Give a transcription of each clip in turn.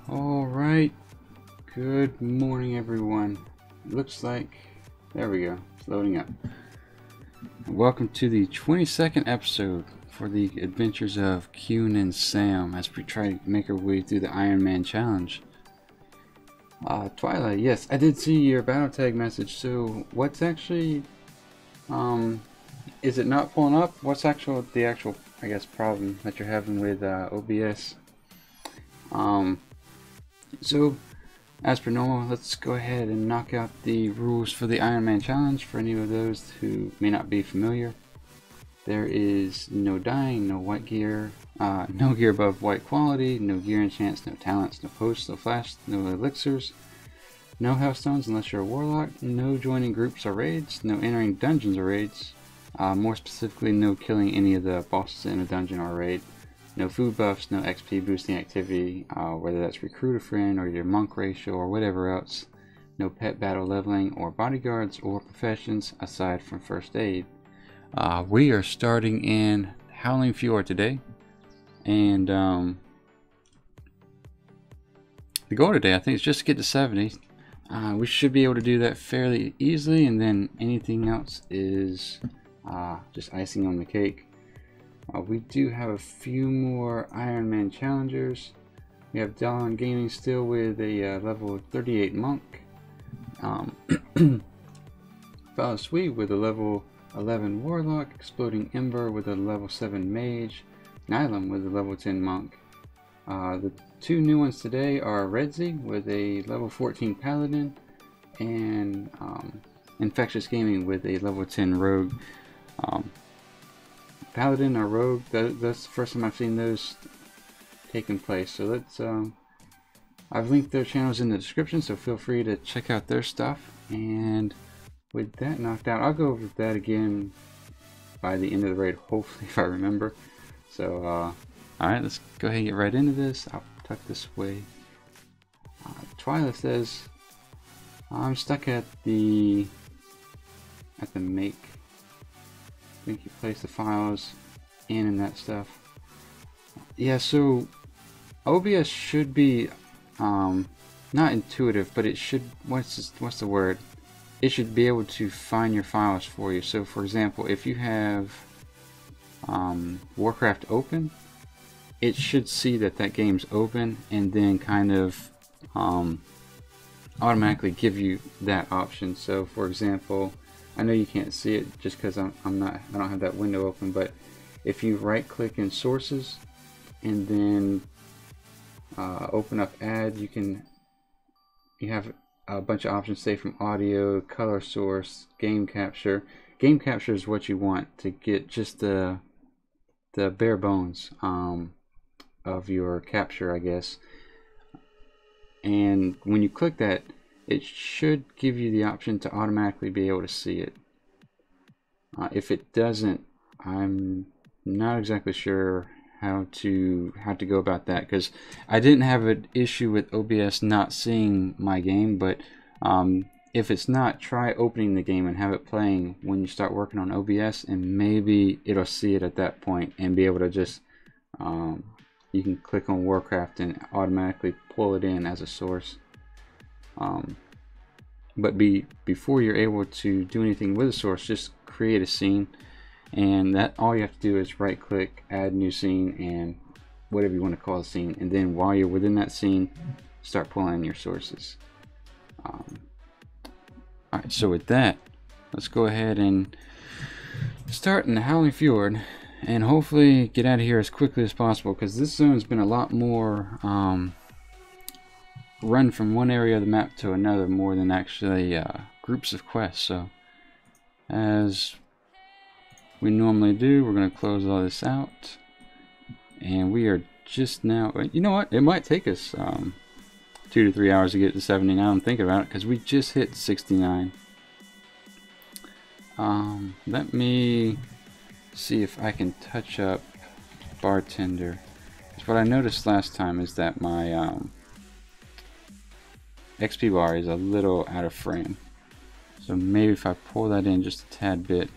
All right, good morning everyone. Looks like, there we go, it's loading up. Welcome to the 22nd episode for the adventures of Qyune and Sam as we try to make our way through the Ironman challenge. Twilight, yes, I did see your battle tag message. So what's actually, is it not pulling up? What's the actual, I guess, problem that you're having with OBS? So, as per normal, let's go ahead and knock out the rules for the Ironman challenge for any of those who may not be familiar. There is no dying, no white gear, no gear above white quality, no gear enchants, no talents, no posts, no flash, no elixirs, no healthstones unless you're a warlock, no joining groups or raids, no entering dungeons or raids, more specifically no killing any of the bosses in a dungeon or raid. No food buffs, no XP boosting activity, whether that's recruit a friend or your monk ratio or whatever else. No pet battle leveling or bodyguards or professions aside from first aid. We are starting in Howling Fjord today, and the goal today I think is just to get to 70. We should be able to do that fairly easily, and then anything else is just icing on the cake. We do have a few more Ironman challengers. We have Dawn Gaming still with a level 38 monk. Fella Sweet with a level 11 warlock. Exploding Ember with a level 7 mage. Nylum with a level 10 monk. The two new ones today are Redzy with a level 14 paladin, and Infectious Gaming with a level 10 rogue. Paladin or rogue, that's the first time I've seen those taking place. So let's I've linked their channels in the description, so feel free to check out their stuff. And with that knocked out, I'll go over that again by the end of the raid, hopefully, if I remember. So alright, let's go ahead and get right into this. I'll tuck this away. Twilight says I'm stuck at the make. I think you place the files in and that stuff. Yeah, so OBS should be not intuitive, but it should, what's the word? It should be able to find your files for you. So for example, if you have Warcraft open, it should see that that game's open and then kind of automatically give you that option. So for example, I know you can't see it just because I don't have that window open, but if you right click in sources and then open up add, you have a bunch of options, say from audio, color source, game capture. Game capture is what you want to get just the bare bones of your capture, I guess. And when you click that, it should give you the option to automatically be able to see it. If it doesn't, I'm not exactly sure how to go about that, because I didn't have an issue with OBS not seeing my game. But if it's not, try opening the game and have it playing when you start working on OBS, and maybe it'll see it at that point and be able to just you can click on Warcraft and automatically pull it in as a source. But before you're able to do anything with a source, just create a scene, and that all you have to do is right click, add new scene, and whatever you want to call the scene, and then while you're within that scene, start pulling in your sources. Alright, so with that, let's go ahead and start in the Howling Fjord and hopefully get out of here as quickly as possible, because this zone's been a lot more run from one area of the map to another more than actually groups of quests. So as we normally do, we're going to close all this out, and we are just now, you know what, it might take us 2 to 3 hours to get to 70 now I'm thinking about it, because we just hit 69. Let me see if I can touch up bartender, because what I noticed last time is that my XP bar is a little out of frame. So maybe if I pull that in just a tad bit.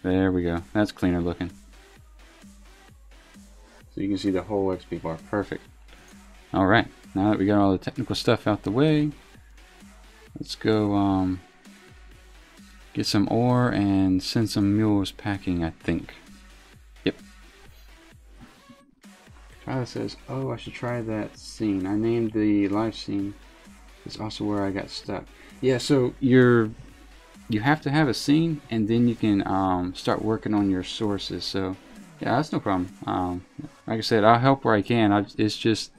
There we go. That's cleaner looking. So you can see the whole XP bar. Perfect. Alright, now that we got all the technical stuff out the way, let's go get some ore and send some mules packing, I think. Yep. Tyler says, oh, I should try that scene. I named the live scene. It's also where I got stuck. Yeah, so you have to have a scene, and then you can start working on your sources. So yeah, that's no problem. Like I said, I'll help where I can. It's just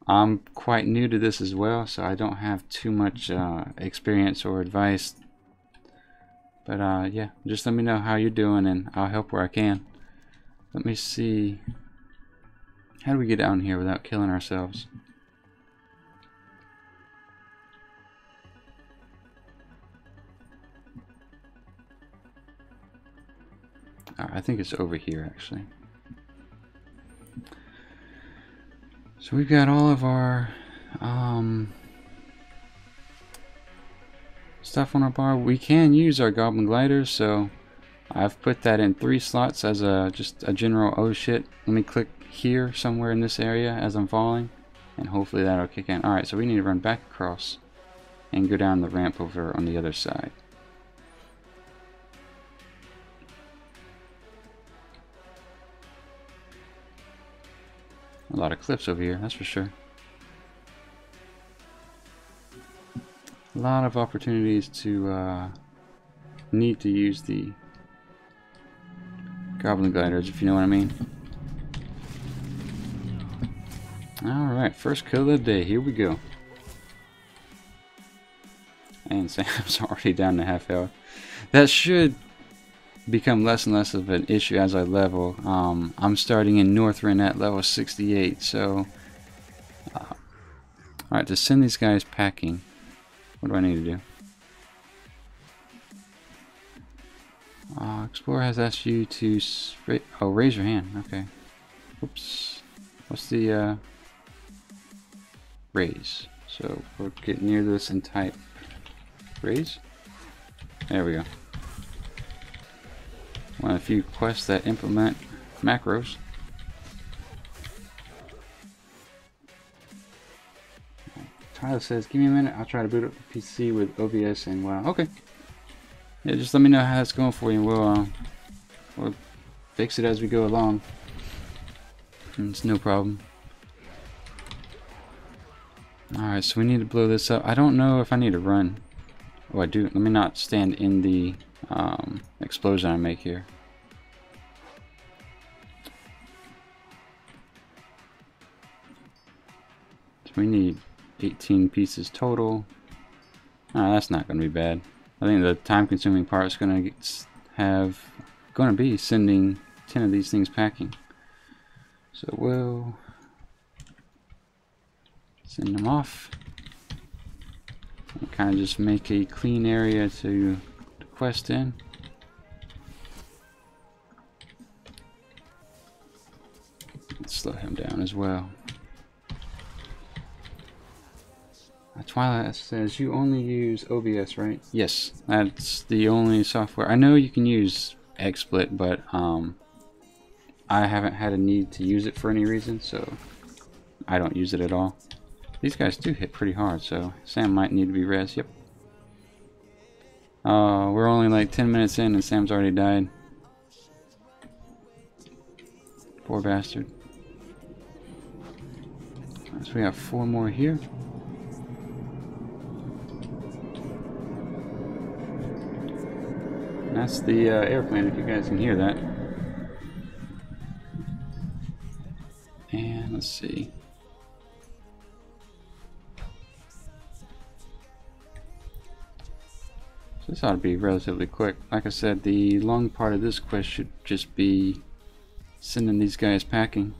I'm quite new to this as well, so I don't have too much experience or advice. But yeah, just let me know how you're doing, and I'll help where I can. Let me see. How do we get down here without killing ourselves? I think it's over here, actually. So we've got all of our stuff on our bar. We can use our goblin gliders, so I've put that in 3 slots as just a general oh shit. Let me click here somewhere in this area as I'm falling, and hopefully that'll kick in. Alright, so we need to run back across and go down the ramp over on the other side. A lot of cliffs over here, that's for sure. A lot of opportunities to need to use the goblin gliders, if you know what I mean. Alright, first kill of the day, here we go. And Sam's already down to half health. That should become less and less of an issue as I level. I'm starting in Northrend at level 68, so alright, to send these guys packing, what do I need to do? Explorer has asked you to raise your hand. Okay. Oops. What's the raise? So we'll get near this and type raise. There we go. One of the few quests that implement macros. Tyler says, give me a minute, I'll try to boot up the PC with OBS and WoW. Okay. Yeah, just let me know how that's going for you, and we'll fix it as we go along. It's no problem. Alright, so we need to blow this up. I don't know if I need to run. Oh, I do. Let me not stand in the explosion I make here. So we need 18 pieces total. That's not going to be bad. I think the time-consuming part is going to be sending 10 of these things packing. So we'll send them off. And kind of just make a clean area to quest in. Let's slow him down as well. Twilight says you only use OBS, right? Yes, that's the only software. I know you can use XSplit, but I haven't had a need to use it for any reason, so I don't use it at all. These guys do hit pretty hard, so Sam might need to be res. Yep. We're only like 10 minutes in and Sam's already died. Poor bastard. So we have 4 more here. That's the airplane, if you guys can hear that. And let's see. So this ought to be relatively quick. Like I said, the long part of this quest should just be sending these guys packing.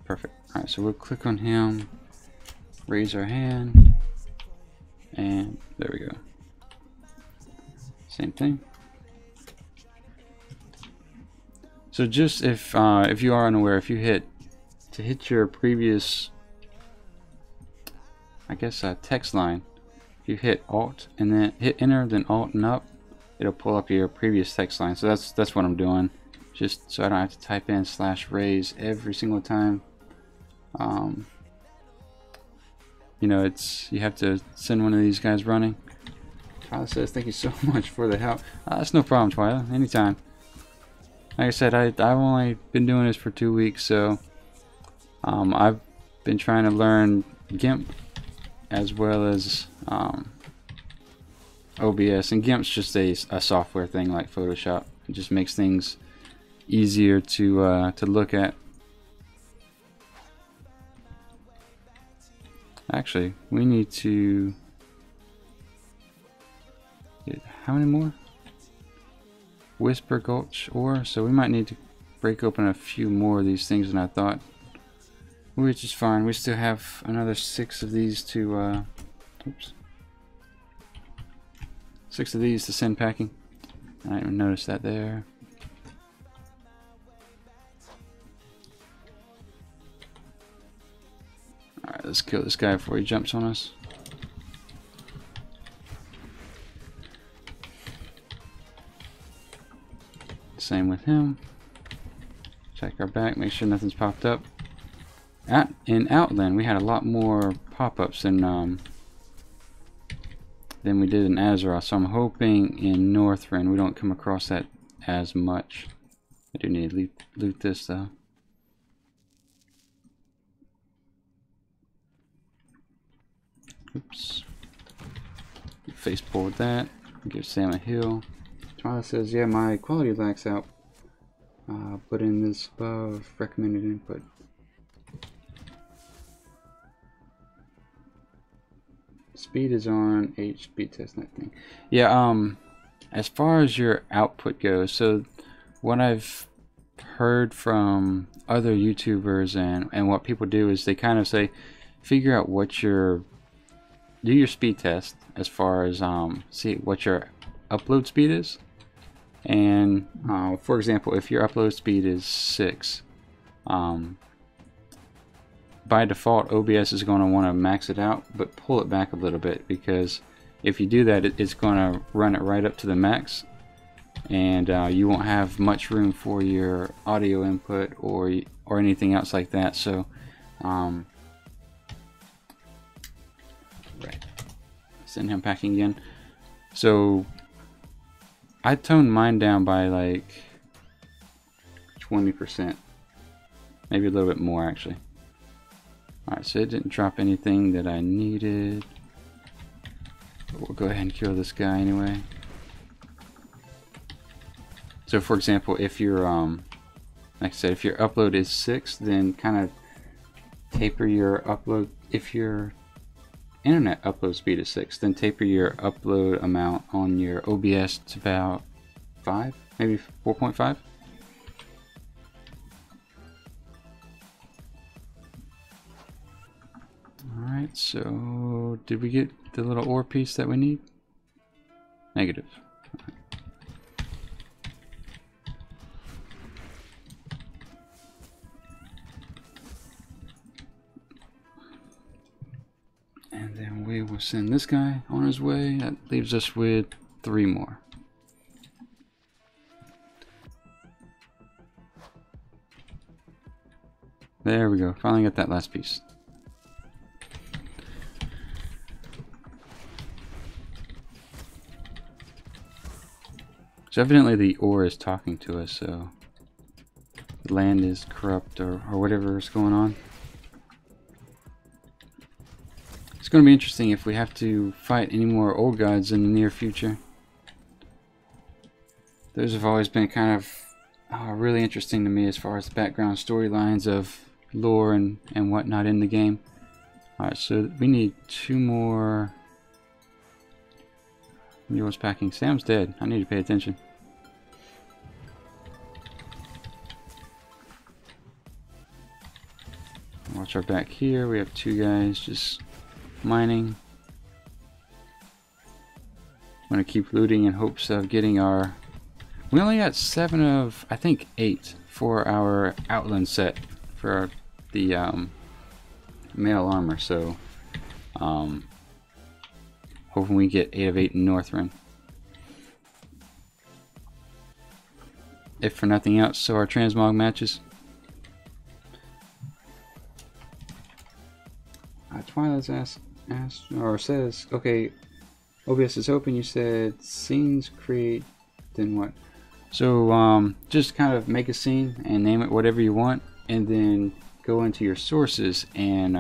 Perfect. Alright, so we'll click on him, raise our hand, and there we go. Same thing. So just if you are unaware, if you hit your previous, I guess, text line, if you hit Alt and then hit Enter, then Alt and up, it'll pull up your previous text line. So that's what I'm doing, just so I don't have to type in /raise every single time. You know, you have to send one of these guys running. Twyla says, thank you so much for the help. That's no problem, Twyla. Anytime. Like I said, I've only been doing this for 2 weeks, so I've been trying to learn GIMP as well as OBS. And GIMP's just a software thing like Photoshop. It just makes things easier to look at. Actually, we need to get how many more? Whisper Gulch ore, so we might need to break open a few more of these things than I thought, which is fine. We still have another 6 of these to 6 of these to send packing. I didn't even notice that there. Alright, let's kill this guy before he jumps on us. Same with him. Check our back, make sure nothing's popped up. In Outland, we had a lot more pop-ups than we did in Azeroth, so I'm hoping in Northrend we don't come across that as much. I do need to loot this though. Oops. Face pull with that. Give Sam a heal. Twyla says, yeah, my quality lacks out. Put in this above recommended input. Speed is on H speed test, that thing. Yeah, as far as your output goes, so what I've heard from other YouTubers and what people do is they kind of say, figure out what do your speed test as far as see what your upload speed is. And for example, if your upload speed is 6, by default OBS is going to want to max it out, but pull it back a little bit, because if you do that, it's going to run it right up to the max, and you won't have much room for your audio input or anything else like that. So right, send him packing again. So I toned mine down by like 20%, maybe a little bit more actually. Alright, so it didn't drop anything that I needed, but we'll go ahead and kill this guy anyway. So for example, if your like I said, if your upload is 6, then kind of taper your upload. If your internet upload speed is 6, then taper your upload amount on your OBS to about 5, maybe 4.5. Alright, so did we get the little ore piece that we need? Negative. And then we will send this guy on his way. That leaves us with 3 more. There we go. Finally got that last piece. So evidently the ore is talking to us, so the land is corrupt or whatever is going on. It's going to be interesting if we have to fight any more old gods in the near future. Those have always been kind of really interesting to me as far as the background storylines of lore and whatnot in the game. Alright, so we need 2 more. Mule's packing. Sam's dead. I need to pay attention. Watch our back here. We have 2 guys just mining. I'm gonna keep looting in hopes of getting our... We only got 7 of, I think, 8 for our Outland set for the male armor. So hoping we get 8 of 8 in Northrend. If for nothing else, so our transmog matches. Twilight's asked or says, okay, OBS is open. You said scenes create, then what? So just kind of make a scene and name it whatever you want, and then go into your sources and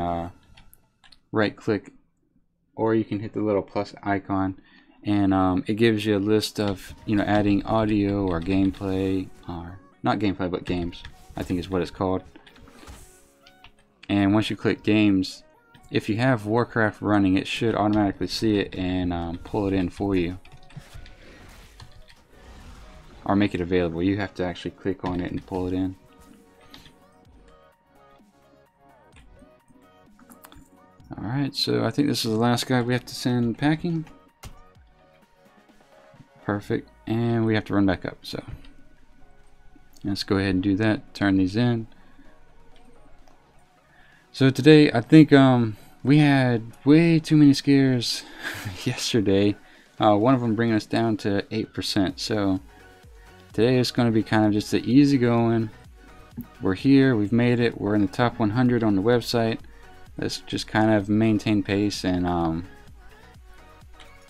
right click, or you can hit the little plus icon, and it gives you a list of, you know, adding audio or gameplay, or not gameplay but games, I think is what it's called. And once you click games, if you have Warcraft running, it should automatically see it and pull it in for you, or make it available. You have to actually click on it and pull it in. Alright, so I think this is the last guy we have to send packing. Perfect. And we have to run back up, so let's go ahead and do that. Turn these in. So today, I think we had way too many scares yesterday. One of them bringing us down to 8%. So today is going to be kind of just the easy going. We're here, we've made it, we're in the top 100 on the website. Let's just kind of maintain pace and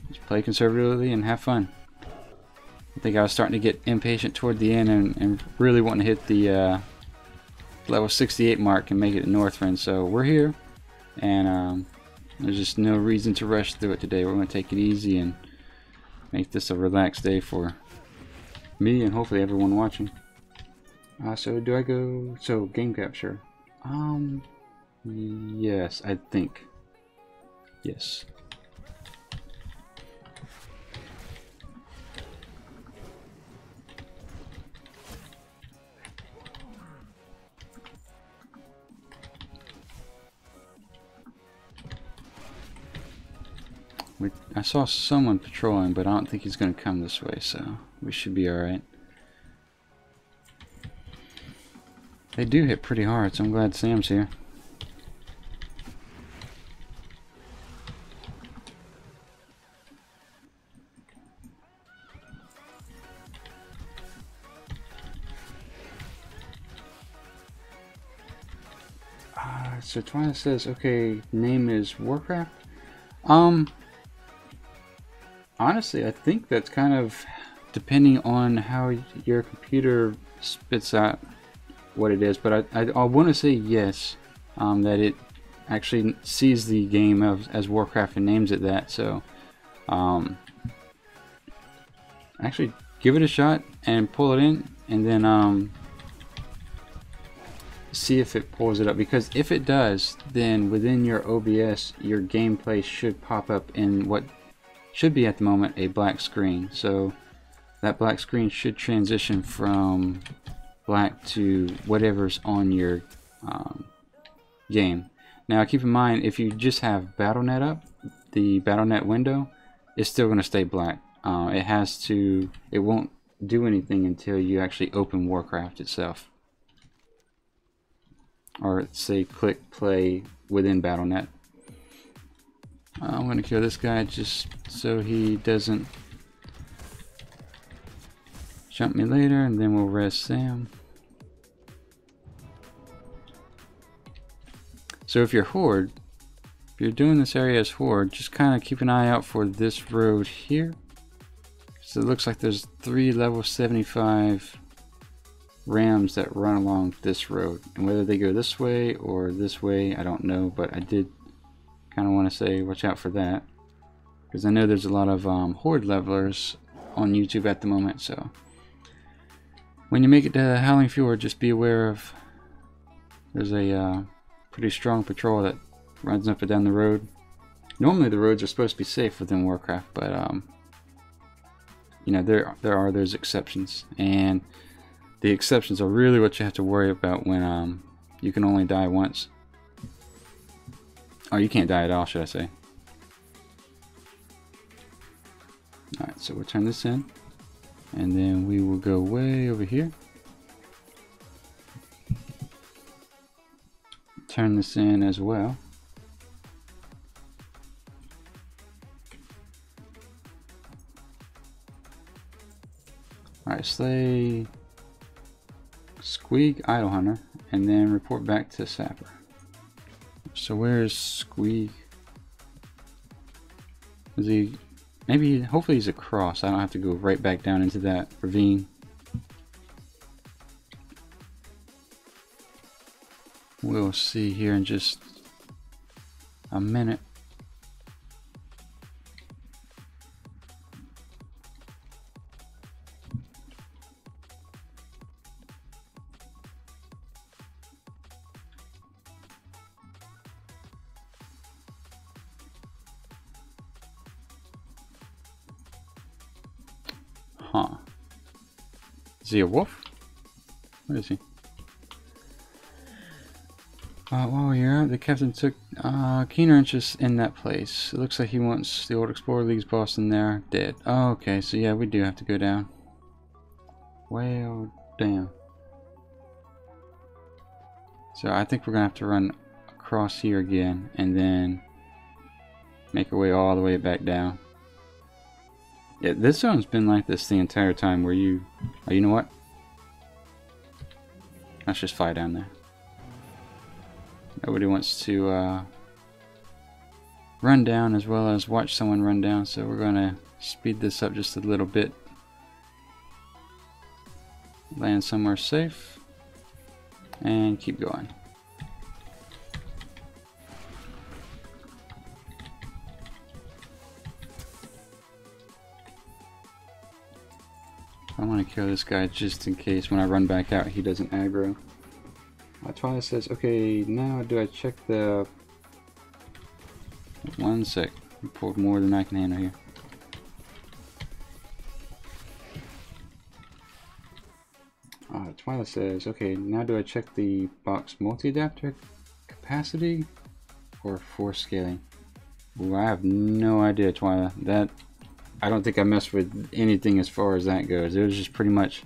just play conservatively and have fun. I think I was starting to get impatient toward the end and really wanting to hit the level 68 mark and make it to Northrend. So we're here, and there's just no reason to rush through it today. We're going to take it easy and make this a relaxed day for me and hopefully everyone watching. So do I go, so game capture? Yes, I think. Yes. I saw someone patrolling, but I don't think he's going to come this way, so we should be alright. They do hit pretty hard, so I'm glad Sam's here. So Twilight says, okay, name is Warcraft. Honestly, I think that's kind of depending on how your computer spits out what it is, but I want to say yes, that it actually sees the game as Warcraft and names it that. So actually give it a shot and pull it in, and then see if it pulls it up, because if it does, then within your OBS your gameplay should pop up in what should be at the moment a black screen. So that black screen should transition from black to whatever's on your game. Now keep in mind, if you just have Battle.net up, the Battle.net window is still going to stay black. It won't do anything until you actually open Warcraft itself, or say click play within Battle.net. I'm going to kill this guy just so he doesn't jump me later, and then we'll rest Sam. So if you're Horde, if you're doing this area as Horde, just kind of keep an eye out for this road here. So it looks like there's 3 level 75 rams that run along this road, and whether they go this way or this way, I don't know, but I did kind of want to say watch out for that, because I know there's a lot of Horde levelers on YouTube at the moment. So when you make it to Howling Fjord, just be aware of there's a pretty strong patrol that runs up and down the road. Normally the roads are supposed to be safe within Warcraft, but you know, there are those exceptions, and the exceptions are really what you have to worry about when you can only die once. Or you can't die at all, should I say. Alright, so we'll turn this in, and then we will go way over here. Turn this in as well. Alright, slay Squeak Idol Hunter, and then report back to Sapper. So where's Squeak? Is he, maybe, hopefully he's across. I don't have to go right back down into that ravine. We'll see here in just a minute. Huh. Is he a wolf? Where is he? While you're out, the captain took keener interest in that place. It looks like he wants the old Explorer League's boss in there dead. Oh, okay, so yeah, we do have to go down. Well, damn. So I think we're gonna have to run across here again and then make our way all the way back down. Yeah, this zone's been like this the entire time where you... Oh, you know what? Let's just fly down there. Nobody wants to run down as well as watch someone run down, so we're going to speed this up just a little bit. Land somewhere safe and keep going. I want to kill this guy just in case when I run back out he doesn't aggro. Twilight says, okay, now do I check the... One sec. I pulled more than I can handle here. Twilight says, okay, now do I check the box multi-adapter capacity or force scaling? Ooh, I have no idea, Twilight. That... I don't think I messed with anything as far as that goes. It was just pretty much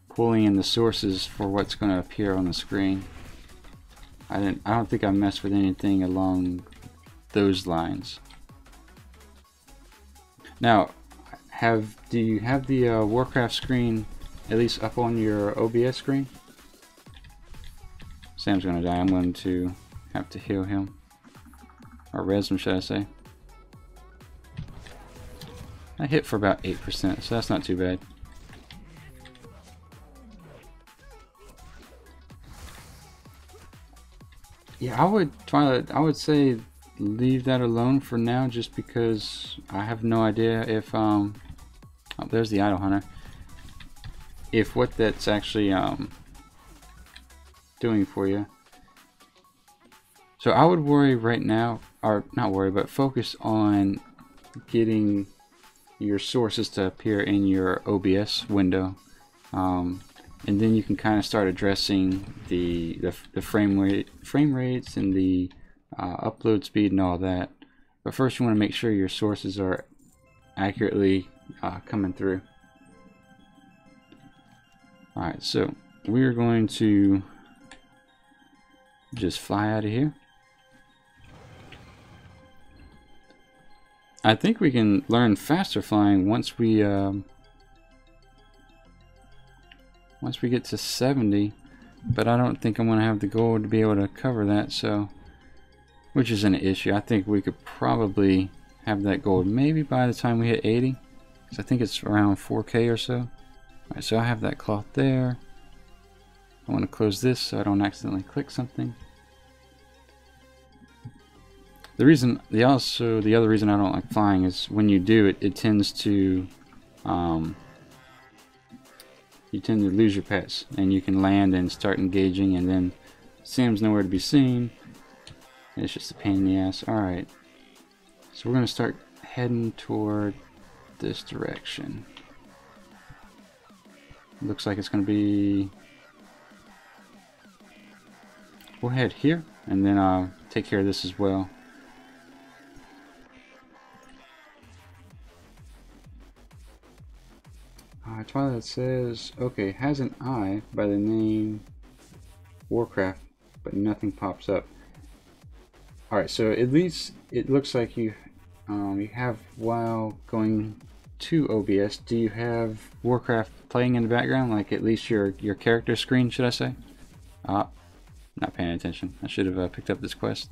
pulling in the sources for what's going to appear on the screen. I don't think I messed with anything along those lines. Now, do you have the Warcraft screen at least up on your OBS screen? Sam's going to die. I'm going to have to heal him, or res him, should I say? I hit for about 8%, so that's not too bad. Yeah, I would say leave that alone for now, just because I have no idea if oh, there's the Idol Hunter. If what that's actually doing for you. So I would worry right now, or not worry, but focus on getting your sources to appear in your OBS window, and then you can kind of start addressing the frame rates and the upload speed and all that. But first you want to make sure your sources are accurately coming through. Alright, so we're going to just fly out of here. I think we can learn faster flying once we get to 70, but I don't think I'm going to have the gold to be able to cover that, so, which isn't an issue. I think we could probably have that gold maybe by the time we hit 80, because I think it's around 4K or so. Alright, so I have that cloth there. I want to close this so I don't accidentally click something. The other reason I don't like flying is when you do it, it tends to you tend to lose your pets, and you can land and start engaging, and then Sam's nowhere to be seen. It's just a pain in the ass. Alright, so we're going to start heading toward this direction. Looks like it's going to be... We'll head here, and then I'll take care of this as well. Twilight says, okay, has an eye by the name Warcraft, but nothing pops up. Alright, so at least it looks like you have WoW going to OBS. Do you have Warcraft playing in the background, like at least your character screen, should I say? Not paying attention. I should have picked up this quest.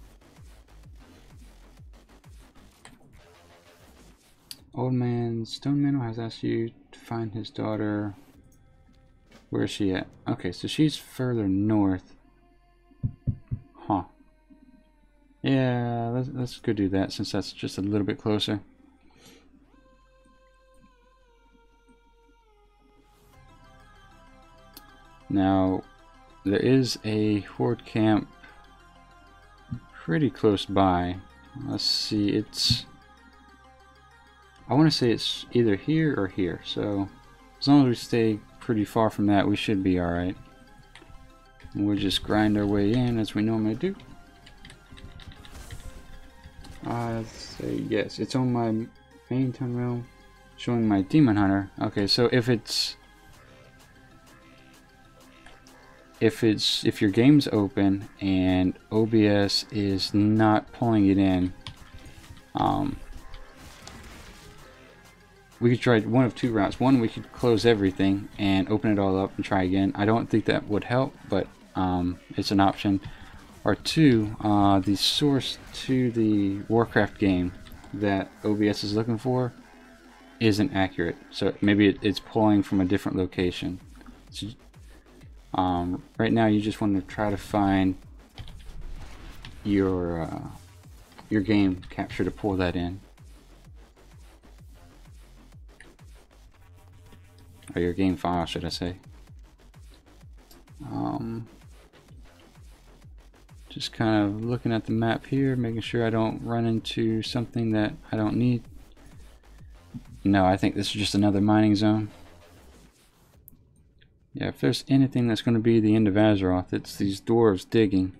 Old man Stone Manor has asked you to find his daughter. Where is she at? Okay, so she's further north. Huh. Yeah, let's go do that since that's just a little bit closer. Now, there is a horde camp pretty close by. Let's see, I want to say it's either here or here, so as long as we stay pretty far from that, we should be alright. We'll just grind our way in as we normally do. Let's say yes, it's on my main town realm, showing my demon hunter. Okay, so if your game's open and OBS is not pulling it in, we could try one of two routes. One, we could close everything and open it all up and try again. I don't think that would help, but it's an option. Or two, the source to the Warcraft game that OBS is looking for isn't accurate. So maybe it's pulling from a different location. So, right now you just want to try to find your game capture to pull that in. Or your game file, should I say. Just kind of looking at the map here, making sure I don't run into something that I don't need. No, I think this is just another mining zone. Yeah, if there's anything that's going to be the end of Azeroth, it's these dwarves digging.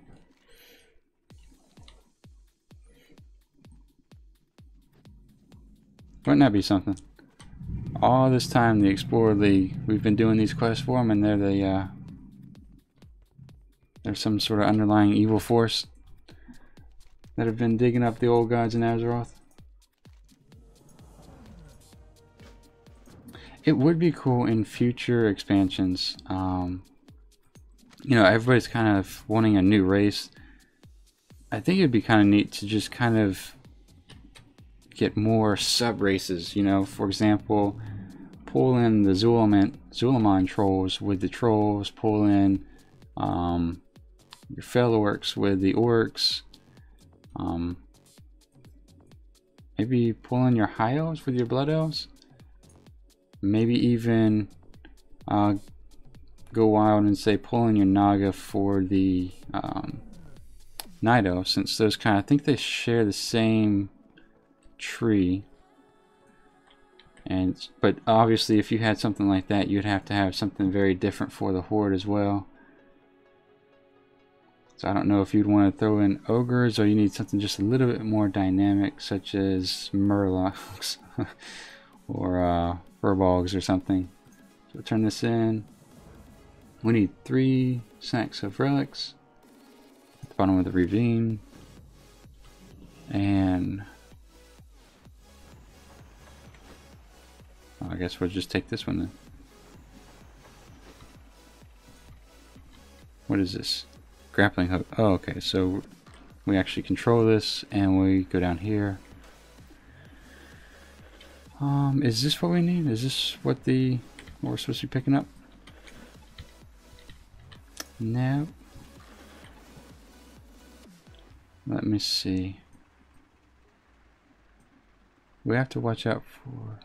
Wouldn't that be something? All this time, the Explorer League, we've been doing these quests for them, and they're there's some sort of underlying evil force that have been digging up the old gods in Azeroth. It would be cool in future expansions. You know, everybody's kind of wanting a new race. I think it'd be kind of neat to just kind of get more sub races. You know, for example, pull in the Zulaman trolls with the trolls. Pull in your fellow orcs with the orcs. Maybe pull in your high elves with your blood elves. Maybe even go wild and say pull in your Naga for the Night Elves, since those I think they share the same tree. But obviously if you had something like that, you'd have to have something very different for the horde as well. So I don't know if you'd want to throw in ogres, or you need something just a little bit more dynamic, such as murlocs or furbolgs or something. So turn this in. We need 3 sacks of relics at the bottom of the ravine, and I guess we'll just take this one then. What is this? Grappling hook. Oh, okay, so we actually control this, and we go down here. Is this what we need? Is this what we're supposed to be picking up? No. Let me see. We have to watch out for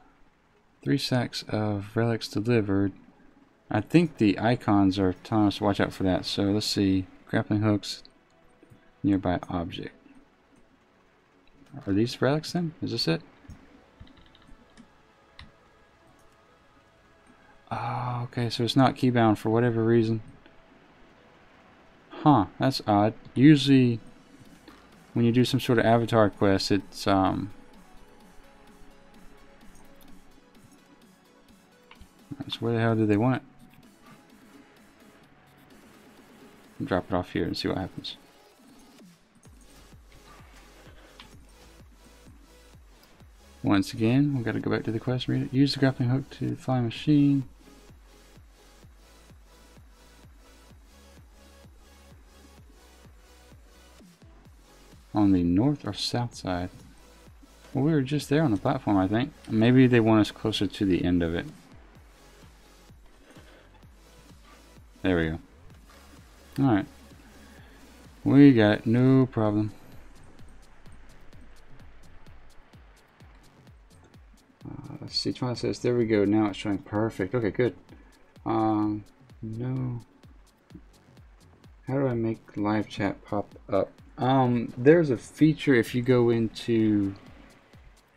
3 sacks of relics delivered. I think the icons are telling us to watch out for that. So let's see. Grappling hooks, nearby object. Are these relics then? Is this it? Oh, okay, so it's not keybound for whatever reason. Huh, that's odd. Usually when you do some sort of avatar quest, it's So where the hell do they want it? Drop it off here and see what happens. Once again, we've got to go back to the quest, read it. Use the grappling hook to fly a machine. On the north or south side? Well, we were just there on the platform, I think. Maybe they want us closer to the end of it. There we go. Alright. We got it, no problem. Let's see, try this. There we go. Now it's showing perfect. Okay, good. No. How do I make live chat pop up? There's a feature if you go into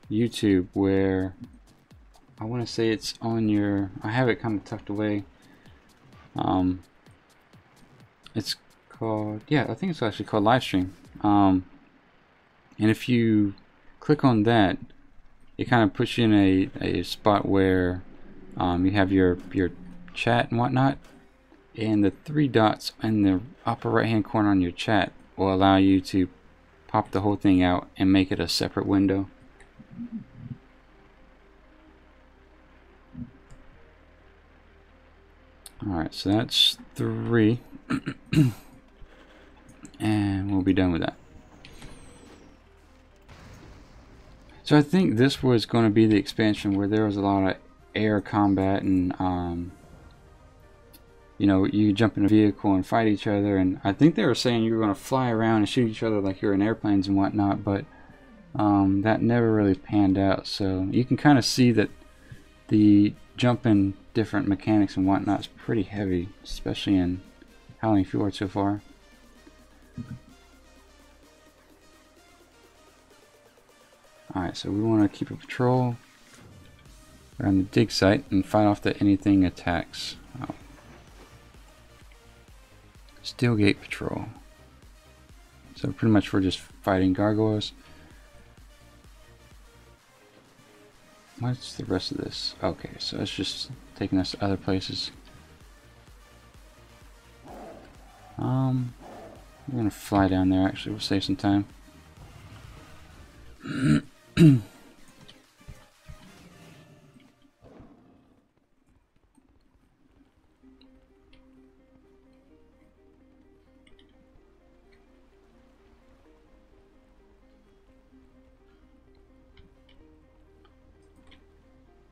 YouTube where I want to say it's on your. I have it kind of tucked away. It's called, yeah, I think it's actually called live stream. And if you click on that, it kind of puts you in a spot where you have your chat and whatnot, and the three dots in the upper right hand corner on your chat will allow you to pop the whole thing out and make it a separate window. Alright, so that's 3 and we'll be done with that. So I think this was going to be the expansion where there was a lot of air combat and you know, you jump in a vehicle and fight each other, and I think they were saying you were going to fly around and shoot each other like you're in airplanes and whatnot, but that never really panned out. So you can kind of see that the jumping different mechanics and whatnot is pretty heavy, especially in Howling Fjord so far. Alright, so we want to keep a patrol around the dig site and fight off that anything attacks. Oh. Steelgate patrol. So pretty much we're just fighting gargoyles. What's the rest of this? Okay, so it's just taking us to other places. We're gonna fly down there. Actually, we'll save some time.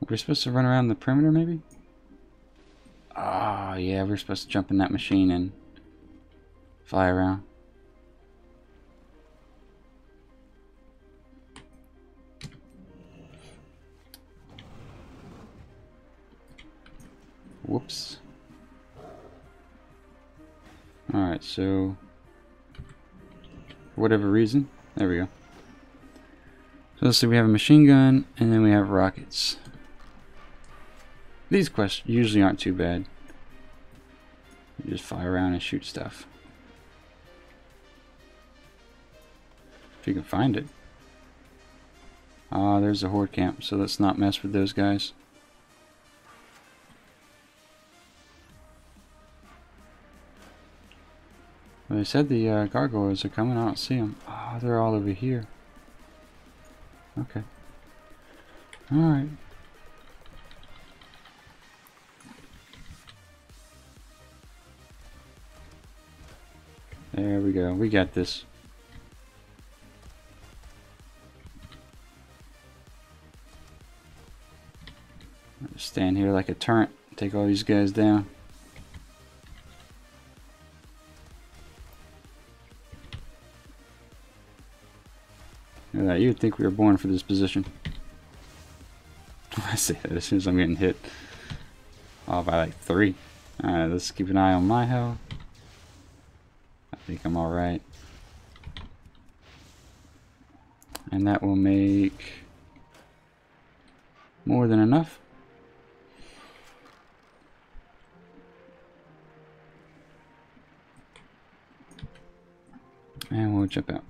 We're supposed to run around the perimeter, maybe? Ah, yeah, we're supposed to jump in that machine and fly around. Whoops. Alright, so for whatever reason, there we go. So let's see, we have a machine gun and then we have rockets. These quests usually aren't too bad. You just fly around and shoot stuff. If you can find it. Ah, there's a horde camp, so let's not mess with those guys. Well, they said the gargoyles are coming. I don't see them. Ah, they're all over here. Okay. Alright. There we go. We got this. Just stand here like a turret. Take all these guys down. Look at that. You'd think we were born for this position. I say that as soon as I'm getting hit. Oh, by like 3. Alright, let's keep an eye on my health. I think I'm alright. And that will make more than enough. And we'll jump out.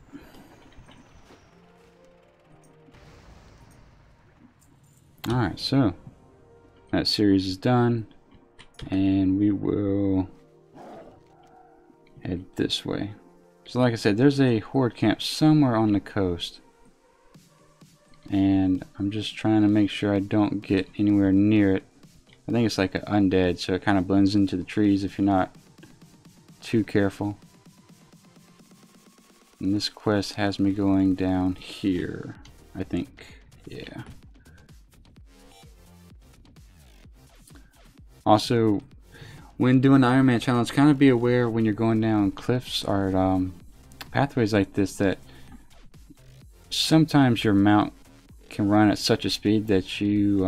Alright, so that series is done, and we will head this way. So like I said, there's a horde camp somewhere on the coast, and I'm just trying to make sure I don't get anywhere near it. I think it's like an undead, so it kind of blends into the trees if you're not too careful. And this quest has me going down here, I think. Yeah. Also, when doing the Ironman challenge, kind of be aware when you're going down cliffs or pathways like this that sometimes your mount can run at such a speed that you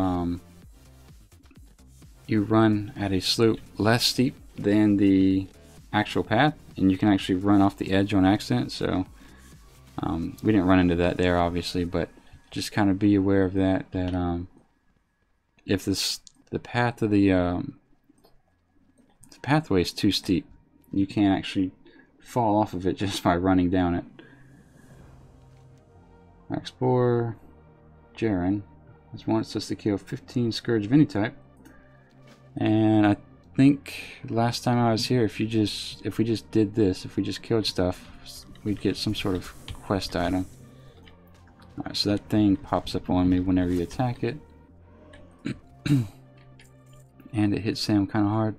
run at a slope less steep than the actual path, and you can actually run off the edge on accident. So we didn't run into that there, obviously, but just kind of be aware of that. If the path of the pathway is too steep, you can actually fall off of it just by running down it. Explorer Jaren wants us to kill 15 Scourge of any type, and I think last time I was here, if we just did this, if we just killed stuff, we'd get some sort of quest item. Alright, so that thing pops up on me whenever you attack it. And it hits Sam kind of hard.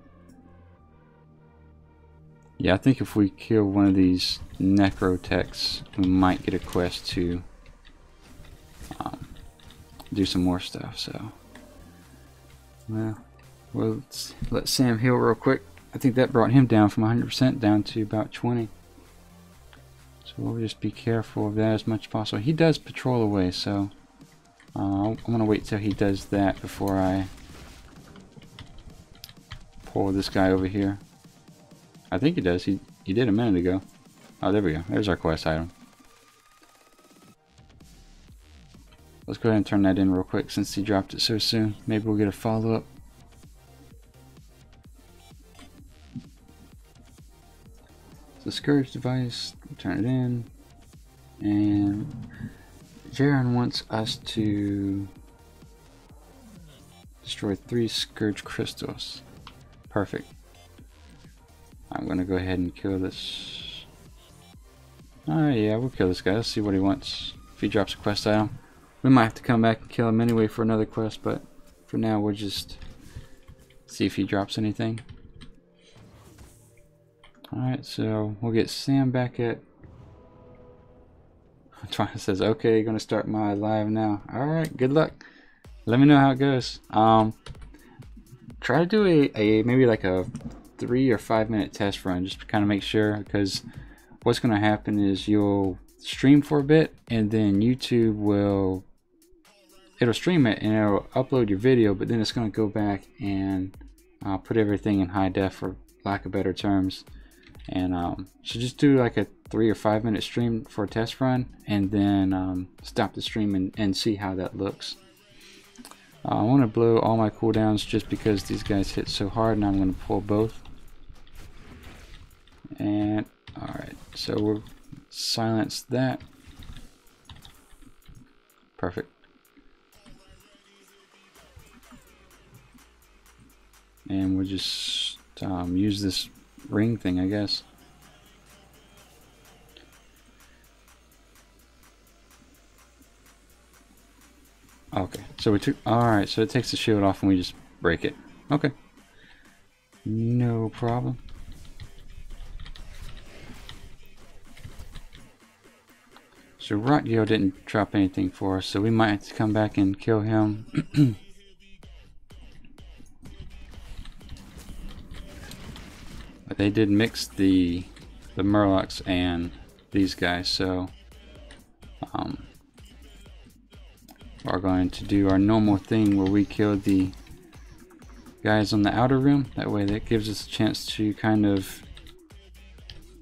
Yeah, I think if we kill one of these necrotechs, we might get a quest to do some more stuff. So, well, let's let Sam heal real quick. I think that brought him down from 100% down to about 20. So we'll just be careful of that as much as possible. He does patrol away, so I'm gonna wait till he does that before I pull this guy over here. I think he does. He did a minute ago. Oh, there we go. There's our quest item. Let's go ahead and turn that in real quick since he dropped it so soon. Maybe we'll get a follow-up. The Scourge device, turn it in, and Jaren wants us to destroy 3 Scourge crystals. Perfect. I'm gonna go ahead and kill this. Alright, yeah, we'll kill this guy. Let's see what he wants. If he drops a quest item, we might have to come back and kill him anyway for another quest, but for now we'll just see if he drops anything. Alright, so we'll get Sam back at... Twine says, okay, gonna start my live now. Alright, good luck. Let me know how it goes. Try to do a maybe like a 3 or 5 minute test run just to kind of make sure, because what's gonna happen is you'll stream for a bit and then YouTube will... It'll stream it and it'll upload your video, but then it's gonna go back and put everything in high def, for lack of better terms. And so just do like a 3 or 5 minute stream for a test run, and then stop the stream and see how that looks. I want to blow all my cooldowns just because these guys hit so hard, and I'm going to pull both. And alright, so we'll silence that. Perfect. And we'll just use this ring thing, I guess. Okay, so we took... Alright, so it takes the shield off and we just break it. Okay. No problem. So Rotgale didn't drop anything for us, so we might have to come back and kill him. But they did mix the Murlocs and these guys, so we're going to do our normal thing where we kill the guys on the outer rim. That way that gives us a chance to kind of,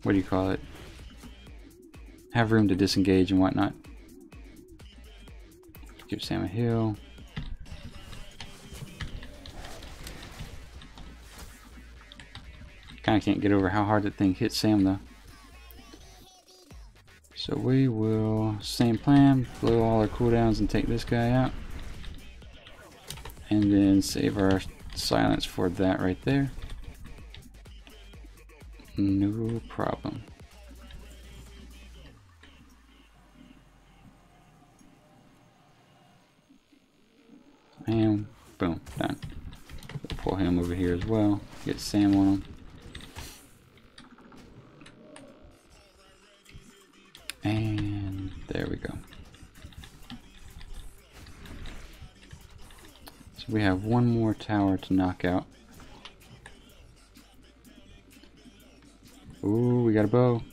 what do you call it, have room to disengage and whatnot. Give Sam a heal. Kinda can't get over how hard that thing hit Sam though. So we will, same plan, blow all our cooldowns and take this guy out. and then save our silence for that right there. No problem. And boom, done. We'll pull him over here as well. Get Sam on him. And there we go. So we have one more tower to knock out. Ooh, we got a bow.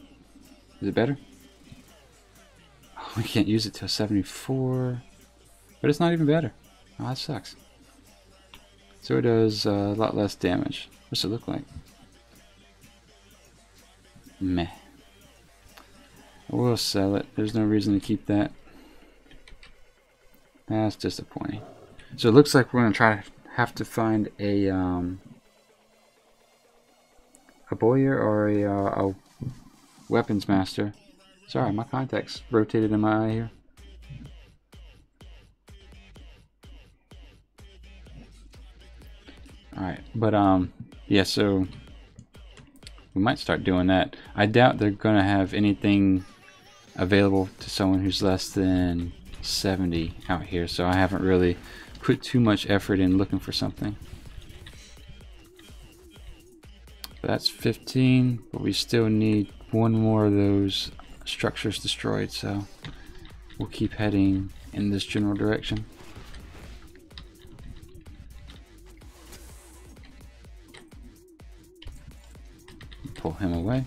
Is it better? Oh, we can't use it till 74. But it's not even better. Oh, that sucks. So it does a lot less damage. What's it look like? Meh. We'll sell it. There's no reason to keep that. That's disappointing. So it looks like we're gonna have to find a bowyer or a weapons master. Sorry, my contacts rotated in my eye here. Alright, but yeah, so we might start doing that. I doubt they're gonna have anything available to someone who's less than 70 out here, so I haven't really put too much effort in looking for something. But that's 15, but we still need one more of those structures destroyed, so we'll keep heading in this general direction. Pull him away.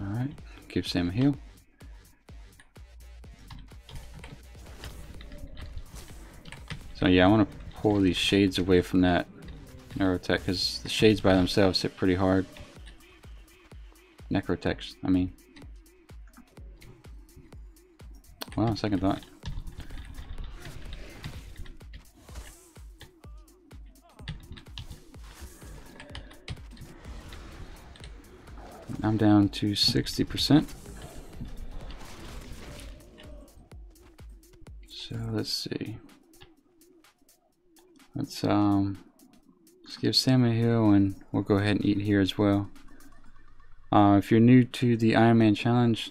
Alright, give Sam a heal. So yeah, I want to pull these shades away from that neurotech because the shades by themselves hit pretty hard. Necrotechs, I mean. Well, second thought. I'm down to 60%. So let's see. Let's give Sam a heal and we'll go ahead and eat here as well. If you're new to the Ironman challenge,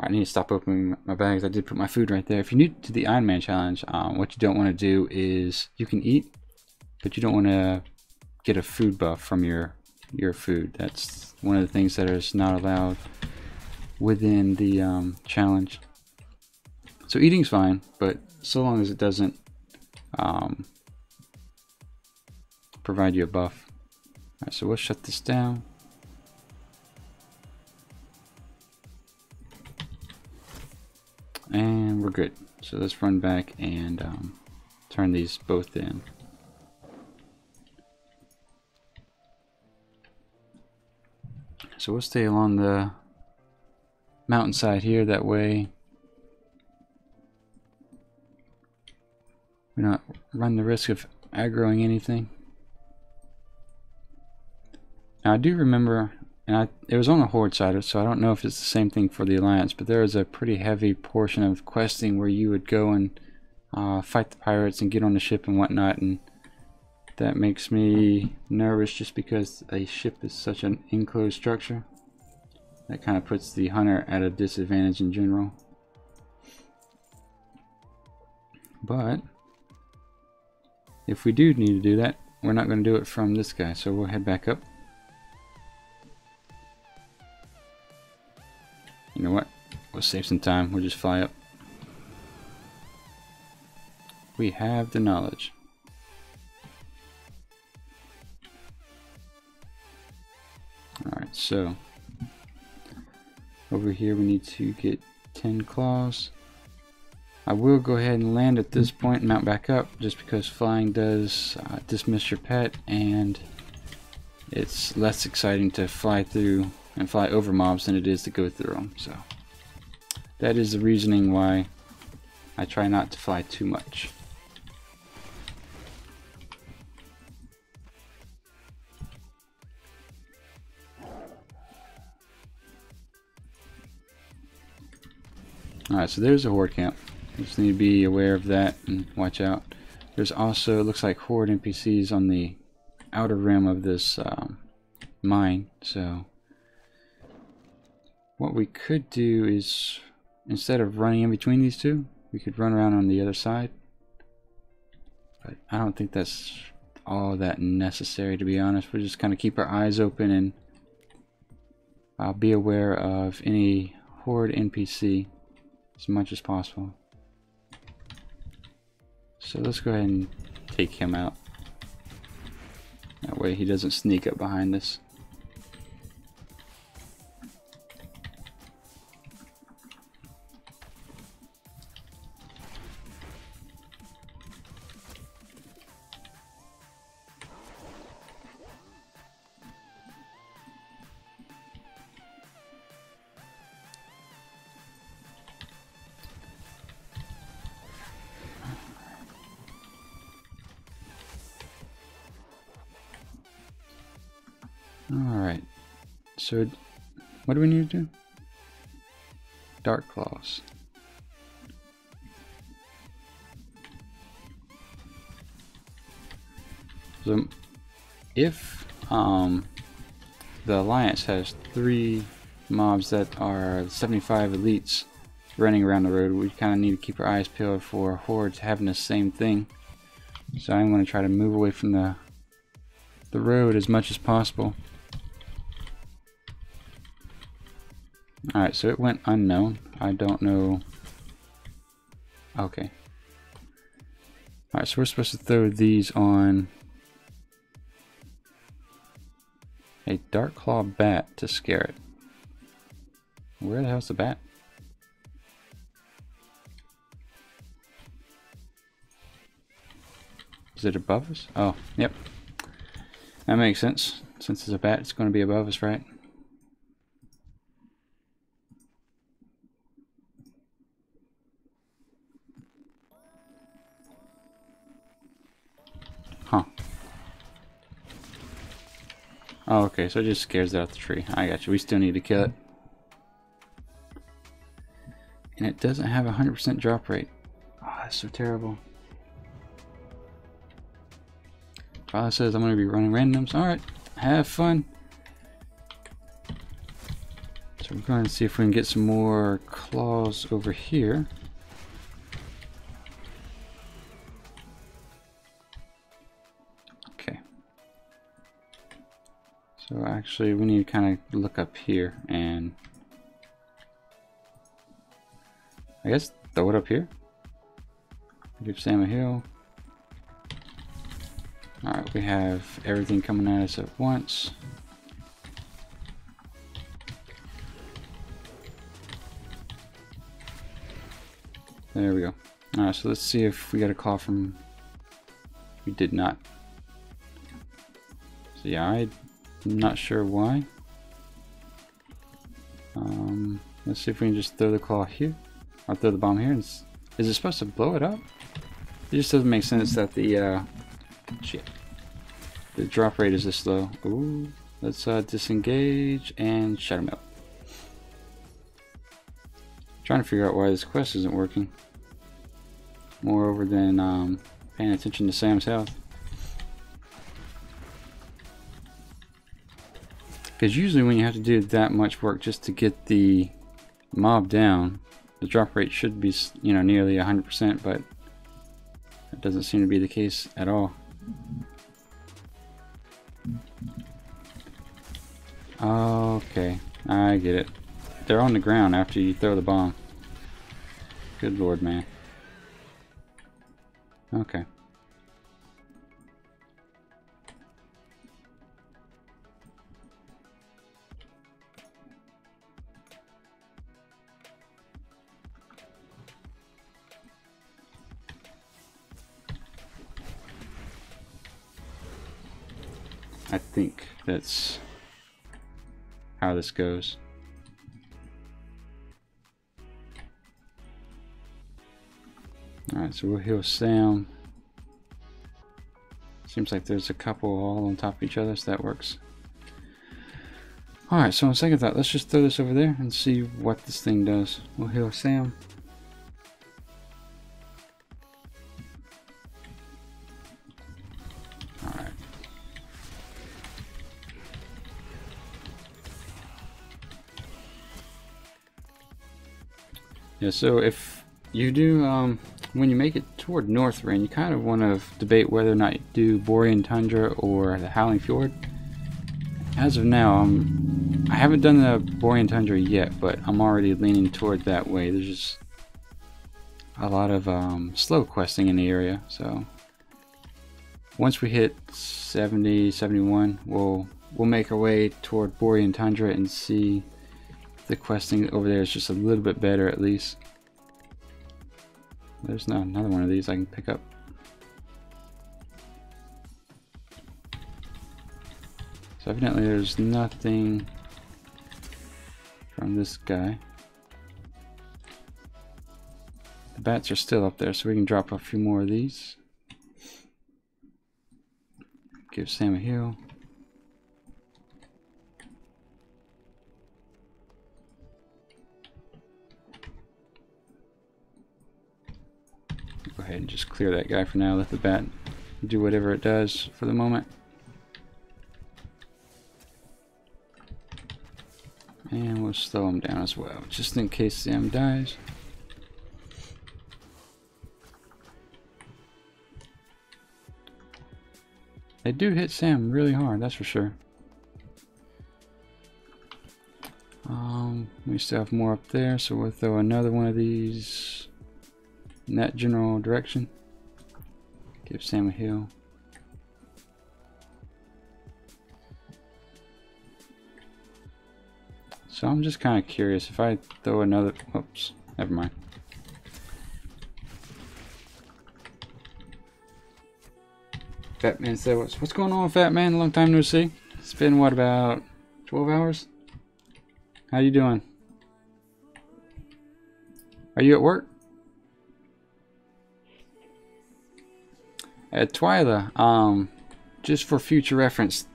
I need to stop opening my bags. I did put my food right there. If you're new to the Ironman challenge, what you don't want to do is you can eat, but you don't want to get a food buff from your food. That's one of the things that is not allowed within the challenge. So eating's fine, but so long as it doesn't provide you a buff. Alright, so we'll shut this down. And we're good. So let's run back and turn these both in. So we'll stay along the mountainside here, that way we don't run the risk of aggroing anything. Now I do remember, and it was on the Horde side, so I don't know if it's the same thing for the Alliance, but there was a pretty heavy portion of questing where you would go and fight the pirates and get on the ship and whatnot, and that makes me nervous just because a ship is such an enclosed structure. That kind of puts the hunter at a disadvantage in general. But if we do need to do that, we're not going to do it from this guy, so we'll head back up. You know what? We'll save some time. We'll just fly up. We have the knowledge. Alright, so over here we need to get 10 claws. I will go ahead and land at this point and mount back up just because flying does dismiss your pet, and it's less exciting to fly through and fly over mobs than it is to go through them. So that is the reasoning why I try not to fly too much. Alright, so there's a horde camp. You just need to be aware of that and watch out. There's also, it looks like horde NPCs on the outer rim of this mine. So what we could do is, instead of running in between these two, we could run around on the other side. But I don't think that's all that necessary, to be honest. We'll just kind of keep our eyes open and I'll be aware of any horde NPC as much as possible. So let's go ahead and take him out. That way he doesn't sneak up behind us. Alright, so what do we need to do? Dark Claws. So if the Alliance has 3 mobs that are 75 elites running around the road, we kind of need to keep our eyes peeled for hordes having the same thing. So I'm going to try to move away from the road as much as possible. Alright, so it went unknown. I don't know. Okay. Alright, so we're supposed to throw these on a Dark Claw bat to scare it. Where the hell's the bat? Is it above us? Oh, yep. That makes sense. Since it's a bat, it's going to be above us, right? Huh. Oh, okay, so it just scares it out the tree. I got you. We still need to kill it. And it doesn't have a 100% drop rate. Oh, that's so terrible. Father says I'm going to be running randoms. Alright, have fun. So we're going to see if we can get some more claws over here. Okay. So actually we need to kind of look up here and I guess throw it up here. Give Sam a heal. Alright, we have everything coming at us at once. There we go. Alright, so let's see if we got a claw from... We did not. So yeah, I'm not sure why. Let's see if we can just throw the claw here. Or throw the bomb here. And is it supposed to blow it up? It just doesn't make sense that the... Shit. The drop rate is this low. Ooh, let's disengage and shut him up. Trying to figure out why this quest isn't working. Moreover than paying attention to Sam's health. Because usually when you have to do that much work just to get the mob down, the drop rate should be, you know, nearly 100%, but that doesn't seem to be the case at all. Okay, I get it. They're on the ground after you throw the bomb. Good lord, man. Okay. I think that's how this goes. Alright, so we'll heal Sam. Seems like there's a couple all on top of each other, so that works. Alright, so on second thought, let's just throw this over there and see what this thing does. We'll heal Sam. Yeah, so if you do, when you make it toward Northrend, you kind of want to debate whether or not you do Borean Tundra or the Howling Fjord. As of now, I haven't done the Borean Tundra yet, but I'm already leaning toward that way. There's just a lot of slow questing in the area, so once we hit 70, 71, we'll make our way toward Borean Tundra and see if the questing over there is just a little bit better at least. There's another one of these I can pick up. So evidently there's nothing from this guy. The bats are still up there, so we can drop a few more of these. Give Sam a heal. Go ahead and just clear that guy for now. Let the bat do whatever it does for the moment. And we'll slow him down as well, just in case Sam dies. They do hit Sam really hard, that's for sure. We still have more up there, so we'll throw another one of these in that general direction. Give Sam a heal. So I'm just kind of curious if I throw another. Oops, never mind. Fat Man said, "What's going on, Fat Man? Long time no see. It's been what, about 12 hours? How you doing? Are you at work?" At Twyla, just for future reference,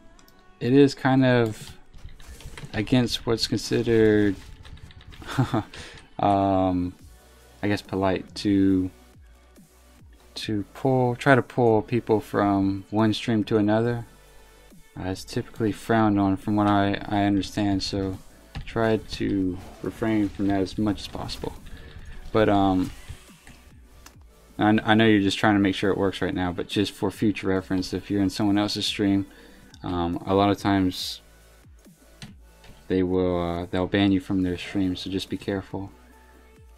it is kind of against what's considered, I guess, polite to try to pull people from one stream to another. It's typically frowned on from what I understand, so try to refrain from that as much as possible. But I know you're just trying to make sure it works right now, but just for future reference, if you're in someone else's stream, a lot of times they'll ban you from their stream, so just be careful.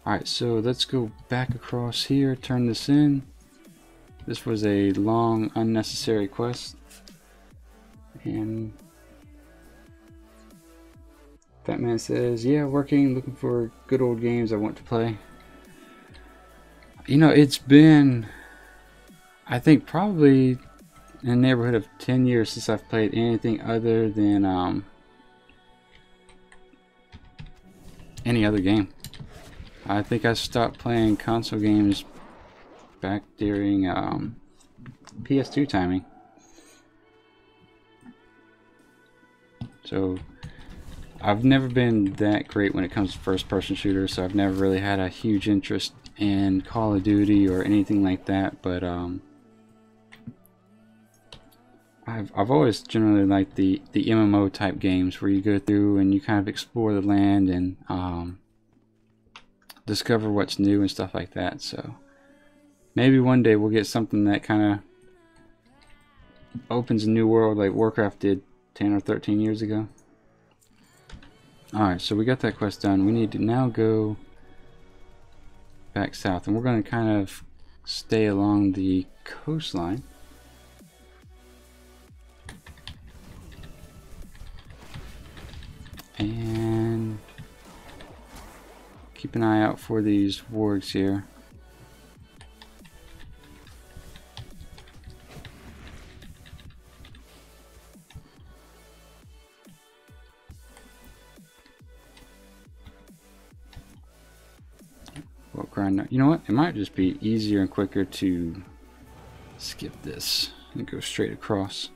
Alright, so let's go back across here, turn this in. This was a long, unnecessary quest. And Fat Man says, yeah, working, looking for good old games I want to play. You know, it's been, I think, probably in the neighborhood of 10 years since I've played anything other than any other game. I think I stopped playing console games back during PS2 timing. So I've never been that great when it comes to first-person shooters, so I've never really had a huge interest in Call of Duty or anything like that. But I've always generally liked the MMO type games where you go through and you kind of explore the land and discover what's new and stuff like that. So maybe one day we'll get something that kind of opens a new world like Warcraft did 10 or 13 years ago. Alright, so we got that quest done. We need to now go back south, and we're going to kind of stay along the coastline. And keep an eye out for these wargs here. We'll grind. You know what? It might just be easier and quicker to skip this and go straight across.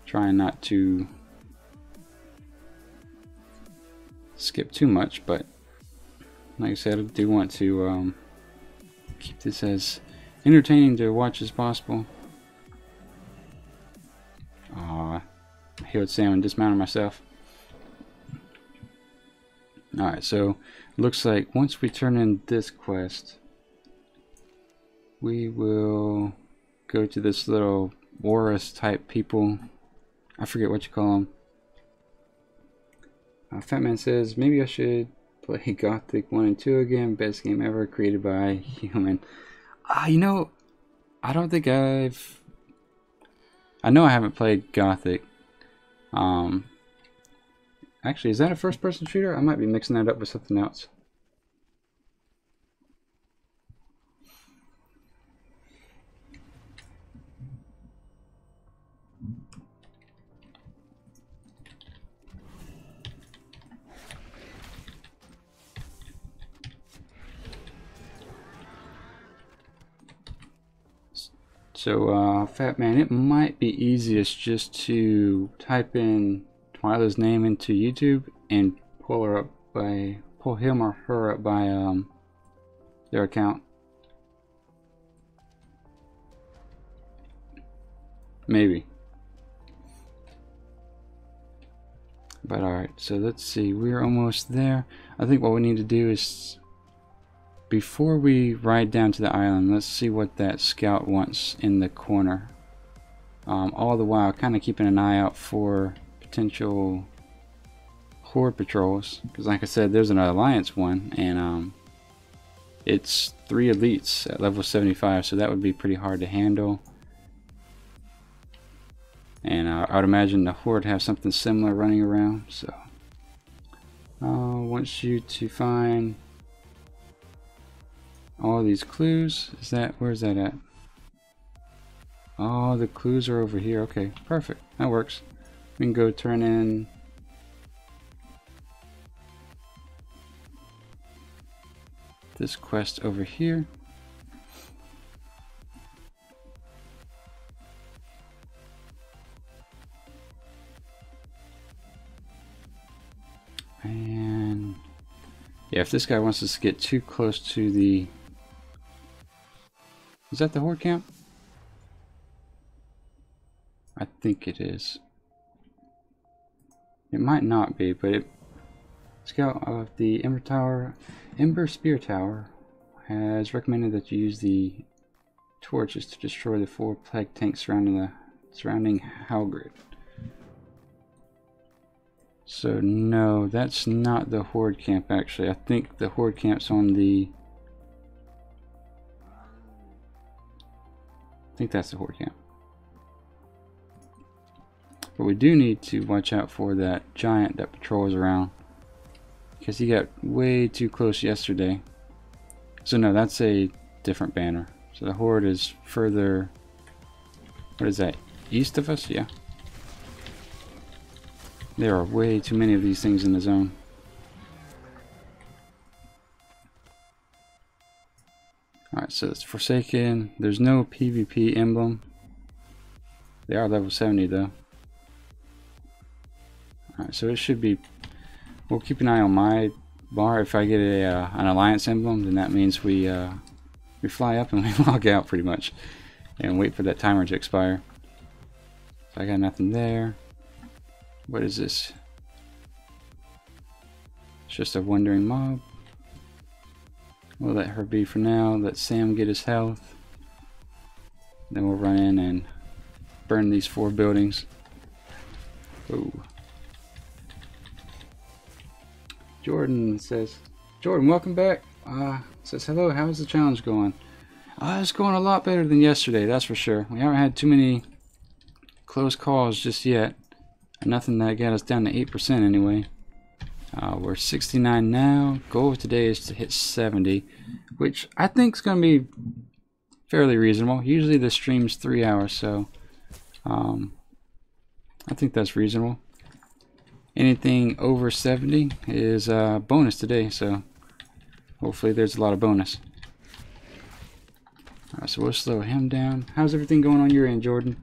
Trying not to skip too much, but like I said, I do want to keep this as entertaining to watch as possible. I healed Sam and dismounted myself. Alright, so looks like once we turn in this quest, we will go to this little Warus type people. I forget what you call them. Fat Man says, maybe I should play Gothic 1 and 2 again. Best game ever created by Qyune. You know, I don't think I know I haven't played Gothic. Actually, is that a first-person shooter? I might be mixing that up with something else. So, Fat Man, it might be easiest just to type in Twyla's name into YouTube and pull him or her up by their account. Maybe. But alright, so let's see, we're almost there. I think what we need to do is, before we ride down to the island, let's see what that scout wants in the corner. All the while kind of keeping an eye out for potential horde patrols, because like I said, there's an alliance one, and it's 3 elites at level 75, so that would be pretty hard to handle. And I would imagine the horde have something similar running around. So wants you to find all these clues. Where's that at? Oh, the clues are over here. Okay, perfect, that works. We can go turn in this quest over here. And yeah, if this guy wants us to get too close to the... Is that the horde camp? I think it is. It might not be, but Scout of the Ember Spear Tower has recommended that you use the torches to destroy the 4 plague tanks surrounding Halgrid. So no, that's not the horde camp actually. I think the horde camp's on the... I think that's the horde camp. But we do need to watch out for that giant that patrols around, because he got way too close yesterday. So no, that's a different banner. So the horde is further... What is that? East of us? Yeah. There are way too many of these things in the zone. Alright, so it's Forsaken. There's no PvP emblem. They are level 70 though. Alright, so it should be... We'll keep an eye on my bar. If I get an alliance emblem, then that means we fly up and we log out pretty much. And wait for that timer to expire. So I got nothing there. What is this? It's just a wandering mob. We'll let her be for now. Let Sam get his health. Then we'll run in and burn these 4 buildings. Ooh. Jordan says, Jordan, welcome back. Says, hello, how's the challenge going? It's going a lot better than yesterday, that's for sure. We haven't had too many close calls just yet. Nothing that got us down to 8% anyway. We're 69 now. Goal of today is to hit 70, which I think is going to be fairly reasonable. Usually the stream's 3 hours, so I think that's reasonable. Anything over 70 is a bonus today, so hopefully there's a lot of bonus. Alright, so we'll slow him down. How's everything going on your end, Jordan?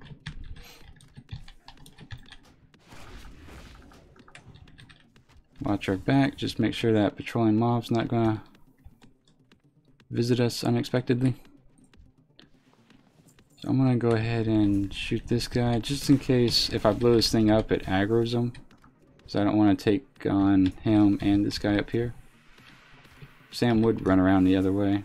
Watch our back, just make sure that patrolling mob's not gonna visit us unexpectedly. So I'm gonna go ahead and shoot this guy, just in case if I blow this thing up it aggroes him. So I don't want to take on him and this guy up here. Sam would run around the other way.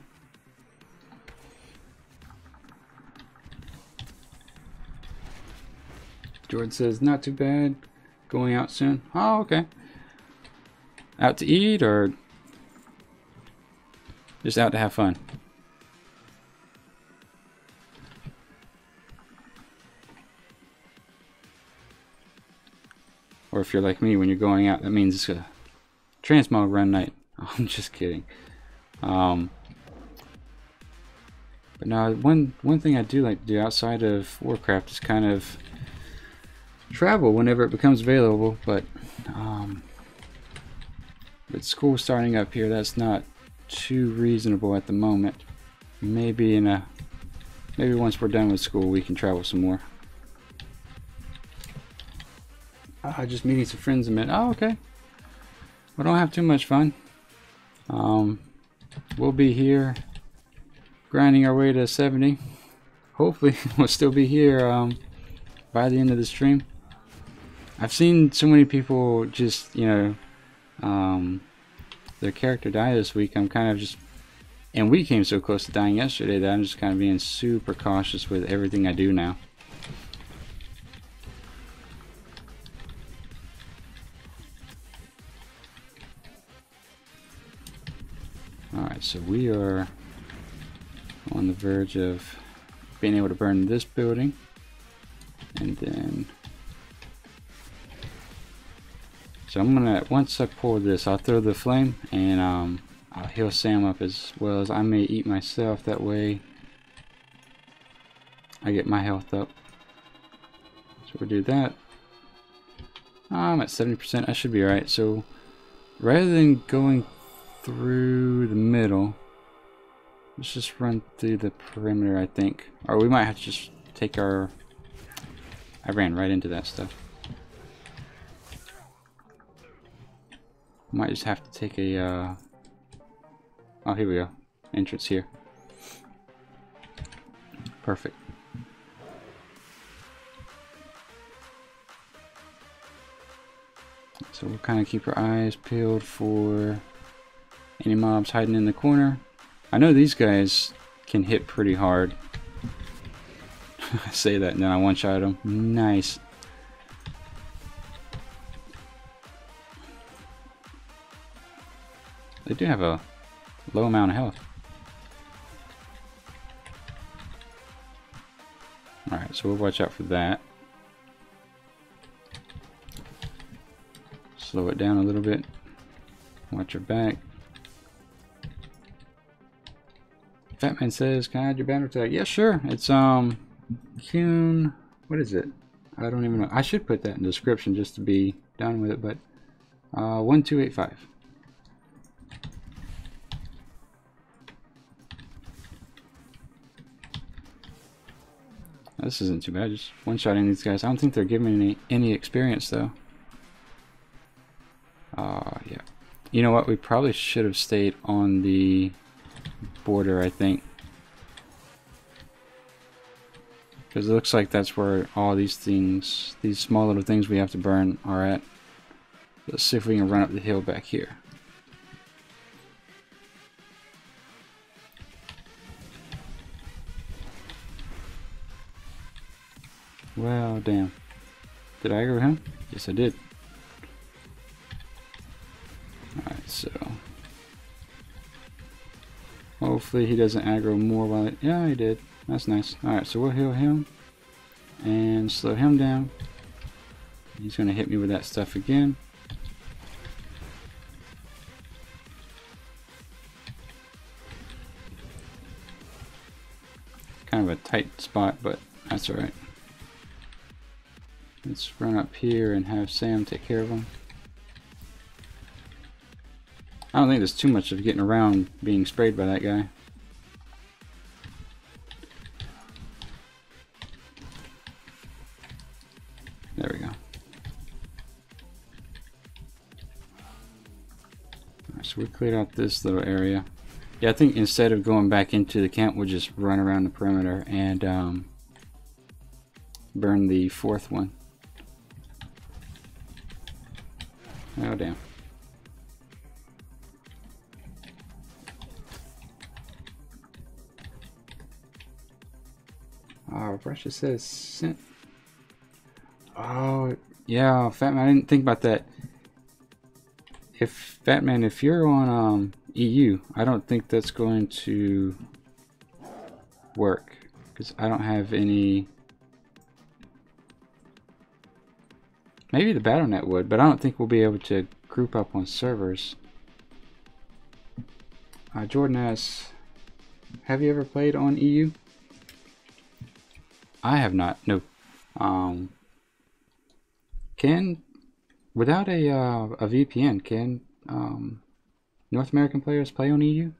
Jordan says, not too bad. Going out soon. Oh, okay. Out to eat or just out to have fun? Or if you're like me, when you're going out, that means it's a transmog run night. I'm just kidding. But now, one thing I do like to do outside of Warcraft is kind of travel whenever it becomes available. But with school starting up here, that's not too reasonable at the moment. Maybe maybe once we're done with school, we can travel some more. Just meeting some friends a minute. Oh, okay. We don't have too much fun. We'll be here grinding our way to 70. Hopefully we'll still be here by the end of the stream. I've seen so many people just, you know, their character die this week. I'm kind of just, and we came so close to dying yesterday that I'm just kind of being super cautious with everything I do now. Alright, so we are on the verge of being able to burn this building, and then so I'm gonna, once I pull this, I'll throw the flame and I'll heal Sam up as well as I may eat myself. That way I get my health up. So we'll do that. I'm at 70%. I should be alright. So rather than going through the middle, let's just run through the perimeter, I think. Or we might have to just take our... I ran right into that stuff. Might just have to take a... Oh, here we go. Entrance here. Perfect. So we'll kind of keep our eyes peeled for any mobs hiding in the corner. I know these guys can hit pretty hard. I say that and then I one-shot them. Nice. They do have a low amount of health. Alright, so we'll watch out for that. Slow it down a little bit. Watch your back. Fatman says, can I add your banner tag? Yeah, sure. It's Qyune. What is it? I don't even know. I should put that in the description just to be done with it, but 1285. This isn't too bad, just one-shotting these guys. I don't think they're giving me any experience though. Yeah. You know what? We probably should have stayed on the border, I think. Because it looks like that's where all these things, these small little things we have to burn are at. Let's see if we can run up the hill back here. Well, damn. Did I aggro him? Yes, I did. Alright, so hopefully he doesn't aggro more while it... Yeah, he did. That's nice. Alright, so we'll heal him and slow him down. He's going to hit me with that stuff again. Kind of a tight spot, but that's alright. Let's run up here and have Sam take care of him. I don't think there's too much of getting around being sprayed by that guy. There we go. Alright, so we cleared out this little area. Yeah, I think instead of going back into the camp, we'll just run around the perimeter and burn the fourth one. Oh, damn. Oh, brush just says sent. Oh, yeah, Fatman, I didn't think about that. If Fatman, if you're on EU, I don't think that's going to work because I don't have any. Maybe the BattleNet would, but I don't think we'll be able to group up on servers. Jordan asks, have you ever played on EU? I have not. No. Can without a VPN, can North American players play on EU?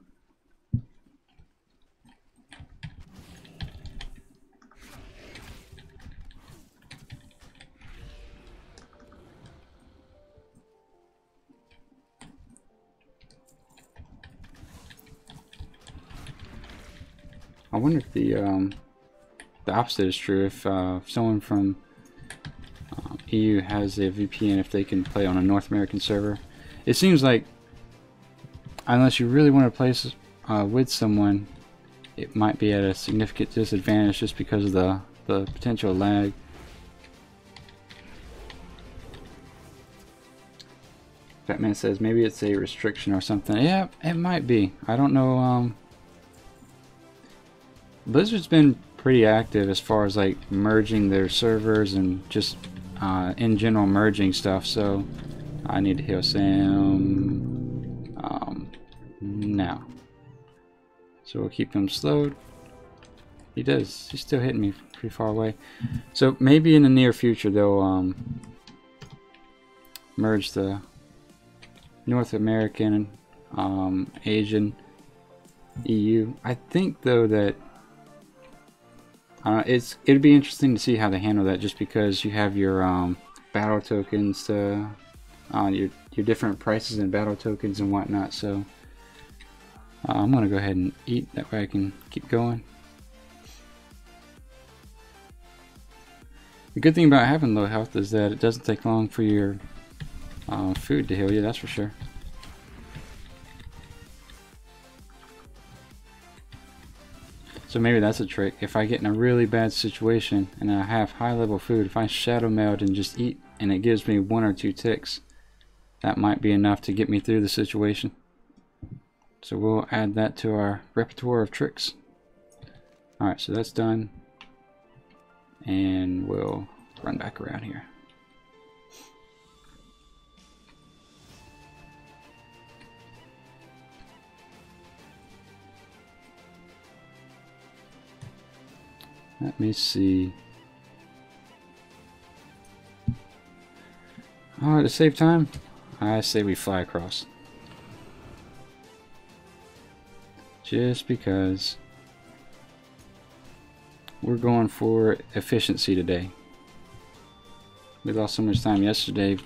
I wonder if the opposite is true. If someone from EU has a VPN, if they can play on a North American server. It seems like unless you really want to play with someone, it might be at a significant disadvantage just because of the potential lag. Batman says maybe it's a restriction or something. Yeah, it might be. I don't know. Blizzard's been pretty active as far as like merging their servers and just in general merging stuff. So I need to heal Sam now. So we'll keep him slowed. He does. He's still hitting me pretty far away. So maybe in the near future they'll merge the North American, Asian, EU. I think though that it'd be interesting to see how they handle that, just because you have your battle tokens to your different prices and battle tokens and whatnot. So I'm gonna go ahead and eat, that way I can keep going. The good thing about having low health is that it doesn't take long for your food to heal you, that's for sure. So maybe that's a trick. If I get in a really bad situation and I have high level food, if I shadow meld and just eat and it gives me 1 or 2 ticks, that might be enough to get me through the situation. So we'll add that to our repertoire of tricks. Alright, so that's done. And we'll run back around here. Let me see. Alright, to save time, I say we fly across. Just because we're going for efficiency today. We lost so much time yesterday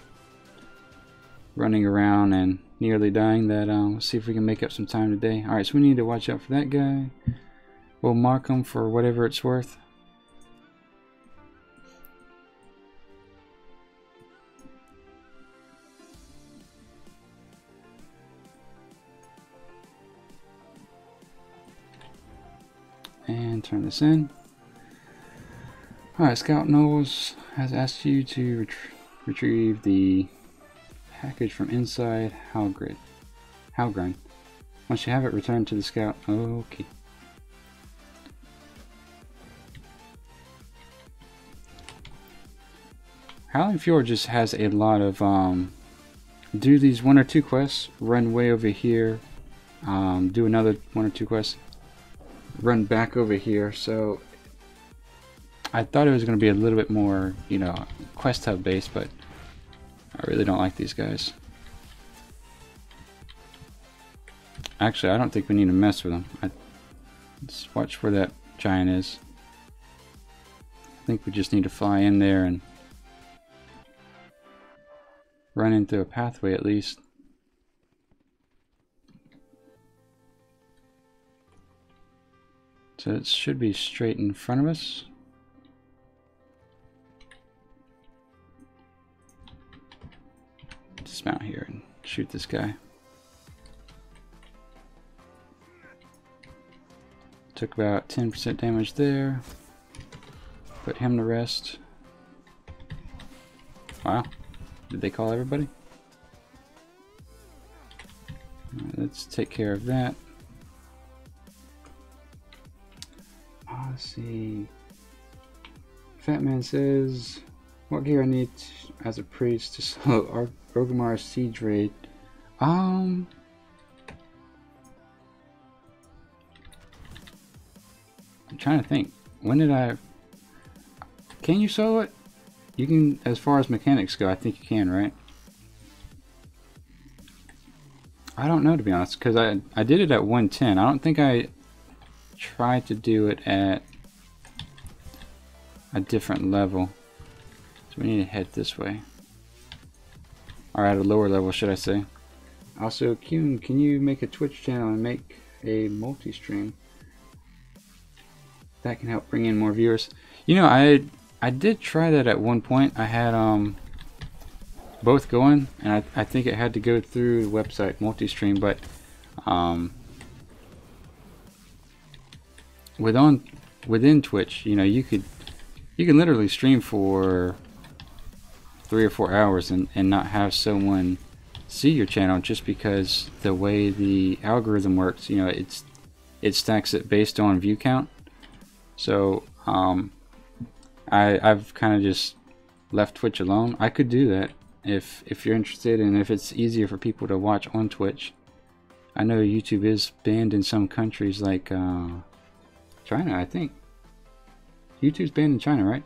running around and nearly dying that let's see if we can make up some time today. Alright, so we need to watch out for that guy. We'll mark him for whatever it's worth. And turn this in. Alright, Scout Knowles has asked you to retrieve the package from inside Halgrind. Once you have it, return to the Scout. Okay. Howling Fjord just has a lot of do these 1 or 2 quests, run way over here, do another 1 or 2 quests, run back over here. So I thought it was going to be a little bit more, you know, quest hub based, but I really don't like these guys. Actually, I don't think we need to mess with them. Let's watch where that giant is. I think we just need to fly in there and run into a pathway at least. So it should be straight in front of us. dismount here and shoot this guy. Took about 10% damage there. Put him to rest. Wow. Did they call everybody? Alright, let's take care of that. Let's see. Fat Man says, what gear I need as a priest to slow Orgrimmar's siege raid? I'm trying to think. When did I... Can you solo it? You can, as far as mechanics go, I think you can, right? I don't know, to be honest, because I did it at 110. I don't think I tried to do it at a different level. So we need to head this way. Or at a lower level, should I say. Also, Qyune, can you make a Twitch channel and make a multi-stream? That can help bring in more viewers. You know, I did try that at one point. I had both going, and I think it had to go through the website multi-stream, but within Twitch, you know, you can literally stream for 3 or 4 hours and not have someone see your channel, just because the way the algorithm works, you know, it stacks it based on view count. So I've kind of just left Twitch alone. I could do that if you're interested, and if it's easier for people to watch on Twitch. I know YouTube is banned in some countries, like China, I think. YouTube's banned in China, right?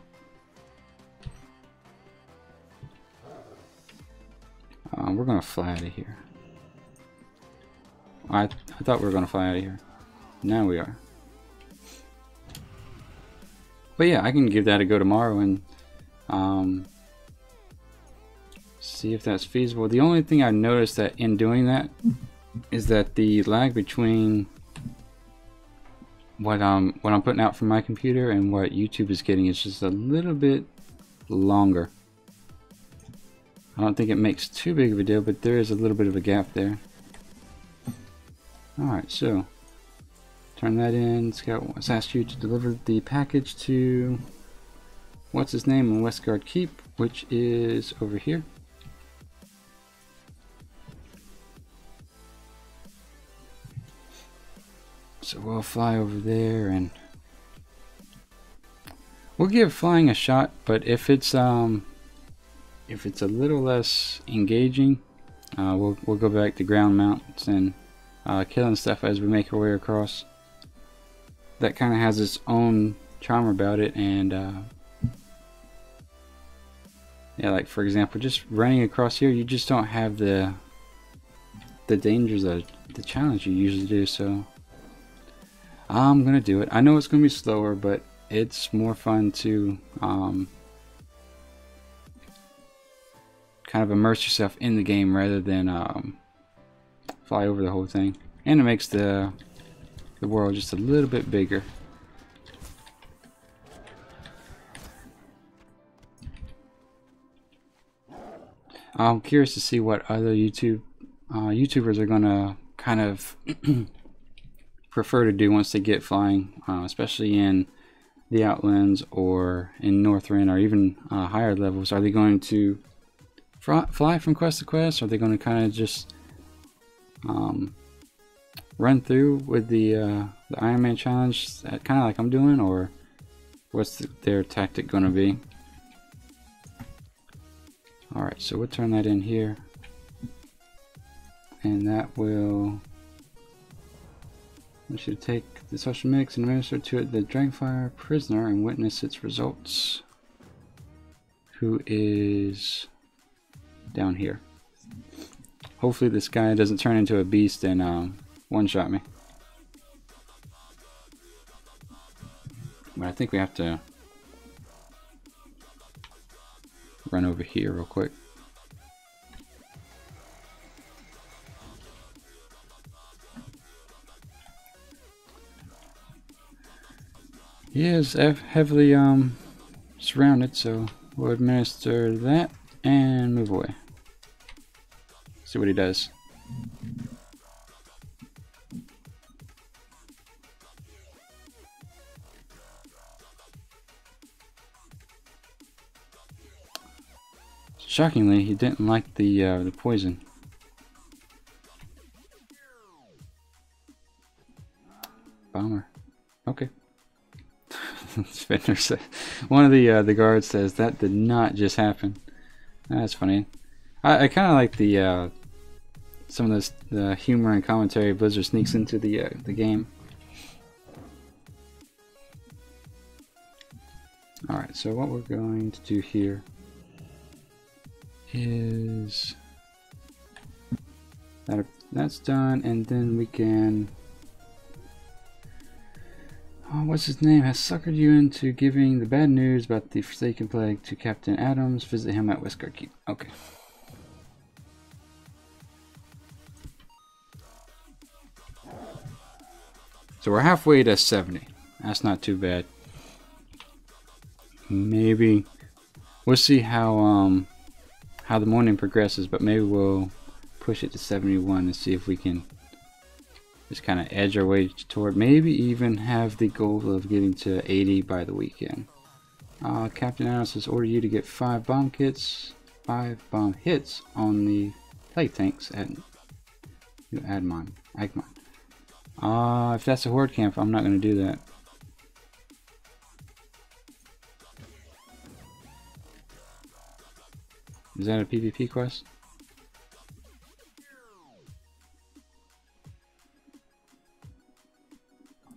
We're gonna fly out of here. I thought we were gonna fly out of here. Now we are. But yeah, I can give that a go tomorrow and see if that's feasible. The only thing I noticed that in doing that is that the lag between what I'm putting out from my computer and what YouTube is getting is just a little bit longer. I don't think it makes too big of a deal, but there is a little bit of a gap there. Alright, so turn that in. It's asked you to deliver the package to what's his name in Westguard Keep, which is over here. So we'll fly over there and we'll give flying a shot, but if it's a little less engaging, we'll go back to ground mounts and killing stuff as we make our way across. That kind of has its own charm about it, and yeah, like for example, just running across here, you just don't have the dangers of the challenge you usually do. So I'm gonna do it. I know it's gonna be slower, but it's more fun to kind of immerse yourself in the game rather than fly over the whole thing. And it makes the world just a little bit bigger. I'm curious to see what other YouTubers are gonna kind of prefer to do once they get flying, especially in the Outlands or in Northrend or even higher levels. Are they going to fly from quest to quest? Or are they going to kind of just run through with the Ironman challenge, kind of like I'm doing, or what's their tactic going to be? Alright, so we'll turn that in here, and that will... We should take the social mix and administer to it the Dragonfire prisoner and witness its results. Who is down here. Hopefully this guy doesn't turn into a beast and one-shot me. But I think we have to run over here real quick. He is heavily surrounded, so we'll administer that and move away. See what he does. Shockingly, he didn't like the poison. Bomber. Okay. Spinner said. One of the guards says that did not just happen. That's funny. I kind of like the some of the humor and commentary Blizzard sneaks into the game. All right, so what we're going to do here is that's done, and then we can. Oh, what's his name? Has suckered you into giving the bad news about the Forsaken Plague to Captain Adams. Visit him at Westguard Keep. Okay. So we're halfway to 70. That's not too bad. Maybe we'll see how the morning progresses, but maybe we'll push it to 71 and see if we can just kind of edge our way toward, maybe even have the goal of getting to 80 by the weekend. Captain Adams has ordered you to get 5 bomb hits on the plague tanks at Agmon. If that's a horde camp, I'm not going to do that. Is that a PvP quest?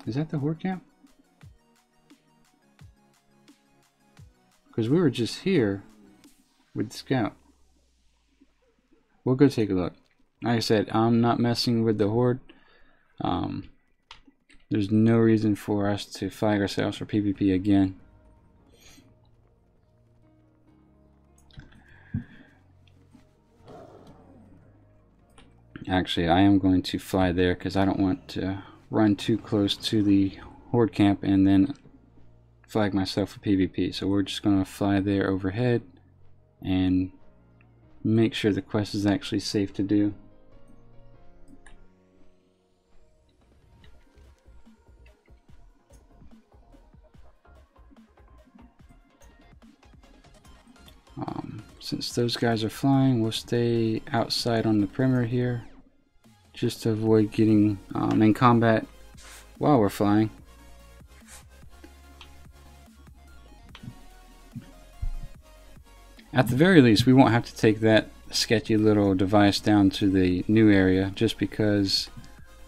Is that the horde camp? Because we were just here with the scout. We'll go take a look. Like I said, I'm not messing with the horde. There's no reason for us to flag ourselves for PvP again. Actually, I am going to fly there because I don't want to run too close to the horde camp and then flag myself for PvP. So we're just going to fly there overhead and make sure the quest is actually safe to do. Since those guys are flying, we'll stay outside on the perimeter here just to avoid getting in combat while we're flying. At the very least, we won't have to take that sketchy little device down to the new area, just because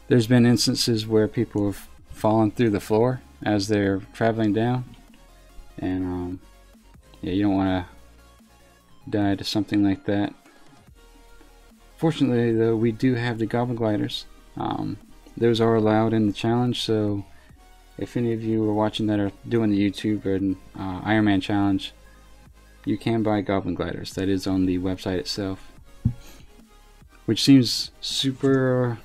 there's been instances where people have fallen through the floor as they're traveling down, and yeah, you don't want to die to something like that. Fortunately, though, we do have the goblin gliders. Those are allowed in the challenge, so if any of you are watching that are doing the YouTube or Ironman challenge, you can buy goblin gliders. That is on the website itself, which seems super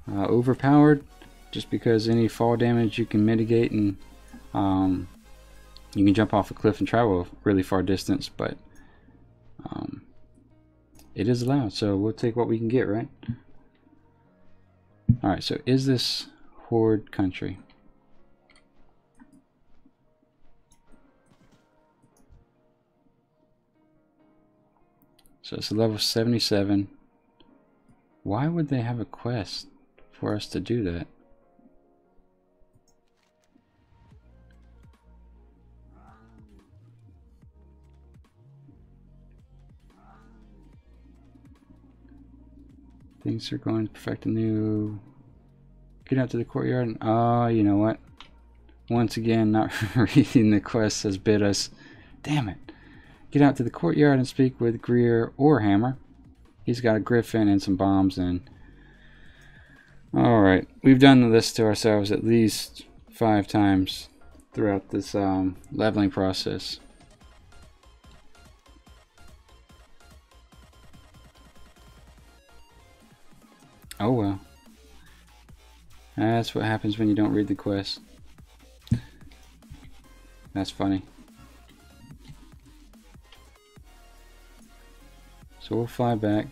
overpowered, just because any fall damage you can mitigate, and you can jump off a cliff and travel a really far distance, but it is allowed, so we'll take what we can get, right? Alright, so is this horde country? So it's a level 77. Why would they have a quest for us to do that? Things are going to perfect a new. Get out to the courtyard. Oh, you know what? Once again, not reading the quest has bit us. Damn it. Get out to the courtyard and speak with Greer or Hammer. He's got a griffin and some bombs and. Alright. We've done this to ourselves at least 5 times throughout this leveling process. Oh well. That's what happens when you don't read the quest. That's funny. So we'll fly back.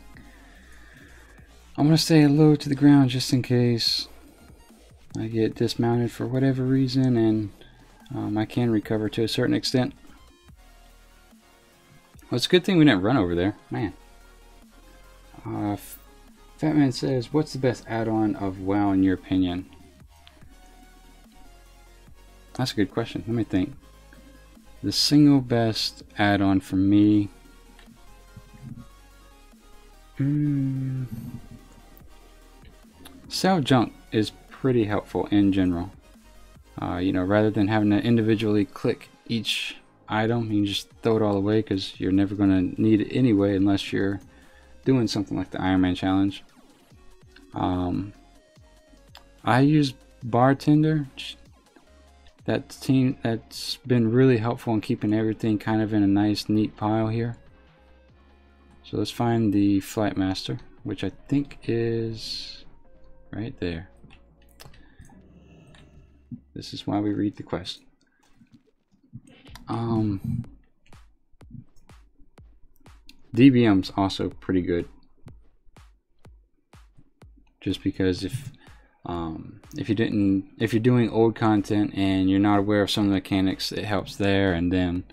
I'm gonna stay low to the ground just in case I get dismounted for whatever reason, and I can recover to a certain extent. Well, it's a good thing we didn't run over there, man. Fatman says, what's the best add-on of WoW in your opinion? That's a good question. Let me think. The single best add-on for me... Sell junk is pretty helpful in general. You know, rather than having to individually click each item, you can just throw it all away because you're never going to need it anyway unless you're doing something like the Ironman challenge. I use Bartender. That's been really helpful in keeping everything kind of in a nice neat pile here. So let's find the Flight Master, which I think is right there. This is why we read the quest. DBM's also pretty good. Just because if you're doing old content and you're not aware of some of the mechanics, it helps there. And then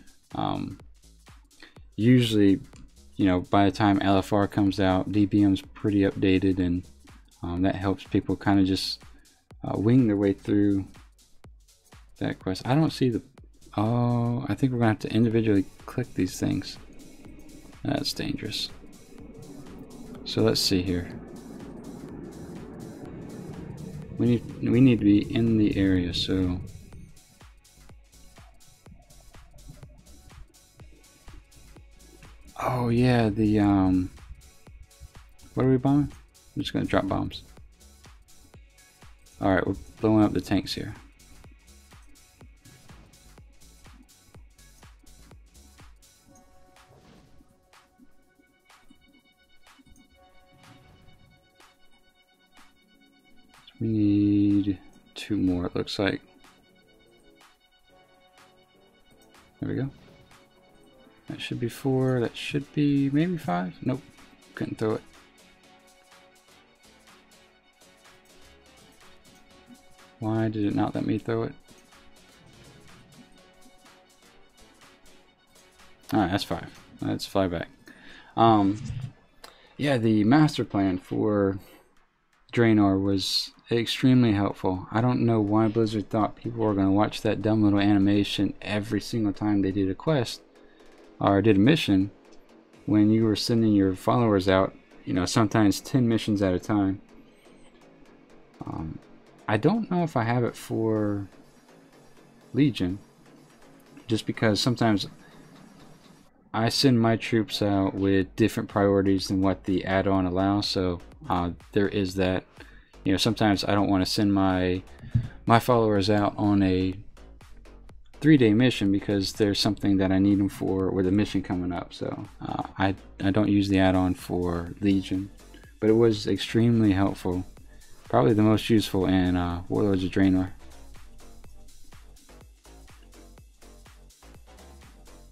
usually, you know, by the time LFR comes out, DBM's pretty updated, and that helps people kind of just wing their way through that quest. I don't see the... Oh, I think we're gonna have to individually click these things. That's dangerous. So let's see here. We need to be in the area, so oh yeah, the what are we bombing? I'm just gonna drop bombs. Alright, we're blowing up the tanks here. We need 2 more, it looks like. There we go. That should be 4. That should be maybe 5. Nope, couldn't throw it. Why did it not let me throw it? Alright, that's 5. Let's fly back. Yeah, the master plan for Draenor was extremely helpful. I don't know why Blizzard thought people were going to watch that dumb little animation every single time they did a quest or did a mission, when you were sending your followers out, you know, sometimes 10 missions at a time. I don't know if I have it for Legion, just because sometimes I send my troops out with different priorities than what the add-on allows, so there is that. You know, sometimes I don't want to send my followers out on a 3-day mission because there's something that I need them for with a mission coming up. So I don't use the add-on for Legion, but it was extremely helpful. Probably the most useful in Warlords of Draenor.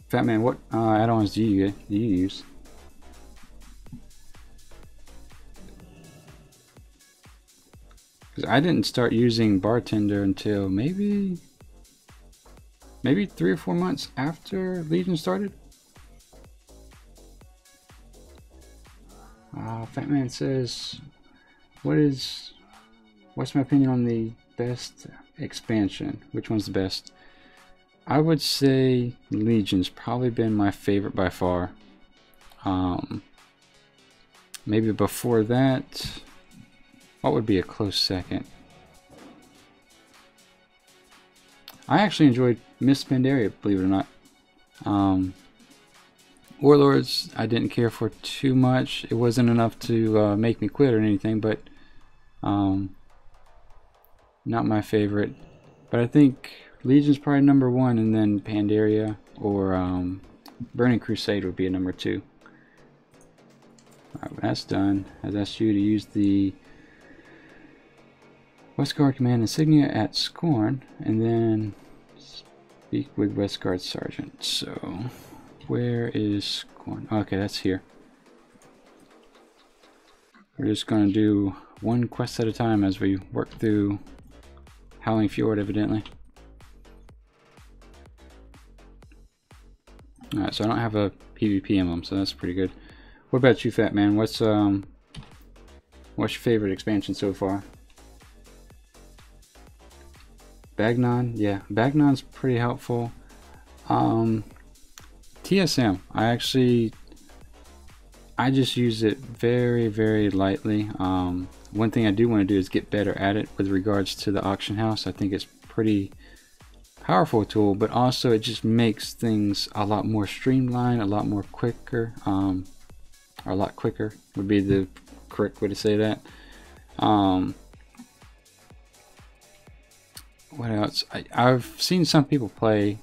Fatman, what add-ons do you use? Because I didn't start using Bartender until maybe 3 or 4 months after Legion started. Fatman says, what's my opinion on the best expansion? Which one's the best? I would say Legion's probably been my favorite by far. Maybe before that, what would be a close second? I actually enjoyed Miss Pandaria, believe it or not. Warlords, I didn't care for too much. It wasn't enough to make me quit or anything, but not my favorite. But I think Legion's probably number 1, and then Pandaria or Burning Crusade would be a number 2. Alright, that's done. I've asked you to use the Westguard Command Insignia at Scorn, and then speak with Westguard Sergeant. So, where is Scorn? Okay, that's here. We're just going to do one quest at a time as we work through Howling Fjord, evidently. Alright, so I don't have a PvP emblem, so that's pretty good. What about you, Fat Man? What's your favorite expansion so far? Bagnon? Yeah, Bagnon's pretty helpful. TSM, I just use it very, very lightly. One thing I do want to do is get better at it with regards to the auction house. I think it's pretty powerful tool, but also it just makes things a lot more streamlined, a lot more quicker, or a lot quicker would be the correct way to say that. What else? I've seen some people play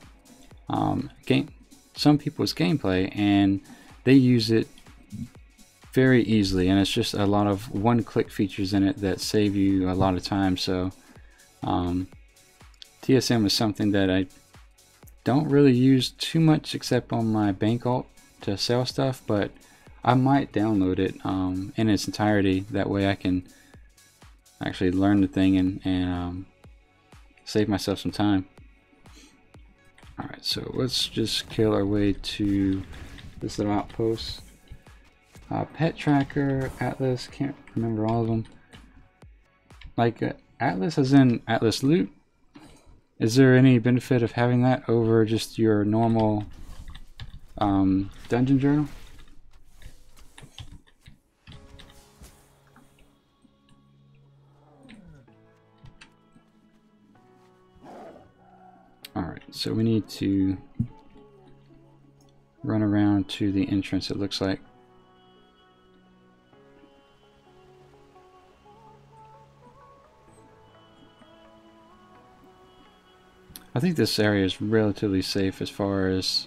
some people's gameplay, and they use it very easily, and it's just a lot of one-click features in it that save you a lot of time. So TSM is something that I don't really use too much except on my bank alt to sell stuff, but I might download it in its entirety. That way I can actually learn the thing and save myself some time. Alright, so let's just kill our way to this little outpost. Pet tracker, Atlas, can't remember all of them. Like Atlas as in Atlas loot. Is there any benefit of having that over just your normal dungeon journal? Alright, so we need to run around to the entrance, it looks like. I think this area is relatively safe as far as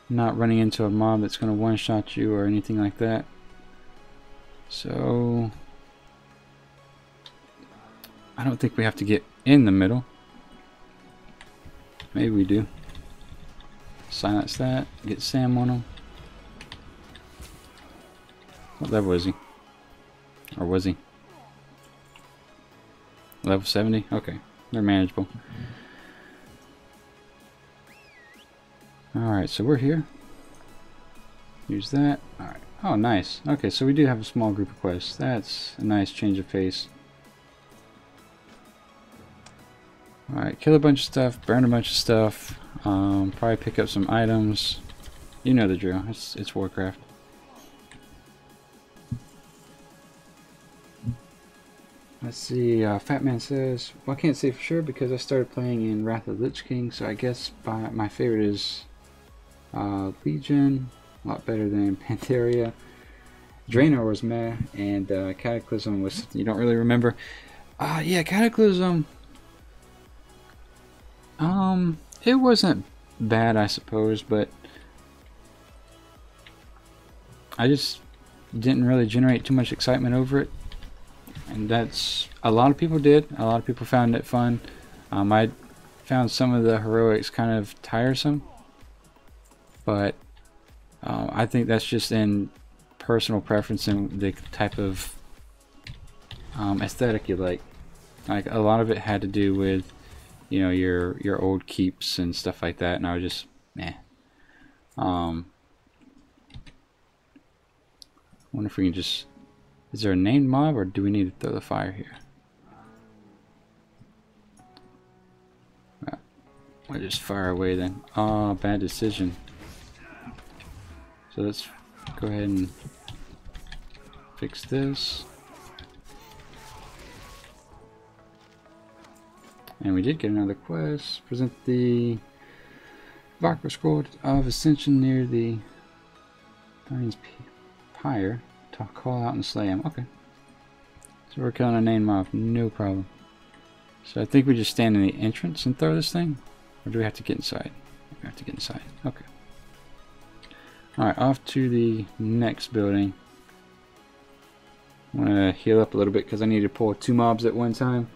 not running into a mob that's going to one-shot you or anything like that. So I don't think we have to get in the middle. Maybe we do. Silence that. Get Sam on him. What level is he? Or was he? Level 70? Okay. They're manageable. Alright, so we're here. Use that. Alright. Oh, nice. Okay, so we do have a small group of quests. That's a nice change of pace. Alright, kill a bunch of stuff, burn a bunch of stuff, probably pick up some items. You know the drill. It's Warcraft. Let's see, Fat Man says, well, I can't say for sure because I started playing in Wrath of the Lich King, so I guess my favorite is Legion, a lot better than Pandaria. Draenor was meh, and Cataclysm was, you don't really remember. Yeah, Cataclysm, it wasn't bad, I suppose, but I just didn't really generate too much excitement over it. And that's, a lot of people did. A lot of people found it fun. I found some of the heroics kind of tiresome, but I think that's just in personal preference and the type of aesthetic you like. Like a lot of it had to do with, you know, your old keeps and stuff like that, and I was just meh. Wonder if we can just, is there a named mob or do we need to throw the fire here? I'll just fire away then. Oh, bad decision. So let's go ahead and fix this. And we did get another quest. Present the Varkra Scroll of Ascension near the Guardian's Pyre to call out and slay him. Okay. So we're killing a named mob, no problem. So I think we just stand in the entrance and throw this thing? Or do we have to get inside? We have to get inside. Okay. Alright, off to the next building. I'm going to heal up a little bit because I need to pull 2 mobs at one time.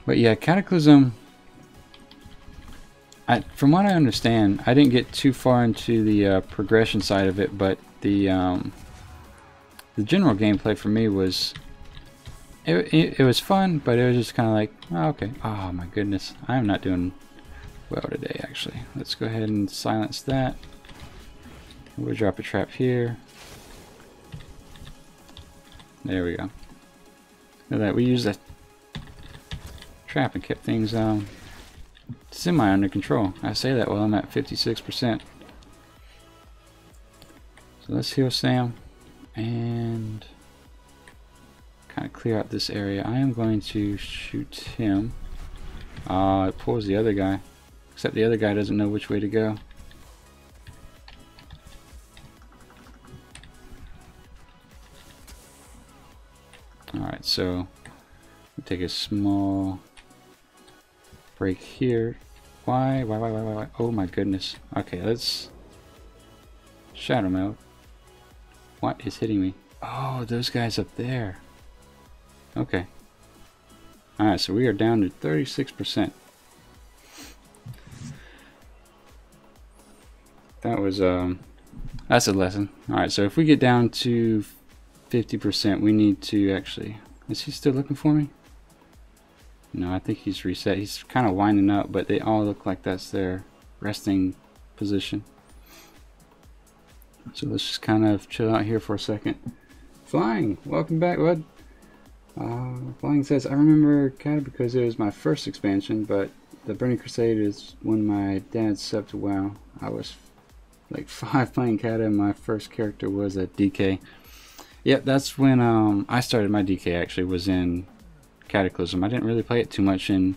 But yeah, Cataclysm, from what I understand, I didn't get too far into the progression side of it, but the the general gameplay for me was it was fun, but it was just kind of like, oh, okay. Oh my goodness, I'm not doing well today actually. Let's go ahead and silence that. We'll drop a trap here. There we go. Look at that, we used that trap and kept things semi under control. I say that while I'm at 56%. So let's heal Sam and kind of clear out this area. I am going to shoot him. It pulls the other guy, except the other guy doesn't know which way to go. Alright, so we'll take a small break here. Why? Oh my goodness. Okay, let's shadow mode. What is hitting me? Oh, those guys up there. Okay. Alright, so we are down to 36%. That was, that's a lesson. Alright, so if we get down to 50%, we need to actually... Is he still looking for me? No, I think he's reset. He's kind of winding up, but they all look like that's their resting position. So let's just kind of chill out here for a second. Flying, welcome back, bud. Flying says, I remember Kata because it was my first expansion, but the Burning Crusade is when my dad subbed to WoW. I was like 5 playing Kata, and my first character was a DK. Yep, that's when I started my DK, actually, was in Cataclysm. I didn't really play it too much in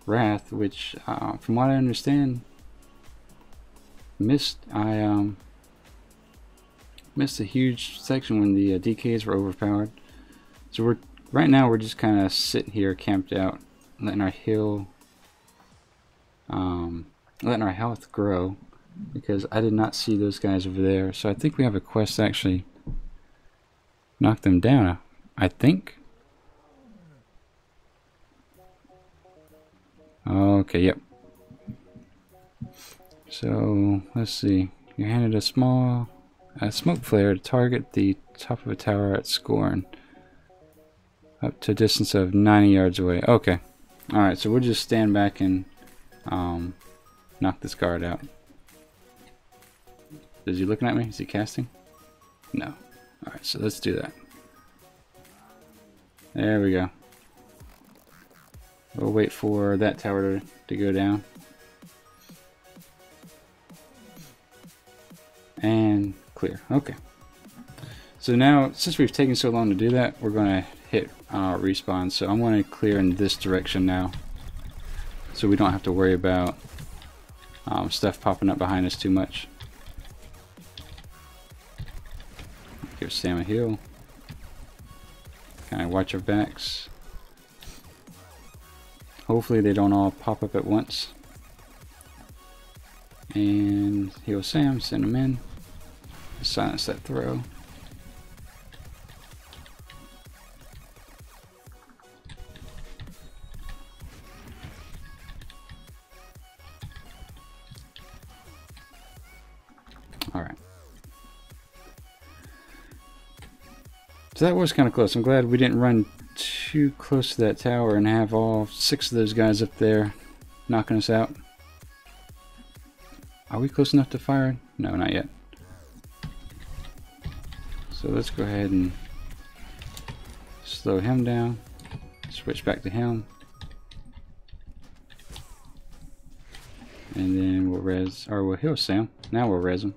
Wrath, which, from what I understand, missed a huge section when the DKs were overpowered. So right now we're just kind of sitting here camped out, letting our health grow, because I did not see those guys over there. So I think we have a quest to actually knock them down, I think. Okay, yep. So let's see. You're handed a small smoke flare to target the top of a tower at Scorn, up to a distance of 90 yards away. Okay. Alright, so we'll just stand back and knock this guard out. Is he looking at me? Is he casting? No. Alright, so let's do that. There we go. We'll wait for that tower to go down. And clear. Okay. So now, since we've taken so long to do that, we're going to hit respawn. So I'm going to clear in this direction now, so we don't have to worry about stuff popping up behind us too much. Give Sam a heal. Kind of watch our backs. Hopefully they don't all pop up at once. And heal Sam, send him in. Silence that throw. Alright. So that was kind of close. I'm glad we didn't run too close to that tower and have all 6 of those guys up there knocking us out. Are we close enough to fire? No, not yet. So let's go ahead and slow him down. Switch back to him. And then we'll we'll heal Sam. Now we'll res him.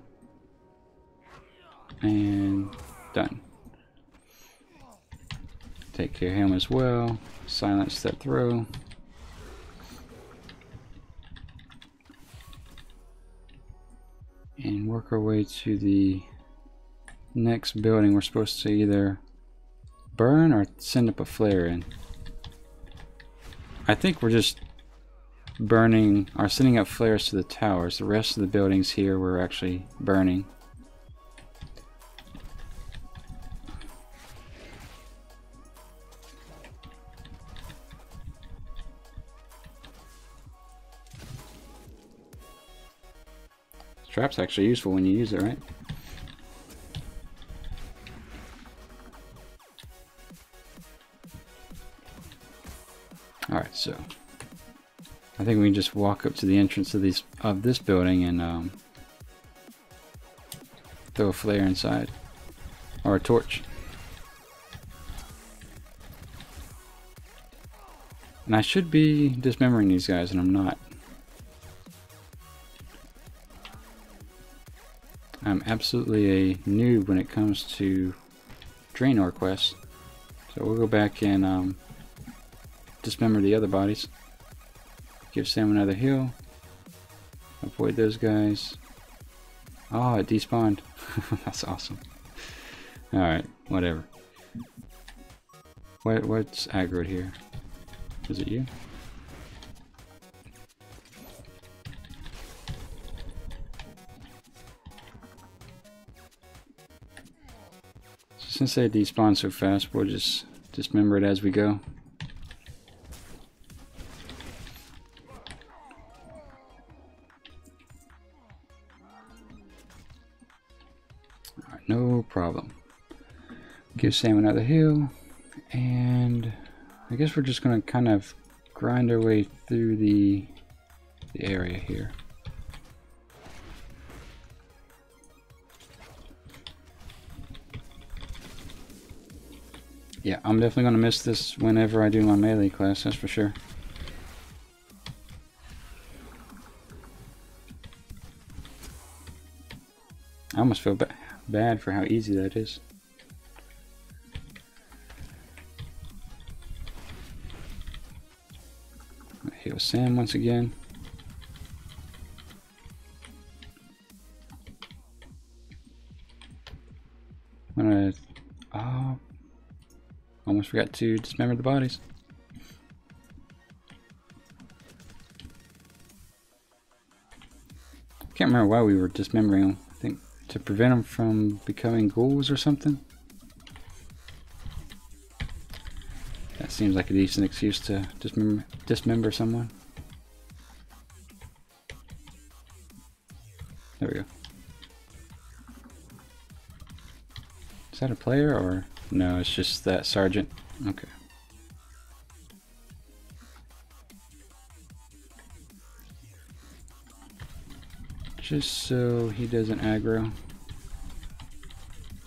And done. Take care of him as well. Silence that throw. And work our way to the next building. We're supposed to either burn or send up a flare in. I think we're just burning or sending up flares to the towers. The rest of the buildings here we're actually burning. Trap's actually useful when you use it, right? Alright, so I think we can just walk up to the entrance of this building and throw a flare inside. Or a torch. And I should be dismembering these guys, and I'm not. I'm absolutely a noob when it comes to Draenor quests. So we'll go back and dismember the other bodies. Give Sam another heal. Avoid those guys. Oh, it despawned. That's awesome. Alright, whatever. What's aggroed here? Is it you? Since they despawn so fast, we'll just dismember it as we go. Alright, no problem. Give Sam another heal, and I guess we're just going to kind of grind our way through the area here. Yeah, I'm definitely going to miss this whenever I do my melee class, that's for sure. I almost feel bad for how easy that is. Heal Sam once again. I'm gonna... Oh, almost forgot to dismember the bodies. Can't remember why we were dismembering them. I think to prevent them from becoming ghouls or something. That seems like a decent excuse to dismember someone. There we go. Is that a player or no? It's just that sergeant. Okay. Just so he doesn't aggro.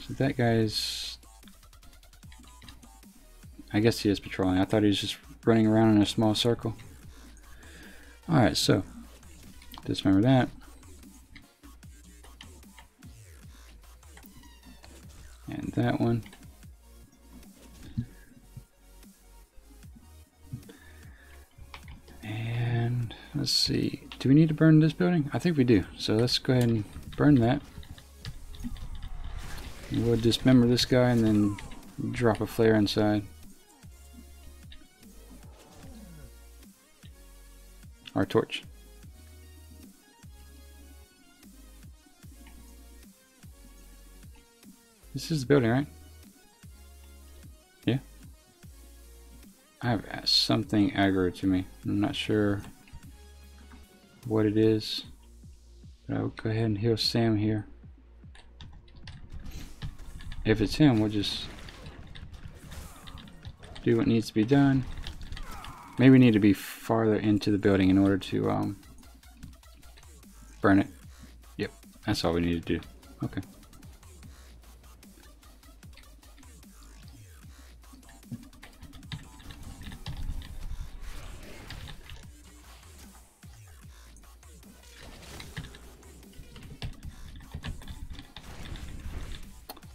So that guy's... I guess he is patrolling. I thought he was just running around in a small circle. Alright, so dismember that. And that one. And let's see. Do we need to burn this building? I think we do. So let's go ahead and burn that. And we'll dismember this guy and then drop a flare inside. Our torch. This is the building, right? Yeah. I have something aggro to me. I'm not sure what it is. But I'll go ahead and heal Sam here. If it's him, we'll just do what needs to be done. Maybe we need to be farther into the building in order to burn it. Yep, that's all we need to do. Okay.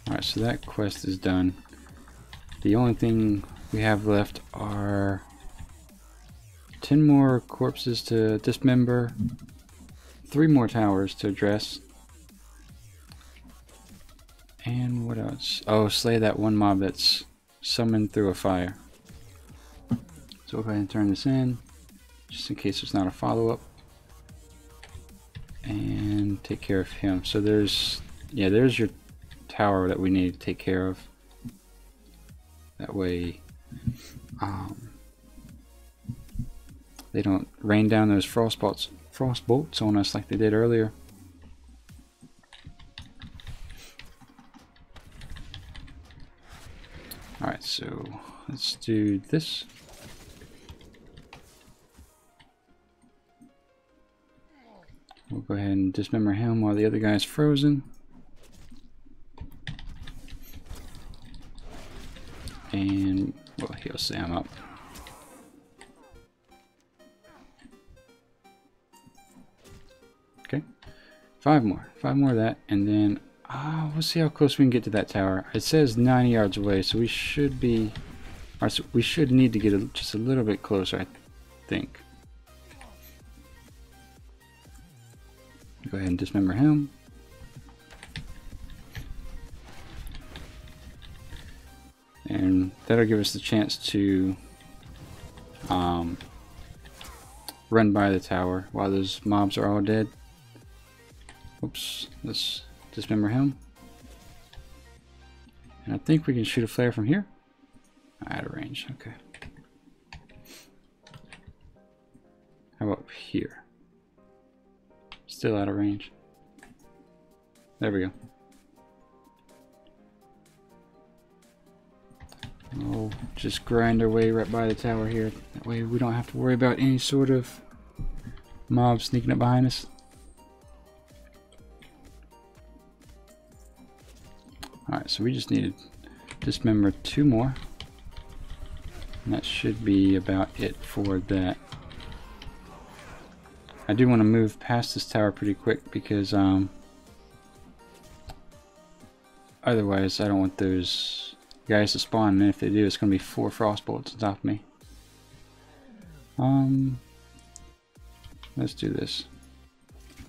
Alright, so that quest is done. The only thing we have left are 10 more corpses to dismember, 3 more towers to address, and what else? Oh, slay that one mob that's summoned through a fire. So we'll go ahead and turn this in, just in case there's not a follow-up, and take care of him. So there's your tower that we need to take care of. That way, they don't rain down those frost bolts on us like they did earlier. Alright, so let's do this. go ahead and dismember him while the other guy's frozen. And we'll heal Sam up. Okay, 5 more of that, and then we'll see how close we can get to that tower. It says 90 yards away, so we should be, or so we should need to get just a little bit closer, I think. Go ahead and dismember him. And that'll give us the chance to run by the tower while those mobs are all dead. Oops, let's dismember him. And I think we can shoot a flare from here. Out of range, okay. How about here? Still out of range. There we go. We'll just grind our way right by the tower here. That way we don't have to worry about any sort of mob sneaking up behind us. Alright, so we just need to dismember 2 more. And that should be about it for that. I do want to move past this tower pretty quick because otherwise I don't want those guys to spawn, and if they do, it's going to be 4 frost bolts on top of me. Let's do this.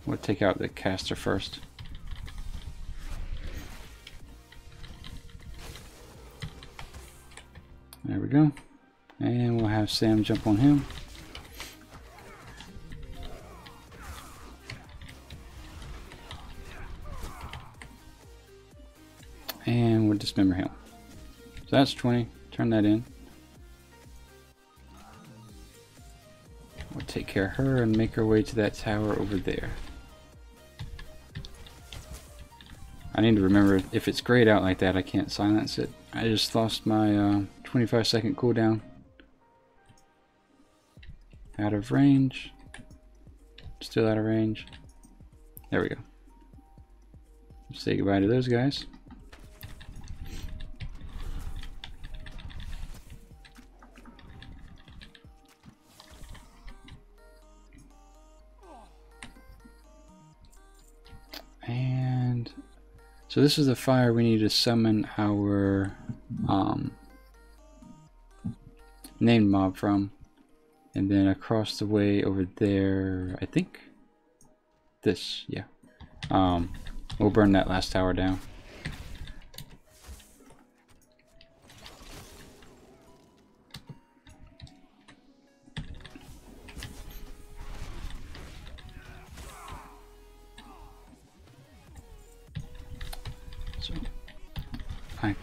We'll take out the caster first. There we go. And we'll have Sam jump on him. And we'll dismember him. So that's 20. Turn that in. We'll take care of her and make our way to that tower over there. I need to remember, if it's grayed out like that, I can't silence it. I just lost my 25-second cooldown. Out of range. Still out of range. There we go. Say goodbye to those guys. And so this is the fire we need to summon our named mob from. And then across the way over there, I think this, yeah. We'll burn that last tower down. So, I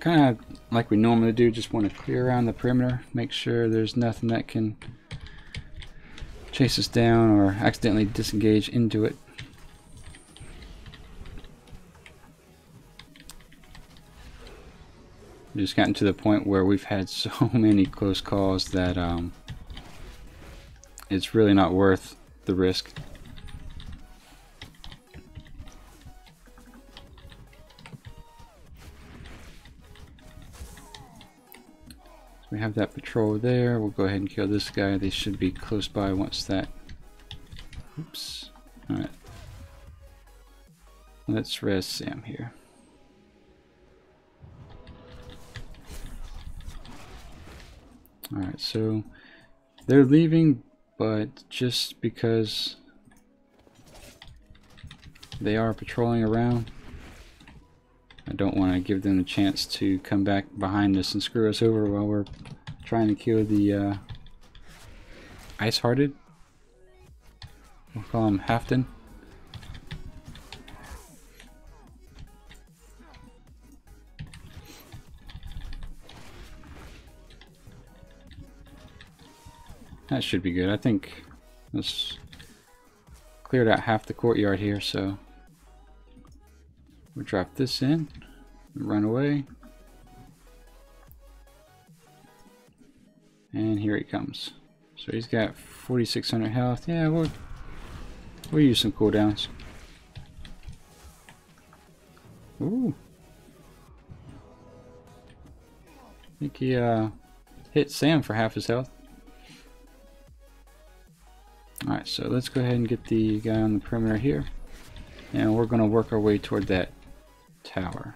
kind of like we normally do, just want to clear around the perimeter, make sure there's nothing that can chase us down or accidentally disengage into it. We've just gotten to the point where we've had so many close calls that it's really not worth the risk. We have that patrol there. We'll go ahead and kill this guy. They should be close by once that... Oops. Alright. Let's res Sam here. Alright, so they're leaving, but just because they are patrolling around, I don't want to give them a chance to come back behind us and screw us over while we're trying to kill the Ice-Hearted. We'll call him Halfton. That should be good. I think let's cleared out half the courtyard here, so we'll drop this in, run away, and here he comes. So he's got 4,600 health. Yeah, we'll We'll use some cooldowns. Ooh. I think he hit Sam for half his health. Alright, so let's go ahead and get the guy on the perimeter here. And we're going to work our way toward that tower.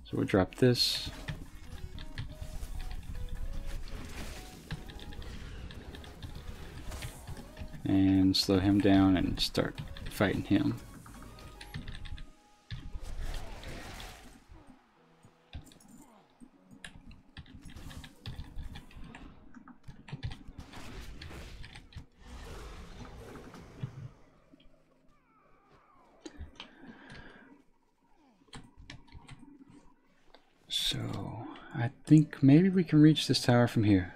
So we'll drop this. And slow him down and start fighting him. So I think maybe we can reach this tower from here.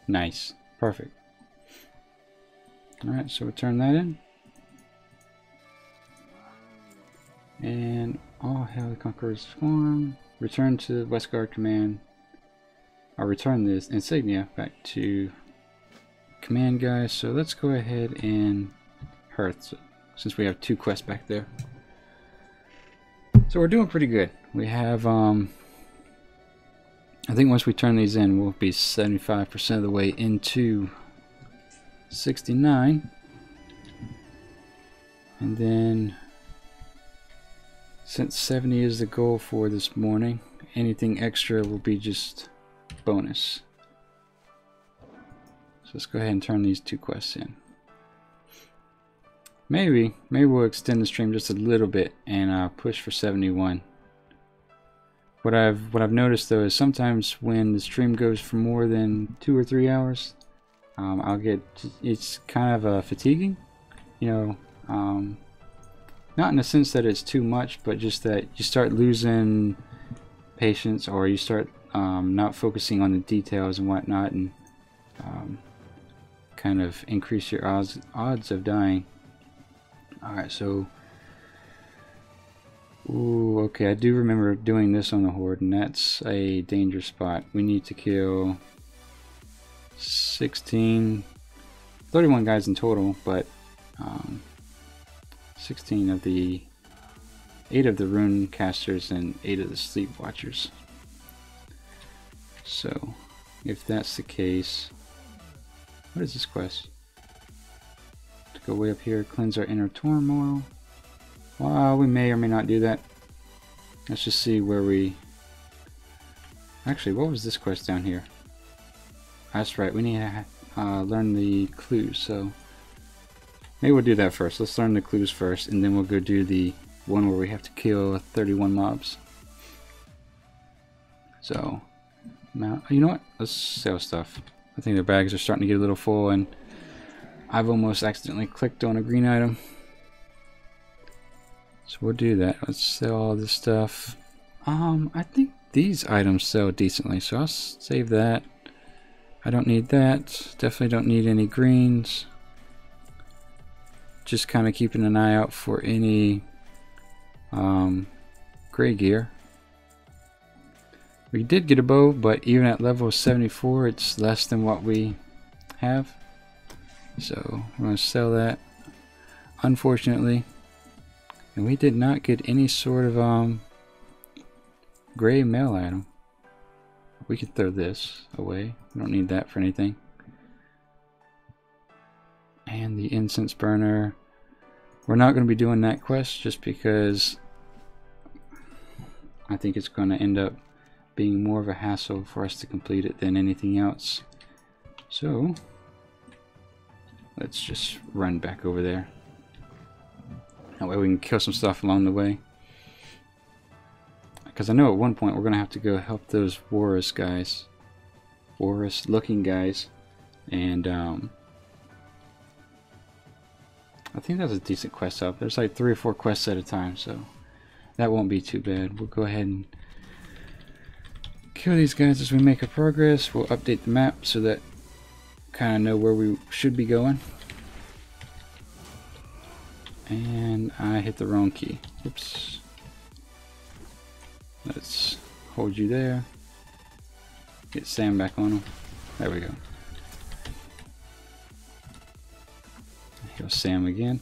Nice. Perfect. Alright, so we'll turn that in. And all hail the Conqueror's farm. Return to Westguard Command. I'll return this insignia back to command guys. So let's go ahead and Hearth, since we have 2 quests back there. So we're doing pretty good. We have I think once we turn these in, we'll be 75% of the way into 69. And then since 70 is the goal for this morning, anything extra will be just bonus. So let's go ahead and turn these 2 quests in. Maybe we'll extend the stream just a little bit and push for 71. What I've noticed though is sometimes when the stream goes for more than 2 or 3 hours, I'll get, it's kind of fatiguing, you know, not in the sense that it's too much, but just that you start losing patience, or you start not focusing on the details and whatnot, and kind of increase your odds of dying. Alright, so ooh, okay, I do remember doing this on the Horde, and that's a danger spot. We need to kill 31 guys in total, but 16 of the 8 of the rune casters and 8 of the sleep watchers. So if that's the case, what is this quest? To go way up here, cleanse our inner turmoil. Well, we may or may not do that. Let's just see where we... Actually, what was this quest down here? That's right, we need to learn the clues, so maybe we'll do that first. Let's learn the clues first, and then we'll go do the one where we have to kill 31 mobs. So, now, you know what? Let's sell stuff. I think their bags are starting to get a little full, and I've almost accidentally clicked on a green item. So we'll do that. Let's sell all this stuff. I think these items sell decently, so I'll save that. I don't need that. Definitely don't need any greens. Just kind of keeping an eye out for any gray gear. We did get a bow, but even at level 74, it's less than what we have. So I'm going to sell that, unfortunately. And we did not get any sort of gray mail item. We could throw this away. We don't need that for anything. And the incense burner. We're not going to be doing that quest just because I think it's going to end up being more of a hassle for us to complete it than anything else. So let's just run back over there. That way we can kill some stuff along the way. Because I know at one point we're going to have to go help those Warus guys. Warus looking guys. And I think that's a decent quest up. There's like 3 or 4 quests at a time, so that won't be too bad. We'll go ahead and kill these guys as we make our progress. We'll update the map so that kind of know where we should be going. And I hit the wrong key. Oops. Let's hold you there. Get Sam back on him. There we go. Kill Sam again.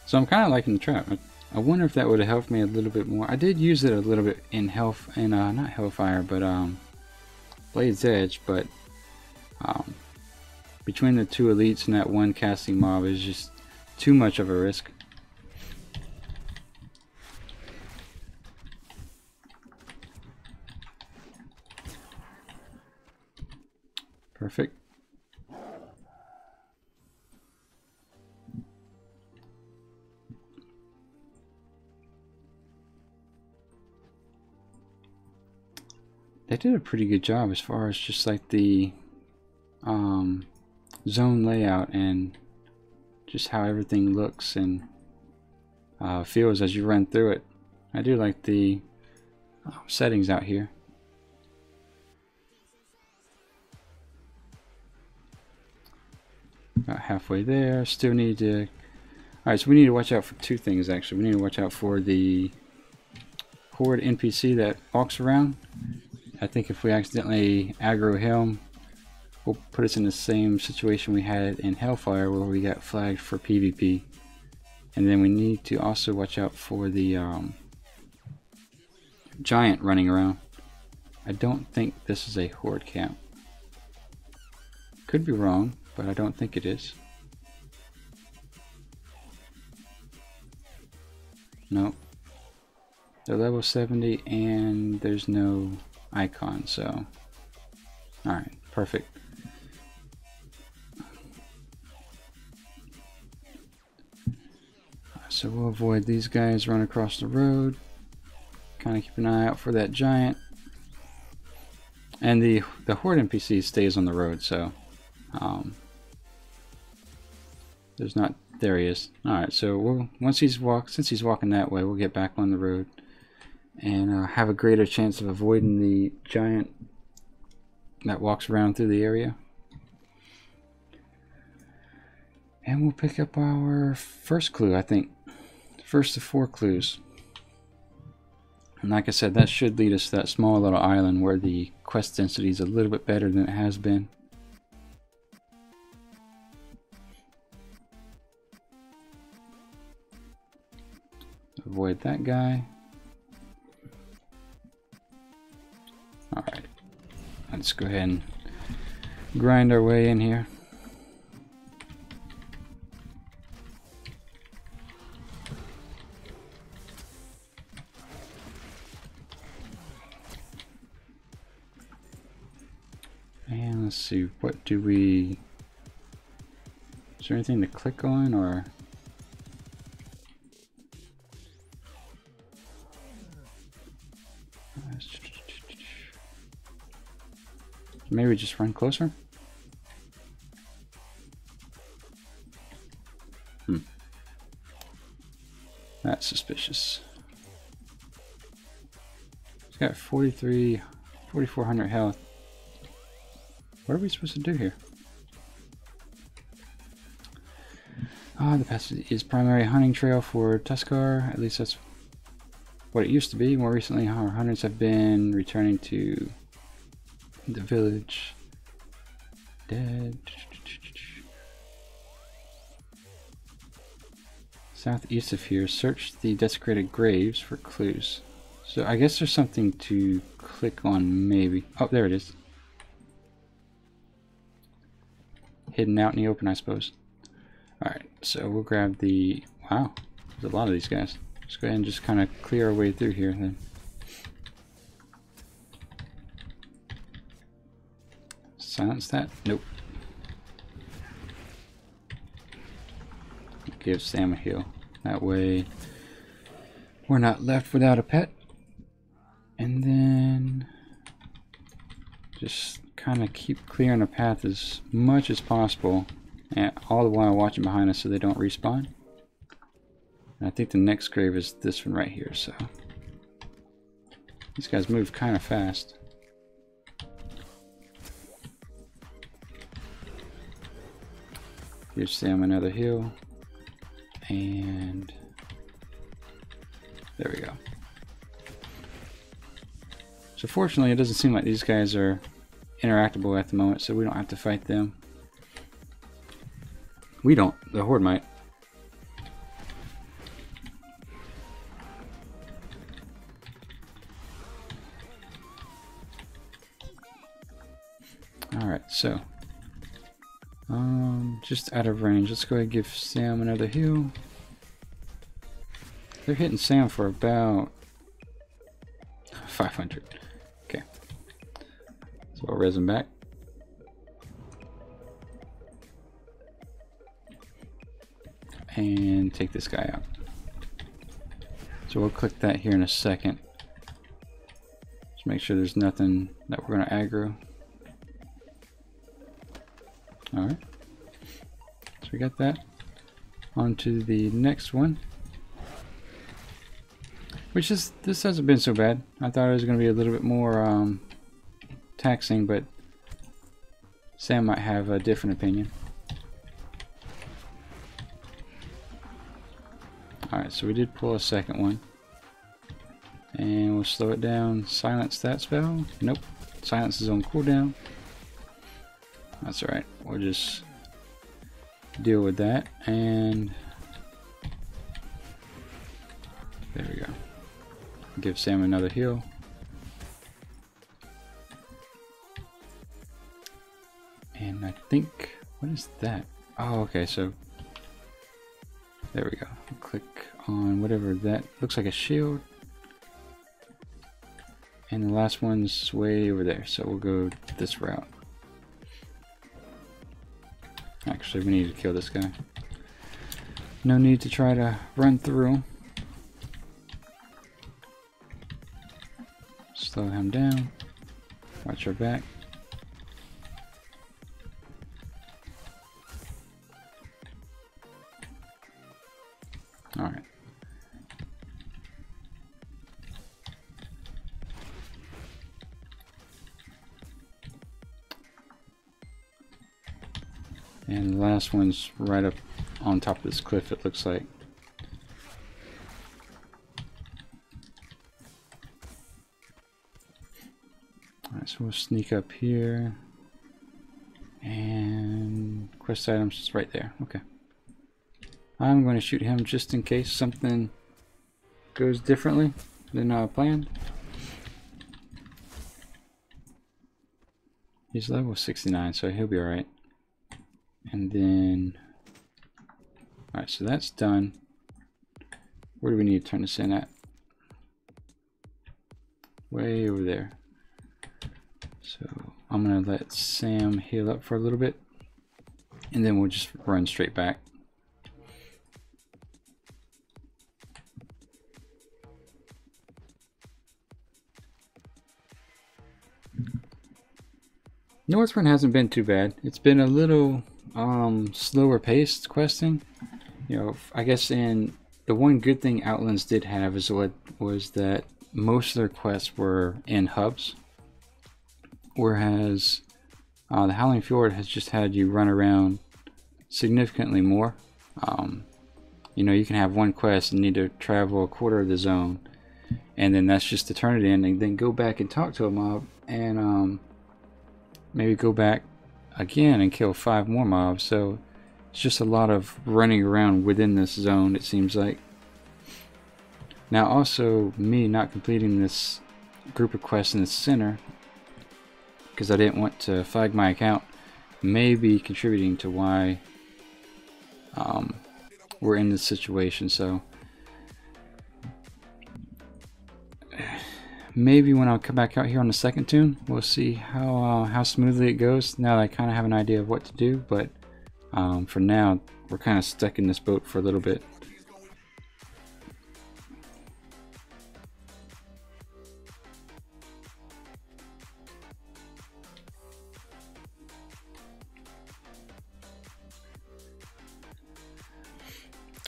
So I'm kind of liking the trap. I wonder if that would have helped me a little bit more. I did use it a little bit in health, in not Hellfire, but Blade's Edge. But between the two elites and that one casting mob is just too much of a risk. Perfect. They did a pretty good job as far as just like the zone layout and just how everything looks and feels as you run through it. I do like the settings out here. About halfway there. Still need to... Alright, so we need to watch out for two things actually. We need to watch out for the horde NPC that walks around. I think if we accidentally aggro him, will put us in the same situation we had in Hellfire where we got flagged for PvP. And then we need to also watch out for the giant running around. I don't think this is a horde camp. Could be wrong, but I don't think it is. Nope. They're level 70 and there's no icon, so alright, perfect. So we'll avoid these guys, run across the road, kind of keep an eye out for that giant. And the horde NPC stays on the road, so there's not... There he is. Alright, so we'll, since he's walking that way, we'll get back on the road and have a greater chance of avoiding the giant that walks around through the area. And we'll pick up our first clue, I think. First of 4 clues. And like I said, that should lead us to that small little island where the quest density is a little bit better than it has been. Avoid that guy. Alright, let's go ahead and grind our way in here. And let's see, what do we... Is there anything to click on, or... Maybe just run closer? That's suspicious. He's got 4,400 health. What are we supposed to do here? The passage is primary hunting trail for Tuskar. At least that's what it used to be. More recently, our hunters have been returning to the village. Dead. Southeast of here, search the desecrated graves for clues. So I guess there's something to click on, maybe. Oh, there it is. Hidden out in the open, I suppose. Alright, so we'll grab the... Wow, there's a lot of these guys. Let's go ahead and just kind of clear our way through here then. Silence that? Nope. Give Sam a heal. That way we're not left without a pet. And then just kind of keep clearing the path as much as possible, and all the while watching behind us so they don't respawn. And I think the next grave is this one right here, so these guys move kind of fast. Give Sam another heal, and there we go. So fortunately, it doesn't seem like these guys are interactable at the moment, so we don't have to fight them. We don't. The Horde might. Alright, so just out of range. Let's go ahead and give Sam another heal. They're hitting Sam for about 500. Okay. So I'll res him back. And take this guy out. So we'll click that here in a second. Just make sure there's nothing that we're going to aggro. Alright. So we got that. On to the next one. Which is, this hasn't been so bad. I thought it was going to be a little bit more taxing, but Sam might have a different opinion. Alright, so we did pull a second one. And we'll slow it down. Silence that spell. Nope. Silence is on cooldown. That's alright. We'll just deal with that. And there we go. Give Sam another heal. And I think, what is that? Oh, okay, so there we go. Click on whatever that looks like, a shield. And the last one's way over there, so we'll go this route. Actually, we need to kill this guy. No need to try to run through. Slow him down. Watch our back. Alright. And the last one's right up on top of this cliff, it looks like. Alright, so we'll sneak up here. And quest items is right there. Okay. I'm going to shoot him just in case something goes differently than planned. He's level 69, so he'll be alright. And then, alright, so that's done. Where do we need to turn this in at? Way over there. So I'm going to let Sam heal up for a little bit. And then we'll just run straight back. Northrend hasn't been too bad. It's been a little slower paced questing. You know, I guess in the one good thing Outlands did have is was that most of their quests were in hubs, whereas the Howling Fjord has just had you run around significantly more. You know, you can have one quest and need to travel a quarter of the zone, and then that's just to turn it in, and then go back and talk to a mob, and maybe go back again and kill 5 more mobs. So it's just a lot of running around within this zone, it seems like. Now also, me not completing this group of quests in the center because I didn't want to flag my account may be contributing to why we're in this situation. So maybe when I'll come back out here on the second tune, we'll see how smoothly it goes, now that I kind of have an idea of what to do. But for now, we're kind of stuck in this boat for a little bit.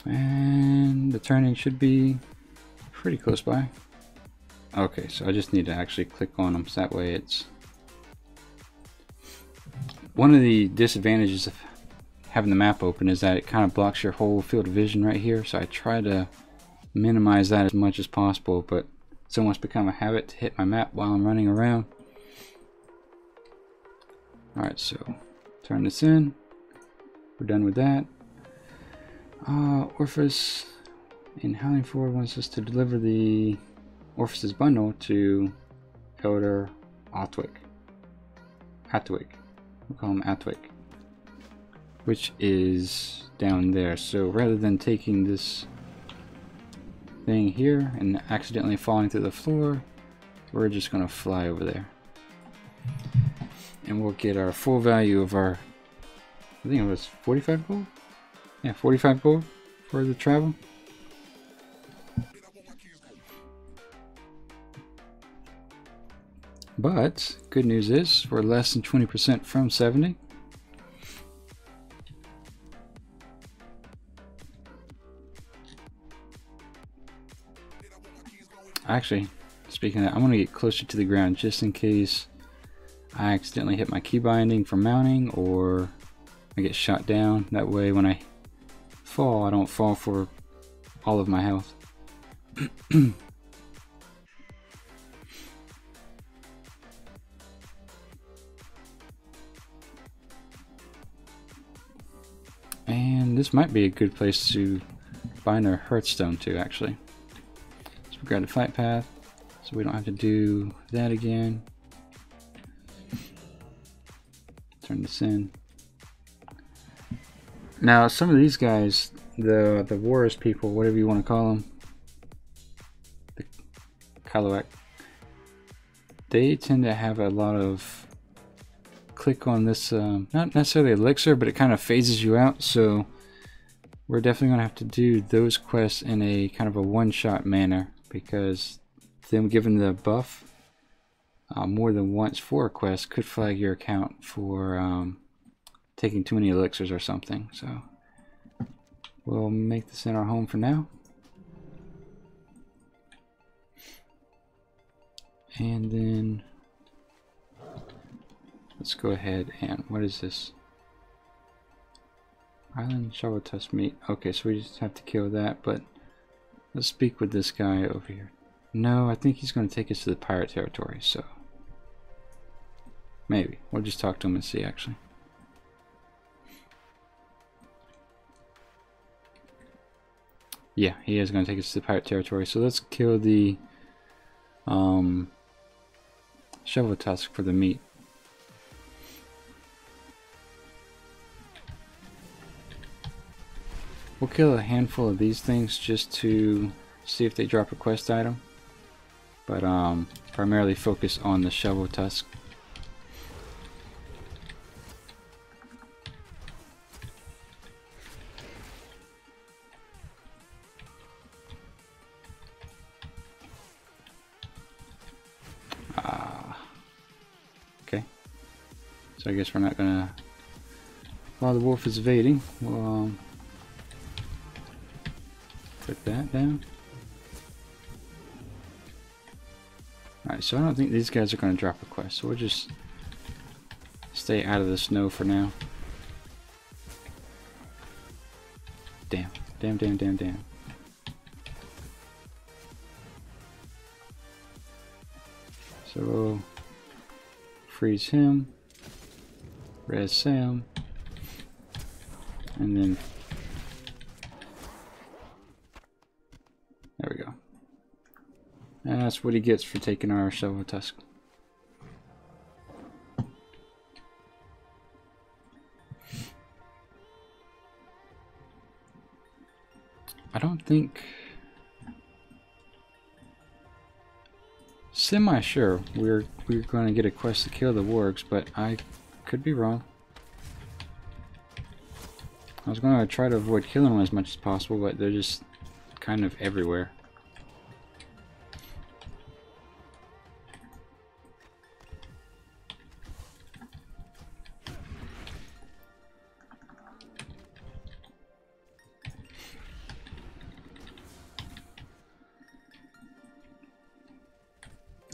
And the turning should be pretty close by. Okay, so I just need to actually click on them, so that way it's... One of the disadvantages of having the map open is that it kind of blocks your whole field of vision right here, so I try to minimize that as much as possible, but it's almost become a habit to hit my map while I'm running around. Alright, so turn this in. We're done with that. Orphis in Howling Ford wants us to deliver the Orphis's bundle to Elder Atwick. We'll call him Atwick. Which is down there. So rather than taking this thing here and accidentally falling through the floor, we're just going to fly over there. And we'll get our full value of our, I think it was 45 gold? Yeah, 45 gold for the travel. But good news is we're less than 20% from 70. Actually, speaking of that, I'm going to get closer to the ground just in case I accidentally hit my key binding for mounting or I get shot down. That way when I fall, I don't fall for all of my health. And this might be a good place to bind our Hearthstone to, actually. So we grab the fight path so we don't have to do that again. Turn this in. Now some of these guys, the Warriors people, whatever you want to call them, the Kaluak, they tend to have a lot of click on this, not necessarily elixir, but it kind of phases you out, so we're definitely going to have to do those quests in a kind of a one-shot manner, because them giving the buff more than once for a quest could flag your account for taking too many elixirs or something. So we'll make this in our home for now. And then let's go ahead and, what is this? Island shovel tusk meat. Okay, so we just have to kill that, but let's speak with this guy over here. No, I think he's going to take us to the pirate territory, so maybe. We'll just talk to him and see, actually. Yeah, he is going to take us to the pirate territory, so let's kill the shovel tusk for the meat. We'll kill a handful of these things just to see if they drop a quest item, but primarily focus on the shovel tusk. Okay, so I guess we're not gonna, while the wolf is evading, we'll put that down. Alright, so I don't think these guys are going to drop a quest, so we'll just stay out of the snow for now. Damn. Damn, damn, damn, damn. So we'll freeze him, res Sam, and then there we go. And that's what he gets for taking our shovel tusk. I don't think, semi-sure we're going to get a quest to kill the wargs, but I could be wrong. I was going to try to avoid killing them as much as possible, but they're just kind of everywhere.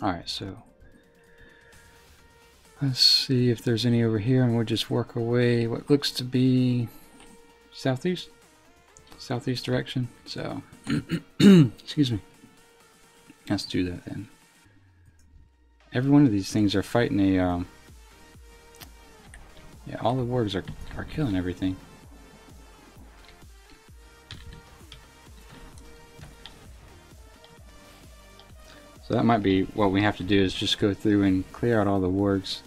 Alright, so let's see if there's any over here, and we'll just work our way what looks to be southeast direction. So excuse me, let's do that then. Every one of these things are fighting a Yeah, all the wargs are killing everything. So that might be what we have to do, is just go through and clear out all the wargs.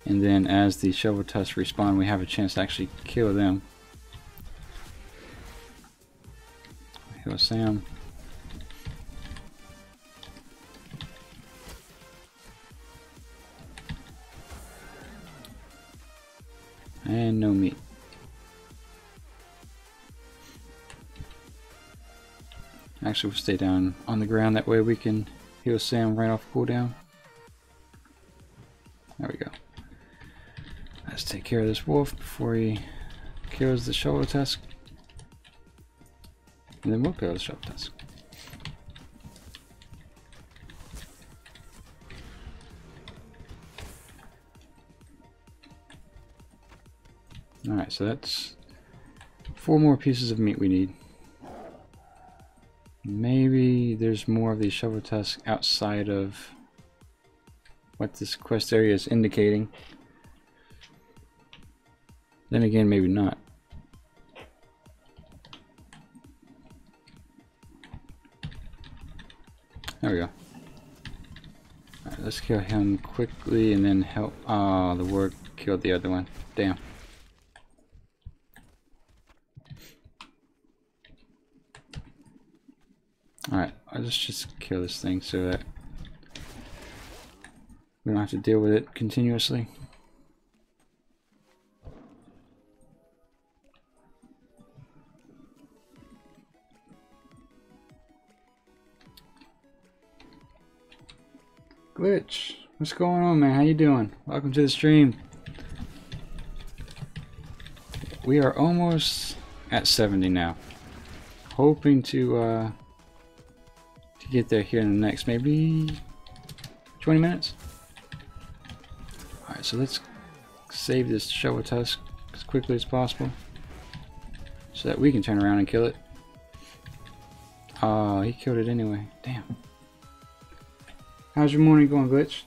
And then as the shovel tusks respawn, we have a chance to actually kill them. Heal Sam. And no meat. Actually, we'll stay down on the ground, that way we can heal Sam right off cooldown. There we go. Let's take care of this wolf before he kills the shovel tusk. And then we'll kill the shovel tusk. Alright, so that's 4 more pieces of meat we need. Maybe there's more of these shovel tusks outside of what this quest area is indicating. Then again, maybe not. There we go. Alright, let's kill him quickly and then help. Oh, the warg killed the other one. Damn. Alright, let's just kill this thing so that we don't have to deal with it continuously. Glitch, what's going on, man? How you doing? Welcome to the stream. We are almost at 70 now. Hoping to get there here in the next maybe 20 minutes. Alright, so let's save this shovel tusk as quickly as possible so that we can turn around and kill it. Oh, he killed it anyway. Damn. How's your morning going, Glitch?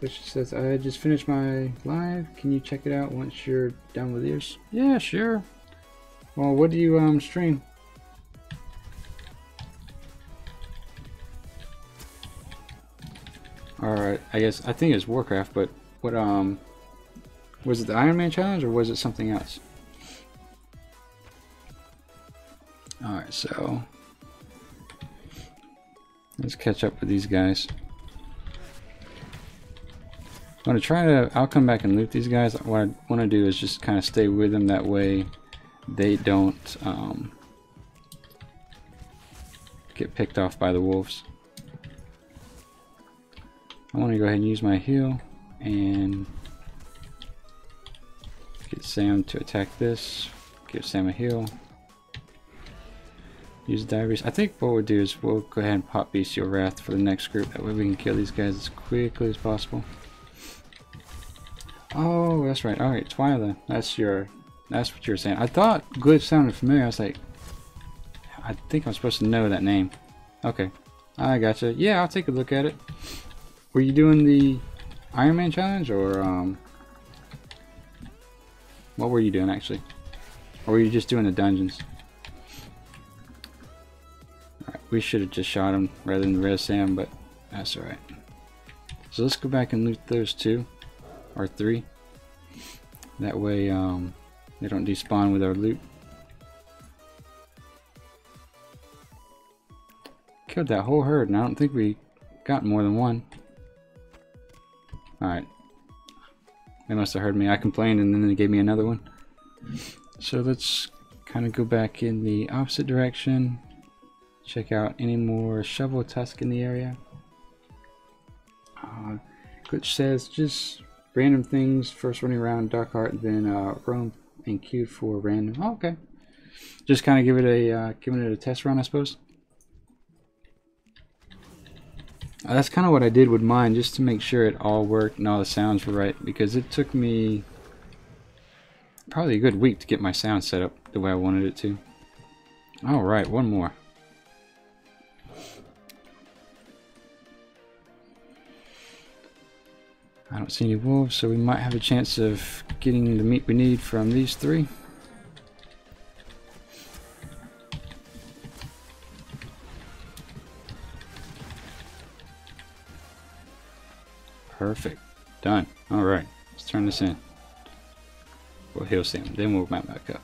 Glitch says, I just finished my live. Can you check it out once you're done with yours? Yeah, sure. Well, what do you stream? Alright, I think it's Warcraft, but what was it the Ironman challenge or was it something else? Alright, so let's catch up with these guys. I'm gonna try to, I'll come back and loot these guys. What I want to do is just kind of stay with them, that way they don't get picked off by the wolves. I want to go ahead and use my heal and get Sam to attack this. Give Sam a heal. Use diaries. I think what we'll do is we'll go ahead and pop Bestial Wrath for the next group. That way we can kill these guys as quickly as possible. Oh, that's right. Alright, Twyla. That's what you were saying. I thought Glitch sounded familiar. I was like, I think I'm supposed to know that name. Okay. I gotcha. Yeah, I'll take a look at it. Were you doing the Ironman challenge, or what were you doing actually? Or were you just doing the dungeons? Alright, we should have just shot him rather than res Sam, but that's alright. So let's go back and loot those 2 or 3. That way they don't despawn with our loot. Killed that whole herd, and I don't think we got more than one. Alright. They must have heard me. I complained and then they gave me another one. So let's kind of go back in the opposite direction. Check out any more shovel tusk in the area. Glitch says just random things. First running around Dark Heart, then roam and queue for random. Oh, okay. Just kind of give it a test run, I suppose. That's kind of what I did with mine, just to make sure it all worked and all the sounds were right, because it took me probably a good week to get my sound set up the way I wanted it to. Alright, one more. I don't see any wolves, so we might have a chance of getting the meat we need from these three. Perfect. Done. Alright, let's turn this in. We'll heal Sam, then we'll mount back up.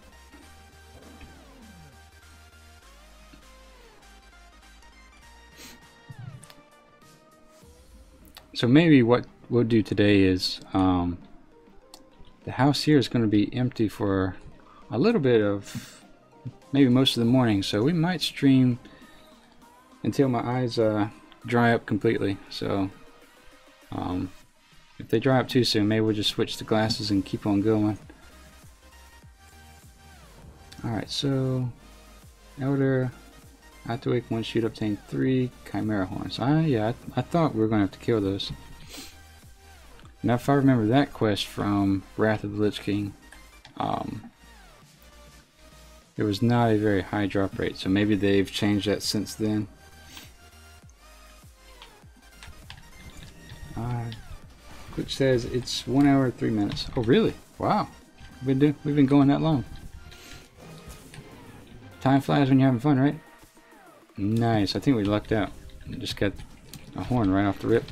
So maybe what we'll do today is the house here is going to be empty for a little bit of maybe most of the morning, so we might stream until my eyes dry up completely. So if they dry up too soon, maybe we'll just switch to glasses and keep on going. Alright, so Elder, I have to wake one shoot, obtain 3 Chimera horns. Yeah, I thought we were going to have to kill those. Now if I remember that quest from Wrath of the Lich King, it was not a very high drop rate, so maybe they've changed that since then. Which says it's 1 hour and 3 minutes. Oh really? Wow. We've been going that long. Time flies when you're having fun, right? Nice. I think we lucked out. Just got a horn right off the rip.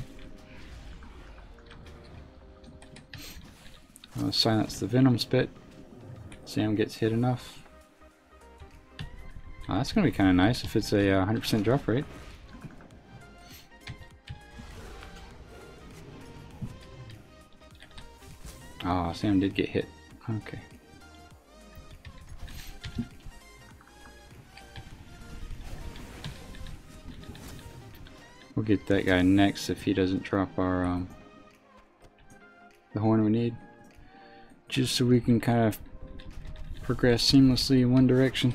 I'll silence the venom spit. Sam gets hit enough. Oh, that's going to be kind of nice if it's a 100% drop rate. Oh, Sam did get hit. Okay. We'll get that guy next if he doesn't drop our the horn we need, just so we can kind of progress seamlessly in one direction.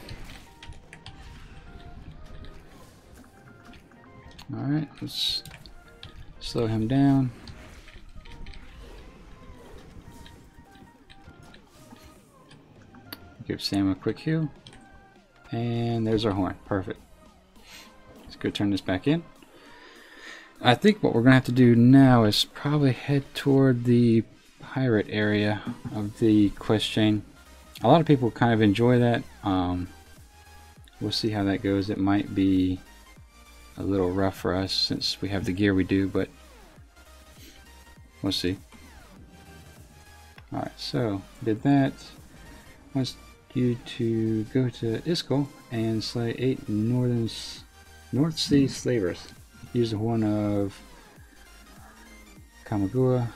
Alright, let's slow him down. Give Sam a quick heal. And there's our horn. Perfect. Let's go turn this back in. I think what we're going to have to do now is probably head toward the pirate area of the quest chain. A lot of people kind of enjoy that. We'll see how that goes. It might be a little rough for us since we have the gear we do, but we'll see. Alright, so did that. Wants you to go to Iskall and slay 8 North Sea slavers. Use the horn of Kamagua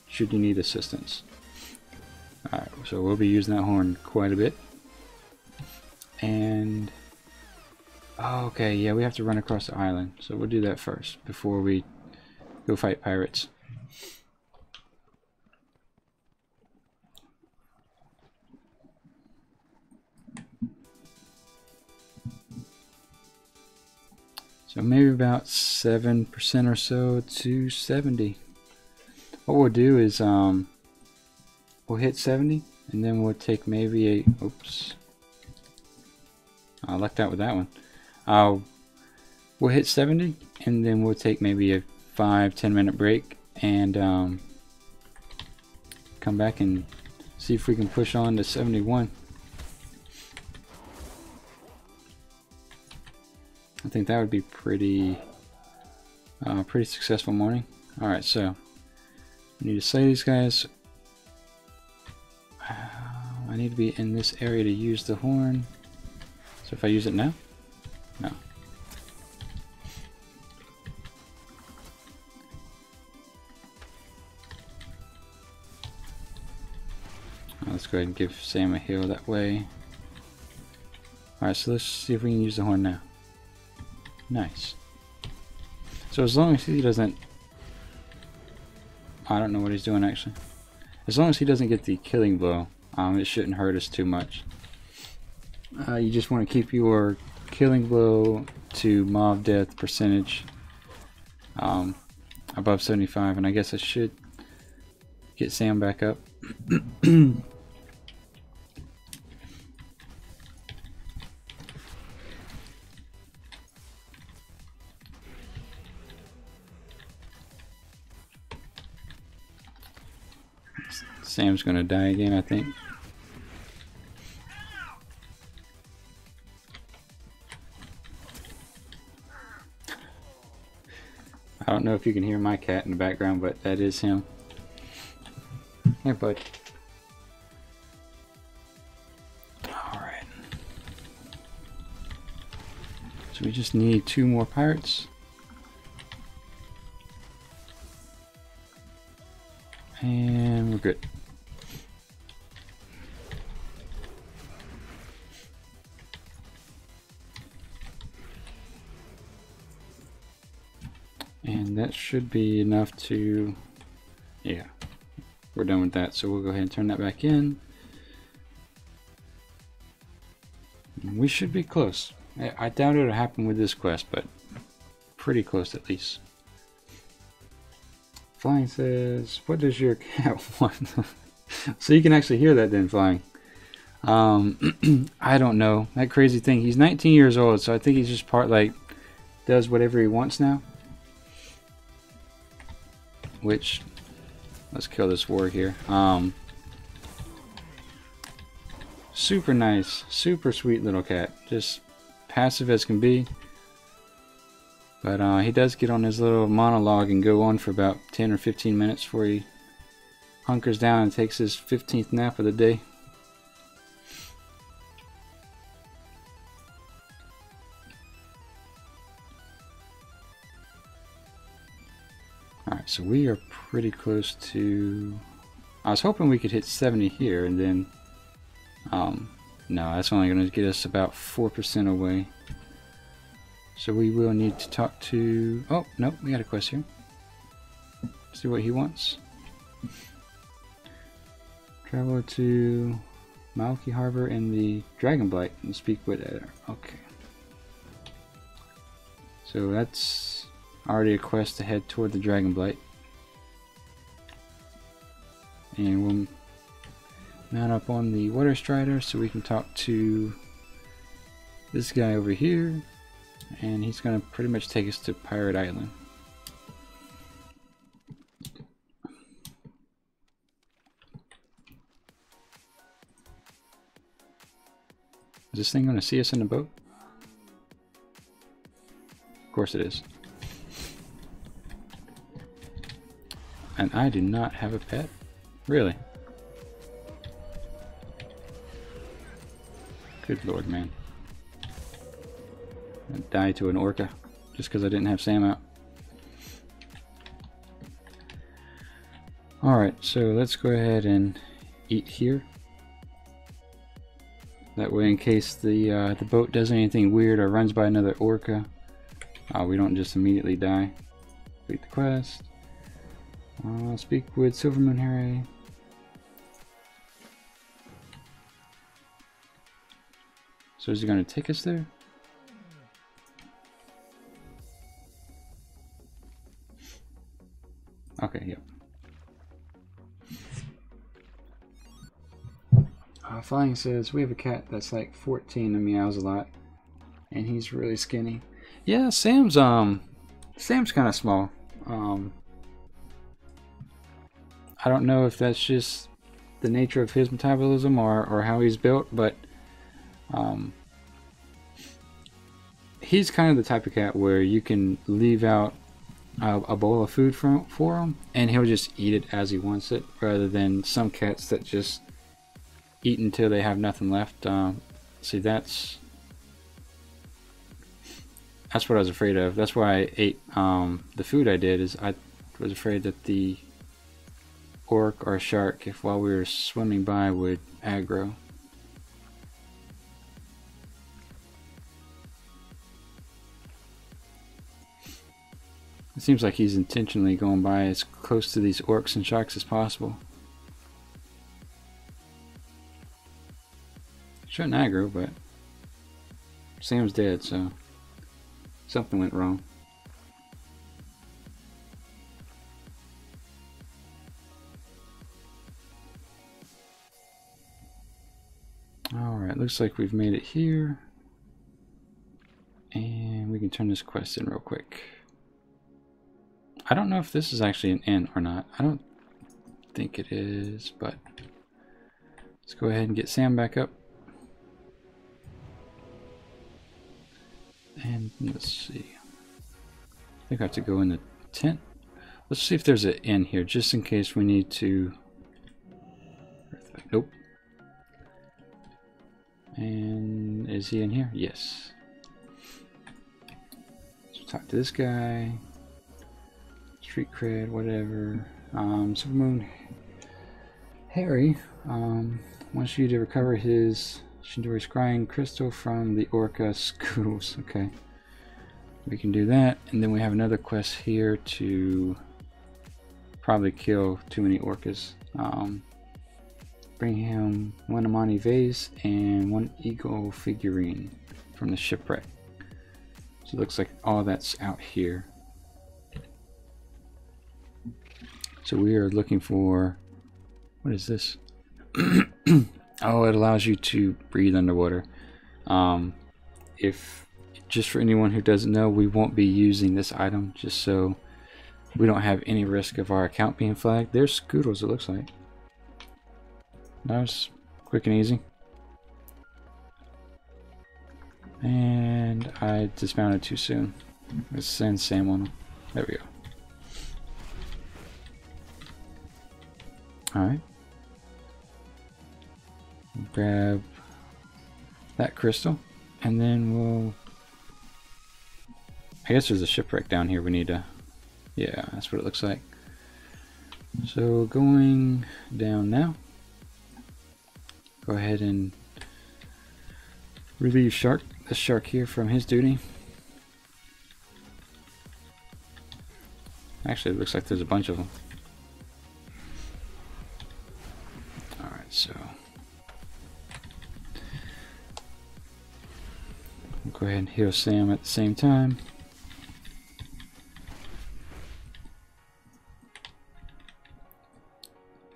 should you need assistance. Alright, so we'll be using that horn quite a bit. And okay, yeah, we have to run across the island, so we'll do that first before we go fight pirates. So maybe about 7% or so to 70. What we'll do is we'll hit 70 and then we'll take maybe a oops. I lucked out with that one. We'll hit 70 and then we'll take maybe a 5-10 minute break and come back and see if we can push on to 71. I think that would be pretty successful morning. Alright, so I need to slay these guys. I need to be in this area to use the horn. So if I use it now? No. Let's go ahead and give Sam a heal that way. Alright, so let's see if we can use the horn now. Nice. So as long as he doesn't... I don't know what he's doing actually. As long as he doesn't get the killing blow, it shouldn't hurt us too much. You just want to keep your killing blow to mob death percentage above 75, and I guess I should get Sam back up. Sam's gonna die again, I think. I don't know if you can hear my cat in the background, but that is him. Here, bud. Alright. So we just need 2 more pirates. And we're good. And that should be enough to, yeah, we're done with that. So we'll go ahead and turn that back in. And we should be close. I doubt it'll happen with this quest, but pretty close at least. Flying says, what does your cat want? So you can actually hear that then, Flying. I don't know. That crazy thing. He's 19 years old, so I think he's just does whatever he wants now. Which, let's kill this warg here. Super nice, super sweet little cat. Just passive as can be. But he does get on his little monologue and go on for about 10 or 15 minutes before he hunkers down and takes his 15th nap of the day. Alright, so we are pretty close to... I was hoping we could hit 70 here, and then... no, that's only going to get us about 4% away. So we will need to talk to... Oh, nope, we got a quest here. See what he wants. Travel to Maoki Harbor in the Dragonblight and speak with Eder. Okay. So that's already a quest to head toward the Dragonblight. And we'll mount up on the Water Strider so we can talk to this guy over here. And he's going to pretty much take us to Pirate Island. Is this thing going to see us in the boat? Of course it is. And I do not have a pet? Really? Good lord, man. I died to an orca just because I didn't have Sam out. Alright, so let's go ahead and eat here. That way, in case the boat does anything weird or runs by another orca, we don't just immediately die. Complete the quest. Speak with Silvermoon Harry. So is he going to take us there? Okay, yep. Flying says, we have a cat that's like 14 and meows a lot. And he's really skinny. Yeah, Sam's kind of small. I don't know if that's just the nature of his metabolism or how he's built, but he's kind of the type of cat where you can leave out a bowl of food for him and he'll just eat it as he wants it, rather than some cats that just eat until they have nothing left. See, that's what I was afraid of. That's why I ate the food I did. Is I was afraid that the orc or shark, if while we were swimming by, would aggro. It seems like he's intentionally going by as close to these orcs and sharks as possible. Shouldn't aggro, but Sam's dead, so something went wrong. Alright, looks like we've made it here. And we can turn this quest in real quick. I don't know if this is actually an inn or not. think it is, but let's go ahead and get Sam back up. And let's see. I think I have to go in the tent. Let's see if there's an inn here, just in case we need to. Nope. And is he in here? Yes. Let's talk to this guy. Street cred, whatever. Supermoon Harry wants you to recover his Shindori Scrying Crystal from the Orca Schools. Okay. We can do that. And then we have another quest here to probably kill too many orcas. Bring him one Amani vase and one eagle figurine from the shipwreck. So it looks like all that's out here. So we are looking for, what is this? Oh, it allows you to breathe underwater. If just for anyone who doesn't know, we won't be using this item just so we don't have any risk of our account being flagged. There's Scoodles, it looks like. That was quick and easy. And I dismounted too soon. Let's send Sam on him. There we go. Alright. Grab that crystal. And then we'll... I guess there's a shipwreck down here we need to... Yeah, that's what it looks like. So going down now. Go ahead and relieve this shark here from his duty. Actually, it looks like there's a bunch of them. Alright, so we'll go ahead and heal Sam at the same time.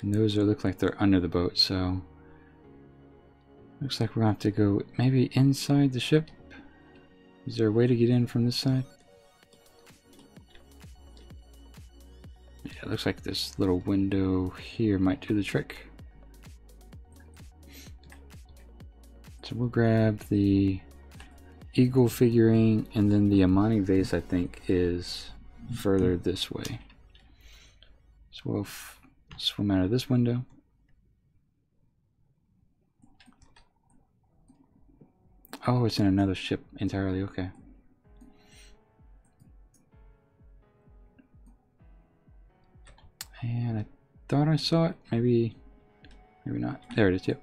And those look like they're under the boat, so looks like we're going to have to go maybe inside the ship. Is there a way to get in from this side? Yeah, it looks like this little window here might do the trick. So we'll grab the eagle figurine, and then the Amani vase I think is further this way. So we'll swim out of this window. Oh, it's in another ship entirely, okay. And I thought I saw it, maybe not. There it is, yep.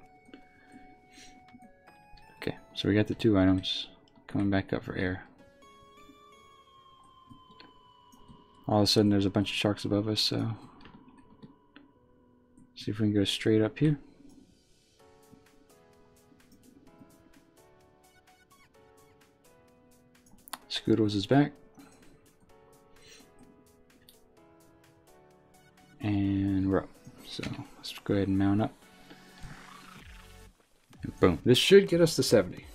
Okay, so we got the two items coming back up for air. All of a sudden there's a bunch of sharks above us, so see if we can go straight up here. Scoodles is back. And we're up. So let's go ahead and mount up. And boom. This should get us to 70.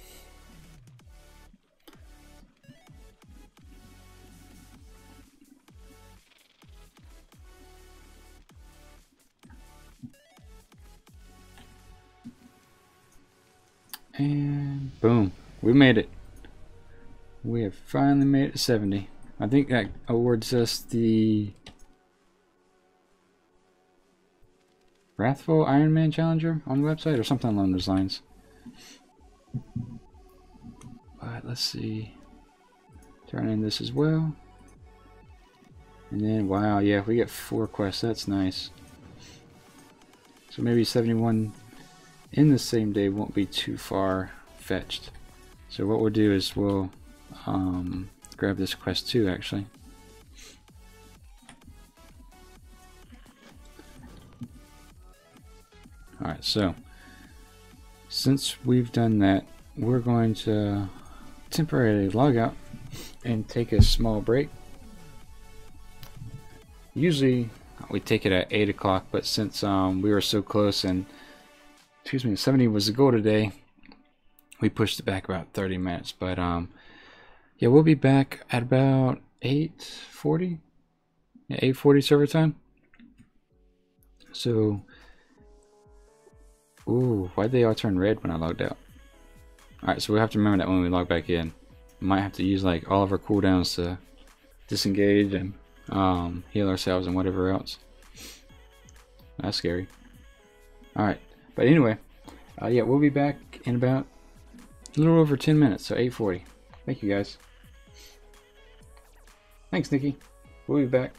And boom. We made it. We have finally made it to 70. I think that awards us the Wrathful Ironman Challenger on the website or something along those lines. But let's see. Turn in this as well. And then, wow, yeah, we get 4 quests. That's nice. So maybe 71 in the same day won't be too far fetched. So what we'll do is we'll grab this quest too, actually. Alright, so since we've done that, we're going to temporarily log out and take a small break. Usually we take it at 8 o'clock, but since we were so close and 70 was the goal today, we pushed it back about 30 minutes. But yeah, we'll be back at about 8:40. Yeah, 8:40 server time. So, ooh, why'd they all turn red when I logged out? Alright, so we have to remember that when we log back in. We might have to use like all of our cooldowns to disengage and heal ourselves and whatever else. That's scary. Alright, but anyway, yeah, we'll be back in about a little over 10 minutes, so 8:40. Thank you guys. Thanks, Nikki. We'll be back.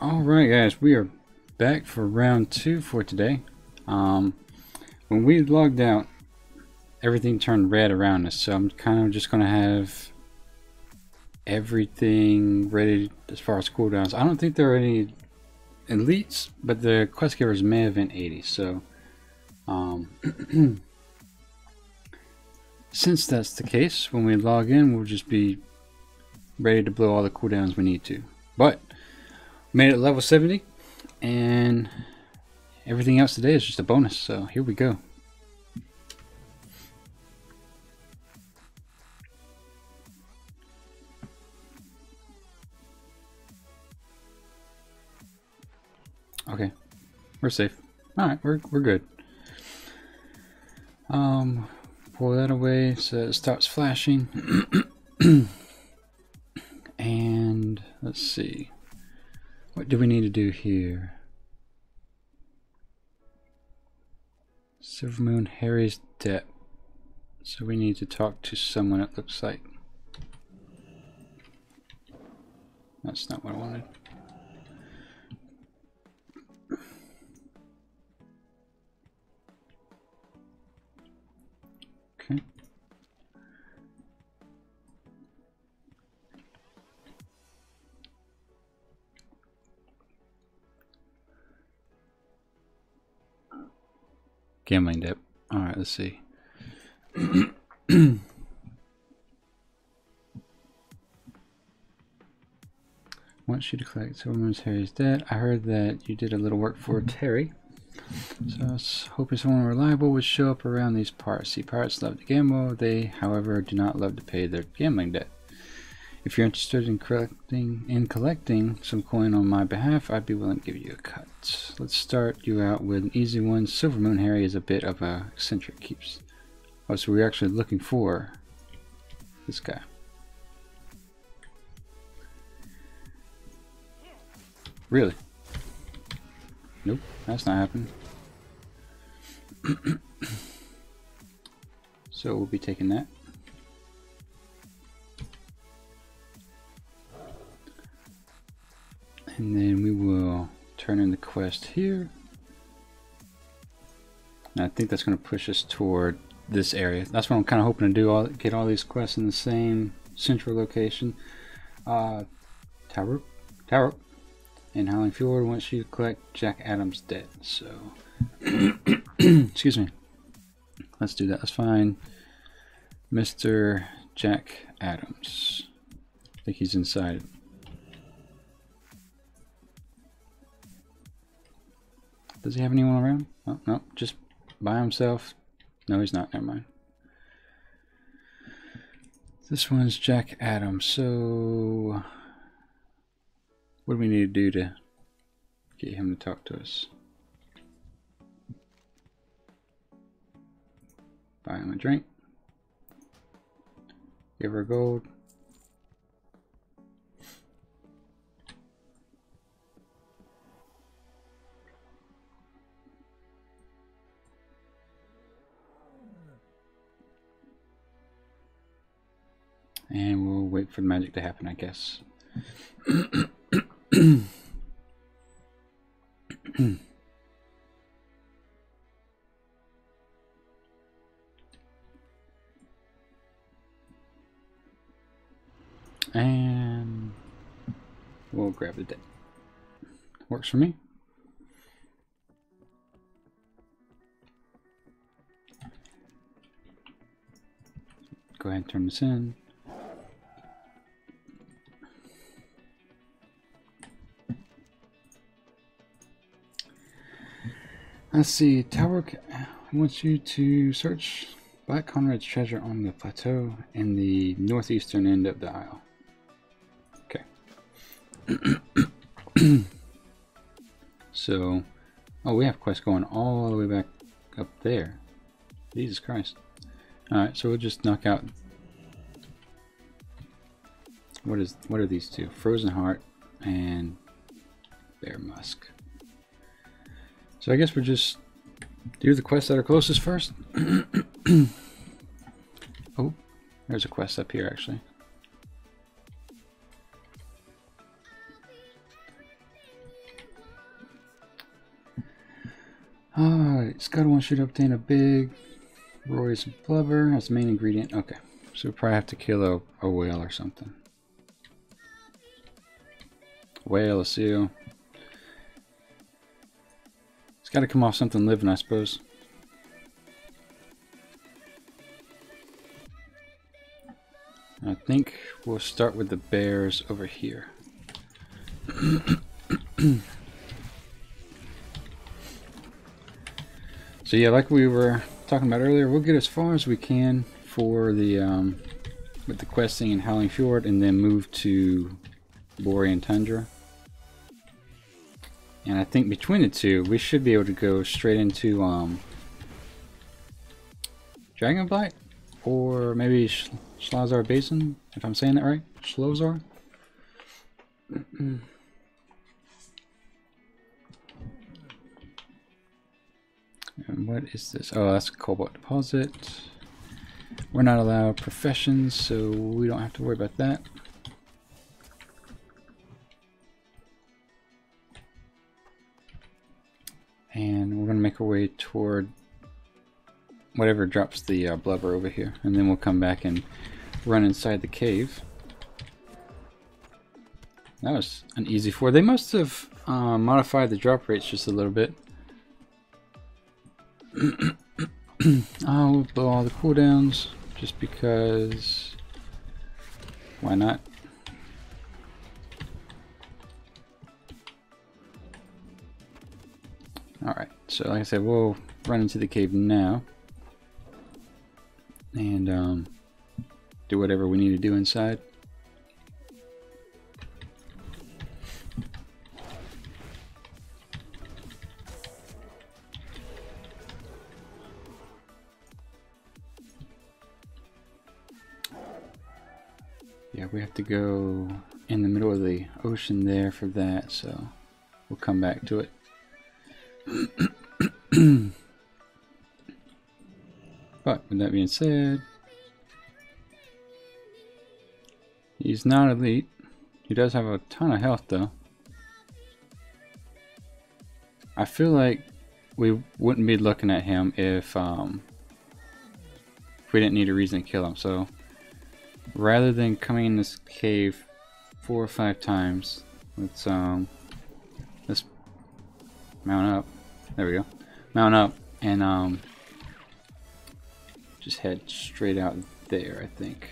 Alright guys, we are back for round 2 for today. When we logged out, everything turned red around us, so I'm kind of just going to have everything ready as far as cooldowns. I don't think there are any elites, but the quest givers may have been 80, so since that's the case, when we log in, we'll just be ready to blow all the cooldowns we need to. But made it level 70, and everything else today is just a bonus, so here we go. Okay, we're safe. Alright, we're good. Pull that away so it stops flashing. And let's see. What do we need to do here? Silvermoon Harry's debt. So we need to talk to someone, it looks like. That's not what I wanted. Okay. Gambling debt. Alright, let's see. Wants you to collect Silvermoon's Harry's debt. I heard that you did a little work for Terry. So I was hoping someone reliable would show up around these parts. See, pirates love to gamble. They, however, do not love to pay their gambling debt. If you're interested in collecting some coin on my behalf, I'd be willing to give you a cut. Let's start you out with an easy one. Silvermoon Harry is a bit of a eccentric keeps. Oh, so we're actually looking for this guy. Really? Nope, that's not happening. So we'll be taking that. And then we will turn in the quest here. And I think that's going to push us toward this area. That's what I'm kind of hoping to do, get all these quests in the same central location. Tower. In Howling Fjord wants you to collect Jack Adams' debt. So, excuse me. Let's do that. Let's find Mr. Jack Adams. I think he's inside. Does he have anyone around? Oh, no, just by himself. No, he's not. Never mind. This one's Jack Adams. So, what do we need to do to get him to talk to us? Buy him a drink. Give her gold. And we'll wait for the magic to happen, I guess. And we'll grab the debt. Works for me. Go ahead and turn this in. Let's see, Tower wants you to search Black Conrad's treasure on the plateau in the northeastern end of the isle. Okay. So, oh, we have quests going all the way back up there. Jesus Christ. Alright, so we'll just knock out. What are these two? Frozen Heart and Bear Musk. So I guess we'll just do the quests that are closest first. Oh, there's a quest up here actually. Scud one should obtain a big Roy's blubber as the main ingredient. Okay, so we'll probably have to kill a whale or something. Whale, a seal. It's got to come off something living, I suppose. I think we'll start with the bears over here. So yeah, like we were talking about earlier, we'll get as far as we can for the with the questing in Howling Fjord, and then move to Borean Tundra. And I think between the two, we should be able to go straight into Dragonblight, or maybe Shlazar Basin, if I'm saying that right. Shlozar. And what is this? Oh, that's a cobalt deposit. We're not allowed professions, so we don't have to worry about that. And we're going to make our way toward whatever drops the blubber over here. And then we'll come back and run inside the cave. That was an easy 4. They must have modified the drop rates just a little bit. I'll blow all the cooldowns just because. Why not? Alright, so like I said, we'll run into the cave now and do whatever we need to do inside. Yeah, we have to go in the middle of the ocean there for that, so we'll come back to it. But with that being said, he's not elite. He does have a ton of health though. I feel like we wouldn't be looking at him if we didn't need a reason to kill him. So rather than coming in this cave 4 or 5 times, let's mount up. There we go. Mount up and just head straight out there, I think.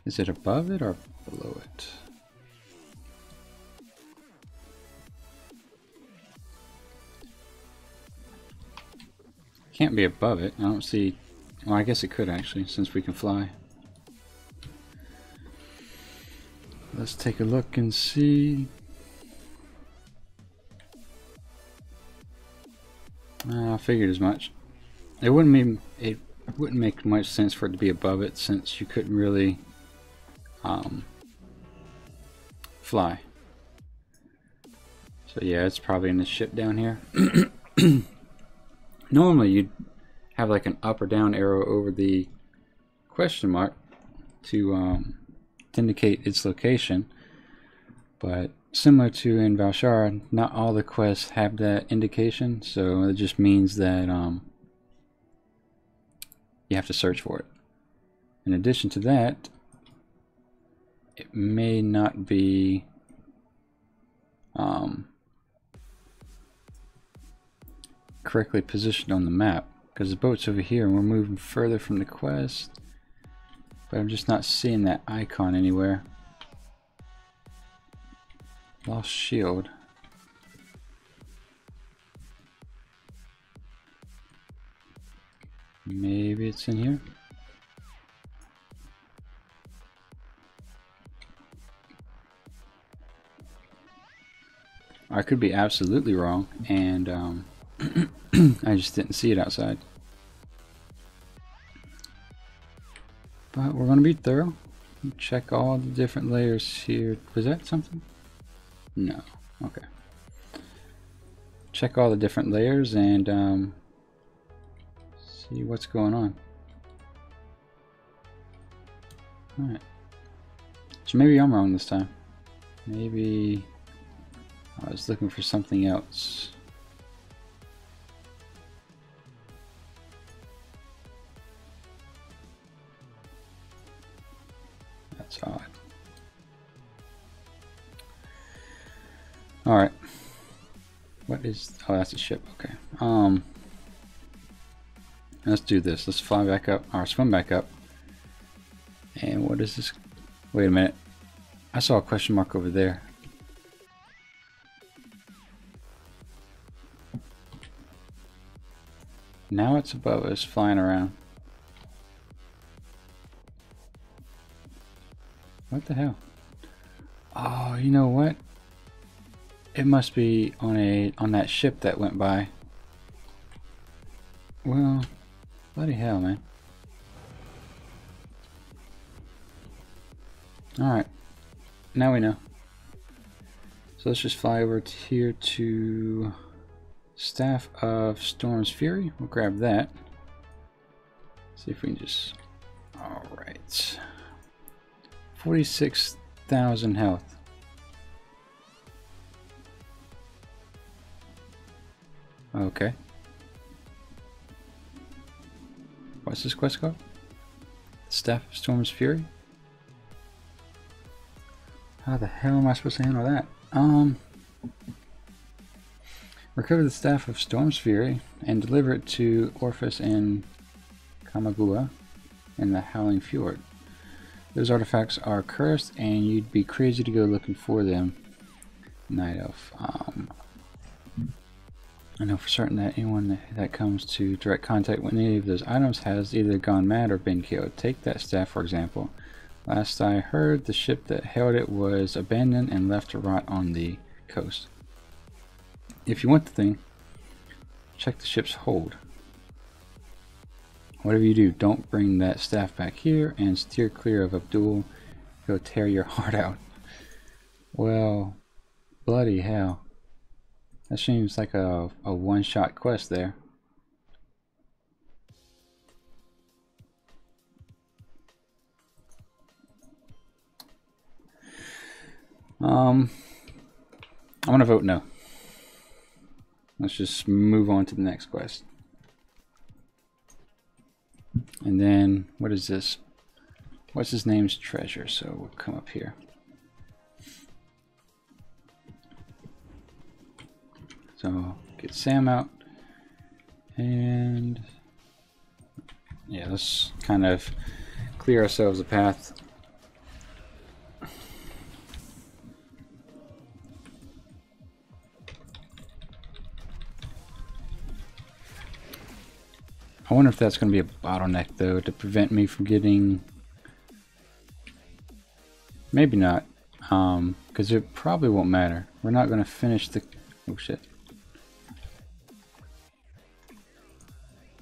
Is it above it or below it? Can't be above it. I don't see. Well, I guess it could actually, since we can fly. Let's take a look and see. I figured as much. It wouldn't make much sense for it to be above it, since you couldn't really fly. So yeah, it's probably in the ship down here. Normally you'd have like an up or down arrow over the question mark to indicate its location, but similar to in Valshara, not all the quests have that indication, so it just means that you have to search for it. In addition to that, it may not be correctly positioned on the map, because the boat's over here and we're moving further from the quest, but I'm just not seeing that icon anywhere. Lost shield. Maybe it's in here. I could be absolutely wrong, and I just didn't see it outside. But we're going to be thorough. Check all the different layers here. Was that something? No. Okay. Check all the different layers and see what's going on. Alright. So maybe I'm wrong this time. Maybe I was looking for something else. That's odd. Alright. What is... oh, that's a ship. Okay. Let's do this. Let's fly back up, or swim back up. And what is this? Wait a minute. I saw a question mark over there. Now it's above us, flying around. What the hell? Oh, you know what? It must be on that ship that went by. Well, bloody hell, man. Alright. Now we know. So let's just fly over here to Staff of Storm's Fury. We'll grab that. See if we can just... alright. 46,000 health. Okay. What's this quest called? Staff of Storm's Fury? How the hell am I supposed to handle that? Recover the Staff of Storm's Fury and deliver it to Orphis and Kamagua in the Howling Fjord. Those artifacts are cursed and you'd be crazy to go looking for them. Night Elf. I know for certain that anyone that comes to direct contact with any of those items has either gone mad or been killed. Take that staff for example. Last I heard, the ship that held it was abandoned and left to rot on the coast. If you want the thing, check the ship's hold. Whatever you do, don't bring that staff back here and steer clear of Abdul. He'll tear your heart out. Well, bloody hell. That seems like a one-shot quest there. I'm gonna vote no. Let's just move on to the next quest. And then, what is this? What's his name's treasure? So we'll come up here. So get Sam out. And yeah, let's kind of clear ourselves a path. I wonder if that's going to be a bottleneck though to prevent me from getting... maybe not, because it probably won't matter. We're not going to finish the... oh shit.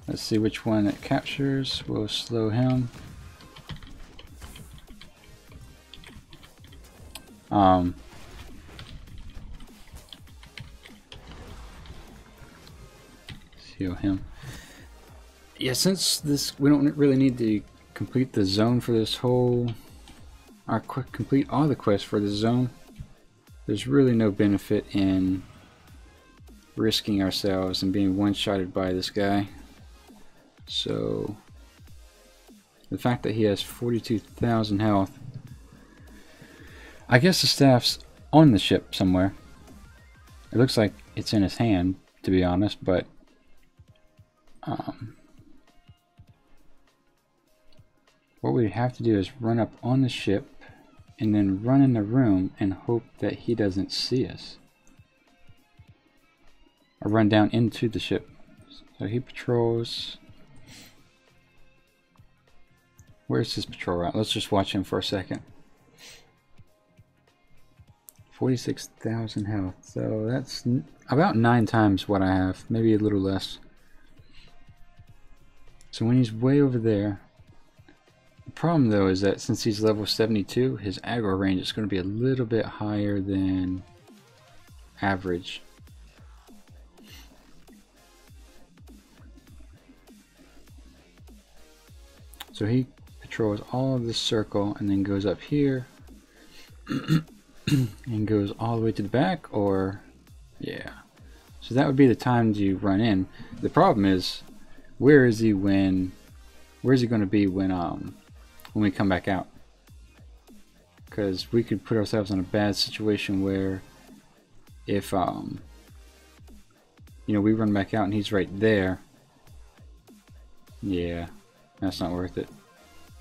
Let's see which one it captures. We'll slow him. Heal him. Yeah, since this, we don't really need to complete the zone for this whole, or complete all the quests for this zone. There's really no benefit in risking ourselves and being one-shotted by this guy. So the fact that he has 42,000 health, I guess the staff's on the ship somewhere. It looks like it's in his hand, to be honest, but what we have to do is run up on the ship and then run in the room and hope that he doesn't see us, or run down into the ship. So he patrols. Where's his patrol route? Let's just watch him for a second. 46,000 health, so that's about 9 times what I have, maybe a little less. So when he's way over there, the problem though is that since he's level 72, his aggro range is going to be a little bit higher than average. So he patrols all of this circle and then goes up here. and goes all the way to the back, or yeah. So that would be the time to run in. The problem is, where's he going to be when we come back out? Because we could put ourselves in a bad situation where if you know, we run back out and he's right there. Yeah, that's not worth it.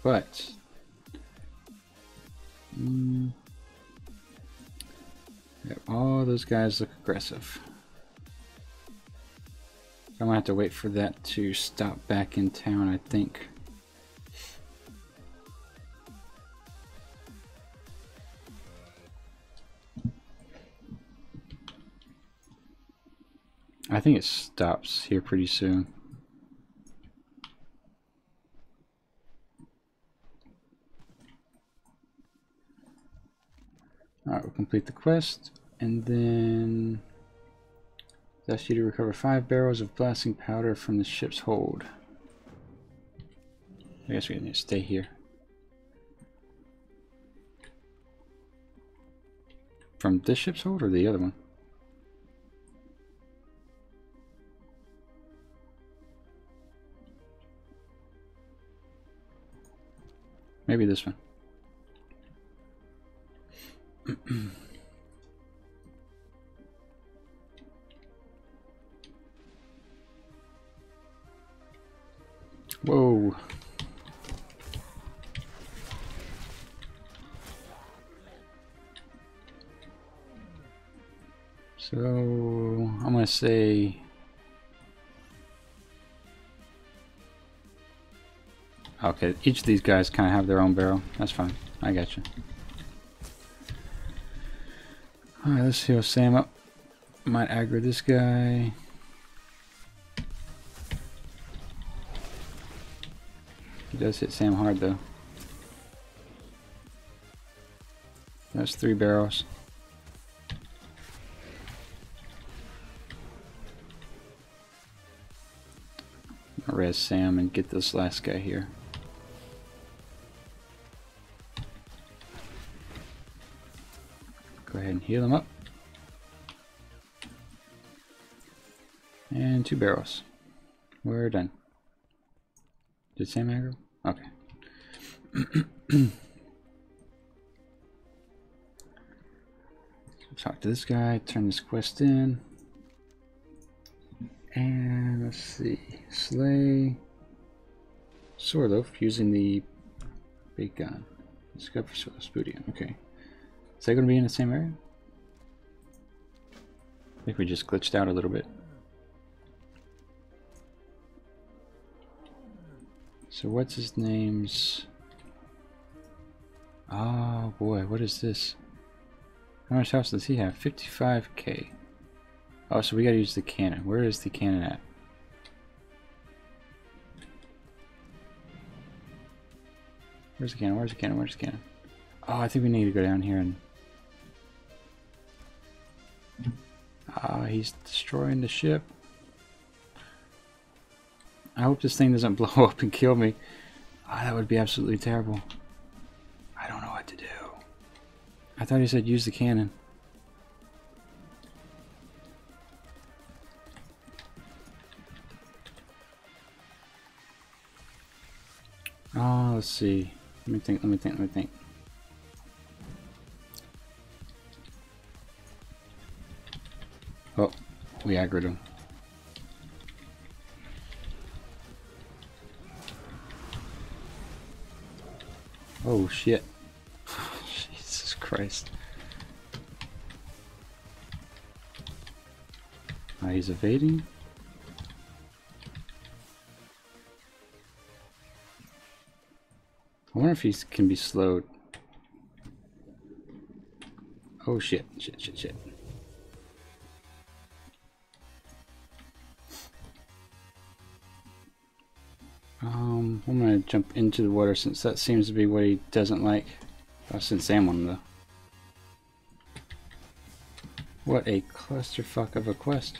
But yeah, all those guys look aggressive. I'm gonna have to wait for that to stop back in town, I think. I think it stops here pretty soon. Alright, we'll complete the quest, and then ask you to recover 5 barrels of blasting powder from the ship's hold. I guess we need to stay here. From this ship's hold or the other one? Maybe this one. Whoa. So I'm gonna say okay, each of these guys kind of have their own barrel. That's fine. I got you. Alright, let's heal Sam up. Might aggro this guy. He does hit Sam hard though. That's 3 barrels. I'll res Sam and get this last guy here. Go ahead and heal him up. And 2 barrels. We're done. Did Sam aggro? Okay. Talk to this guy, turn this quest in. And let's see. Slay Swordloaf using the big gun. Discover Swordloaf's booty. Okay. Is that going to be in the same area? I think we just glitched out a little bit. So what's his name's... Oh boy, what is this? How much house does he have? 55k. Oh, so we gotta use the cannon. Where is the cannon at? Where's the cannon? Where's the cannon? Where's the cannon? Oh, I think we need to go down here and... Ah, he's destroying the ship. I hope this thing doesn't blow up and kill me. Ah, that would be absolutely terrible. I don't know what to do. I thought he said use the cannon. Oh, let's see. Let me think. Oh, we aggroed him. Oh shit. Jesus Christ. He's evading. I wonder if he can be slowed. Oh shit. I'm gonna jump into the water since that seems to be what he doesn't like. I'll send Sam one though. What a clusterfuck of a quest.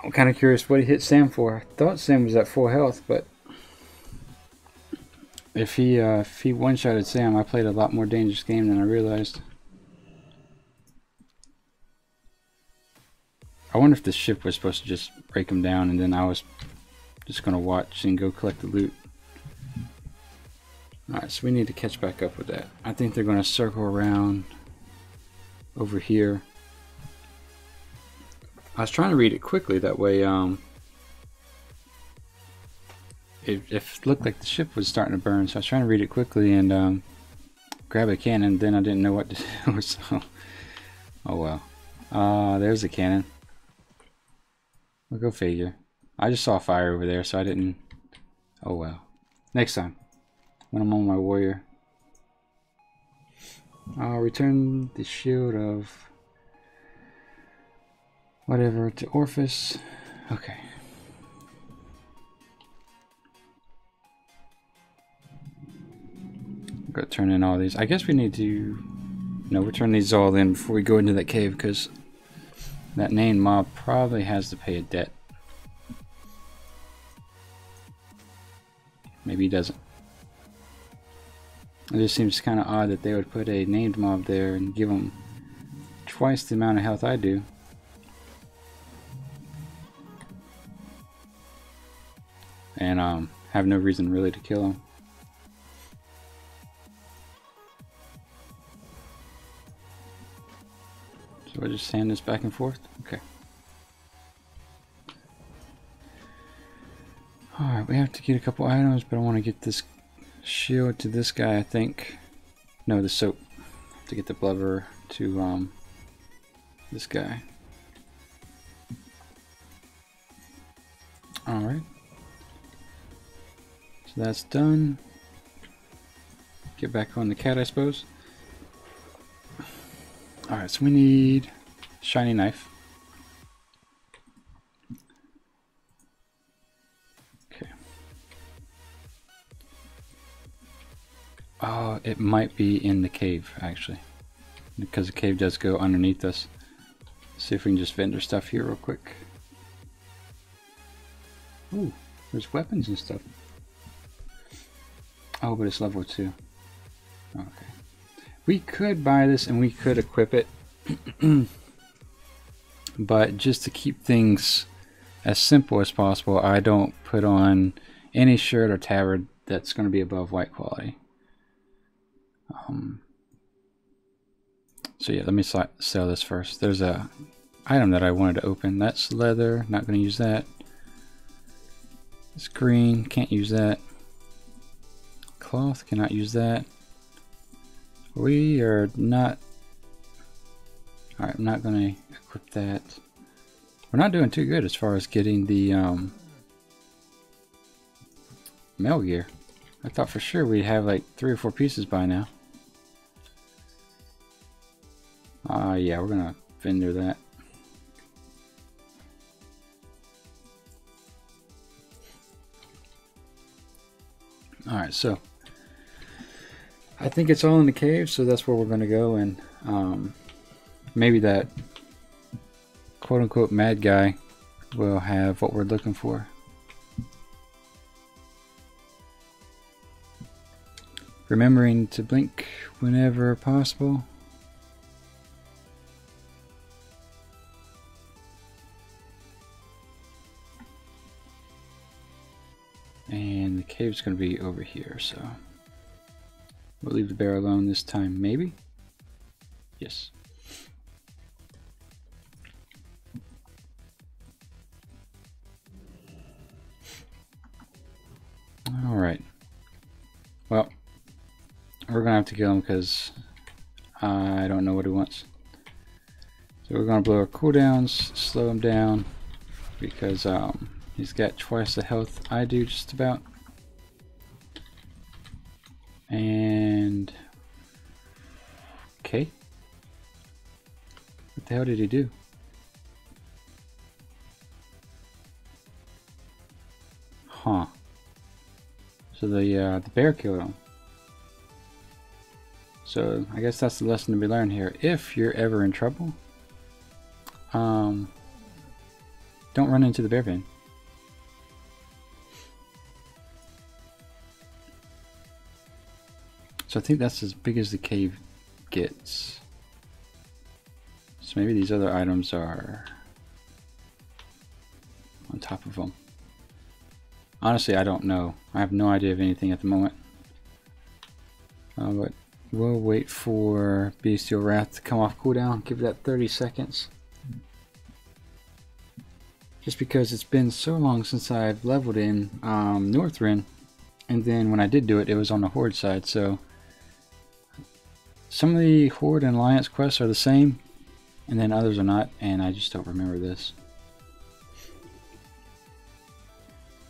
I'm kind of curious what he hit Sam for. I thought Sam was at full health, but if he one-shotted Sam, I played a lot more dangerous game than I realized. I wonder if the ship was supposed to just break him down, and then I was just going to watch and go collect the loot. Alright, so we need to catch back up with that. I think they're going to circle around over here. I was trying to read it quickly, that way it looked like the ship was starting to burn, so I was trying to read it quickly and grab a cannon, then I didn't know what to do, so oh well. There's a cannon. We'll go figure. I just saw a fire over there, so I didn't. Oh well. Next time, when I'm on my warrior. I'll return the shield of whatever to Orphis. Okay. I'm gonna turn in all these. I guess we need to. No, we'll turn these all in before we go into that cave, because that named mob probably has to pay a debt. Maybe he doesn't. It just seems kind of odd that they would put a named mob there and give him twice the amount of health I do. And have no reason really to kill him. So I just sand this back and forth? Okay. Alright, we have to get a couple items, but I want to get this shield to this guy, I think. No, the soap. To get the blubber to this guy. Alright. So that's done. Get back on the cat, I suppose. Alright, so we need shiny knife. Okay. Oh, it might be in the cave, actually. Because the cave does go underneath us. Let's see if we can just vendor stuff here real quick. Ooh, there's weapons and stuff. Oh, but it's level 2. Okay. We could buy this and we could equip it. But just to keep things as simple as possible, I don't put on any shirt or tabard that's going to be above white quality. So yeah, let me sell this first. There's a item that I wanted to open. That's leather. Not going to use that. It's green. Can't use that. Cloth. Cannot use that. We are not. Alright, I'm not going to equip that. We're not doing too good as far as getting the mail gear. I thought for sure we'd have like 3 or 4 pieces by now. Yeah, we're going to vendor that. Alright, so I think it's all in the cave, so that's where we're going to go, and maybe that quote-unquote mad guy will have what we're looking for. Remembering to blink whenever possible. And the cave's going to be over here, so we'll leave the bear alone this time, maybe? Yes. Alright. Well, we're going to have to kill him because I don't know what he wants. So we're going to blow our cooldowns, slow him down, because he's got twice the health I do just about. And okay. What the hell did he do? Huh. So the bear killed him. So I guess that's the lesson to be learned here. If you're ever in trouble, Don't run into the bear pen. So I think that's as big as the cave gets. So maybe these other items are on top of them. Honestly, I don't know. I have no idea of anything at the moment. But we'll wait for Bestial Wrath to come off cooldown. Give that 30 seconds. Just because it's been so long since I've leveled in Northrend. And then when I did do it, it was on the Horde side. So some of the Horde and Alliance quests are the same. And then others are not. And I just don't remember this.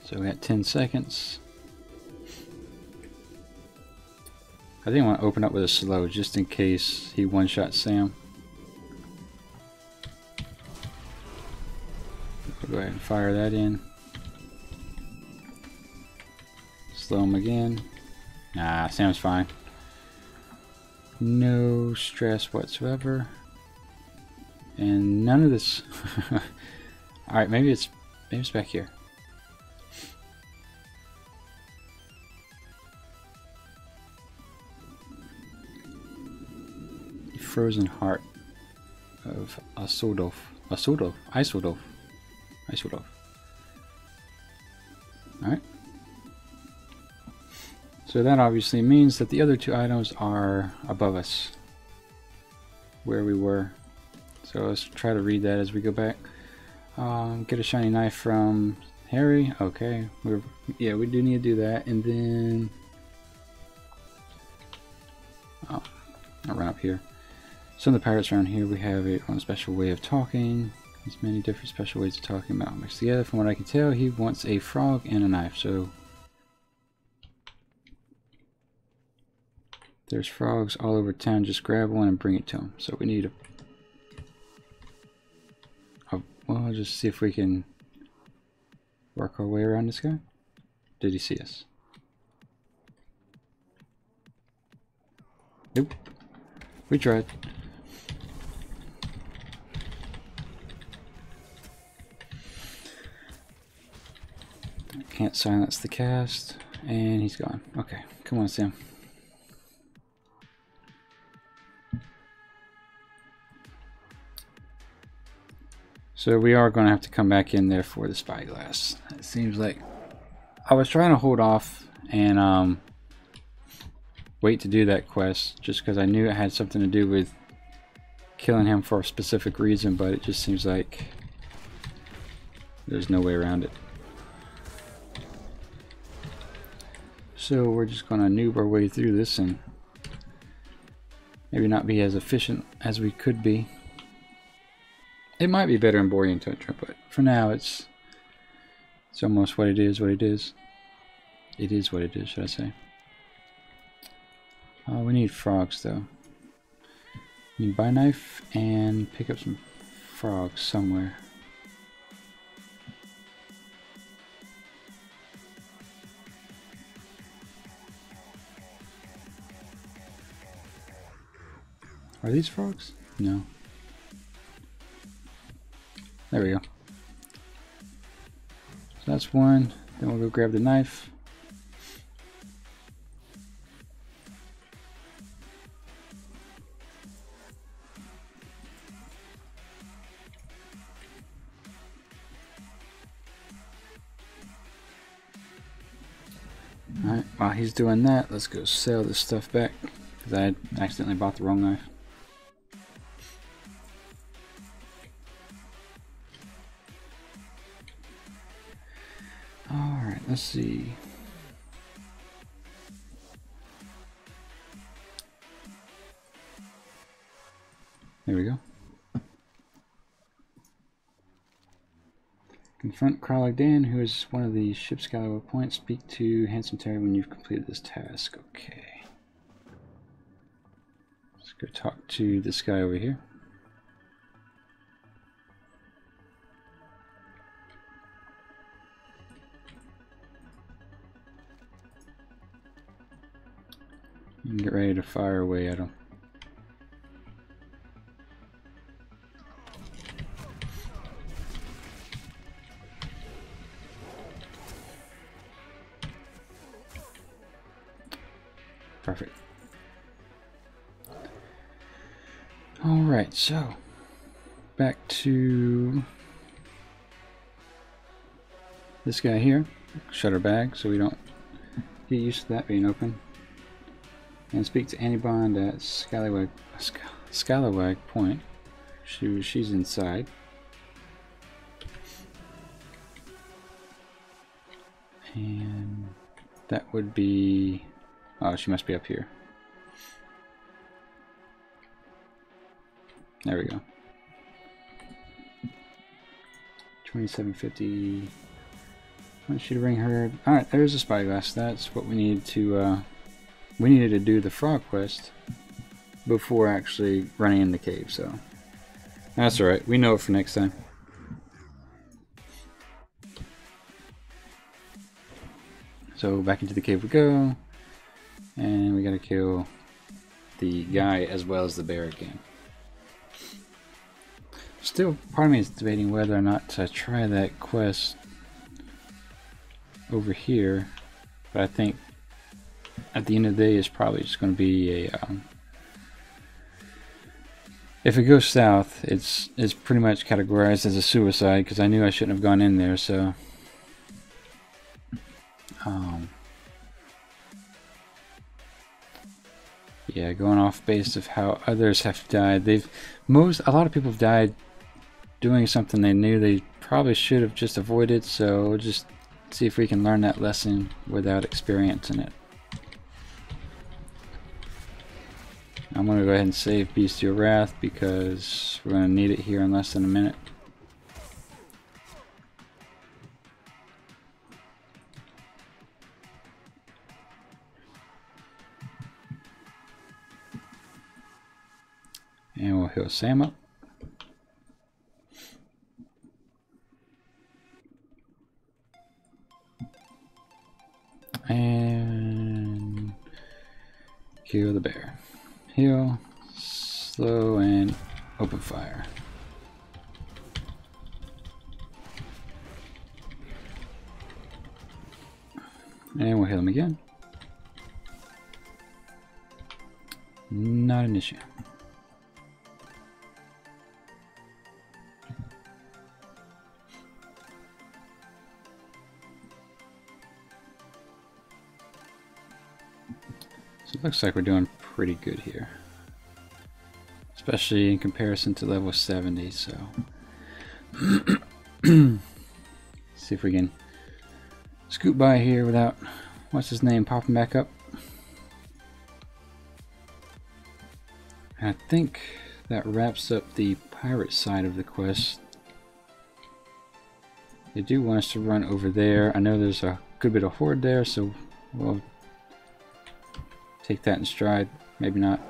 So we got 10 seconds. I think I want to open up with a slow just in case he one-shot Sam. We'll go ahead and fire that in. Slow him again. Nah, Sam's fine. No stress whatsoever. And none of this. Alright, maybe it's back here. Frozen Heart of Isildolf. Alright. So that obviously means that the other two items are above us. Where we were. So let's try to read that as we go back. Get a shiny knife from Harry. Okay. Yeah, we do need to do that. And then... oh, I'll run up here. Some of the pirates around here, we have a special way of talking. There's many different special ways of talking about mixed together. From what I can tell, he wants a frog and a knife. So there's frogs all over town. Just grab one and bring it to him. So we need well, I'll just see if we can work our way around this guy. Did he see us? Nope. We tried. Can't silence the cast, and he's gone. Okay, come on, Sam. So we are going to have to come back in there for the spyglass. It seems like I was trying to hold off and wait to do that quest just because I knew it had something to do with killing him for a specific reason, but it just seems like there's no way around it. So we're just going to noob our way through this and maybe not be as efficient as we could be. It might be better in Borean Tundra, but for now it's almost what it is. It is what it is, should I say. We need frogs though. We need to buy a knife and pick up some frogs somewhere. Are these frogs? No. There we go. So that's one. Then we'll go grab the knife. Alright, while he's doing that, let's go sell this stuff back. Because I accidentally bought the wrong knife. Alright, let's see. There we go. Confront Crawler Dan, who is one of the ship's gallery points. Speak to Handsome Terry when you've completed this task. Okay. Let's go talk to this guy over here. And get ready to fire away at him. Perfect. Alright, so back to this guy here. Shut our bag so we don't get used to that being open. And speak to Antibond at Scalawag Point. She's inside. And that would be... oh, she must be up here. There we go. 2750. I want you to bring her. Alright, there's a spyglass. That's what we need to we needed to do the frog quest before actually running in the cave, so that's alright. We know it for next time. So back into the cave we go, and we gotta kill the guy as well as the bear again. Still, part of me is debating whether or not to try that quest over here, but I think at the end of the day it's probably just going to be a if it goes south, it's pretty much categorized as a suicide, because I knew I shouldn't have gone in there. So yeah, going off base of how others have died. A lot of people have died doing something they knew they probably should have just avoided, so we'll just see if we can learn that lesson without experiencing it. I'm going to go ahead and save Bestial Wrath because we're going to need it here in less than a minute. And we'll heal Sam up. And kill the bear. Heal, slow, and open fire. And we'll heal him again. Not an issue. So it looks like we're doing pretty good here, especially in comparison to level 70. So see if we can scoot by here without what's his name popping back up. And I think that wraps up the pirate side of the quest. They do want us to run over there. I know there's a good bit of horde there, so we'll take that in stride. Maybe not.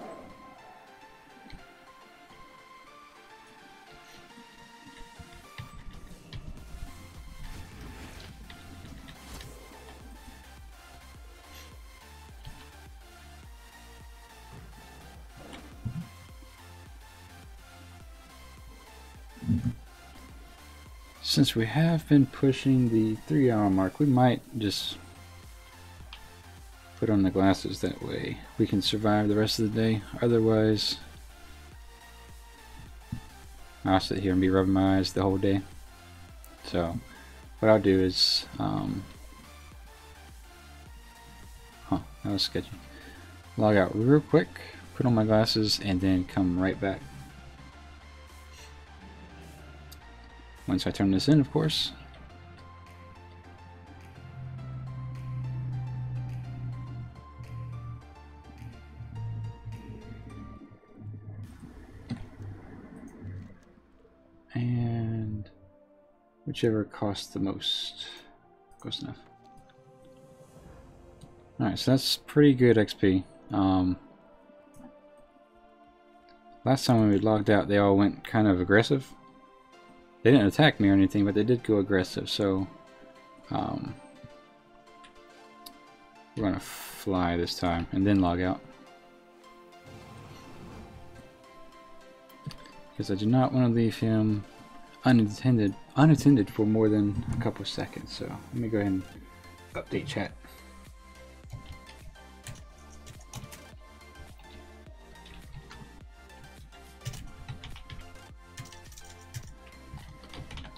Since we have been pushing the 3-hour mark, we might just put on the glasses. That way we can survive the rest of the day. Otherwise, I'll sit here and be rubbing my eyes the whole day. So what I'll do is that was sketchy. Log out real quick, put on my glasses, and then come right back. Once I turn this in, of course. And whichever costs the most. Close enough. Alright, so that's pretty good XP. Last time when we logged out, they all went kind of aggressive. They didn't attack me or anything, but they did go aggressive, so we're going to fly this time and then log out. Because I do not want to leave him unattended for more than a couple seconds. So let me go ahead and update chat.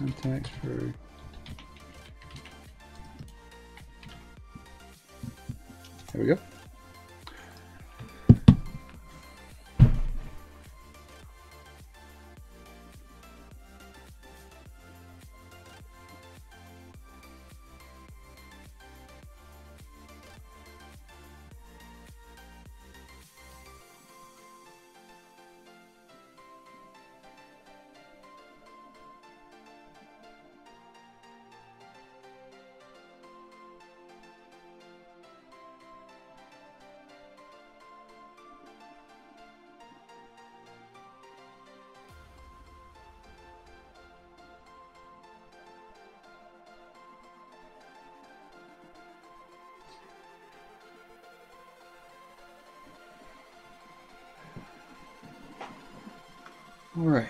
Contacts for... There we go. All right.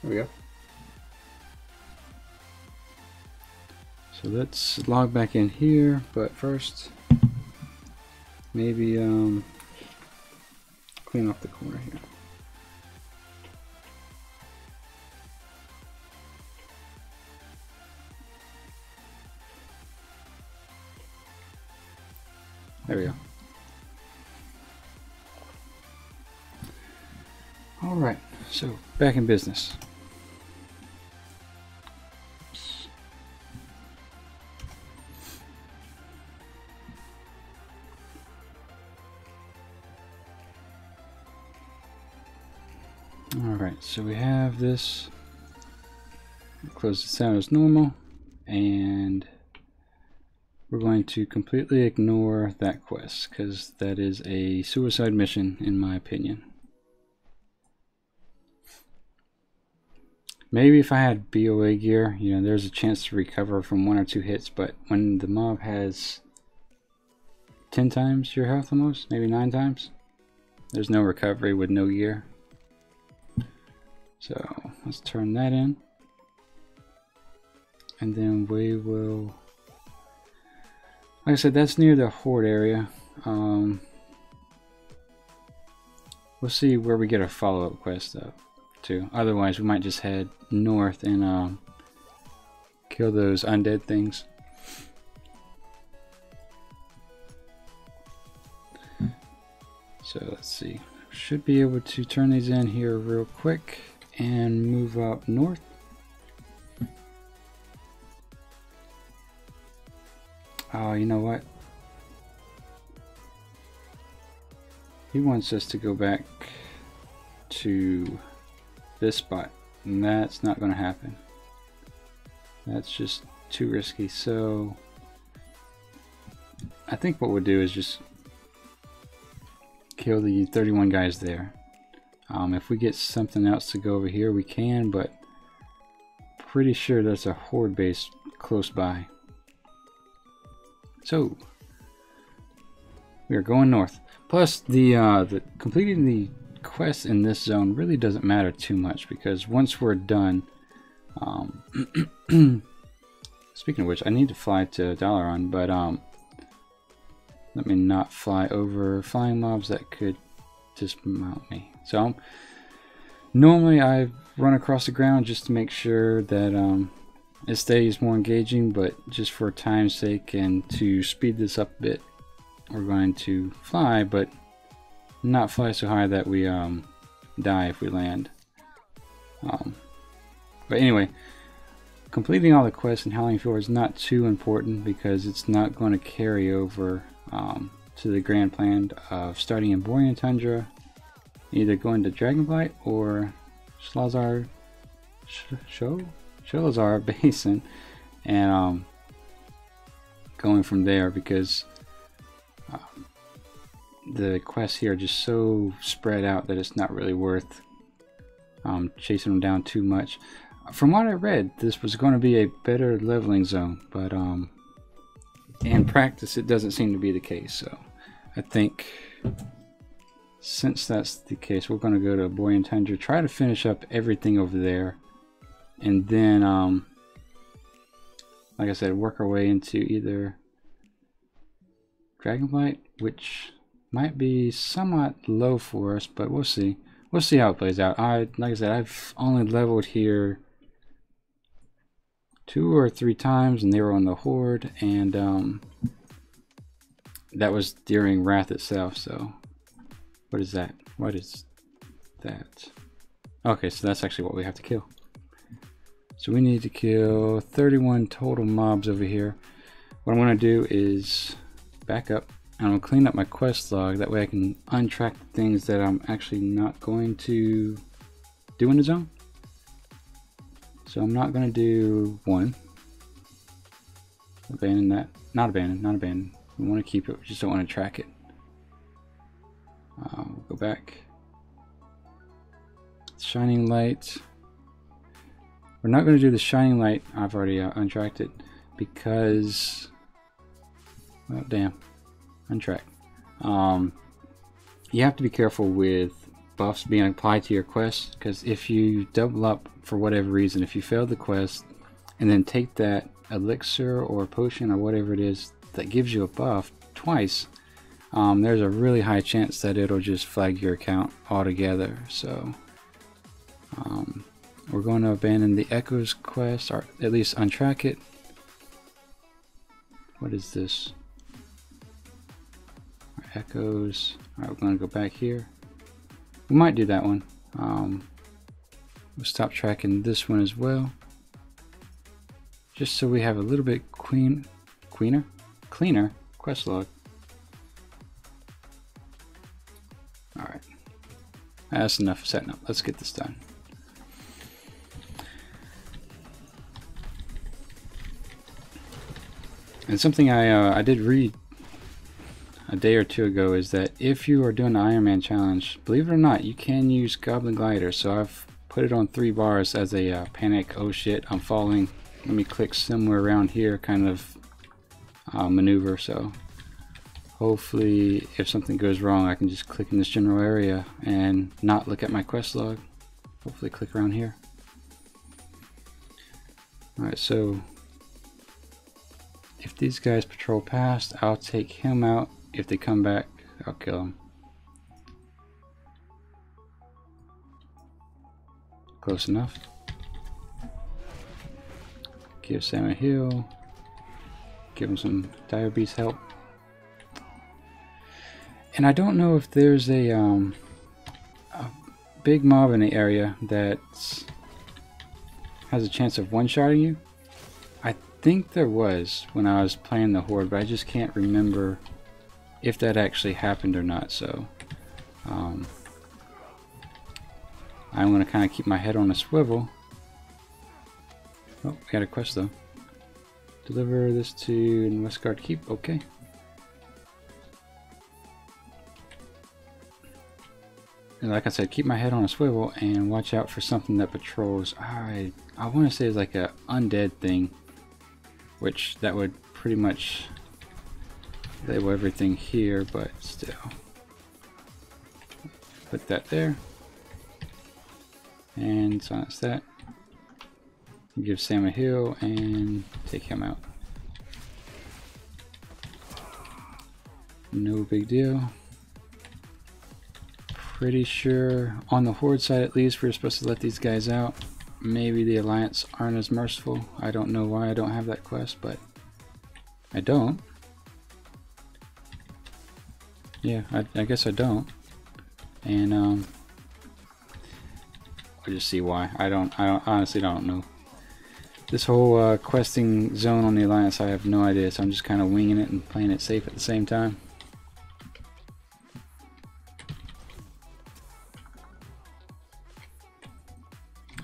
There we go. So let's log back in here, but first, maybe clean off the corner here. There we go. All right, so back in business. All right, so we have this. Close this out as normal, and we're going to completely ignore that quest because that is a suicide mission in my opinion. Maybe if I had BOA gear, you know, there's a chance to recover from 1 or 2 hits, but when the mob has 10 times your health almost, maybe 9 times, there's no recovery with no gear. So let's turn that in. And then we will, like I said, that's near the horde area. We'll see where we get a follow-up quest up to. Otherwise, we might just head north and kill those undead things. So let's see. Should be able to turn these in here real quick and move up north. Oh, you know what? He wants us to go back to this spot, and that's not going to happen. That's just too risky. So I think what we'll do is just kill the 31 guys there. If we get something else to go over here, we can, but pretty sure there's a horde base close by. So we are going north. Plus, the completing the quest in this zone really doesn't matter too much because once we're done, speaking of which, I need to fly to Dalaran, but let me not fly over flying mobs that could dismount me. So normally I run across the ground just to make sure that it stays more engaging, but just for time's sake and to speed this up a bit, we're going to fly, but not fly so high that we die if we land. But anyway, completing all the quests in Howling Fjord is not too important because it's not going to carry over to the grand plan of starting in Borean Tundra, either going to Dragonblight or Shalazar Basin, and going from there, because the quests here are just so spread out that it's not really worth chasing them down too much. From what I read, this was going to be a better leveling zone, but in practice it doesn't seem to be the case. So I think since that's the case, we're going to go to Borean Tundra, try to finish up everything over there, and then like I said, work our way into either Dragonblight, which might be somewhat low for us, but we'll see. We'll see how it plays out. Like I said, I've only leveled here 2 or 3 times, and they were on the Horde, and that was during Wrath itself. So, what is that? What is that? Okay, so that's actually what we have to kill. So we need to kill 31 total mobs over here. What I'm going to do is back up, and I'm going to clean up my quest log. That way I can untrack the things that I'm actually not going to do in the zone. So I'm not going to do 1. Abandon that. Not abandon, not abandon. We want to keep it, we just don't want to track it. We'll go back. Shining light. We're not going to do the shining light. I've already untracked it because, well, damn, untrack. You have to be careful with buffs being applied to your quest, because if you double up for whatever reason, if you fail the quest and then take that elixir or potion or whatever it is that gives you a buff twice, there's a really high chance that it'll just flag your account altogether. So we're going to abandon the Echoes quest, or at least untrack it. What is this? Echoes. Alright, we're going to go back here. We might do that one. We'll stop tracking this one as well, just so we have a little bit cleaner quest log. Alright, that's enough setting up. Let's get this done. And something I did read a day or 2 ago is that if you are doing the Ironman challenge, believe it or not, you can use Goblin Glider. So I've put it on 3 bars as a panic, oh shit, I'm falling, let me click somewhere around here kind of maneuver. So hopefully if something goes wrong, I can just click in this general area and not look at my quest log. Hopefully click around here. Alright, so if these guys patrol past, I'll take him out. If they come back, I'll kill him. Close enough. Give Sam a heal. Give him some Dire Beast help. And I don't know if there's a big mob in the area that has a chance of one-shotting you. I think there was when I was playing the Horde, but I just can't remember if that actually happened or not. So I'm going to kind of keep my head on a swivel. Oh, we got a quest though. Deliver this to Westguard Keep. Okay. And like I said, keep my head on a swivel and watch out for something that patrols. I want to say it's like a undead thing, which that would pretty much label everything here, but still. Put that there. And silence that. Give Sam a heal and take him out. No big deal. Pretty sure on the Horde side at least we're supposed to let these guys out. Maybe the Alliance aren't as merciful. I don't know why I don't have that quest, but I don't. Yeah, I guess I don't. And we'll just see why. I honestly don't know. This whole questing zone on the Alliance, I have no idea, so I'm just kind of winging it and playing it safe at the same time.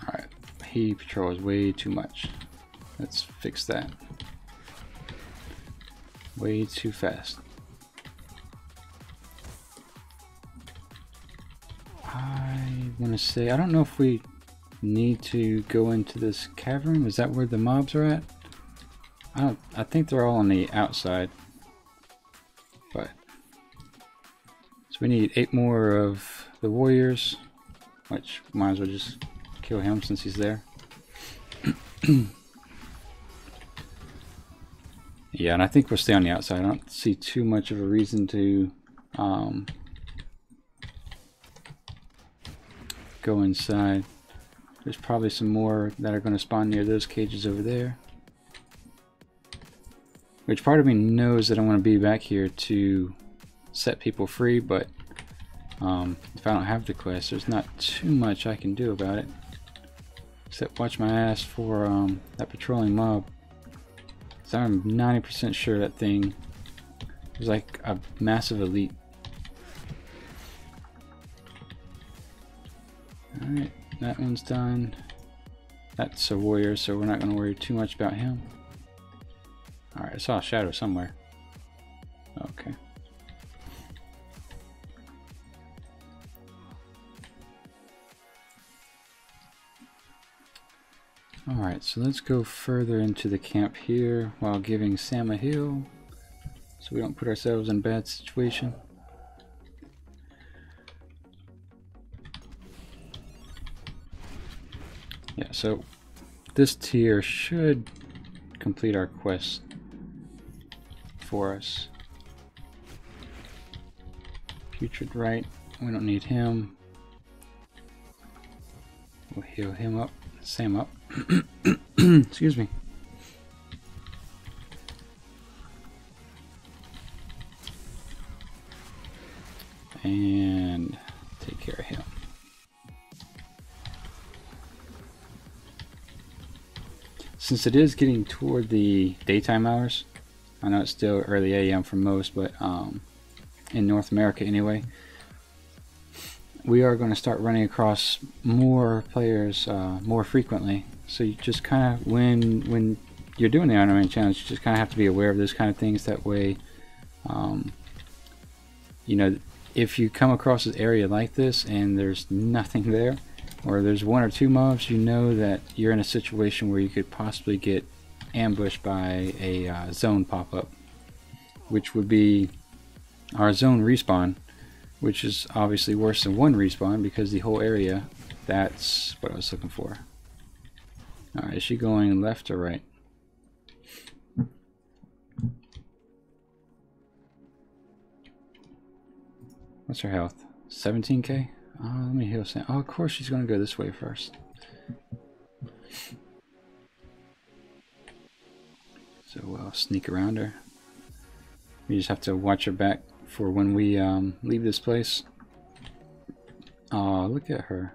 Alright, he patrols way too much. Let's fix that. Way too fast. I want to say, I don't know if we need to go into this cavern. Is that where the mobs are at? I think they're all on the outside. But so we need 8 more of the warriors, which might as well just kill him since he's there. Yeah, and I think we'll stay on the outside. I don't see too much of a reason to go inside. There's probably some more that are going to spawn near those cages over there. Which part of me knows that I want to be back here to set people free, but if I don't have the quest, there's not too much I can do about it. Except watch my ass for that patrolling mob. So I'm 90% sure that thing is like a massive elite. Alright, that one's done. That's a warrior, so we're not going to worry too much about him. Alright, I saw a shadow somewhere. Okay. Alright, so let's go further into the camp here while giving Sam a heal so we don't put ourselves in a bad situation. Yeah, so this tier should complete our quest for us. Putrid Right, we don't need him. We'll heal him up, Sam up. Excuse me. And take care of him. Since it is getting toward the daytime hours, I know it's still early AM for most, but in North America anyway, we are going to start running across more players more frequently. So you just kind of, when you're doing the Ironman challenge, you just kind of have to be aware of those kind of things. That way, you know, if you come across an area like this and there's nothing there, or there's one or two mobs, you know that you're in a situation where you could possibly get ambushed by a zone pop-up, which would be our zone respawn, which is obviously worse than one respawn because the whole area, that's what I was looking for. Alright, is she going left or right? What's her health? 17k? Let me heal Sam. Oh, of course she's going to go this way first. So we'll sneak around her. We just have to watch her back for when we leave this place. Oh, look at her.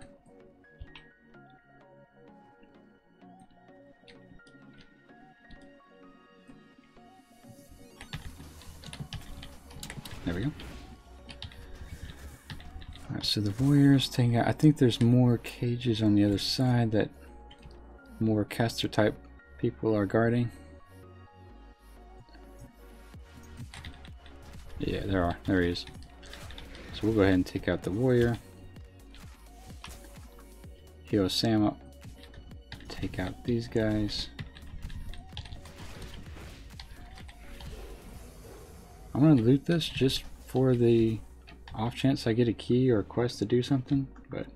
There we go. Alright, so the warriors taking out. I think there's more cages on the other side that more caster type people are guarding. Yeah, there are. There he is. So we'll go ahead and take out the warrior. Heal Sam up. Take out these guys. I'm going to loot this just for the off chance I get a key or a quest to do something, but...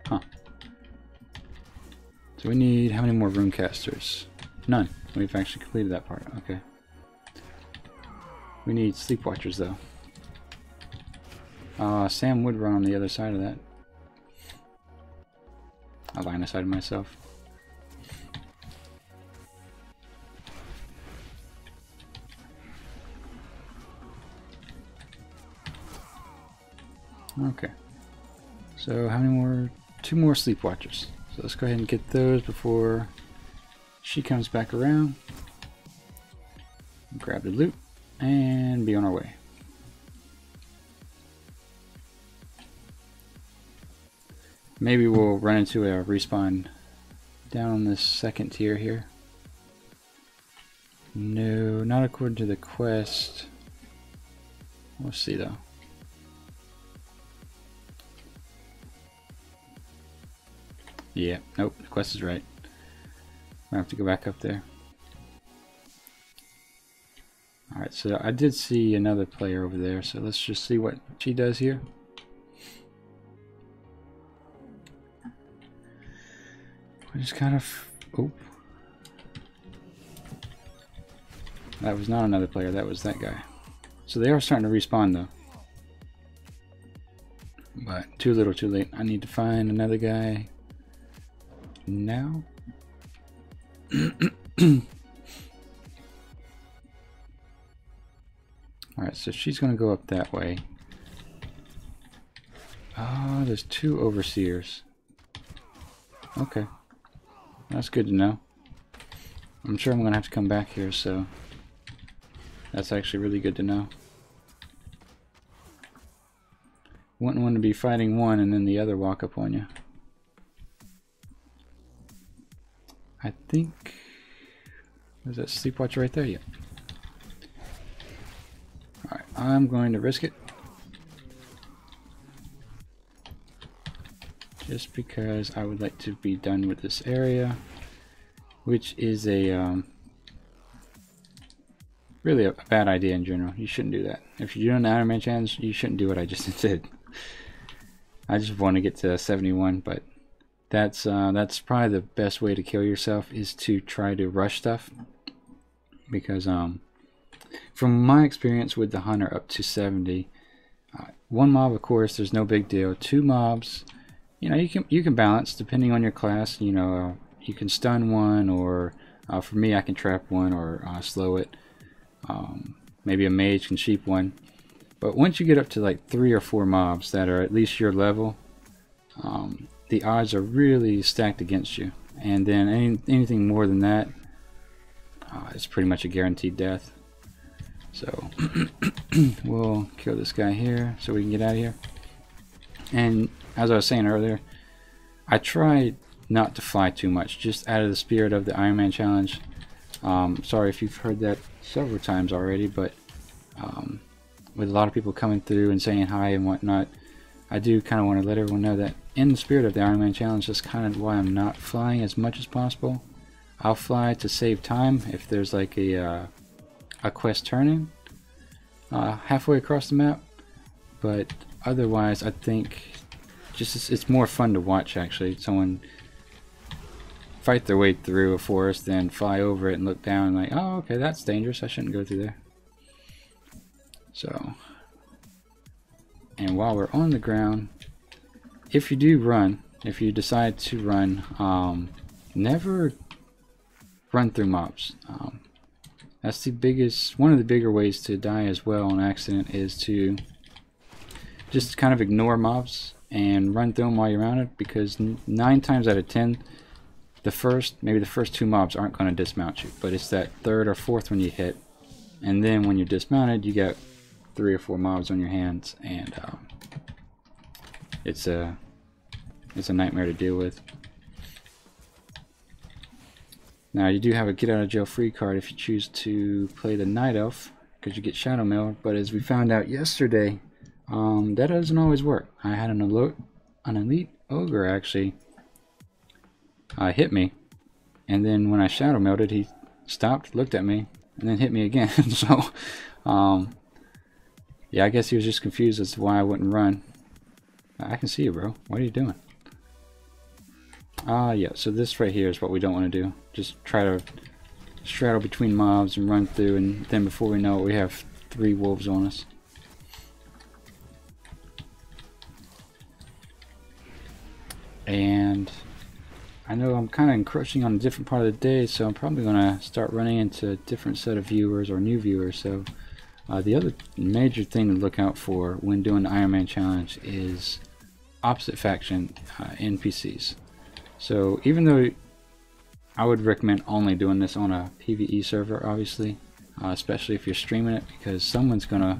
Huh. So we need how many more rune casters? None. We've actually completed that part. Okay. We need sleep watchers though. Sam would run on the other side of that. I'll line aside myself. Okay. So how many more? 2 more sleep watchers. So let's go ahead and get those before she comes back around. Grab the loot and be on our way. Maybe we'll run into a respawn down on this second tier here. No, not according to the quest. We'll see though. Yeah, nope, the quest is right. I have to go back up there. Alright, so I did see another player over there, so let's just see what she does here. We just kind of... Oh. that was not another player, that was that guy. So they are starting to respawn though. But too little too late. I need to find another guy now. Alright, so she's going to go up that way. Oh, there's 2 overseers. Okay. That's good to know. I'm sure I'm going to have to come back here, so that's actually really good to know. Wouldn't want to be fighting one and then the other walk up on you. I think... There's that sleepwatch right there? Yeah. Alright, I'm going to risk it. Just because I would like to be done with this area. Which is a... really a bad idea in general. You shouldn't do that. If you're doing the Ironman challenge, you shouldn't do what I just did. I just want to get to 71, but that's probably the best way to kill yourself, is to try to rush stuff. Because from my experience with the hunter up to 70, one mob, of course, there's no big deal. 2 mobs, you know, you can balance depending on your class. You know, you can stun one, or for me, I can trap one or slow it. Maybe a mage can sheep one. But once you get up to like 3 or 4 mobs that are at least your level, the odds are really stacked against you. And then anything more than that, it's pretty much a guaranteed death. So we'll kill this guy here so we can get out of here. And as I was saying earlier, I tried not to fly too much, just out of the spirit of the Ironman challenge. Sorry if you've heard that several times already, but with a lot of people coming through and saying hi and whatnot, I do kind of want to let everyone know that in the spirit of the Ironman challenge, that's kind of why I'm not flying as much as possible. I'll fly to save time if there's like a quest turning halfway across the map, but otherwise I think just it's more fun to watch, actually. Someone fight their way through a forest, then fly over it and look down and like, oh, okay, that's dangerous, I shouldn't go through there. So, and while we're on the ground, if you do run, if you decide to run, never run through mobs. That's one of the bigger ways to die as well on accident, is to just kind of ignore mobs and run through them while you're around it, because 9 times out of 10, maybe the first 2 mobs aren't going to dismount you, but it's that 3rd or 4th one you hit, and then when you're dismounted, you got 3 or 4 mobs on your hands, and it's a nightmare to deal with. Now you do have a get out of jail free card if you choose to play the Night Elf, because you get Shadow Mail, but as we found out yesterday, that doesn't always work. I had an elite ogre actually hit me, and then when I Shadow Mailed it, he stopped, looked at me, and then hit me again. So yeah, I guess he was just confused as to why I wouldn't run. I can see you, bro. What are you doing? Yeah, so this right here is what we don't want to do. Just try to straddle between mobs and run through, and then before we know it, we have 3 wolves on us. And I know I'm kind of encroaching on a different part of the day, so I'm probably going to start running into a different set of viewers or new viewers. So the other major thing to look out for when doing the Ironman challenge is opposite faction NPCs. So even though I would recommend only doing this on a PvE server, obviously, especially if you're streaming it, because someone's going to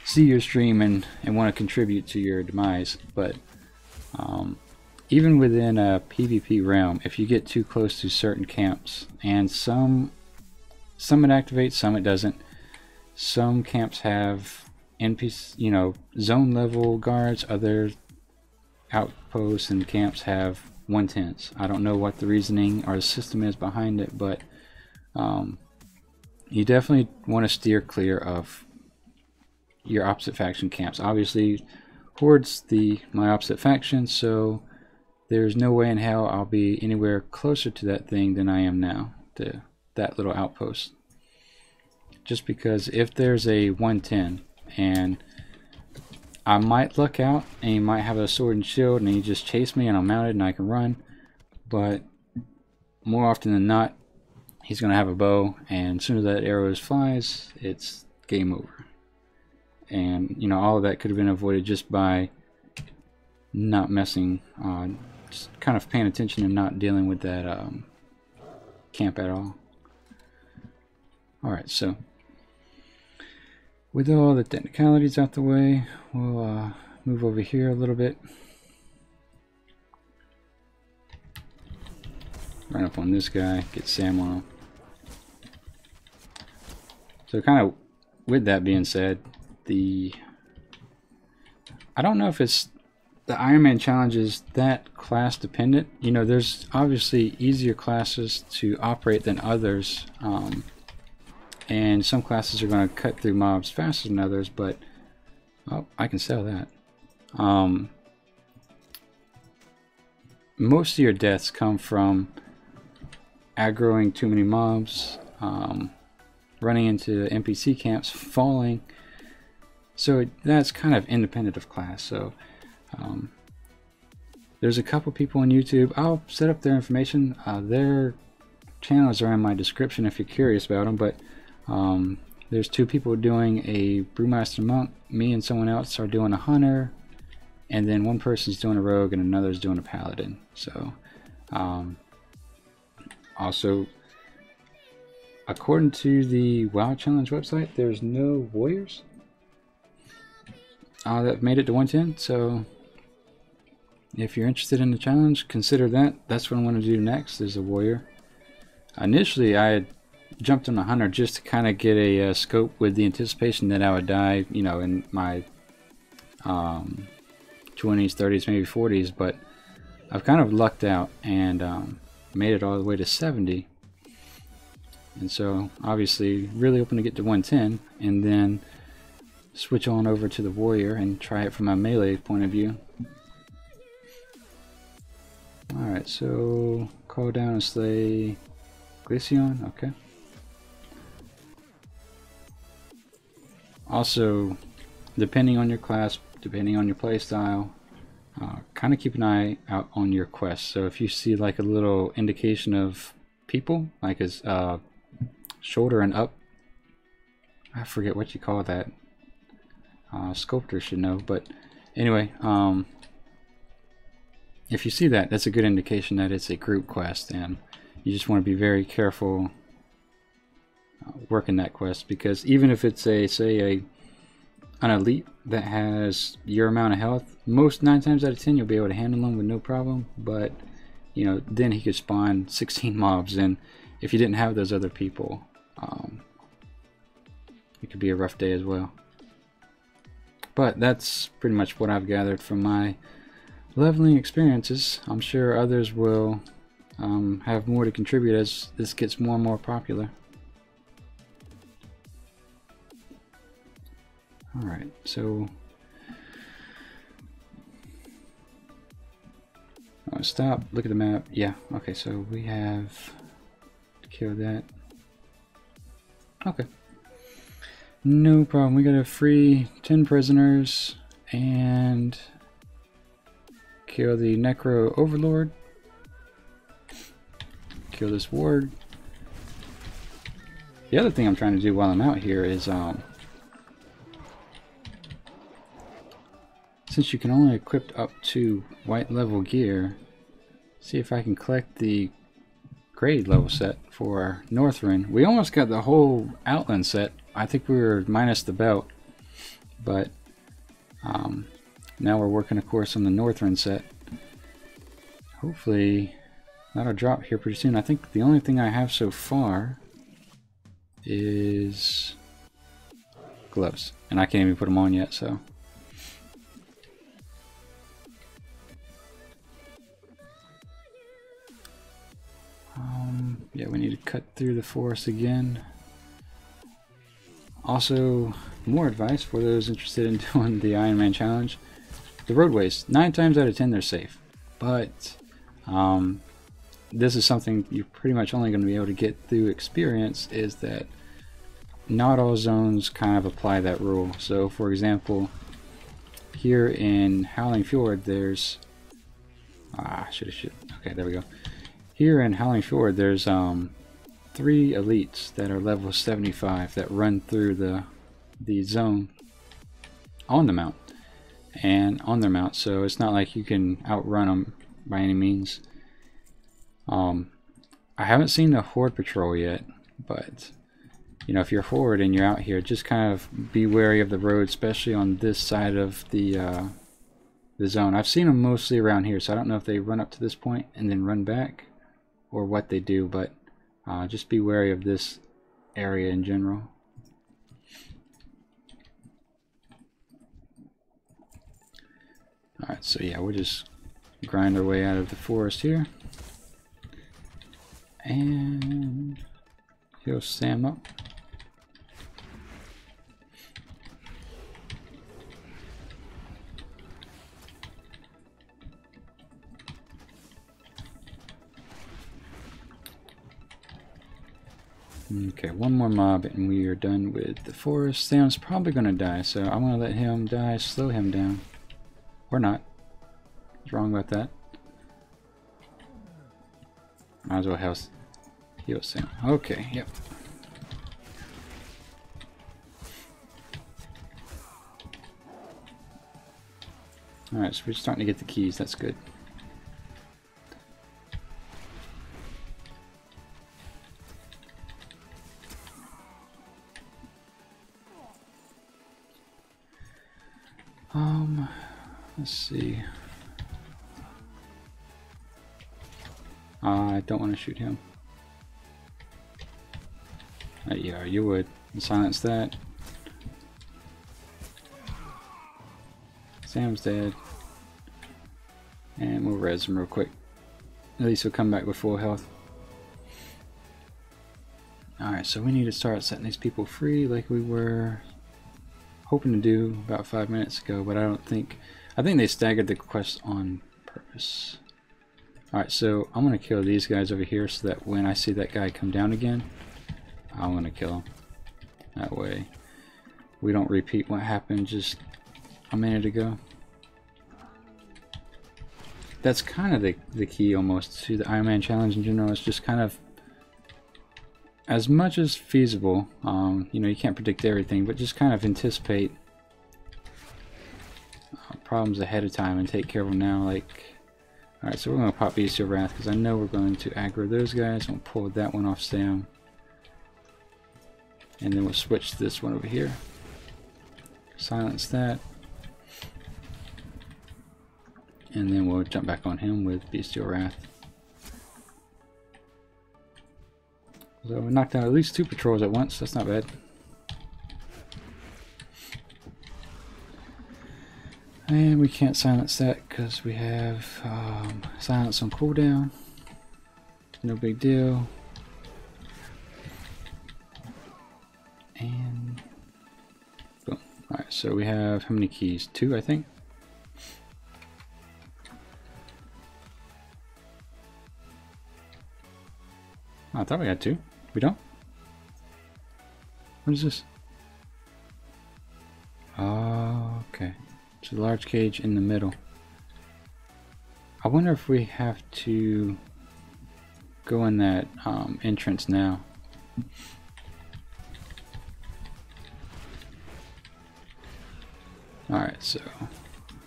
see your stream and want to contribute to your demise. But even within a PvP realm, if you get too close to certain camps, and some it activates, some it doesn't. Some camps have NPC, zone level guards. Other outposts and camps have 110s. I don't know what the reasoning or the system is behind it, but you definitely want to steer clear of your opposite faction camps. Obviously, Horde's my opposite faction, so there's no way in hell I'll be anywhere closer to that thing than I am now, to that little outpost. just because if there's a 110 and I might luck out and he might have a sword and shield and he just chase me and I'm mounted and I can run, but more often than not he's going to have a bow, and as soon as that arrow flies, it's game over. And you know, all of that could have been avoided just by not messing, just kind of paying attention and not dealing with that camp at all. Alright, so with all the technicalities out the way, we'll move over here a little bit. Run up on this guy, get Sam on him. So kind of with that being said, I don't know if it's the Ironman challenge is that class dependent. You know, there's obviously easier classes to operate than others, and some classes are going to cut through mobs faster than others, but oh, I can sell that. Most of your deaths come from aggroing too many mobs, running into NPC camps, falling. So that's kind of independent of class. So there's a couple people on YouTube. I'll set up their information. Their channels are in my description if you're curious about them. But there's two people doing a Brewmaster Monk. Me and someone else are doing a Hunter. And then one person's doing a Rogue and another's doing a Paladin. So also, according to the WoW Challenge website, there's no warriors that made it to 110. So if you're interested in the challenge, consider that. That's what I want to do next, is a warrior. Initially, I had jumped on a Hunter just to kind of get a scope with the anticipation that I would die, you know, in my 20s, 30s, maybe 40s. But I've kind of lucked out and made it all the way to 70. And so obviously really hoping to get to 110 and then switch on over to the warrior and try it from a melee point of view. Alright, so call down and slay Qyune, okay. Also, depending on your class, depending on your playstyle, kind of keep an eye out on your quests. So if you see like a little indication of people, like his shoulder and up, I forget what you call that. Sculptor should know, but anyway, if you see that, that's a good indication that it's a group quest, and you just want to be very careful working that quest, because even if it's a, say, an elite that has your amount of health, most 9 times out of 10 you'll be able to handle them with no problem. But you know, then he could spawn 16 mobs, and if you didn't have those other people, it could be a rough day as well. But that's pretty much what I've gathered from my leveling experiences. I'm sure others will have more to contribute as this gets more and more popular. Alright, so stop, look at the map. Yeah, okay, so we have killed that. Okay. No problem. We gotta free 10 prisoners and kill the Necro Overlord. Kill this ward. The other thing I'm trying to do while I'm out here is since you can only equip up to white level gear, see if I can collect the grade level set for Northrend. We almost got the whole Outland set. I think we were minus the belt, but now we're working, of course, on the Northrend set. Hopefully that'll drop here pretty soon. I think the only thing I have so far is gloves, and I can't even put them on yet, so. Yeah, we need to cut through the forest again. Also, more advice for those interested in doing the Ironman challenge. The roadways, 9 times out of 10 they're safe, but this is something you're pretty much only going to be able to get through experience, is that not all zones kind of apply that rule. So for example, here in Howling Fjord there's okay, there we go. Here in Howling Fjord there's 3 elites that are level 75 that run through the zone on the mount and on their mount, so it's not like you can outrun them by any means. I haven't seen the Horde patrol yet, but you know, if you're Horde and you're out here, just kind of be wary of the road, especially on this side of the zone. I've seen them mostly around here, so I don't know if they run up to this point and then run back or what they do, but just be wary of this area in general. Alright, so yeah, we'll just grind our way out of the forest here. And heal Sam up. Okay, one more mob and we are done with the forest. Sam's probably going to die, so I'm going to let him die, slow him down. Or not. What's wrong about that? Might as well heal Sam. Okay, yep. Alright, so we're starting to get the keys, that's good. Let's see. I don't want to shoot him. Yeah, you would. Silence that. Sam's dead. And we'll res him real quick. At least he'll come back with full health. Alright, so we need to start setting these people free like we were hoping to do about 5 minutes ago, but I think they staggered the quest on purpose. Alright, so I'm going to kill these guys over here so that when I see that guy come down again, I'm going to kill him. That way we don't repeat what happened just a minute ago. That's kind of the key almost to the Ironman challenge in general. It's just kind of, as much as feasible, you know, you can't predict everything, but just kind of anticipate problems ahead of time and take care of them now. Like, alright, so we're going to pop Bestial Wrath because I know we're going to aggro those guys. We'll pull that one off Sam. And then we'll switch this one over here. Silence that. And then we'll jump back on him with Bestial Wrath. So we knocked out at least 2 patrols at once. That's not bad. And we can't silence that because we have silence on cooldown. No big deal. And boom. Alright, so we have how many keys? 2, I think. Oh, I thought we had 2. We don't? What is this? Oh, okay. It's a large cage in the middle. I wonder if we have to go in that entrance now. Alright, so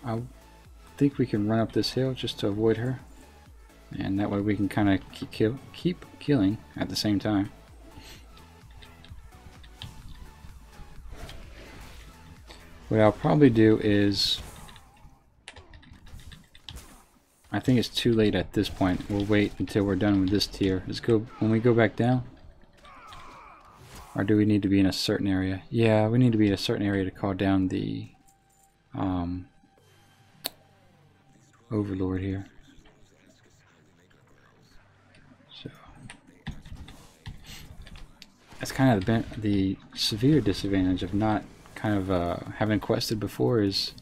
I think we can run up this hill just to avoid her. And that way we can kind of keep killing at the same time. What I'll probably do is, I think it's too late at this point. We'll wait until we're done with this tier. Let's go when we go back down. Or do we need to be in a certain area? Yeah, we need to be in a certain area to call down the Overlord here. So that's kind of the severe disadvantage of not kind of having quested before is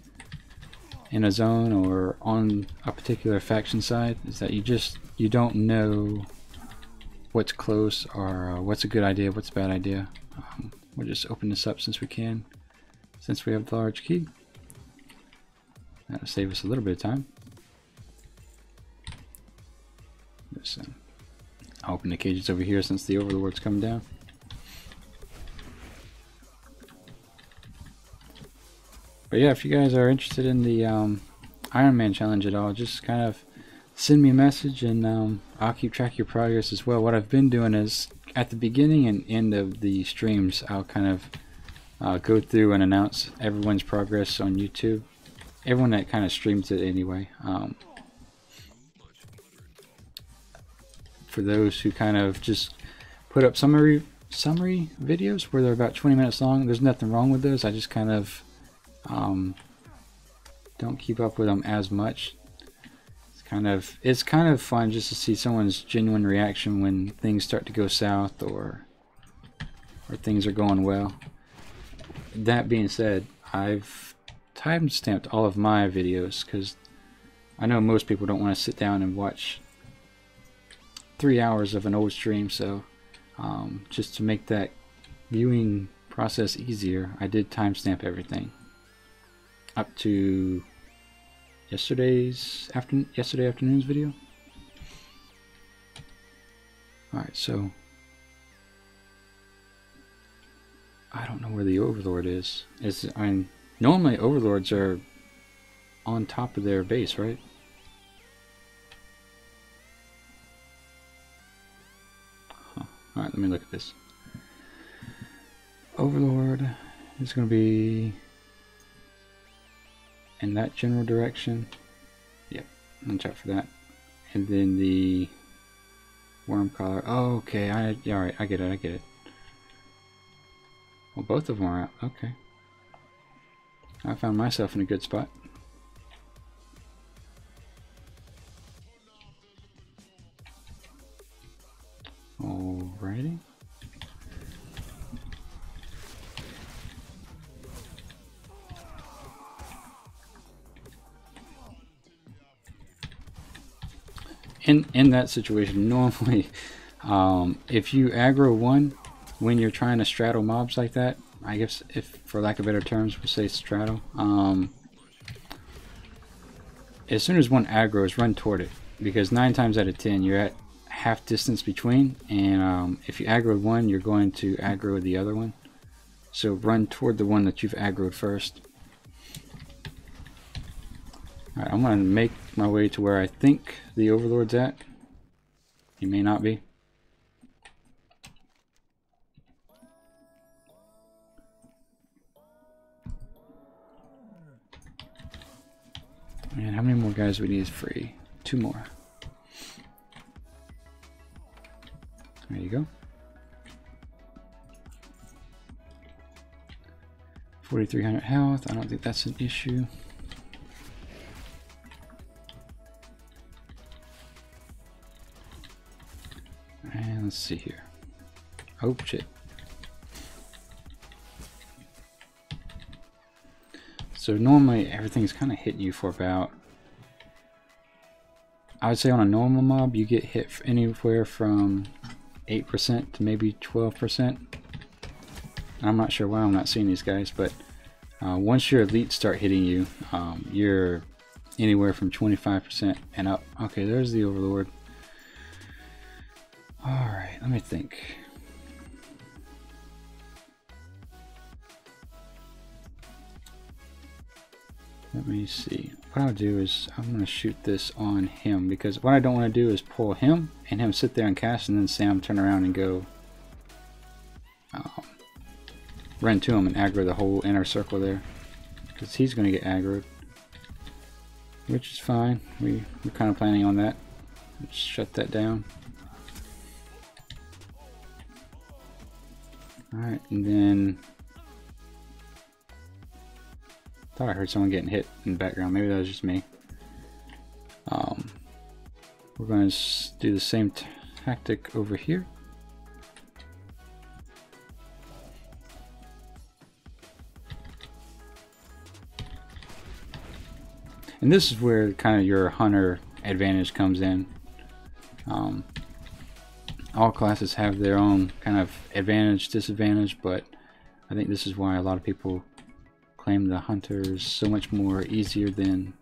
in a zone or on a particular faction side, is that you don't know what's close or what's a good idea, what's a bad idea. we'll just open this up since we can, since we have the large key. That'll save us a little bit of time. Just, I'll open the cages over here since the Overlord's coming down. But yeah, if you guys are interested in the Ironman challenge at all, just kind of send me a message, and I'll keep track of your progress as well. What I've been doing is at the beginning and end of the streams, I'll kind of go through and announce everyone's progress on YouTube. Everyone that kind of streams it anyway. For those who kind of just put up summary videos where they're about 20 minutes long, there's nothing wrong with those. I just kind of don't keep up with them as much. It's kind of fun just to see someone's genuine reaction when things start to go south or things are going well. That being said, I've time-stamped all of my videos because I know most people don't want to sit down and watch 3 hours of an old stream, so just to make that viewing process easier, I did timestamp everything up to yesterday afternoon's video. Alright, so I don't know where the Overlord is. Normally Overlords are on top of their base, right? Huh. Alright, let me look at this. Overlord is going to be in that general direction. Yep, watch out for that. And then the worm collar. Oh, okay. Alright, I get it. Well, both of them are out. Okay. I found myself in a good spot. Alrighty. In that situation, normally, if you aggro one when you're trying to straddle mobs like that, I guess, if for lack of better terms, we'll say straddle. As soon as one aggroes, run toward it, because 9 times out of 10 you're at half distance between, and if you aggro one, you're going to aggro the other one. So run toward the one that you've aggroed first. Alright, I'm going to make my way to where I think the Overlord's at. He may not be. And how many more guys we need is free? 2 more. There you go. 4,300 health. I don't think that's an issue. And let's see here. Oh shit. So normally everything's kind of hitting you for about, I would say on a normal mob you get hit anywhere from 8% to maybe 12%. I'm not sure why I'm not seeing these guys, but once your elites start hitting you, you're anywhere from 25% and up. Okay, there's the Overlord. Alright, let me think. Let me see. What I'll do is I'm going to shoot this on him, because what I don't want to do is pull him and him sit there and cast and then Sam turn around and go run to him and aggro the whole inner circle there, because he's going to get aggroed, which is fine. We're kind of planning on that. Let's shut that down. Alright, and then thought I heard someone getting hit in the background. Maybe that was just me. We're going to do the same tactic over here. And this is where kind of your hunter advantage comes in. All classes have their own kind of advantage, disadvantage, but I think this is why a lot of people claim the hunter is so much more easier than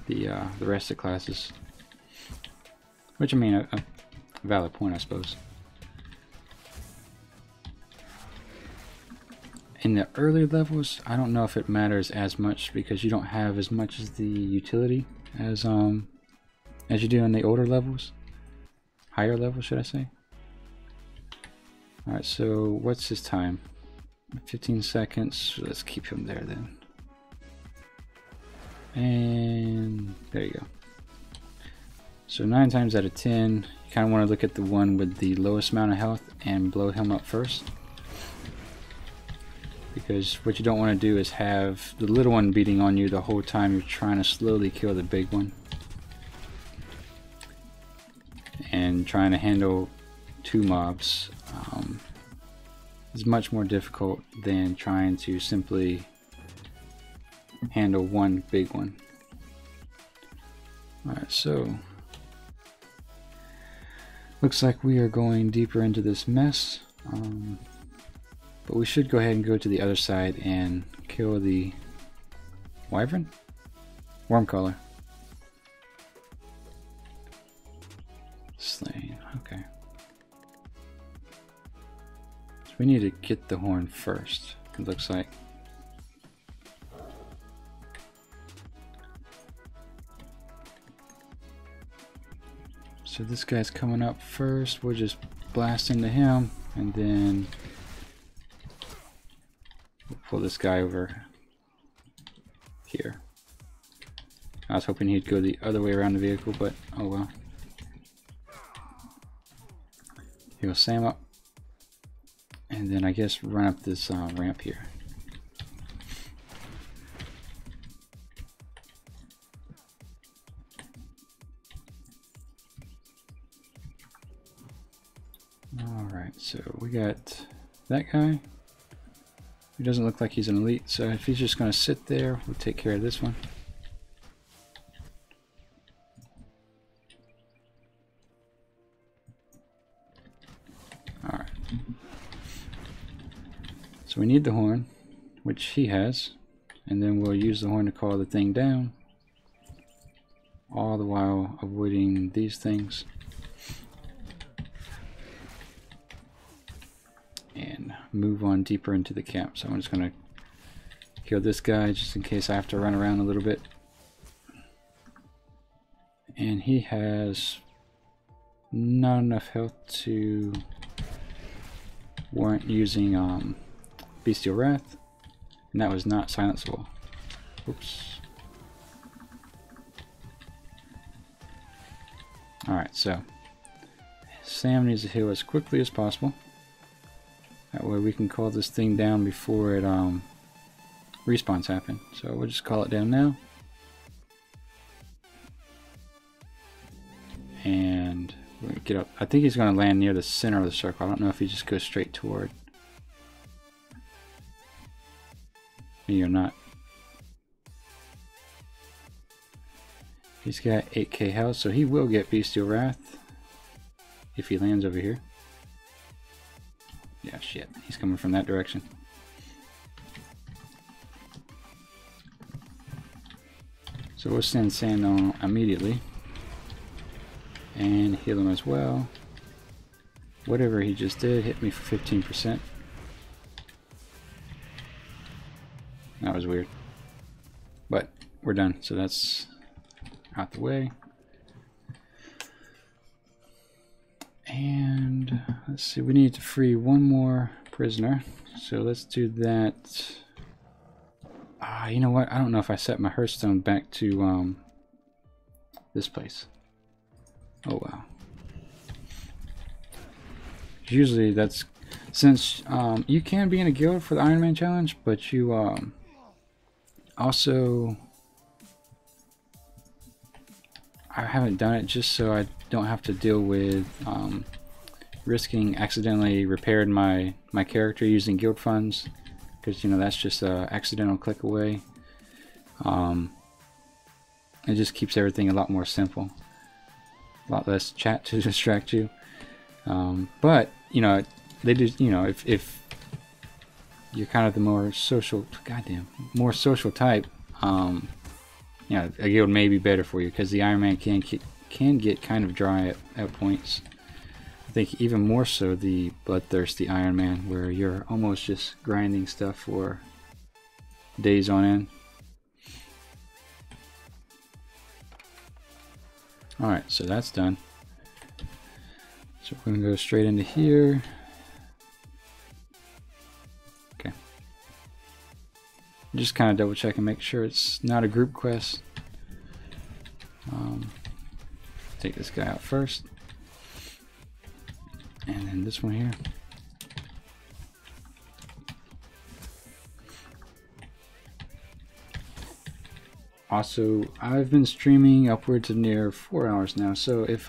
the rest of the classes. Which, I mean, a valid point, I suppose. In the early levels, I don't know if it matters as much because you don't have as much as the utility as you do in the older levels. Higher levels, should I say? Alright, so what's his time? 15 seconds. Let's keep him there then. And there you go. So 9 times out of 10, you kind of want to look at the one with the lowest amount of health and blow him up first. Because what you don't want to do is have the little one beating on you the whole time you're trying to slowly kill the big one. And trying to handle 2 mobs is much more difficult than trying to simply handle 1 big one. Alright, so looks like we are going deeper into this mess, but we should go ahead and go to the other side and kill the wyvern? Wormcaller. Slain, okay. So we need to get the horn first, it looks like. So this guy's coming up first, we'll just blast into him, and then we'll pull this guy over here. I was hoping he'd go the other way around the vehicle, but oh well. He'll Sam up, and then I guess run up this ramp here. Alright, so we got that guy. He doesn't look like he's an elite, so if he's just going to sit there, we'll take care of this one. Alright. So we need the horn, which he has, and then we'll use the horn to call the thing down, all the while avoiding these things. And move on deeper into the camp. So I'm just going to kill this guy just in case I have to run around a little bit. And he has not enough health to warrant using Bestial Wrath, and that was not silenceable. Oops. Alright, so Sam needs to heal as quickly as possible. That way we can call this thing down before it respawns happen. So we'll just call it down now. And we're gonna get up. I think he's going to land near the center of the circle. I don't know if he just goes straight toward me or not. He's got 8k health, so he will get Bestial Wrath if he lands over here. Yeah, shit. He's coming from that direction. So we'll send Sand on immediately. And heal him as well. Whatever he just did hit me for 15%. That was weird. But we're done, so that's out the way. And let's see, we need to free one more prisoner, so let's do that. You know what, I don't know if I set my Hearthstone back to this place. Oh wow. Usually that's, since you can be in a guild for the Ironman challenge, but you also, I haven't done it just so I don't have to deal with risking accidentally repairing my character using guild funds, because you know that's just an accidental click away. It just keeps everything a lot more simple, a lot less chat to distract you. But you know, they do, you know, if you're kind of the more social, more social type, you know, a guild may be better for you, because the Ironman can get kind of dry at points. I think even more so the bloodthirsty Ironman, where you're almost just grinding stuff for days on end. Alright, so that's done. So we're going to go straight into here. Okay. Just kind of double check and make sure it's not a group quest. Take this guy out first. And then this one here. Also, I've been streaming upwards of near 4 hours now, so if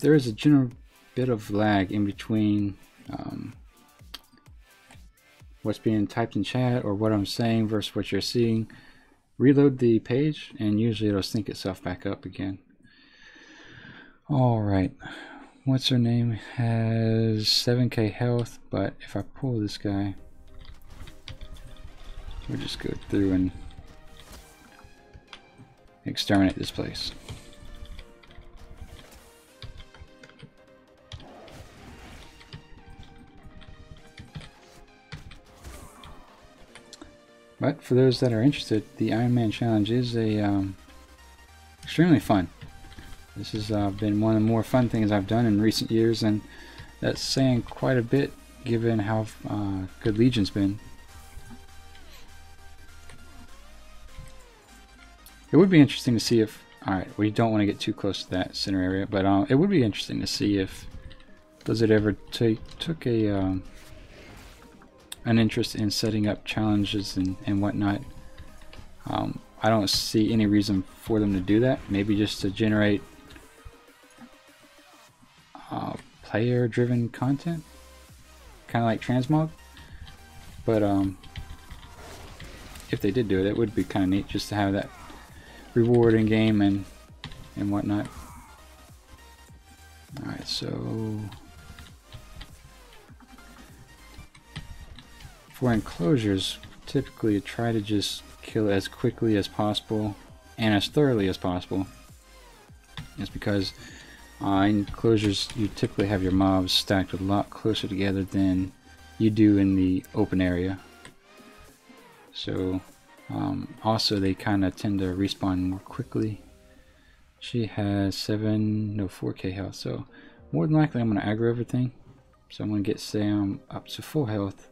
there is a general bit of lag in between what's being typed in chat or what I'm saying versus what you're seeing, reload the page and usually it'll sync itself back up again. Alright, what's her name? Has 7k health, but if I pull this guy, we'll just go through and exterminate this place. But for those that are interested, the Ironman challenge is extremely fun. This has been one of the more fun things I've done in recent years, and that's saying quite a bit given how good Legion's been. It would be interesting to see if, alright, we don't want to get too close to that center area, but it would be interesting to see if Blizzard ever took a an interest in setting up challenges and whatnot. I don't see any reason for them to do that. Maybe just to generate player-driven content, kind of like transmog. But if they did do it, it would be kind of neat just to have that reward in game and whatnot. Alright, so for enclosures, typically try to just kill as quickly as possible and as thoroughly as possible. It's because in enclosures you typically have your mobs stacked a lot closer together than you do in the open area. So also they kind of tend to respawn more quickly. She has 4k health, so more than likely I'm going to aggro everything. So I'm going to get Sam up to full health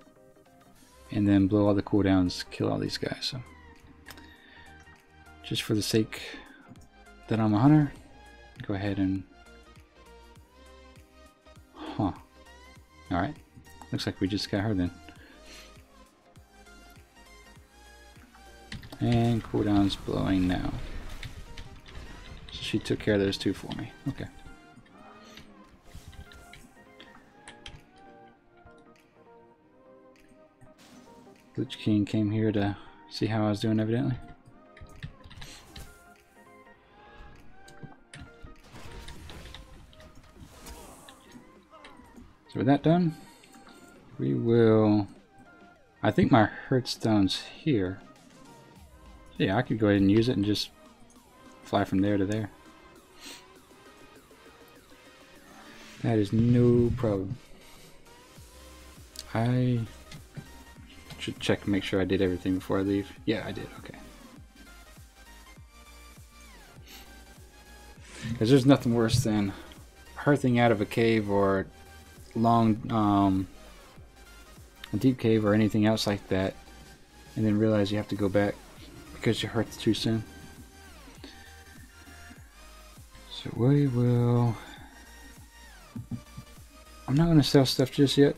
and then blow all the cooldowns, kill all these guys. So just for the sake that I'm a hunter, go ahead and alright, looks like we just got her then. And cooldown's blowing now. So she took care of those two for me. Okay. Qyune came here to see how I was doing, evidently. So with that done, we will... I think my Hearthstone's here. So yeah, I could go ahead and use it and just fly from there to there. That is no problem. I should check and make sure I did everything before I leave. Yeah, I did. Okay. Because there's nothing worse than hearthing out of a cave or a deep cave or anything else like that, and then realize you have to go back because you hearthed too soon. So we will... I'm not going to sell stuff just yet.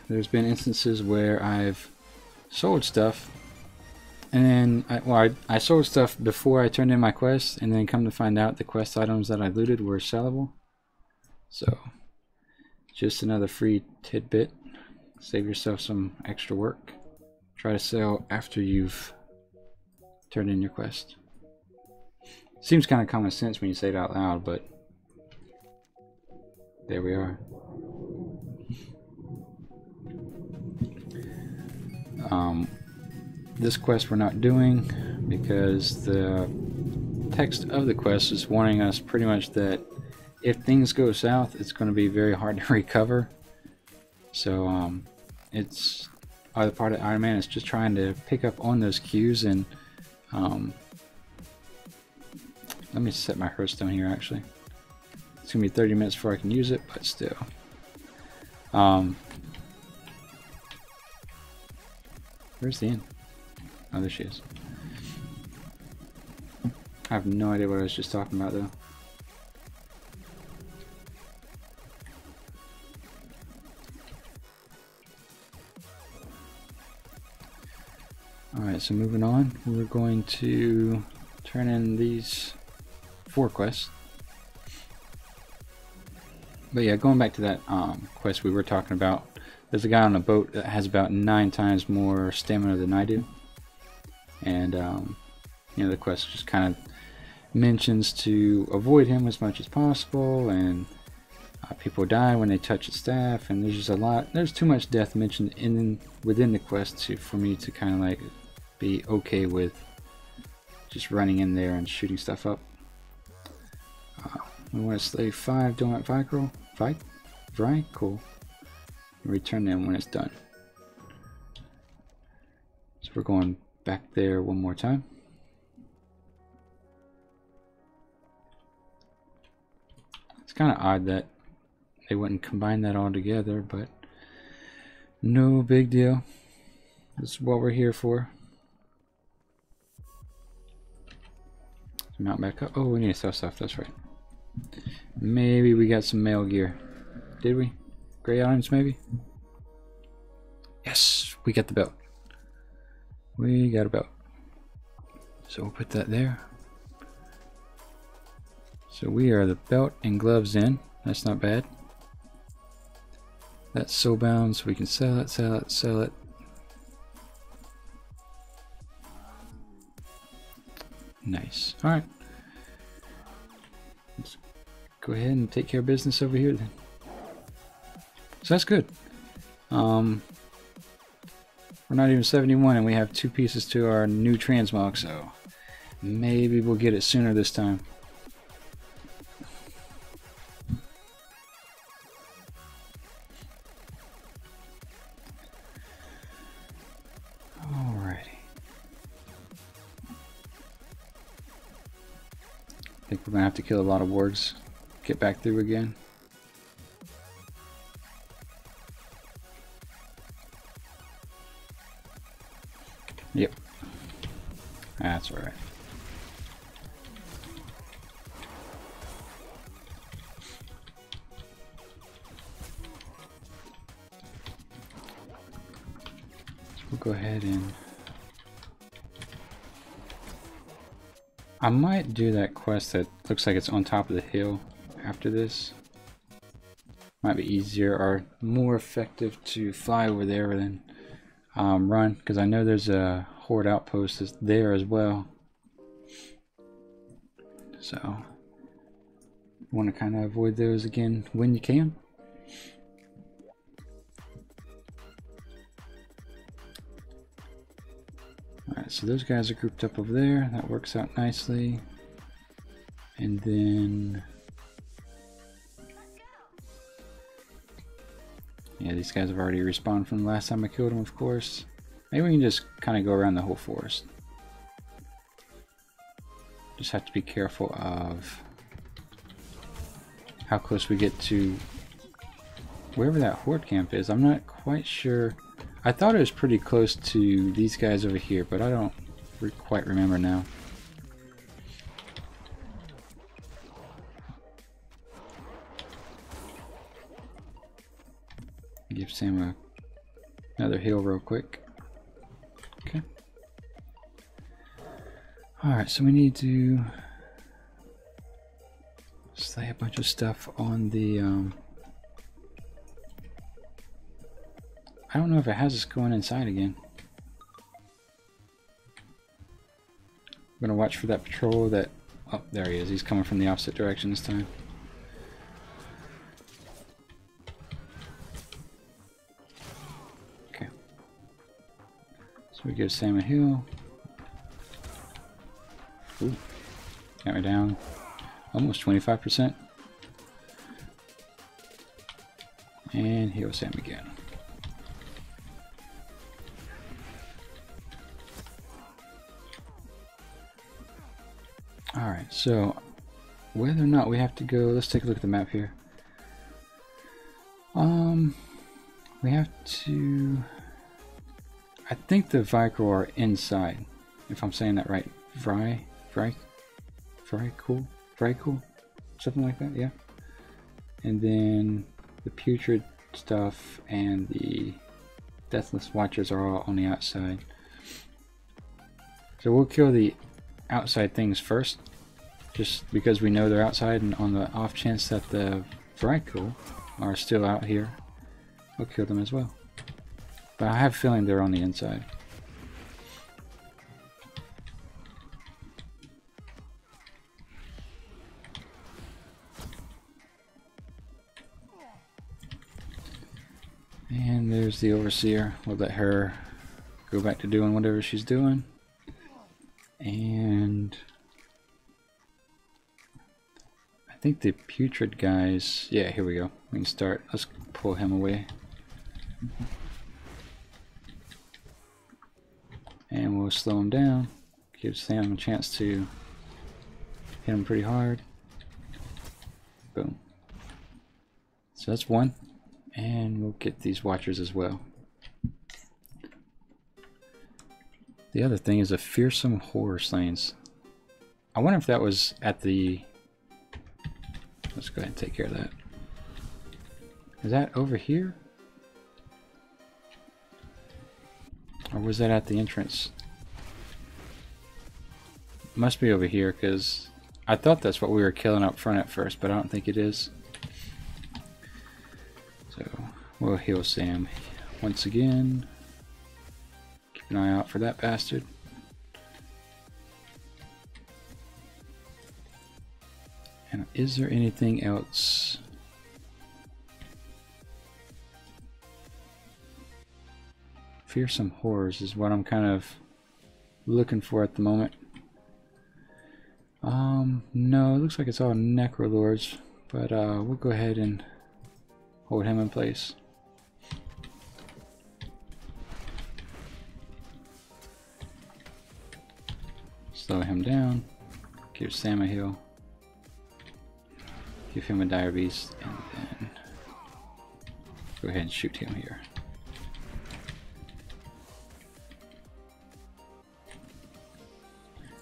There's been instances where I've sold stuff and then I sold stuff before I turned in my quest, and then come to find out the quest items that I looted were sellable. So just another free tidbit. Save yourself some extra work. Try to sell after you've turned in your quest. Seems kind of common sense when you say it out loud, but there we are. This quest we're not doing because the text of the quest is warning us pretty much that if things go south, it's going to be very hard to recover. So it's other part of Ironman is just trying to pick up on those cues. And let me set my Hearthstone here. Actually, it's gonna be 30 minutes before I can use it, but still. Where's the end? Oh, there she is. I have no idea what I was just talking about though. Alright, so moving on, we're going to turn in these 4 quests. But yeah, going back to that quest we were talking about, there's a guy on a boat that has about 9 times more stamina than I do. And, you know, the quest just kind of mentions to avoid him as much as possible, and people die when they touch his staff, and there's just a lot, there's too much death mentioned within the quest for me to kind of like be okay with just running in there and shooting stuff up. We want to slay 5 donut Vry? Cool. Return them when it's done. So we're going back there one more time. It's kind of odd that they wouldn't combine that all together, but no big deal. That's what we're here for. Mount back up. Oh, we need to sell stuff, that's right. Maybe we got some mail gear. Did we? Gray items, maybe? Yes, we got the belt. We got a belt. So we'll put that there. So we are the belt and gloves in. That's not bad. That's soul bound, so we can sell it, sell it, sell it. Nice. Alright. Let's go ahead and take care of business over here then. So that's good. We're not even 71 and we have 2 pieces to our new transmog, so maybe we'll get it sooner this time. Alrighty. I think we're gonna have to kill a lot of wargs. Get back through again. Yep. That's alright. So we'll go ahead and I might do that quest that looks like it's on top of the hill after this. Might be easier or more effective to fly over there than run, because I know there's a horde outpost there as well. So you want to kind of avoid those again when you can. Alright, so those guys are grouped up over there. That works out nicely. And then yeah, these guys have already respawned from the last time I killed them, of course. Maybe we can just kind of go around the whole forest. Just have to be careful of how close we get to wherever that horde camp is. I'm not quite sure. I thought it was pretty close to these guys over here, but I don't quite remember now. Give Sam another heal real quick. Okay. Alright, so we need to slay a bunch of stuff on the I don't know if it has us going inside again. I'm gonna watch for that patrol that, oh, there he is. He's coming from the opposite direction this time. So we give Sam a heal. Ooh, got me down almost 25%. And heal Sam again. Alright, so whether or not we have to go, let's take a look at the map here. We have to, I think the Viker are inside, if I'm saying that right. Cool, something like that, yeah. And then the Putrid stuff and the Deathless Watchers are all on the outside. So we'll kill the outside things first, just because we know they're outside, and on the off chance that the Vrykul are still out here, we'll kill them as well. But I have a feeling they're on the inside. And there's the Overseer. We'll let her go back to doing whatever she's doing. And I think the Putrid guys, yeah, here we go. We can start. Let's pull him away. And we'll slow him down. Give Sam a chance to hit him pretty hard. Boom. So that's one. And we'll get these Watchers as well. The other thing is a fearsome horror slayings. I wonder if that was at the... Let's go ahead and take care of that. Is that over here? Or was that at the entrance? Must be over here, because I thought that's what we were killing up front at first, but I don't think it is. So we'll heal Sam once again. Keep an eye out for that bastard. And is there anything else? Fearsome horrors is what I'm kind of looking for at the moment. No, it looks like it's all Necrolords, but we'll go ahead and hold him in place. Slow him down. Give Sam a heal. Give him a Dire Beast, and then go ahead and shoot him here.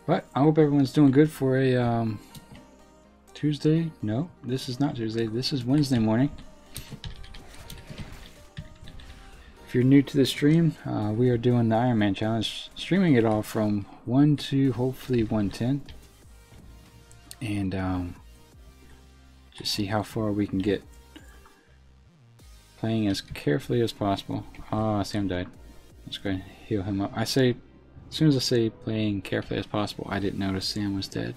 But I hope everyone's doing good for a Tuesday. No, this is not Tuesday. This is Wednesday morning. If you're new to the stream, we are doing the Ironman challenge, streaming it all from 1 to hopefully 110, and just see how far we can get. Playing as carefully as possible. Ah, Sam died. Let's go ahead and heal him up. As soon as I say playing carefully as possible, I didn't notice Sam was dead.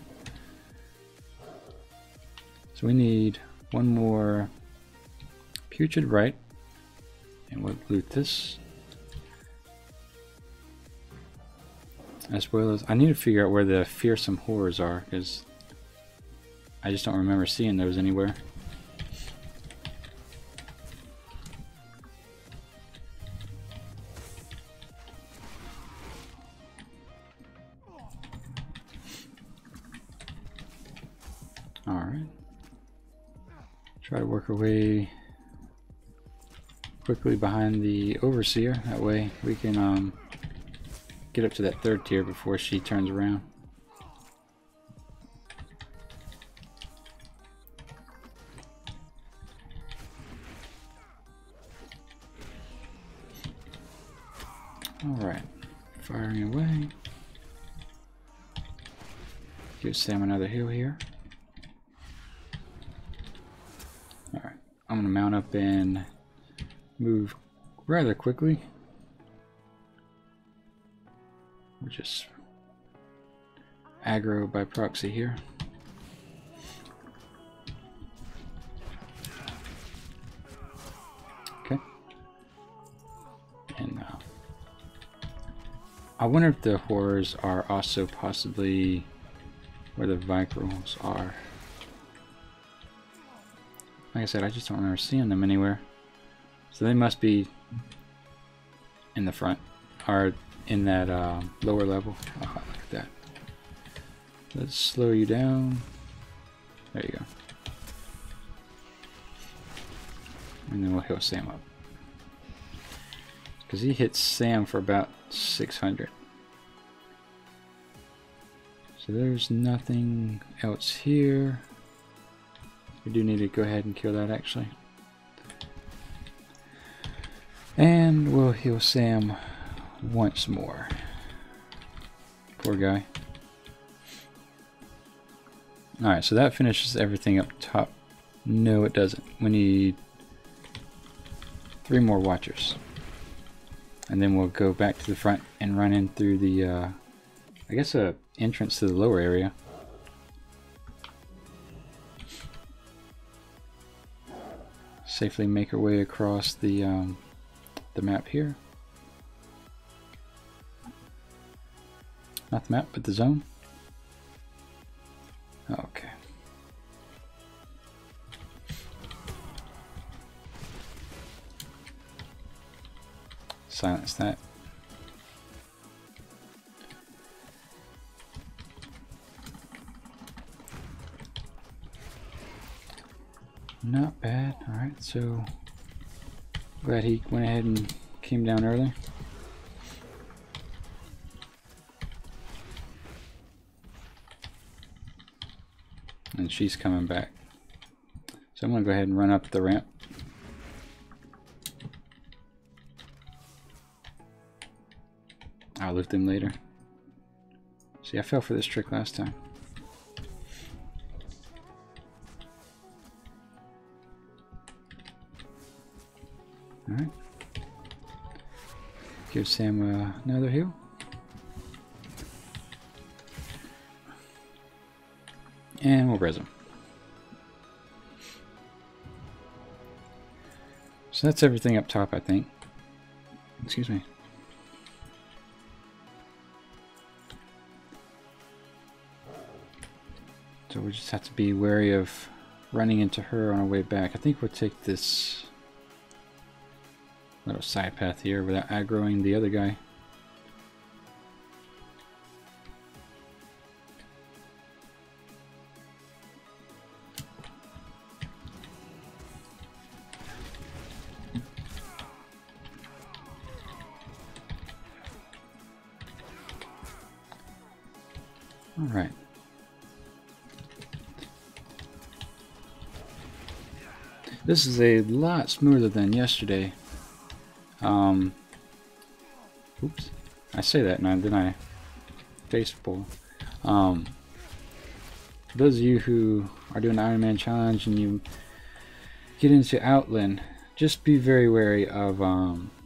So we need one more Putrid right. And we'll loot this. As well as, I need to figure out where the fearsome horrors are, because I just don't remember seeing those anywhere. Alright. Try to work our way quickly behind the Overseer. That way we can get up to that third tier before she turns around. Alright. Firing away. Give Sam another heal here. Alright. I'm going to mount up and move rather quickly. We're just aggro by proxy here. Okay. And I wonder if the horrors are also possibly where the Vicrons are. Like I said, I just don't remember seeing them anywhere. So they must be in the front, or in that lower level. Oh, look at that. Let's slow you down. There you go. And then we'll heal Sam up. Because he hits Sam for about 600. So there's nothing else here. We do need to go ahead and kill that actually. And we'll heal Sam once more. Poor guy. Alright, so that finishes everything up top. No, it doesn't. We need 3 more watchers. And then we'll go back to the front and run in through the, I guess, a entrance to the lower area. Safely make our way across the map here. Not the map, but the zone. Okay. Silence that. Not bad. Alright, so glad he went ahead and came down early. And she's coming back. So I'm going to go ahead and run up the ramp. I'll lift him later. See, I fell for this trick last time. Alright. Give Sam another heal. And we'll res him. So that's everything up top, I think. Excuse me. So we just have to be wary of running into her on our way back. I think we'll take this little side path here without aggroing the other guy. All right. This is a lot smoother than yesterday. Oops. I say that and then I face pull. For those of you who are doing the Ironman challenge and you get into Outland, just be very wary of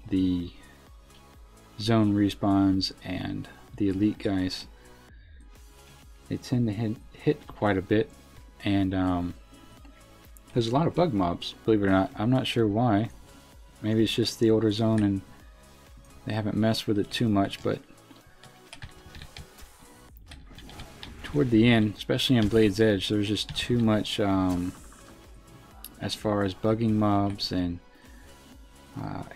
the zone respawns and the elite guys. They tend to hit quite a bit, and there's a lot of bug mobs, believe it or not. I'm not sure why. Maybe it's just the older zone and they haven't messed with it too much, but toward the end, especially in Blade's Edge, there's just too much as far as bugging mobs and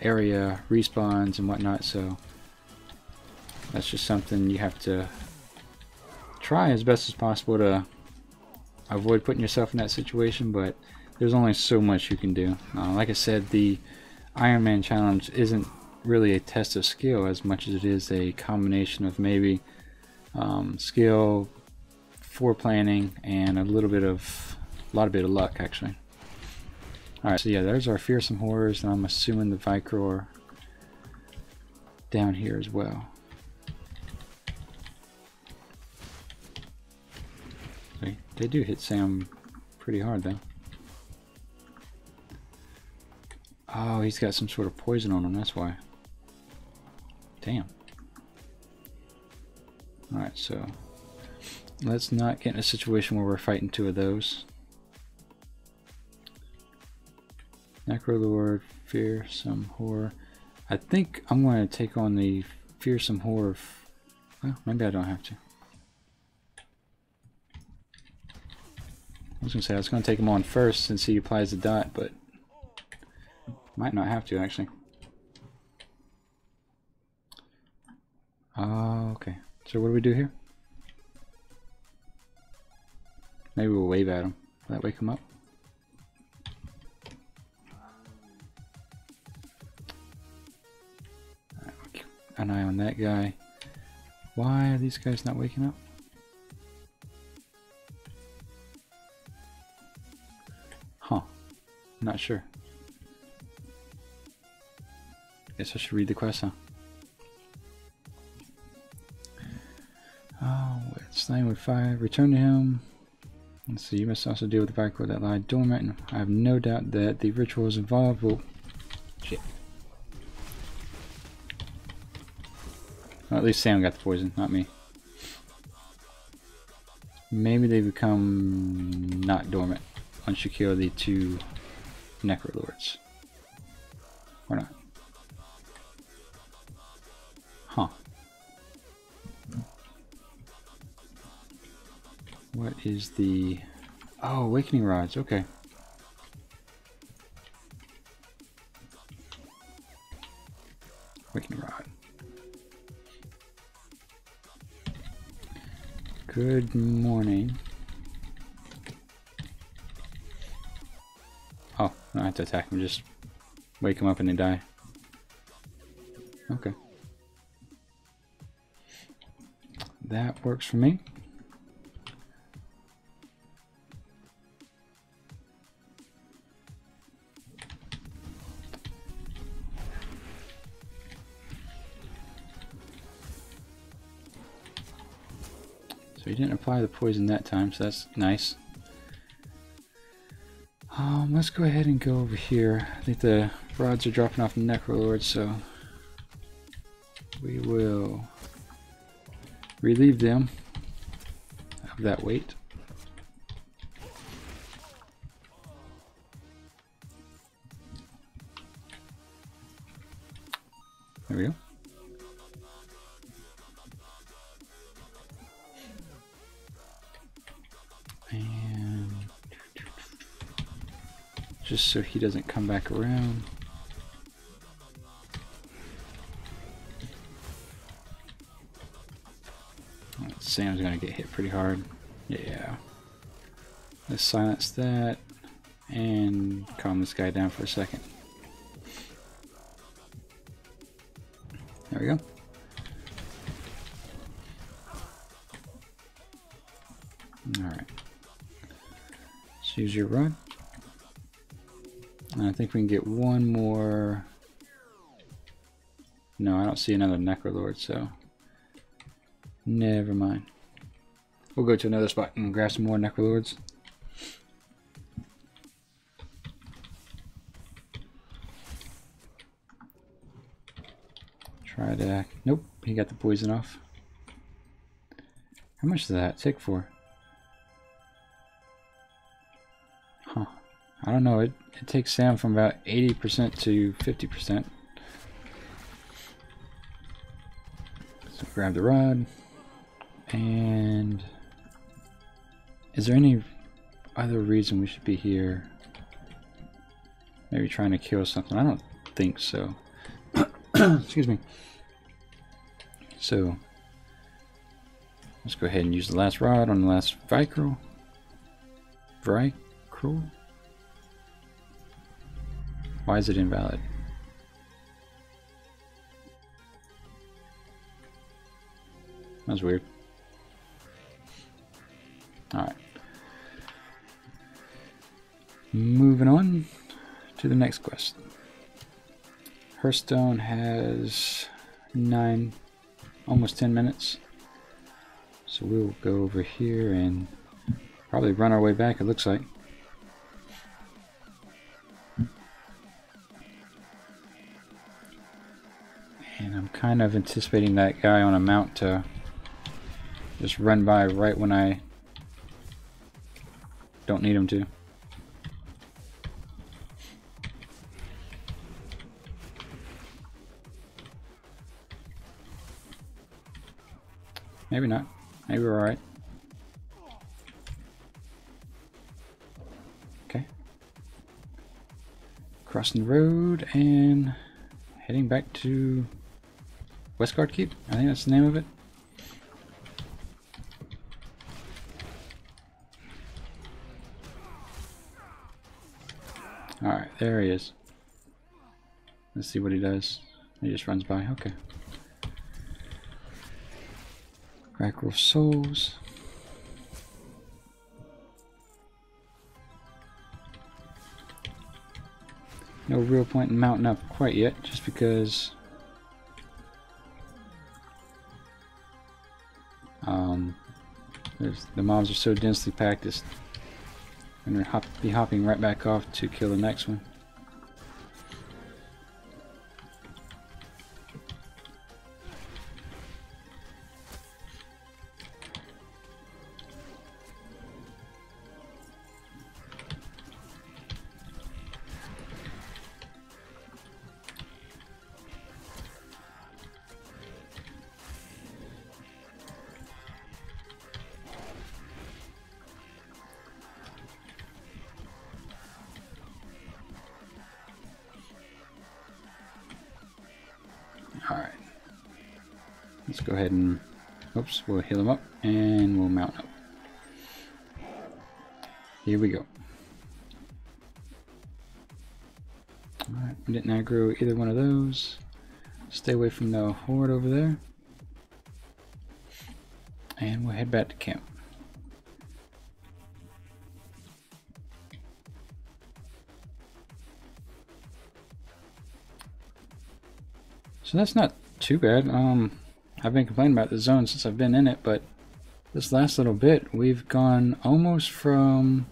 area respawns and whatnot, so that's just something you have to try as best as possible to avoid putting yourself in that situation, but there's only so much you can do. Like I said, the Ironman challenge isn't really a test of skill as much as it is a combination of maybe skill, foreplanning, and a lot of luck actually. Alright, so yeah, there's our fearsome horrors, and I'm assuming the Vicror down here as well. They do hit Sam pretty hard though. Oh, he's got some sort of poison on him, that's why. Damn. Alright, so let's not get in a situation where we're fighting 2 of those. Necrolord, Fearsome Horror. I think I'm going to take on the Fearsome Horror Well, maybe I don't have to. I was going to say I was going to take him on first since he applies the dot, but might not have to actually. Oh, okay. So what do we do here? Maybe we'll wave at him. Will that wake him up? Alright, we'll keep an eye on that guy. Why are these guys not waking up? Huh. Not sure. Guess I should read the quest, huh? Oh, it's slain with fire. Return to him. Let's see, you must also deal with the Vicar that lie dormant. I have no doubt that the rituals involved will... Shit. Well, at least Sam got the poison, not me. Maybe they become not dormant once you kill the 2 Necrolords. Or not. Huh. What is the... Oh, Awakening Rods, okay. Awakening Rod. Good morning. Oh, I don't have to attack them, just wake them up and they die. Okay. That works for me. So he didn't apply the poison that time, so that's nice. Let's go ahead and go over here. I think the rods are dropping off the Necrolord, so we will relieve them of that weight. There we go. And just so he doesn't come back around. Sam's gonna get hit pretty hard. Yeah. Let's silence that and calm this guy down for a second. There we go. Alright. Let's use your rod. And I think we can get one more. No, I don't see another Necrolord, so never mind. We'll go to another spot and grab some more Necrolords. Try to... Nope, he got the poison off. How much does that tick for? Huh. I don't know. It takes Sam from about 80% to 50%. So grab the rod. And is there any other reason we should be here? Maybe trying to kill something? I don't think so. Excuse me. So let's go ahead and use the last rod on the last Vicryl. Vicryl? Why is it invalid? That's weird. Alright. Moving on to the next quest. Hearthstone has 9, almost 10 minutes. So we'll go over here and probably run our way back, it looks like. And I'm kind of anticipating that guy on a mount to just run by right when I don't need him to. Maybe not. Maybe we're alright. Okay. Crossing the road and heading back to Westguard Keep. I think that's the name of it. Alright, there he is. Let's see what he does. He just runs by. Okay. Crackle of Souls. No real point in mounting up quite yet, just because the mobs are so densely packed. I'm going to be hopping right back off to kill the next one. Alright. Let's go ahead and, oops, we'll heal him up and we'll mount up. Here we go. Alright, we didn't aggro either one of those. Stay away from the horde over there. And we'll head back to camp. So that's not too bad. I've been complaining about the zone since I've been in it, but this last little bit, we've gone almost from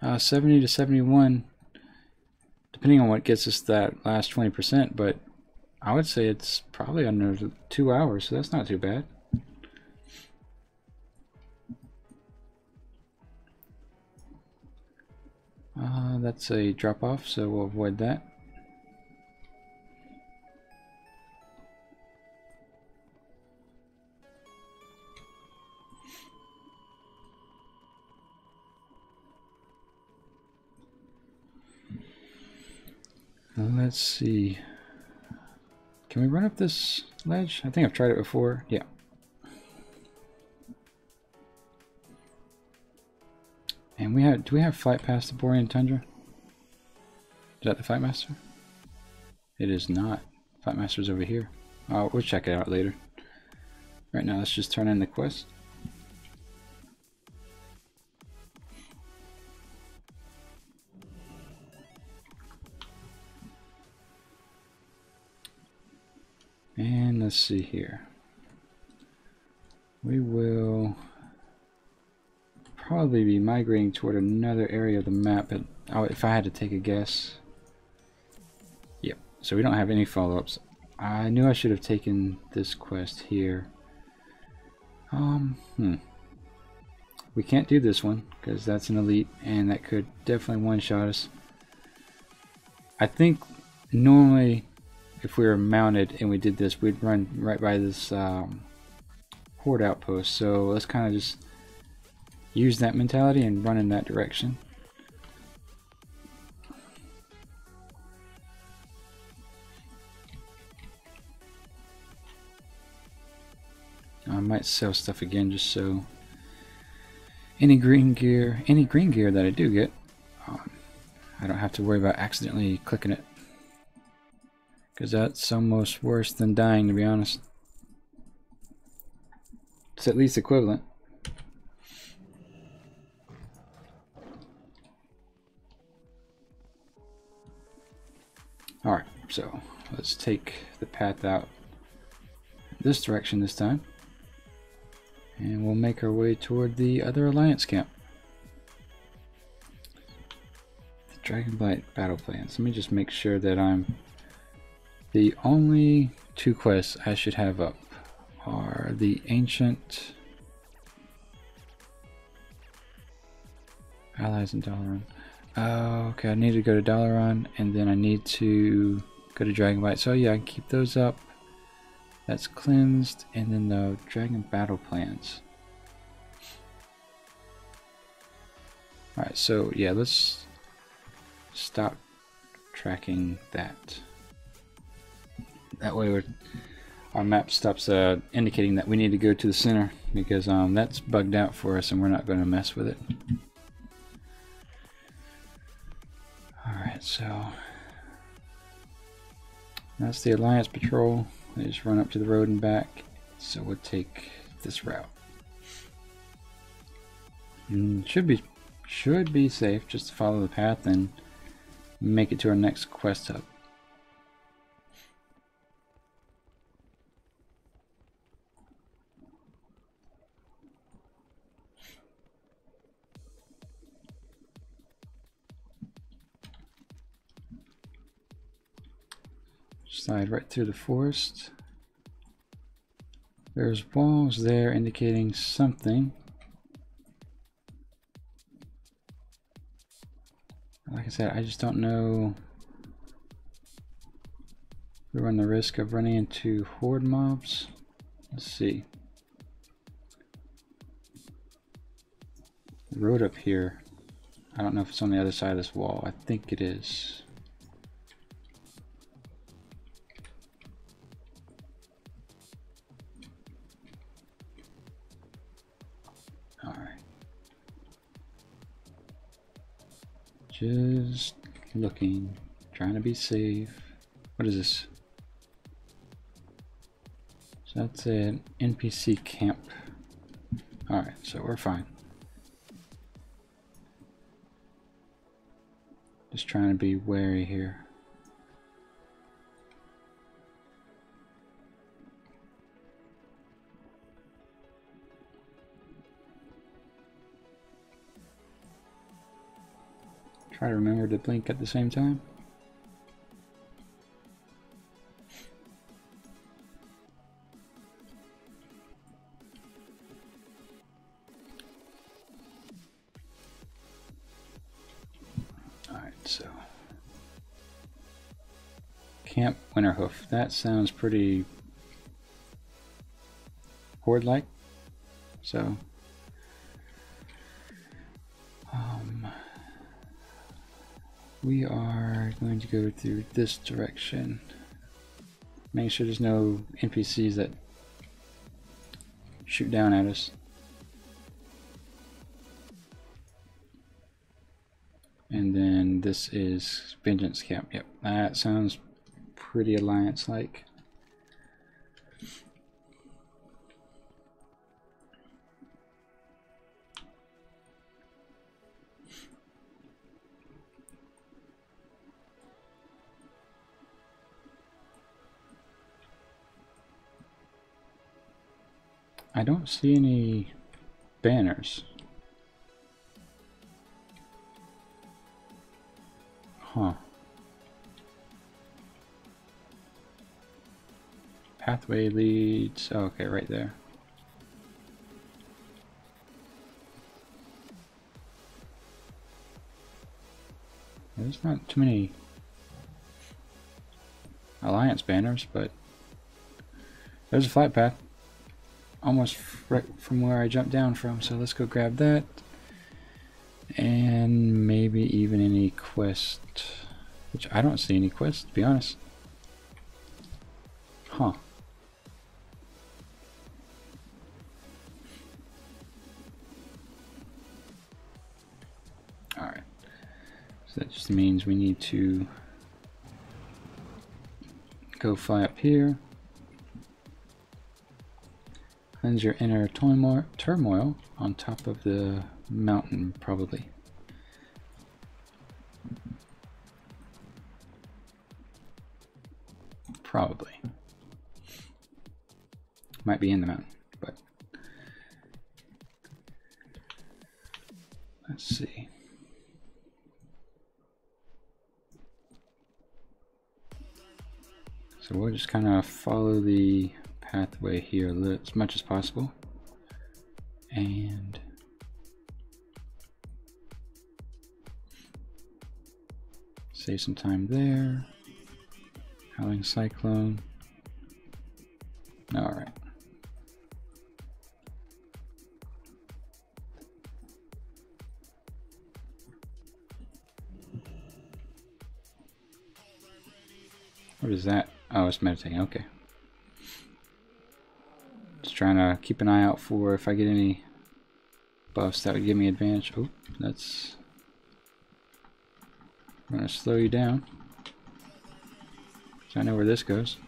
70 to 71, depending on what gets us that last 20%, but I would say it's probably under 2 hours, so that's not too bad. That's a drop off, so we'll avoid that. Let's see. Can we run up this ledge? I think I've tried it before. Yeah. And do we have flight past the Borean Tundra? Is that the Fight Master? It is not. Fight Master's over here. We'll check it out later. Right now, let's just turn in the quest. And let's see here. We will probably be migrating toward another area of the map, but if I had to take a guess. Yep, so we don't have any follow-ups. I knew I should have taken this quest here. We can't do this one because that's an elite and that could definitely one-shot us. I think normally if we were mounted and we did this, we'd run right by this horde outpost. So let's kind of just use that mentality and run in that direction. I might sell stuff again just so any green gear that I do get, I don't have to worry about accidentally clicking it. Because that's almost worse than dying, to be honest. It's at least equivalent. Alright, so let's take the path out this direction this time. And we'll make our way toward the other Alliance camp. The Dragonblight battle plans. Let me just make sure that I'm... The only two quests I should have up are the Ancient Allies in Dalaran. Okay, I need to go to Dalaran and then I need to go to Dragonblight. So yeah, I can keep those up. That's cleansed, and then the dragon battle plans. Alright, so yeah, let's stop tracking that. That way our map stops indicating that we need to go to the center, because that's bugged out for us and we're not going to mess with it. Alright, so that's the Alliance Patrol. They just run up to the road and back, so we'll take this route. And should be safe just to follow the path and make it to our next quest hub. Slide right through the forest. There's walls there indicating something. Like I said, I just don't know. We run the risk of running into horde mobs. Let's see. The road up here. I don't know if it's on the other side of this wall. I think it is. Just looking, trying to be safe. What is this? So that's an NPC camp. Alright, so we're fine. Just trying to be wary here. Try to remember to blink at the same time. Alright, so Camp Winterhoof. That sounds pretty horde-like. So we are going to go through this direction. Make sure there's no NPCs that shoot down at us. And then this is Vengeance Camp. Yep, that sounds pretty Alliance-like. I don't see any banners. Huh. Pathway leads. Oh, okay, right there. There's not too many Alliance banners, but there's a flight path. Almost right from where I jumped down from, so let's go grab that. And maybe even any quest, which I don't see any quests, to be honest. Huh. Alright. So that just means we need to go fly up here. Cleanse your inner turmoil on top of the mountain, probably. Probably. Might be in the mountain, but let's see. So we'll just kind of follow the pathway here as much as possible, and save some time there. Howling Cyclone. All right. What is that? Oh, it's meditating. Okay. Just trying to keep an eye out for if I get any buffs that would give me advantage. Oh, that's... I'm going to slow you down, so I know where this goes.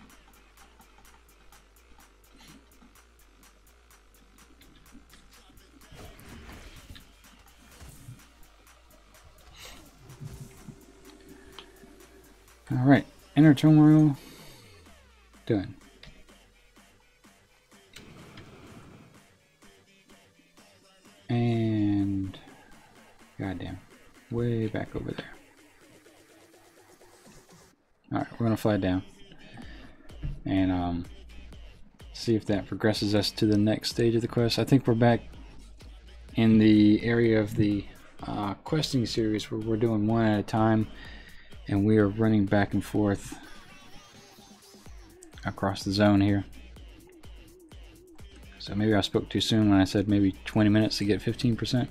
Alright, inner turmoil, done. And, goddamn, way back over there. Alright, we're gonna fly down and see if that progresses us to the next stage of the quest. I think we're back in the area of the questing series where we're doing one at a time and we are running back and forth across the zone here. So maybe I spoke too soon when I said maybe 20 minutes to get 15%.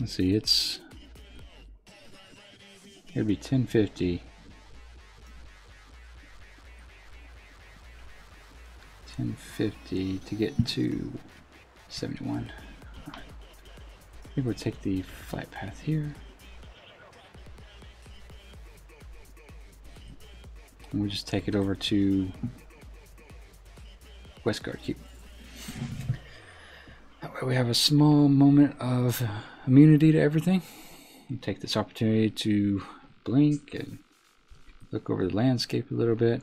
Let's see, it'd be 1050. 1050 to get to 71. All right. Maybe we'll take the flight path here. And we'll just take it over to Westguard Keep. That way we have a small moment of immunity to everything. We'll take this opportunity to blink and look over the landscape a little bit.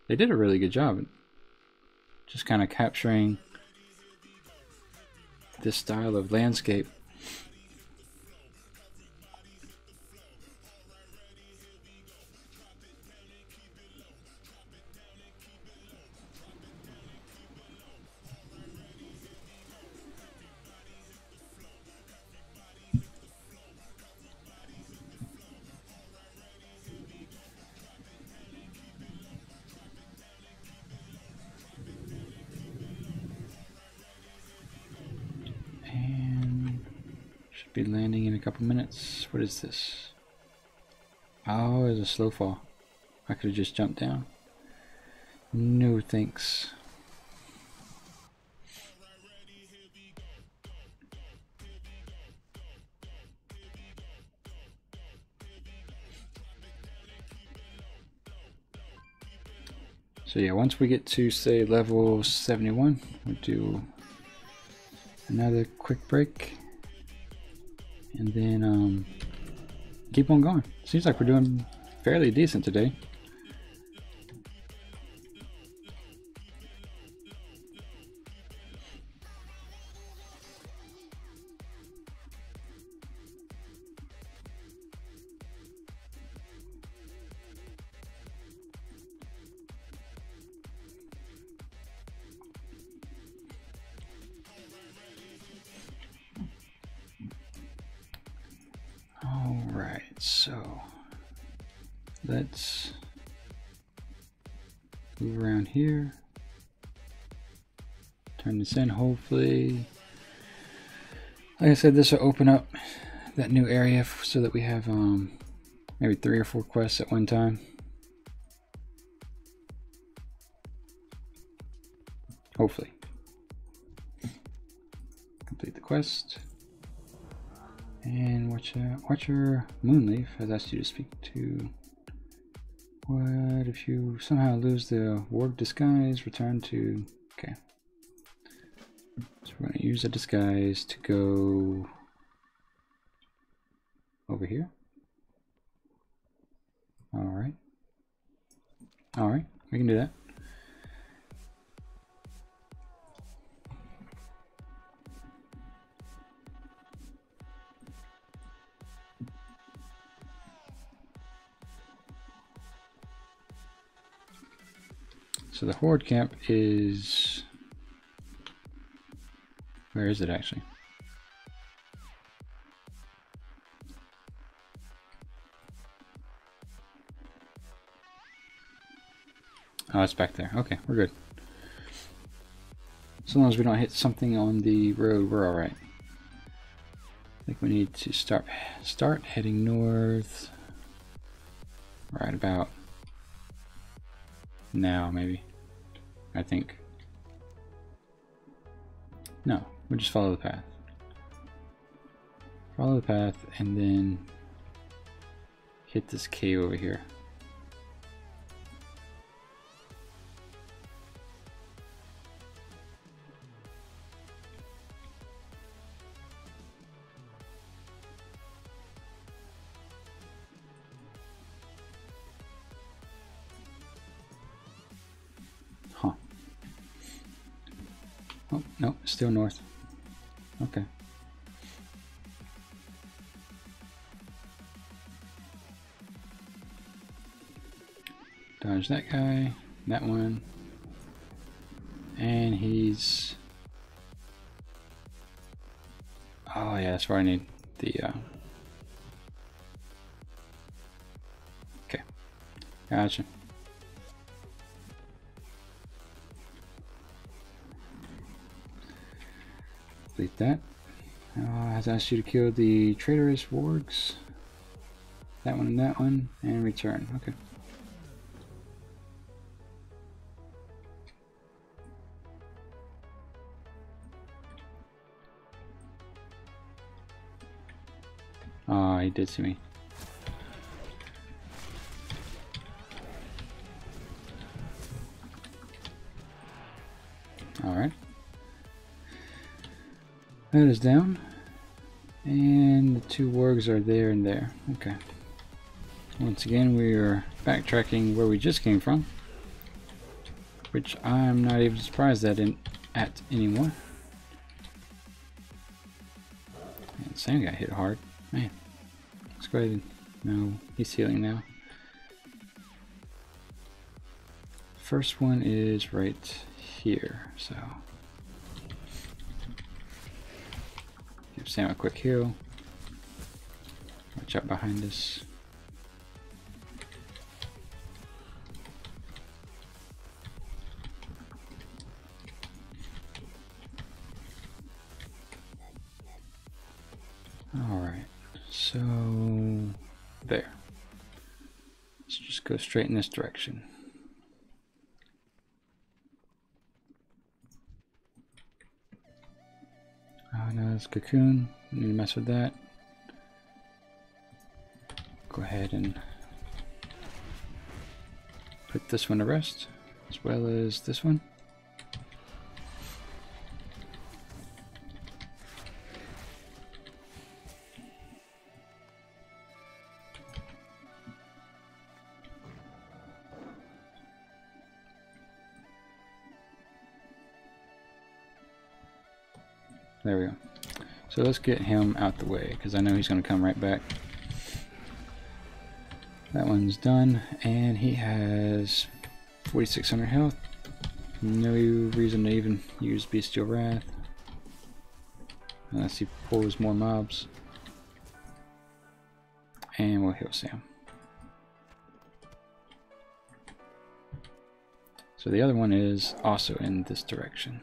They did a really good job just kind of capturing this style of landscape. Be landing in a couple minutes. What is this? Oh, it's a slow fall. I could have just jumped down. No thanks. So yeah, once we get to say level 71, we'll do another quick break. And then keep on going. Seems like we're doing fairly decent today. So let's move around here, turn this in. Hopefully, like I said, this will open up that new area so that we have maybe 3 or 4 quests at one time. Hopefully. Complete the quest. And Watcher Moonleaf has asked you to speak to. What if you somehow lose the Warg disguise? Return to. Okay. So we're going to use a disguise to go over here. Alright. Alright, we can do that. So the Horde camp is, where is it actually? Oh, it's back there. Okay, we're good. As long as we don't hit something on the road, we're alright. I think we need to start heading north. Right about now, maybe. I think. No, we'll just follow the path. Follow the path and then hit this cave over here. Huh. Oh, no, still north. Okay. Dodge that guy, that one, and he's... Oh yeah, that's where I need the... Okay, gotcha. Delete that. Has asked you to kill the traitorous wargs. That one, and return. Okay. Oh, he did see me. Alright. That is down. And the two wargs are there and there. Okay. Once again, we are backtracking where we just came from. Which I'm not even surprised at anymore. And Sam got hit hard. Man. Let's go ahead and... No, he's healing now. First one is right here, so... Give Sam a quick heal. Watch out behind us. Alright, so there. Let's just go straight in this direction. Oh no, it's Qyune. Need to mess with that. Go ahead and put this one to rest, as well as this one. There we go. So let's get him out the way, because I know he's going to come right back. That one's done, and he has 4,600 health. No reason to even use Bestial Wrath, unless he pulls more mobs. And we'll heal Sam. So the other one is also in this direction.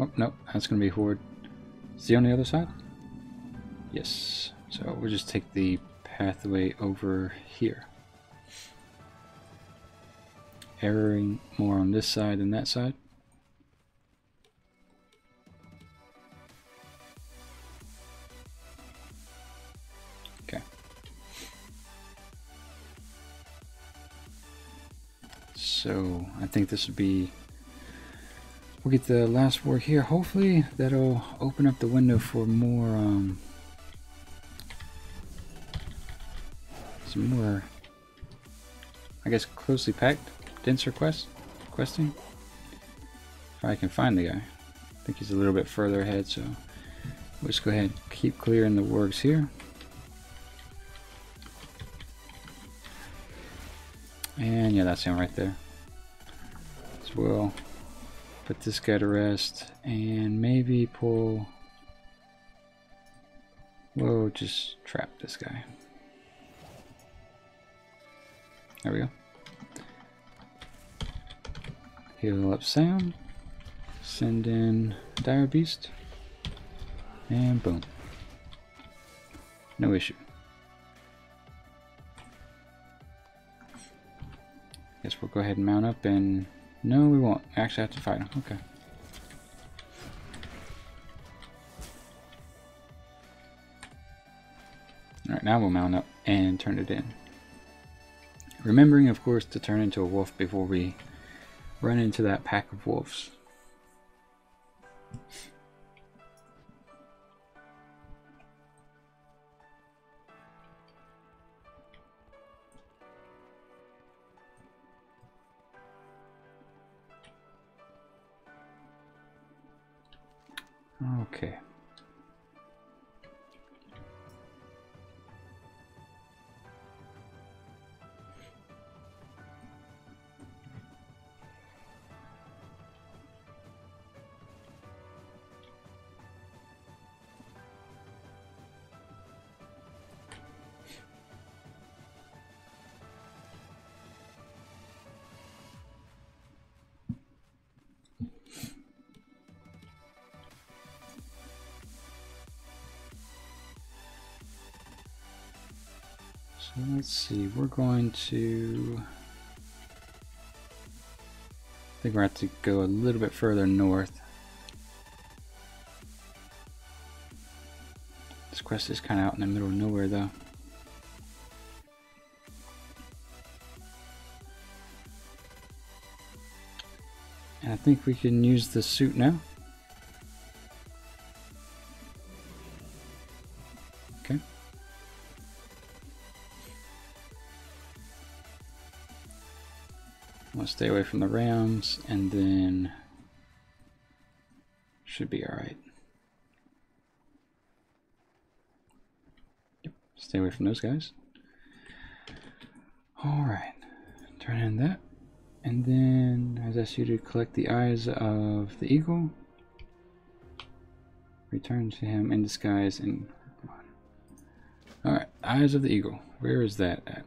Oh, no, that's going to be Horde. Is he on the other side? Yes. So we'll just take the pathway over here. Erroring more on this side than that side. Okay. So I think this would be... We'll get the last war here. Hopefully that'll open up the window for more, some more, I guess, closely packed, denser questing. If I can find the guy. I think he's a little bit further ahead, so we'll just go ahead and keep clearing the wargs here. And yeah, that's him right there. So we'll put this guy to rest and maybe pull. We'll just trap this guy. There we go. Heal up Sam. Send in Dire Beast. And boom. No issue. Guess we'll go ahead and mount up and... No, we won't. We actually have to fight him. Okay. Alright, now we'll mount up and turn it in. Remembering, of course, to turn into a wolf before we run into that pack of wolves. Okay. So let's see, we're going to... I think we're going to have to go a little bit further north. This quest is kind of out in the middle of nowhere though. And I think we can use the suit now. Okay. We'll stay away from the rams and then should be alright. Yep. Stay away from those guys. Alright. Turn in that. And then I ask you to collect the eyes of the eagle. Return to him in disguise and... Alright, eyes of the eagle. Where is that at?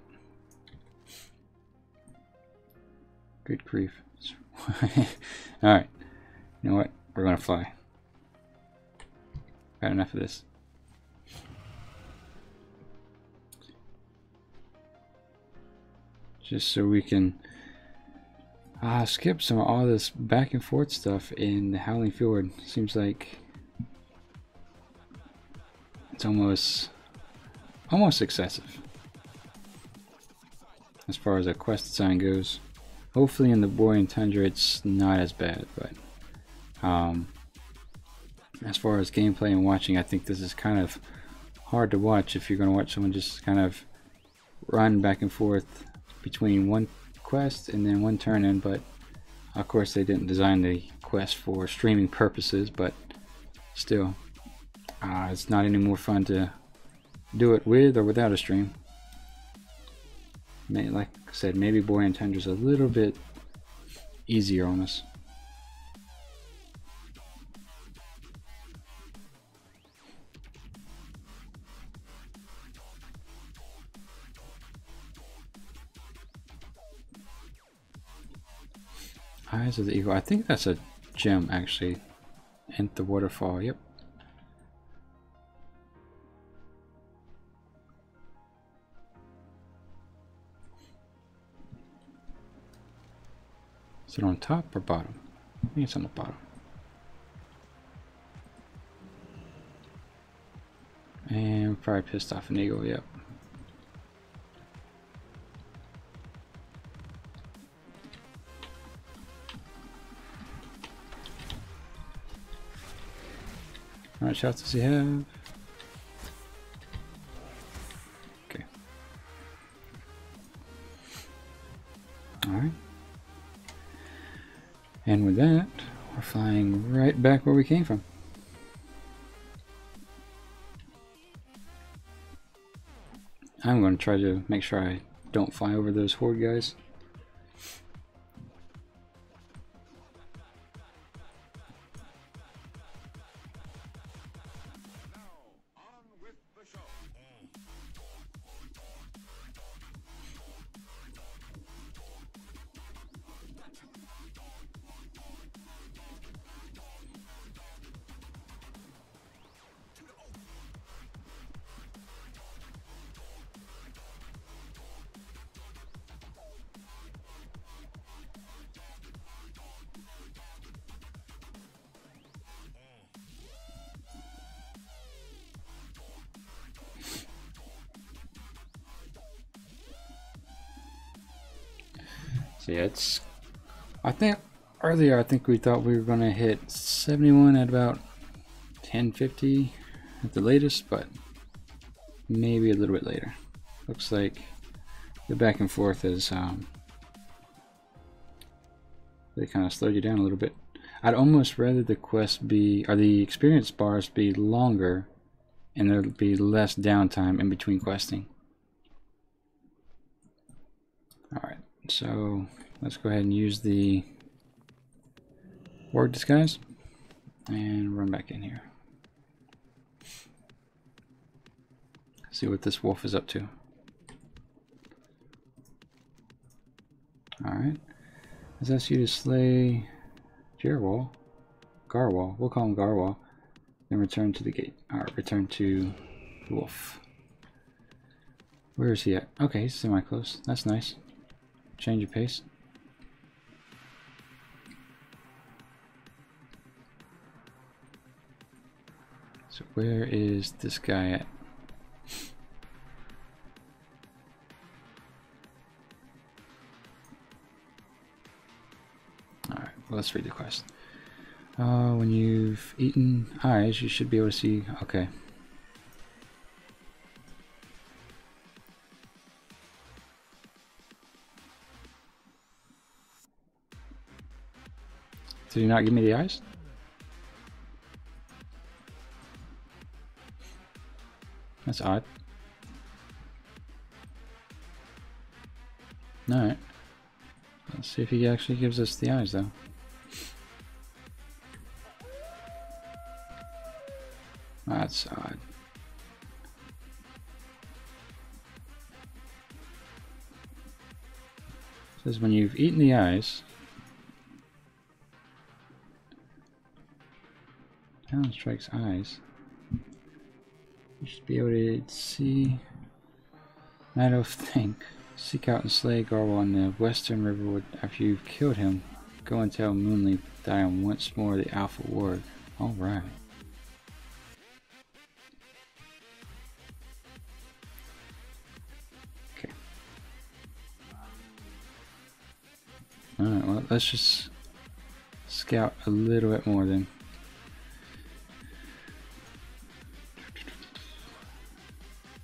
Good grief. Alright. You know what? We're gonna fly. Got enough of this. Just so we can skip some of all this back and forth stuff in the Howling Fjord. Seems like it's almost excessive as far as a quest design goes. Hopefully in the Borean Tundra it's not as bad, but as far as gameplay and watching, I think this is kind of hard to watch if you're going to watch someone just kind of run back and forth between one quest and then one turn-in. But of course they didn't design the quest for streaming purposes, but still it's not any more fun to do it with or without a stream. Like I said, maybe Borean Tundra is a little bit easier on us. Eyes of the Eagle. I think that's a gem actually. And the waterfall. Yep. Is it on top or bottom? I think it's on the bottom. And we're probably pissed off an eagle, yep. How much health does he have? Okay. Alright. And with that, we're flying right back where we came from. I'm going to try to make sure I don't fly over those horde guys. So yeah, it's, I think earlier I think we thought we were going to hit 71 at about 10:50 at the latest, but maybe a little bit later. Looks like the back and forth is they kind of slowed you down a little bit. I'd almost rather the quest be, or the experience bars be longer and there'll be less downtime in between questing. Alright, so let's go ahead and use the ward disguise and run back in here. See what this wolf is up to. Alright. Let's ask you to slay Garwal. We'll call him Garwal. Then return to the gate. Alright, return to the wolf. Where is he at? Okay, he's semi-close. That's nice. Change of pace. So where is this guy at? Alright, well, let's read the quest. When you've eaten eyes, you should be able to see. Okay. Did you not give me the eyes? That's odd. Alright. Let's see if he actually gives us the eyes, though. That's odd. It says when you've eaten the eyes. Talon strikes eyes. You should be able to see. Night of Think. Seek out and slay Garwal in the western riverwood. After you've killed him, go and tell Moonleaf that I am once more the Alpha Ward. Alright. Okay. Alright, well, let's just scout a little bit more then.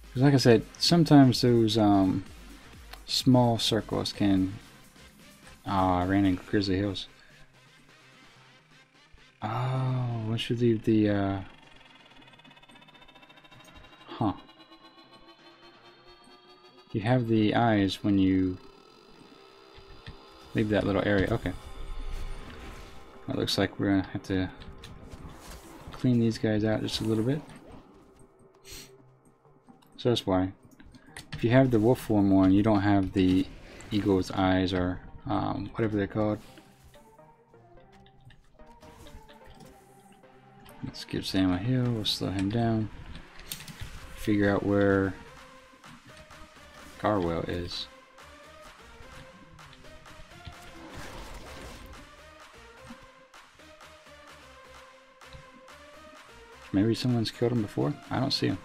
Because like I said, sometimes those small circles can... I ran in Grizzly Hills. Oh, I should leave the huh. You have the eyes when you leave that little area. Okay. It looks like we're gonna have to clean these guys out just a little bit. So that's why. If you have the wolf form one, you don't have the eagle's eyes or whatever they're called. Let's give Sam a heal. We'll slow him down. Figure out where Garwal is. Maybe someone's killed him before? I don't see him.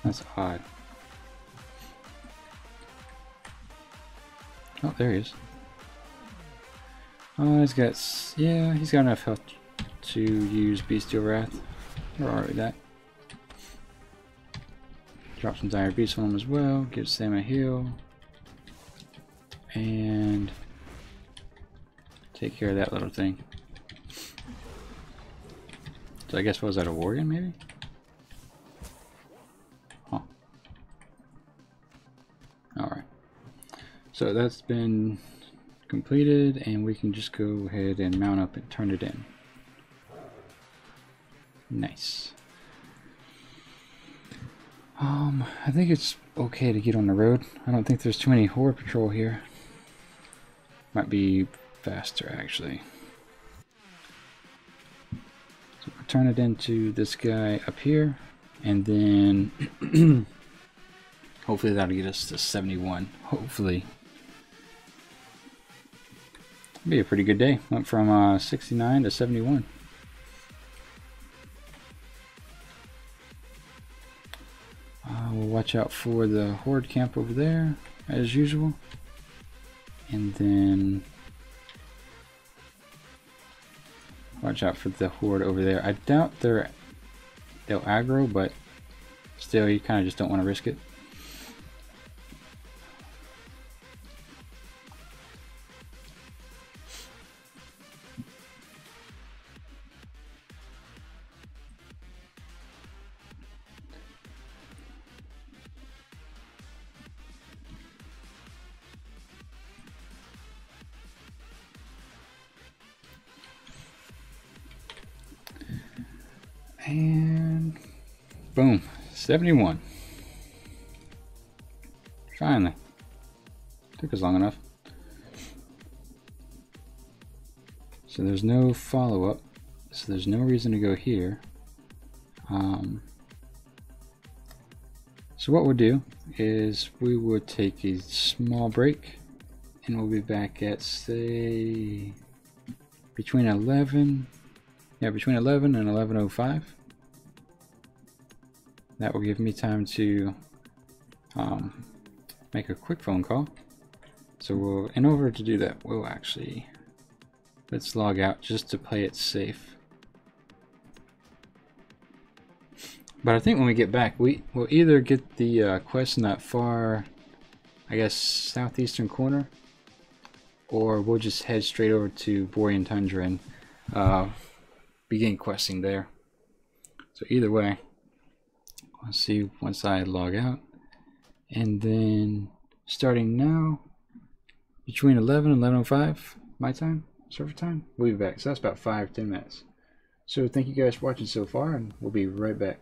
That's odd. Oh, there he is. Oh, he's got, yeah, he's got enough health to use Bestial Wrath. We're alright with that. Drop some Dire Beast on him as well. Give Sam a heal. And take care of that little thing. So I guess, what was that, a Worgen maybe? Huh. Alright. So that's been completed, and we can just go ahead and mount up and turn it in. Nice. I think it's okay to get on the road. I don't think there's too many horde patrol here. Might be faster actually. So we'll turn it into this guy up here, and then hopefully that'll get us to 71. Hopefully. Be a pretty good day. Went from 69 to 71. We'll watch out for the horde camp over there, as usual. And then watch out for the horde over there. I doubt they'll aggro, but still, you kind of just don't want to risk it. And boom, 71. Finally. Took us long enough. So there's no follow-up, so there's no reason to go here. So what we'll do is we will take a small break, and we'll be back at, say, between 11 and 11:05. That will give me time to make a quick phone call. So in order to do that, we'll actually, let's log out just to play it safe. But I think when we get back, we will either get the quest in that far, I guess, southeastern corner, or we'll just head straight over to Borean Tundra and begin questing there. So either way, let's see once I log out. And then starting now, between 11 and 11:05 my time, server time, we'll be back. So that's about 5-10 minutes. So thank you guys for watching so far, and we'll be right back.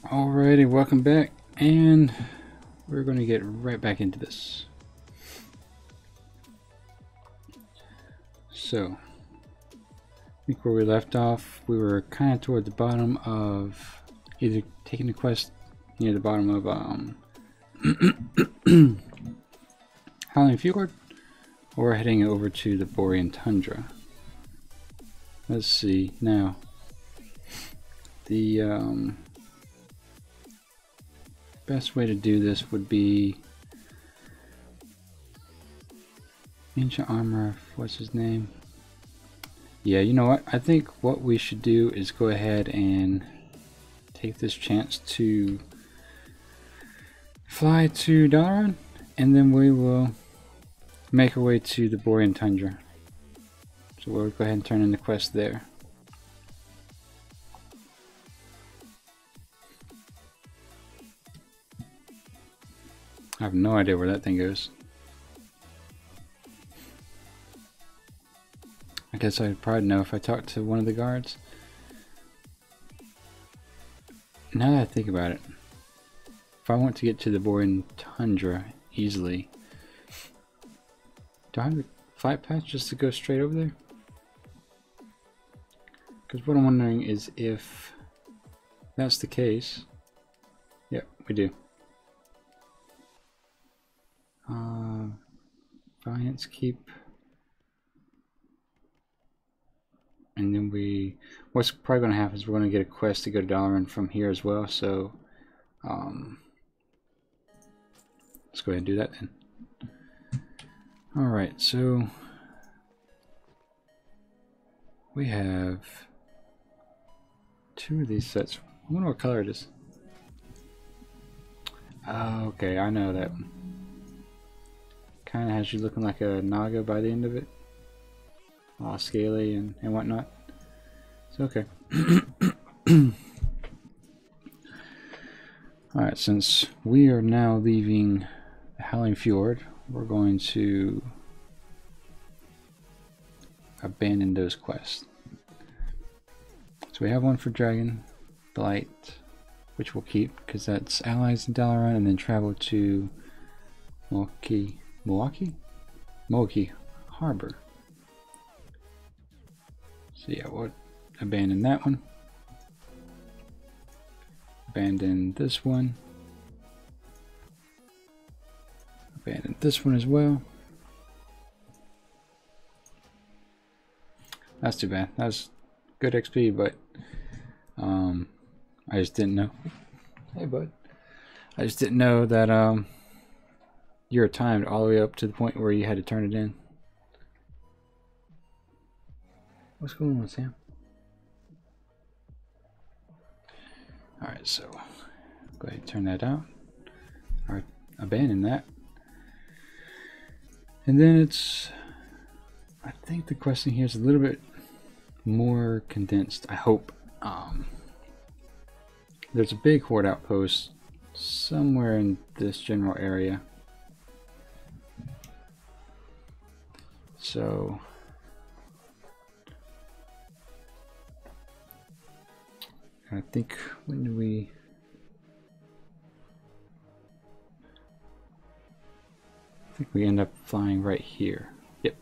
Alrighty, welcome back, and we're going to get right back into this. So, I think where we left off, we were kind of toward the bottom of either taking the quest near the bottom of Howling Fjord, or heading over to the Borean Tundra. Let's see now. The best way to do this would be Ancient Armor. What's his name? Yeah, you know what? I think what we should do is go ahead and take this chance to fly to Dalaran, and then we will make our way to the Borean Tundra. So we'll go ahead and turn in the quest there. I have no idea where that thing goes. I guess I'd probably know if I talked to one of the guards. Now that I think about it, if I want to get to the Borean Tundra easily, do I have the flight path just to go straight over there? Because what I'm wondering is if that's the case. Yep, we do. Valiance Keep. And then what's probably going to happen is we're going to get a quest to go to Dalaran from here as well. So, let's go ahead and do that then. Alright, so we have 2 of these sets. I wonder what color it is. Oh, okay, I know that one. Kind of has you looking like a Naga by the end of it. All scaly and whatnot. So, okay. Alright, since we are now leaving the Howling Fjord, we're going to abandon those quests. So we have one for Dragon Blight, which we'll keep because that's allies in Dalaran, and then travel to Moaki Harbor. So yeah, we'll abandon that one. Abandon this one. Abandon this one as well. That's too bad. That's good XP, but I just didn't know. Hey, bud. I just didn't know that you were timed all the way up to the point where you had to turn it in. What's going on, Sam? Alright, so go ahead and turn that out. Or abandon that. And then it's, I think the question here is a little bit more condensed, I hope. There's a big horde outpost somewhere in this general area. So I think, when do we... I think we end up flying right here. Yep.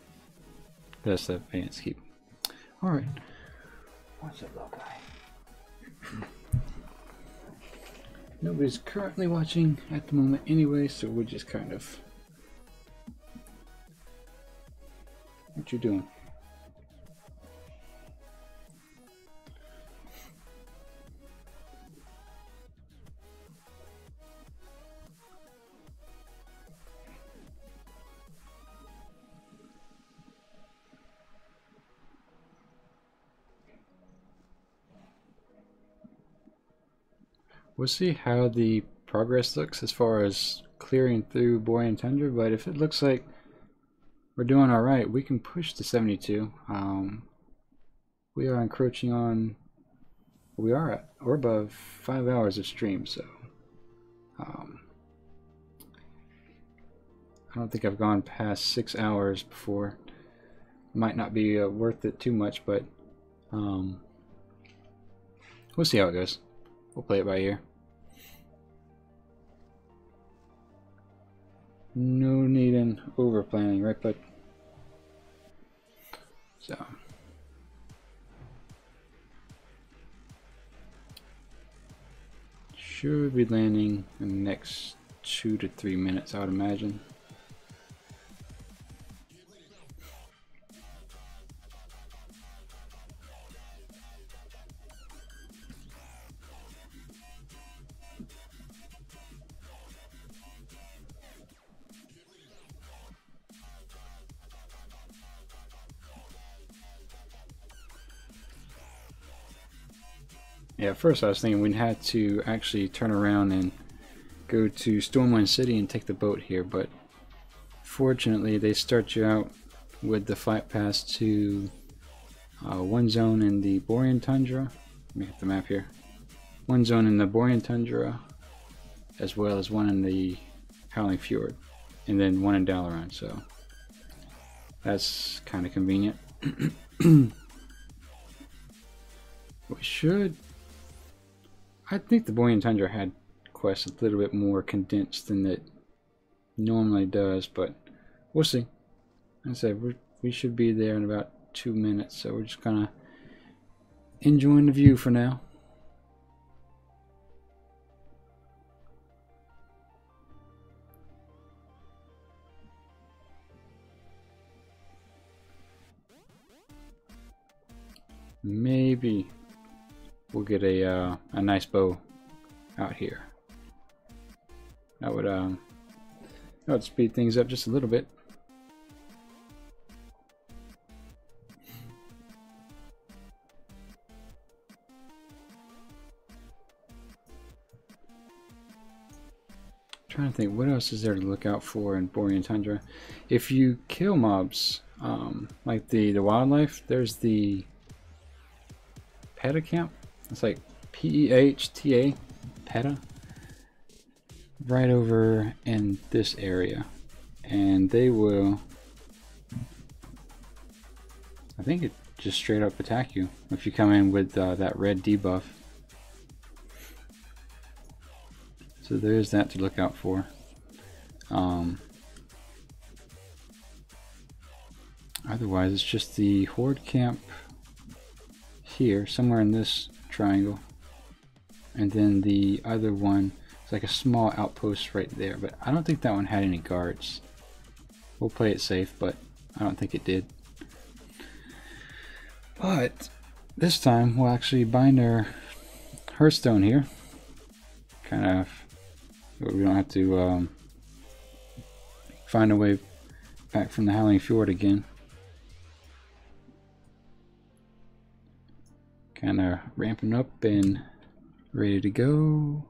That's the Valiance Keep. Alright. What's up, little guy? Nobody's currently watching at the moment anyway, so we're just kind of... What you doing? We'll see how the progress looks as far as clearing through Borean Tundra, but if it looks like we're doing alright, we can push to 72. We are encroaching on, we're above 5 hours of stream, so I don't think I've gone past 6 hours before. Might not be worth it too much, but we'll see how it goes. We'll play it by ear. No need in over planning, right? But so should be landing in the next 2 to 3 minutes, I would imagine. Yeah, at first I was thinking we'd had to actually turn around and go to Stormwind City and take the boat here, but fortunately they start you out with the flight pass to one zone in the Borean Tundra. Let me hit the map here. One zone in the Borean Tundra, as well as one in the Howling Fjord, and then one in Dalaran, so that's kind of convenient. We should... I think the Borean Tundra had quests a little bit more condensed than it normally does, but we'll see. Like I said, we should be there in about 2 minutes, so we're just kind of enjoying the view for now. Maybe we'll get a nice bow out here. That would speed things up just a little bit. Trying to think, what else is there to look out for in Borean Tundra? If you kill mobs, like the wildlife, there's the PETA camp. It's like PEHTA, PETA, right over in this area, and they will, I think it just straight up attack you if you come in with that red debuff. So there's that to look out for. Otherwise, it's just the horde camp here, somewhere in this triangle, and then the other one is like a small outpost right there, but I don't think that one had any guards. We'll play it safe, but I don't think it did. But this time we'll actually bind our Hearthstone here, kind of, we don't have to find a way back from the Howling Fjord again. Kind of ramping up and ready to go,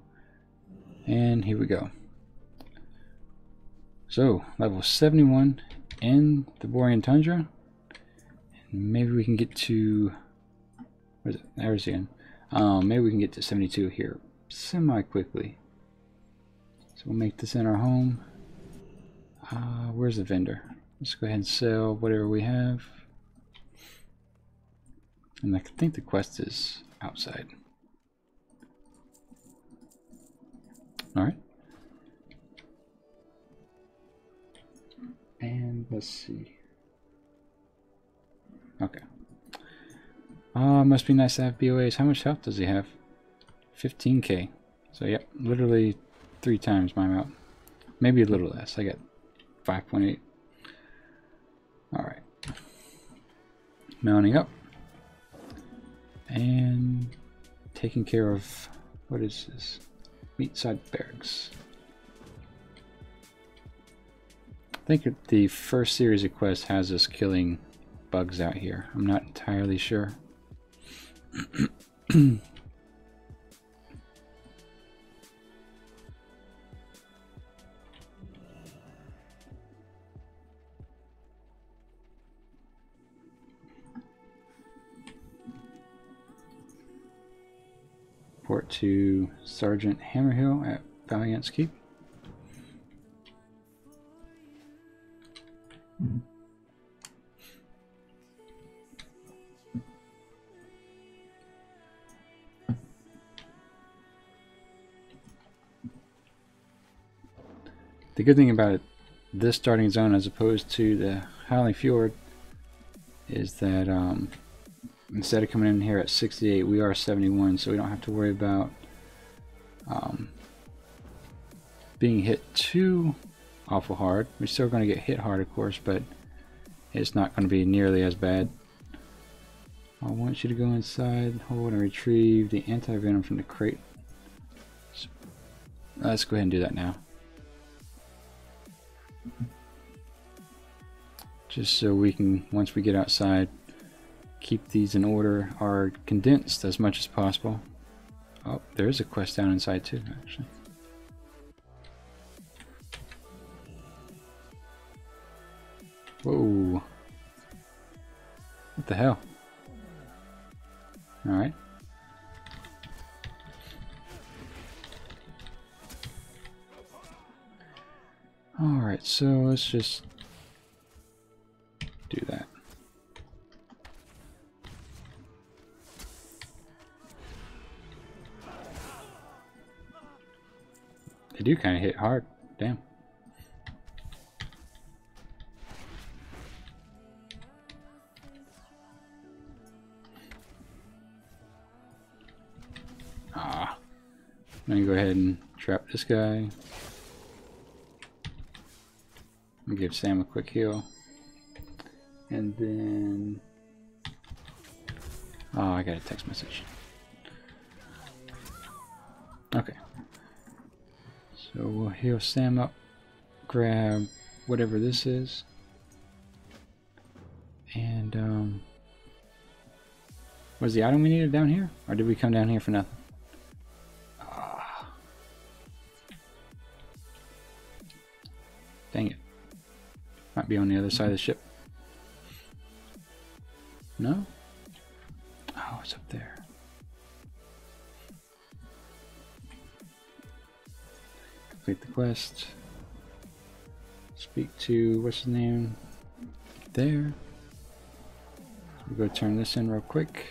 and here we go. So level 71 in the Borean Tundra, and maybe we can get to, where's it? There's again. Maybe we can get to 72 here semi quickly. So we'll make this in our home. Where's the vendor? Let's go ahead and sell whatever we have. And I think the quest is outside. Alright. And let's see. Okay. Must be nice to have BOAs. How much health does he have? 15k. So yep, literally 3 times my amount. Maybe a little less. I got 5.8. Alright. Mounting up. And taking care of, what is this? Meatside Barracks. I think the first series of quests has us killing bugs out here. I'm not entirely sure. Report to Sergeant Hammerhill at Valiant's Keep. The good thing about this starting zone as opposed to the Howling Fjord is that instead of coming in here at 68, we are 71, so we don't have to worry about being hit too awful hard. We're still going to get hit hard, of course, but it's not going to be nearly as bad. I want you to go inside, hold, and retrieve the anti-venom from the crate. So, let's go ahead and do that now. Just so we can, once we get outside, keep these in order, or condensed as much as possible. Oh, there is a quest down inside too, actually. Whoa. What the hell? Alright. Alright, so let's just do that. They do kind of hit hard. Damn. I'm gonna go ahead and trap this guy. I'll give Sam a quick heal. And then... oh, I got a text message. Okay. So we'll heal Sam up, grab whatever this is. And, was the item we needed down here? Or did we come down here for nothing? Dang it. Might be on the other side of the ship. No? Oh, it's up there. Complete the quest. Speak to, what's his name? There. We'll go turn this in real quick.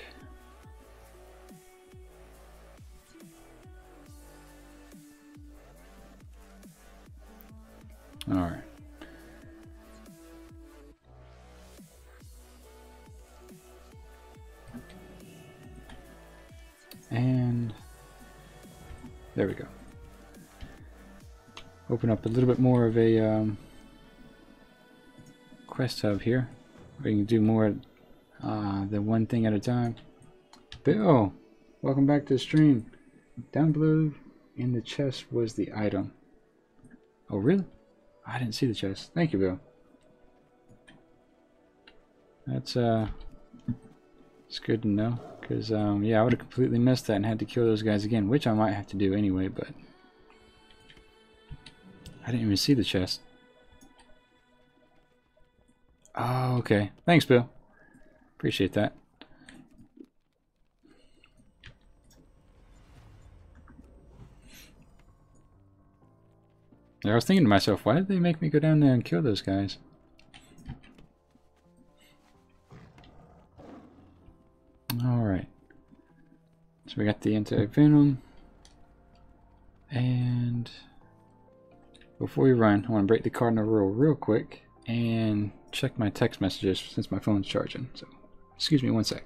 Alright. And there we go. Open up a little bit more of a quest hub here. We can do more than one thing at a time. Bill, welcome back to the stream. Down below in the chest was the item. Oh, really? I didn't see the chest. Thank you, Bill. That's it's good to know, because yeah, I would have completely missed that and had to kill those guys again, which I might have to do anyway, but I didn't even see the chest. Oh, okay. Thanks, Bill. Appreciate that. I was thinking to myself, why did they make me go down there and kill those guys? Alright. So we got the anti-venom. And before we run, I want to break the cardinal rule real quick and check my text messages since my phone's charging. So, excuse me one sec.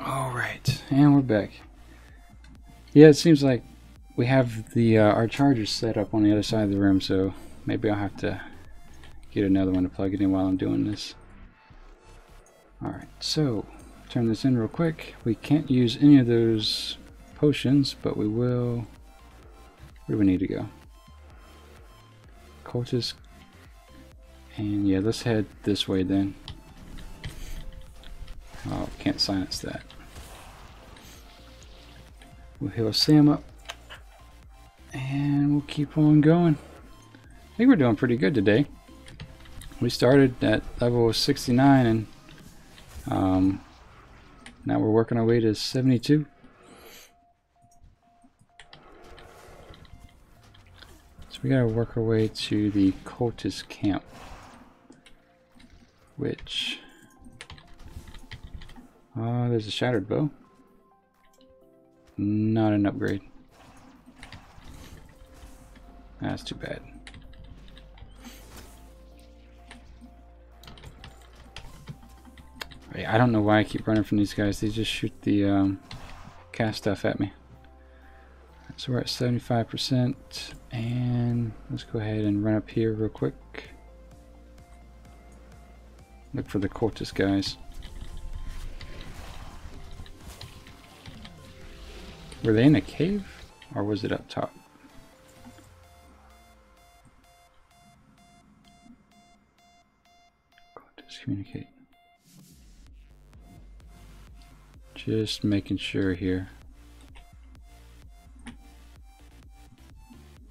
Alright, and we're back. Yeah, it seems like we have the our chargers set up on the other side of the room, so maybe I'll have to get another one to plug it in while I'm doing this. Alright, so turn this in real quick. We can't use any of those potions, but we will... where do we need to go? Cultist. And yeah, let's head this way then. Oh, can't silence that. We'll heal Sam up. we'll keep on going. I think we're doing pretty good today. We started at level 69 and now we're working our way to 72. So we gotta work our way to the cultist camp, which there's a shattered bow. Not an upgrade. That's too bad. I don't know why I keep running from these guys. They just shoot the cast stuff at me. So we're at 75%, and let's go ahead and run up here real quick. Look for the cultist guys. Were they in a cave, or was it up top? Cultist communicate. Just making sure here.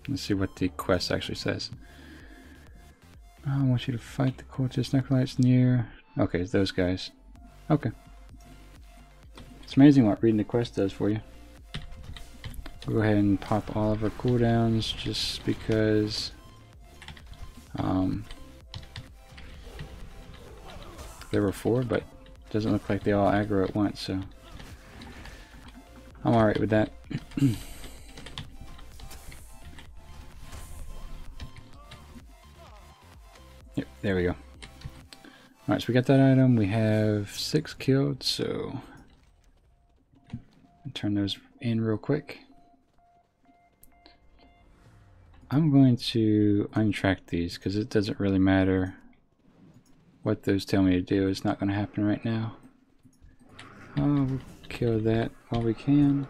Let's see what the quest actually says. I want you to fight the cultist necrolytes near. Okay, it's those guys. Okay. It's amazing what reading the quest does for you. We'll go ahead and pop all of our cooldowns just because there were 4, but it doesn't look like they all aggro at once, so I'm alright with that. Yep, there we go. Alright, so we got that item. We have 6 killed, so I'll turn those in real quick. I'm going to untrack these because it doesn't really matter what those tell me to do. It's not going to happen right now. We'll kill that while we can.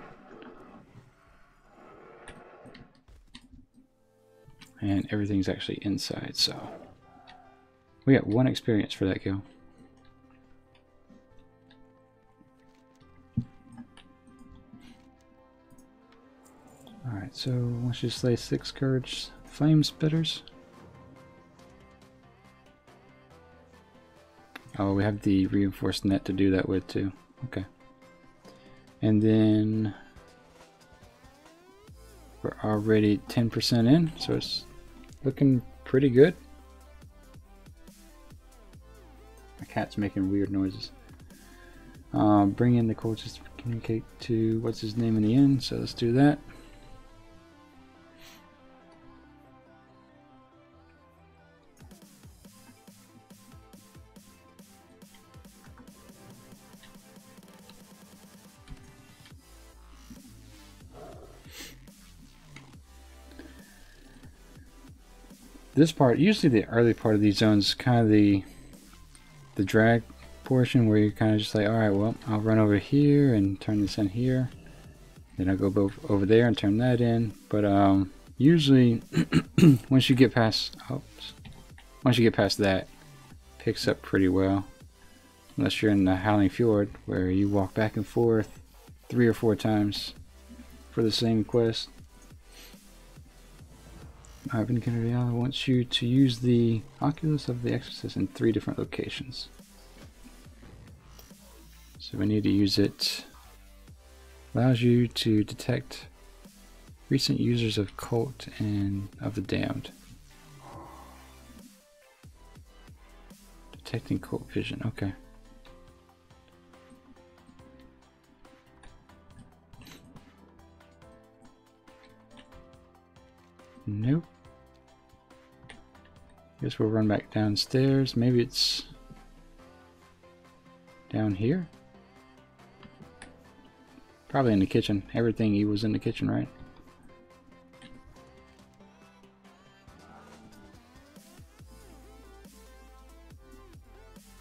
And everything's actually inside, so we got 1 experience for that kill. Alright, so once you slay 6 Scourge Flame Spitters. Oh, we have the reinforced net to do that with too. Okay. And then we're already 10% in, so it's looking pretty good. My cat's making weird noises. Bring in the cultist to communicate to what's his name in the end, so let's do that. This part, usually the early part of these zones is kind of the drag portion where you're kind of just like, alright, well, I'll run over here and turn this in here. Then I'll go over there and turn that in. But usually, once you get past that, it picks up pretty well. Unless you're in the Howling Fjord, where you walk back and forth 3 or 4 times for the same quest. Ivan Kennedy wants you to use the Oculus of the Exorcist in 3 different locations. So we need to use it. Allows you to detect recent users of Cult and of the Damned. Detecting Cult vision, okay. Nope. Guess we'll run back downstairs. Maybe it's down here? Probably in the kitchen. Everything evil's in the kitchen, right?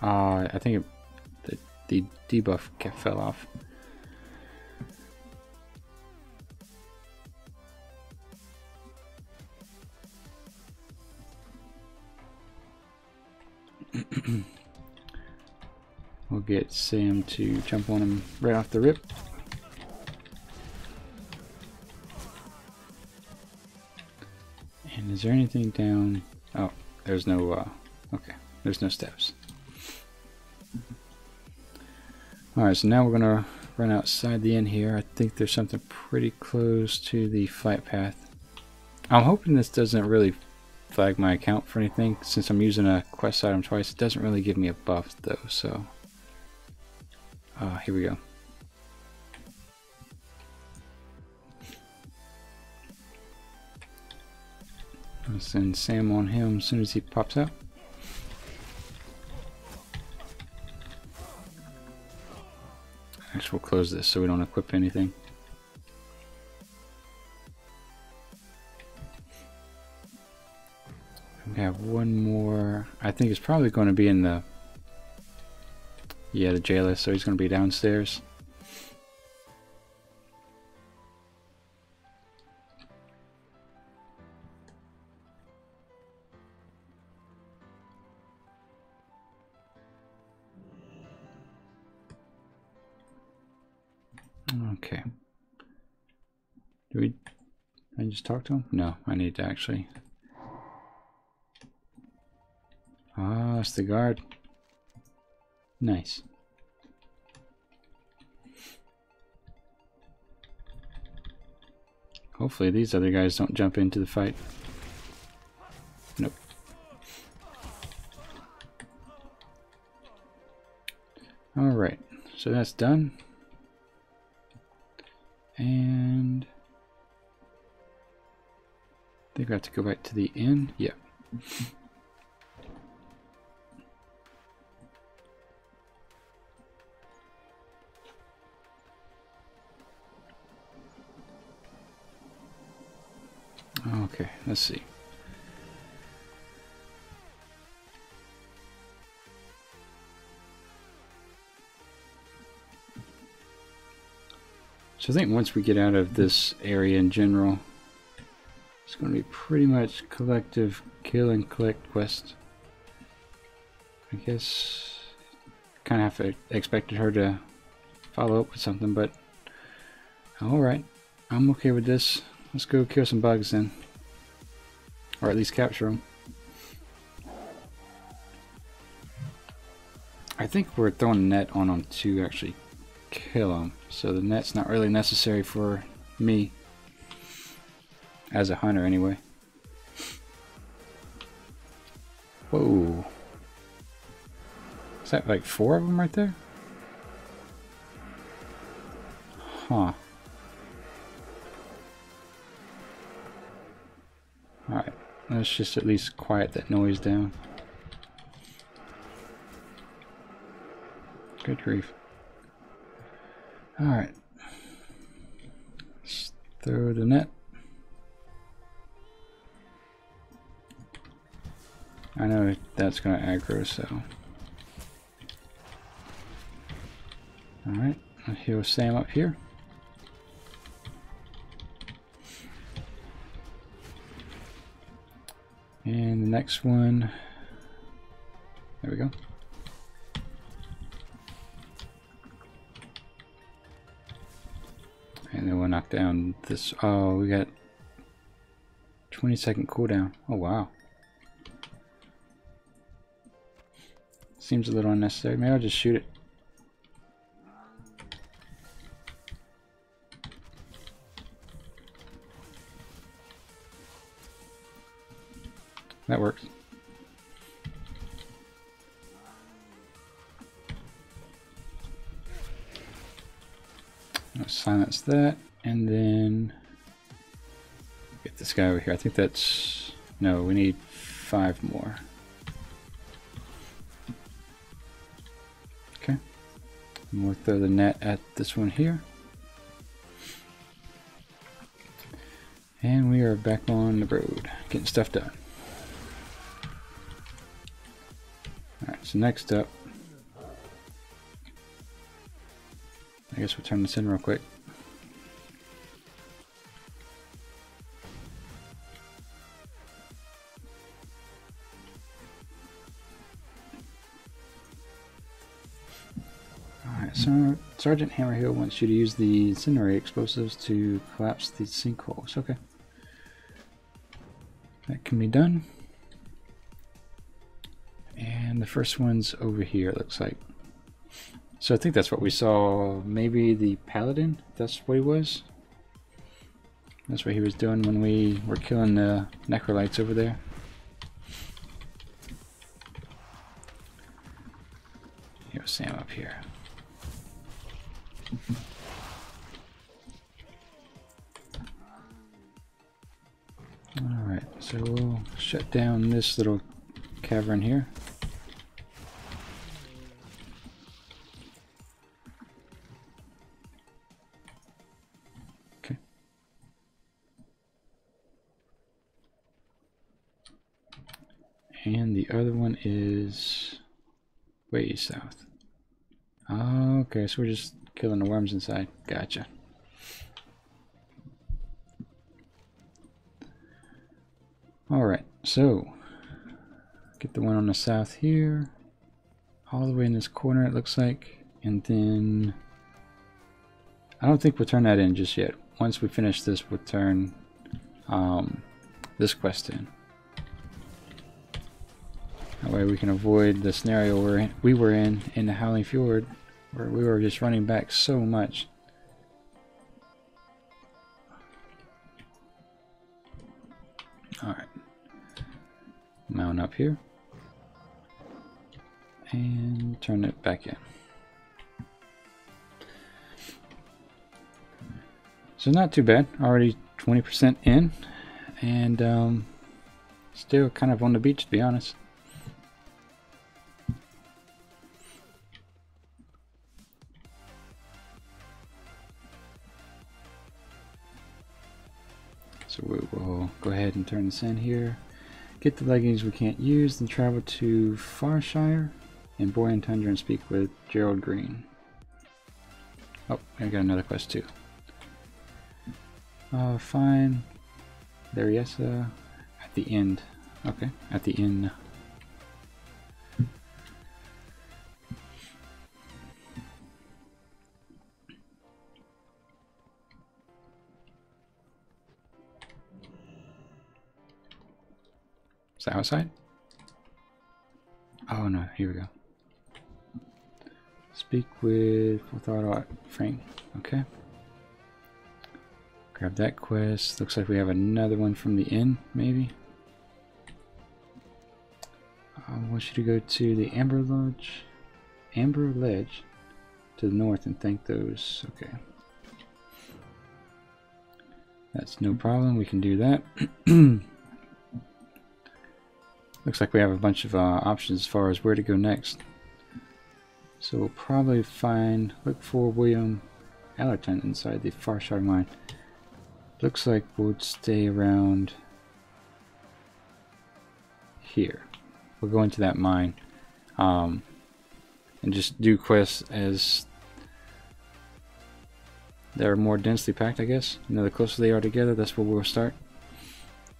I think the debuff fell off. We'll get Sam to jump on him right off the rip. Is there anything down? Oh, there's no, okay, there's no steps. Alright, so now we're gonna run outside the inn here. I think there's something pretty close to the flight path. I'm hoping this doesn't really flag my account for anything, since I'm using a quest item twice. It doesn't really give me a buff though, so here we go. I'll send Sam on him as soon as he pops out. Actually, we'll close this so we don't equip anything. We have one more. I think it's probably going to be in the jailer, so he's going to be downstairs. Okay. I just talk to him? No, I need to actually. Ah, it's the guard. Nice. Hopefully these other guys don't jump into the fight. Nope. Alright, so that's done. And I think we have to go back to the inn. Yeah. Okay, let's see. So I think once we get out of this area in general, it's going to be pretty much collective kill and collect quest. I guess kind of have expected her to follow up with something, but alright, I'm okay with this. Let's go kill some bugs then, or at least capture them. I think we're throwing a net on them to actually kill them, so the net's not really necessary for me as a hunter anyway. Whoa, is that like 4 of them right there? Huh. Alright, let's just at least quiet that noise down. Good grief. Alright. Let's throw the net. I know that's going to aggro, so. Alright, I'll heal Sam up here. And the next one, there we go. And then we'll knock down this. Oh, we got 20-second cooldown. Oh, wow. Seems a little unnecessary. Maybe I'll just shoot it. That works. Let's silence that, and then get this guy over here. I think that's... no, we need 5 more. Okay. And we'll throw the net at this one here. And we are back on the road, getting stuff done. Alright, so next up, I guess we'll turn this in real quick. Alright, so Sergeant Hammerhill wants you to use the incendiary explosives to collapse the sinkholes. Okay. That can be done. And the first one's over here, it looks like. So I think that's what we saw, maybe the paladin, that's what he was. That's what he was doing when we were killing the necrolytes over there. Here's Sam up here. Alright, so we'll shut down this little cavern here. Okay. And the other one is way south. Okay, so we're just killing the worms inside. Gotcha. Alright, so get the one on the south here, all the way in this corner it looks like, and then I don't think we'll turn that in just yet. Once we finish this, we'll turn this quest in. That way we can avoid the scenario we were in the Howling Fjord, where we were just running back so much. Alright. Mount up here. And turn it back in. So not too bad. Already 20% in. And still kind of on the beach, to be honest. So we will go ahead and turn this in here. Get the leggings we can't use, then travel to Farshire and Boyan Tundra and speak with Gerald Green. Oh, I got another quest too. Fine. There, yes. At the end. Okay, at the end. Is that outside? Oh no, here we go. Speak with Frank. Okay. Grab that quest. Looks like we have another one from the inn, maybe. I want you to go to the Amber Ledge to the north and thank those. Okay. That's no problem. We can do that. Looks like we have a bunch of options as far as where to go next. So we'll probably look for William Allerton inside the Farshire mine. Looks like we'll stay around here. We'll go into that mine and just do quests as they're more densely packed, I guess. You know, the closer they are together, that's where we'll start.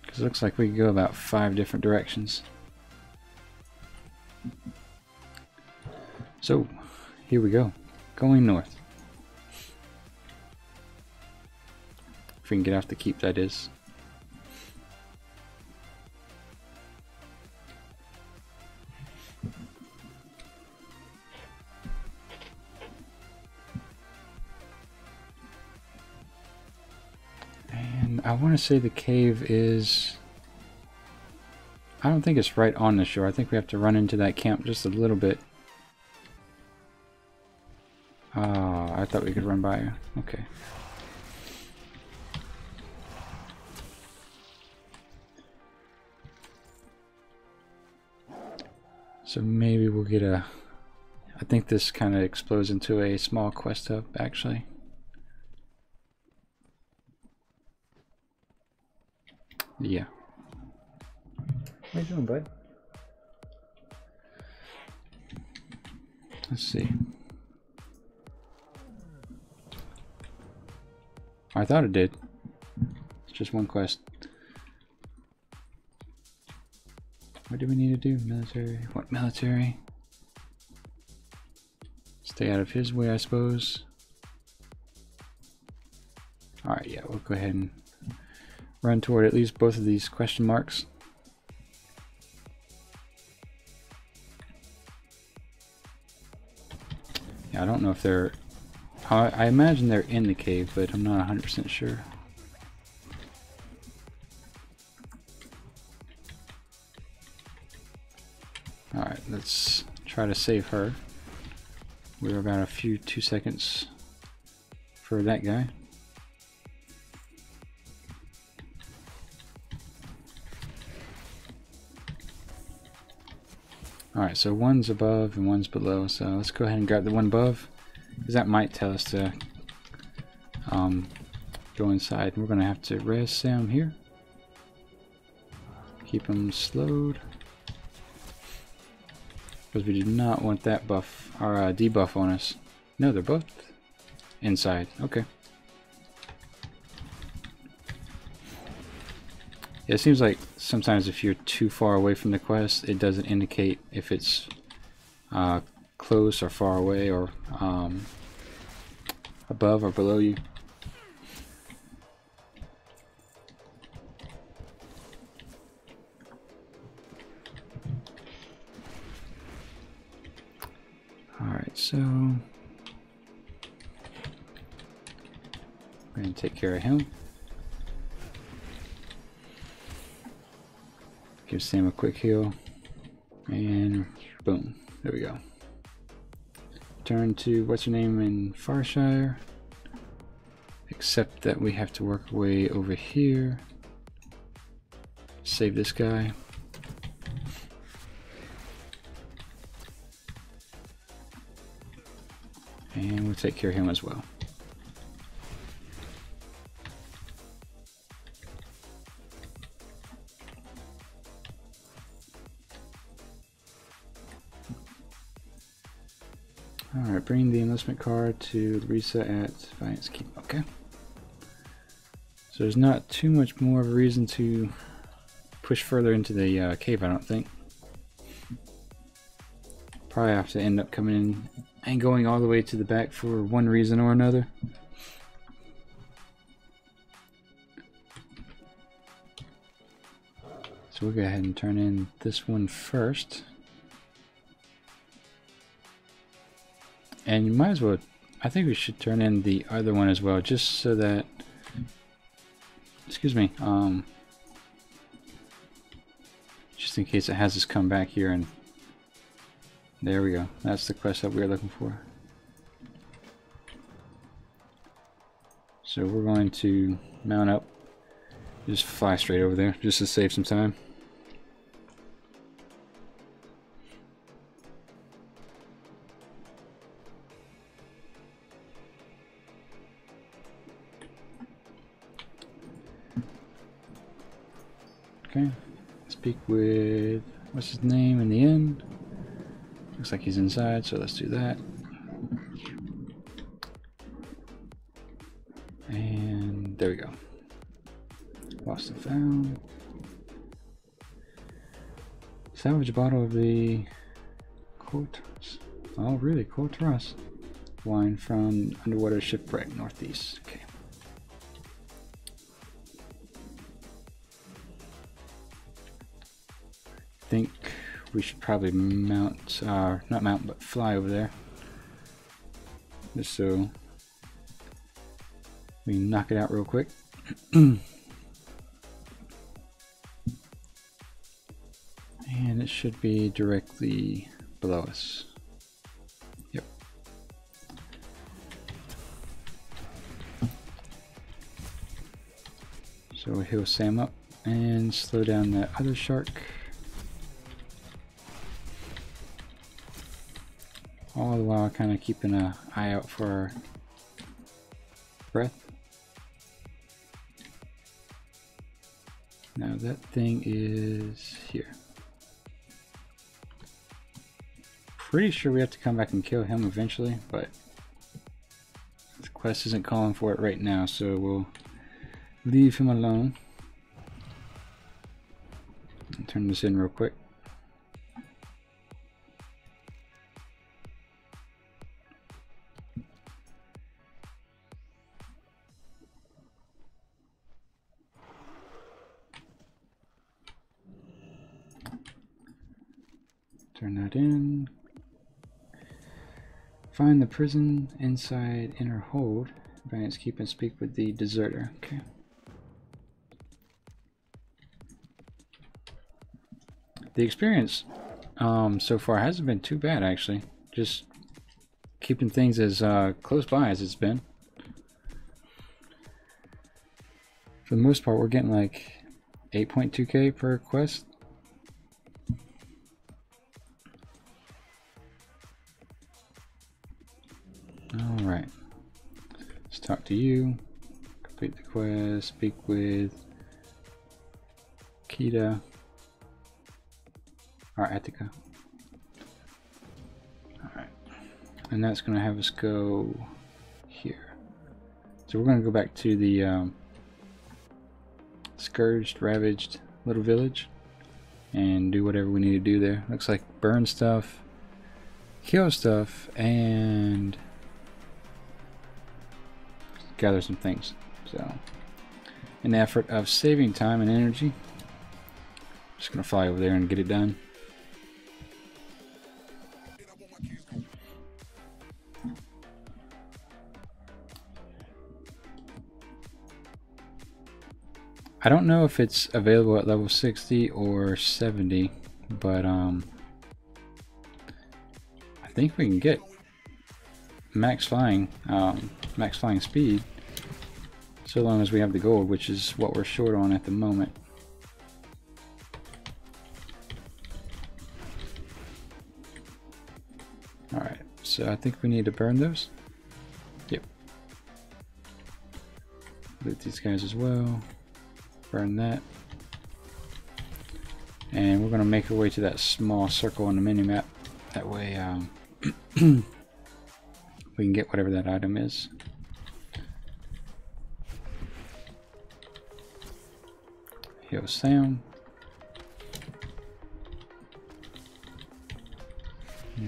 Because it looks like we can go about 5 different directions. So, here we go. Going north. If we can get off the keep, that is. And I want to say the cave is... I don't think it's right on the shore. I think we have to run into that camp just a little bit. I thought we could run by her. Okay. So maybe we'll get a... I think this kind of explodes into a small quest hub, actually. Yeah. What are you doing, bud? Let's see. I thought it did. It's just one quest. What do we need to do? Military? What military? Stay out of his way, I suppose. Alright, yeah, we'll go ahead and run toward at least both of these question marks. Yeah, I don't know if they're... I imagine they're in the cave, but I'm not 100% sure. Alright, let's try to save her. We're about 2 seconds for that guy. Alright, so one's above and one's below, so let's go ahead and grab the one above, because that might tell us to go inside. We're going to have to res Sam here. Keep him slowed, because we do not want that buff, or debuff on us. No, they're both inside. Okay. It seems like sometimes if you're too far away from the quest, it doesn't indicate if it's close or far away, or above or below you. Alright, so we're going to take care of him. Give Sam a quick heal, and boom, there we go. Turn to what's her name in Farshire, except that we have to work our way over here. Save this guy. And we'll take care of him as well. Alright, bring the enlistment card to Larissa at Valiant's Keep. Okay. So there's not too much more of a reason to push further into the cave, I don't think. Probably have to end up coming in and going all the way to the back for one reason or another. So we'll go ahead and turn in this one first. And you might as well, I think we should turn in the other one as well, just so that, excuse me, just in case it has us come back here. And there we go. That's the quest that we are looking for. So we're going to mount up, just fly straight over there, just to save some time. Okay, speak with, what's his name in the inn? Looks like he's inside, so let's do that. And there we go. Lost and found. Salvage a bottle of the Courtras. Oh, really? Courtras. Wine from underwater shipwreck northeast. Okay. I think we should probably mount, not mount, but fly over there, just so we can knock it out real quick. And it should be directly below us. Yep. So we'll heal Sam up and slow down that other shark. All the while kind of keeping an eye out for our breath. Now that thing is here. Pretty sure we have to come back and kill him eventually, but the quest isn't calling for it right now, so we'll leave him alone. I'll turn this in real quick. Turn that in. Find the prison inside inner hold. Advance, keep and speak with the deserter. Okay. The experience so far hasn't been too bad, actually. Just keeping things as close by as it's been. For the most part, we're getting like 8.2k per quest. Alright. Let's talk to you. Complete the quest. Speak with Kita. Or Attica. Alright. And that's going to have us go here. So we're going to go back to the scourged, ravaged little village and do whatever we need to do there. Looks like burn stuff, kill stuff, and gather some things. So in the effort of saving time and energy, I'm just gonna fly over there and get it done. I don't know if it's available at level 60 or 70, but I think we can get max flying speed, so long as we have the gold, which is what we're short on at the moment. Alright, so I think we need to burn those. Yep. Loot these guys as well. Burn that. And we're going to make our way to that small circle on the minimap. That way we can get whatever that item is. Heal Sam.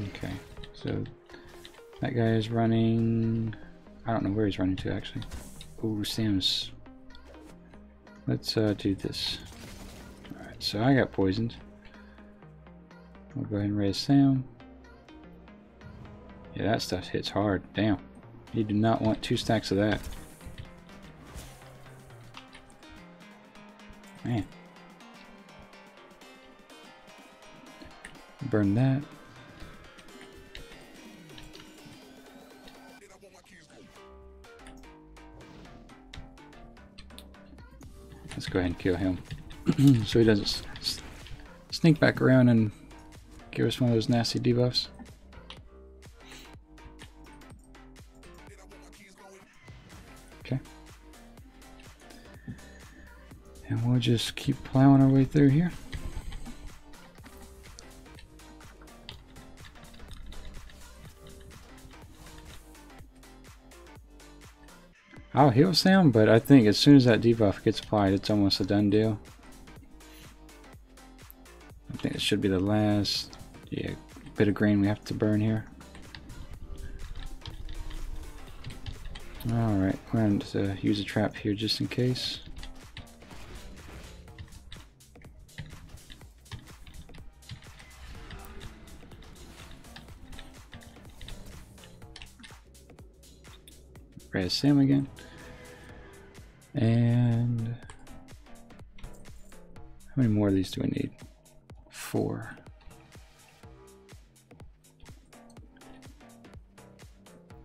Okay, so that guy is running. I don't know where he's running to actually. Ooh, Sam's. Let's do this. Alright, so I got poisoned. We'll go ahead and raise Sam. Yeah, that stuff hits hard. Damn. You do not want 2 stacks of that. Man. Burn that. Let's go ahead and kill him. So he doesn't sneak back around and give us one of those nasty debuffs. Okay. And we'll just keep plowing our way through here. I'll heal Sam, but I think as soon as that debuff gets applied, it's almost a done deal. I think it should be the last bit of grain we have to burn here. Alright, we're going to use a trap here just in case. Res Sam again. And how many more of these do we need? 4.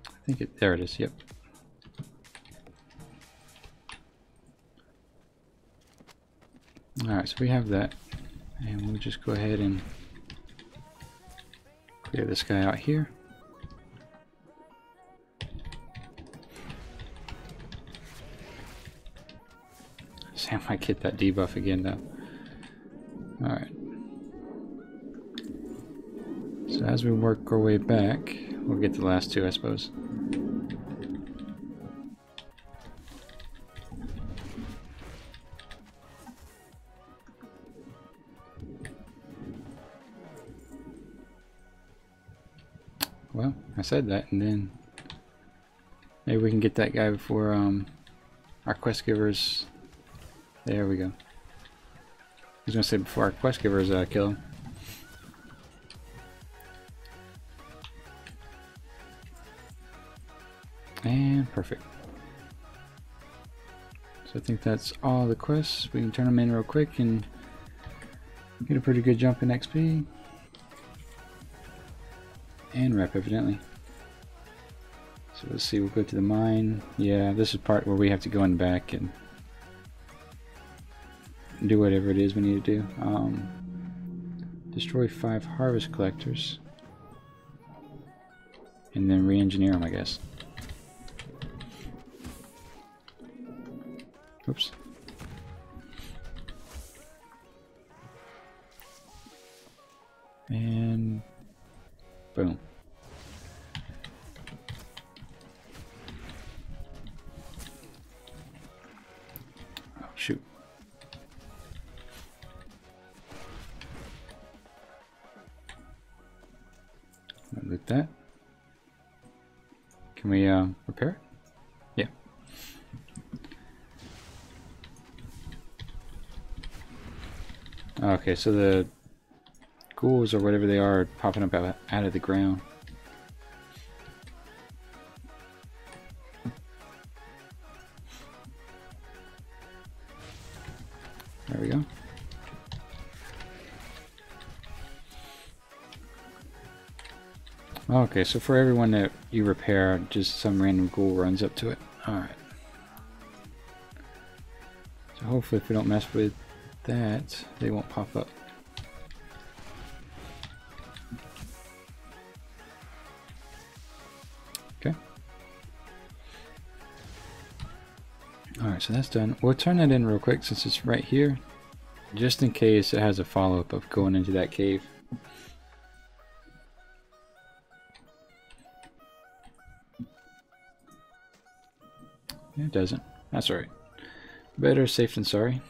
I think there it is, yep. Alright, so we have that. And we'll just go ahead and clear this guy out here. Sam might get that debuff again though. Alright. So as we work our way back, we'll get the last 2, I suppose. Well, I said that, and then maybe we can get that guy before our quest givers. There we go. I was gonna say before our quest givers kill him. And perfect. So I think that's all the quests. We can turn them in real quick and get a pretty good jump in XP. And rep, evidently. So let's see, we'll go to the mine. Yeah, this is part where we have to go in back and do whatever it is we need to do. Destroy 5 harvest collectors. And then re-engineer them, I guess. Oops. And boom. Oh, shoot. Loot that. Can we repair it? Yeah. Okay, so the ghouls or whatever they are popping up out of the ground. There we go. Okay, so for everyone that you repair, just some random ghoul runs up to it. Alright. So hopefully if we don't mess with that, they won't pop up. Okay. Alright, so that's done. We'll turn that in real quick since it's right here, just in case it has a follow-up of going into that cave. It doesn't. That's alright. Better safe than sorry.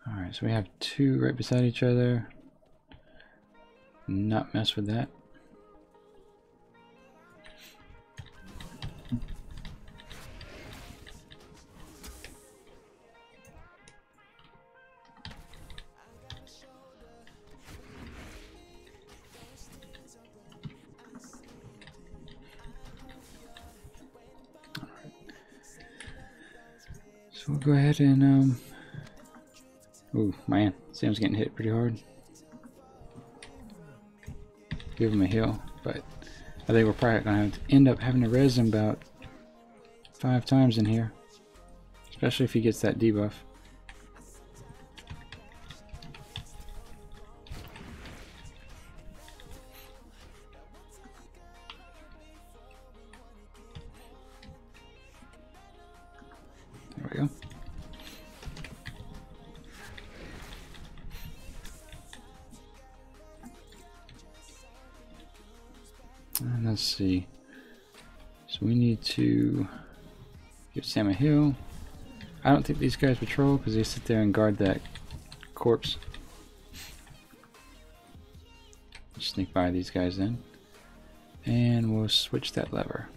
Alright, so we have 2 right beside each other. Not mess with that. So we'll go ahead and oh man, Sam's getting hit pretty hard. Give him a heal, but I think we're probably gonna have to end up having to res him about 5 times in here, especially if he gets that debuff. There we go. And let's see. So we need to give Sam a heal. I don't think these guys patrol because they sit there and guard that corpse. Just sneak by these guys then. And we'll switch that lever.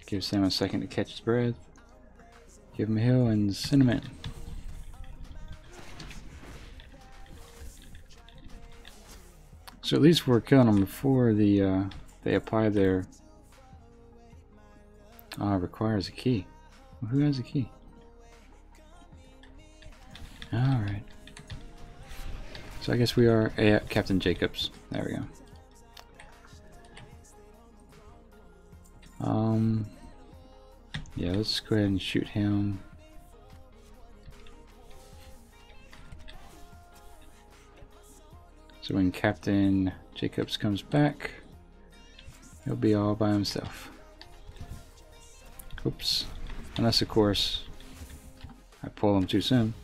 Give Sam a second to catch his breath. Give him a heal and send him in. So at least we're killing them before the they apply their requires a key. Well, who has a key? Alright. So I guess we are Captain Jacobs. There we go. Yeah, let's go ahead and shoot him. So when Captain Jacobs comes back, he'll be all by himself. Oops. Unless, of course, I pull him too soon.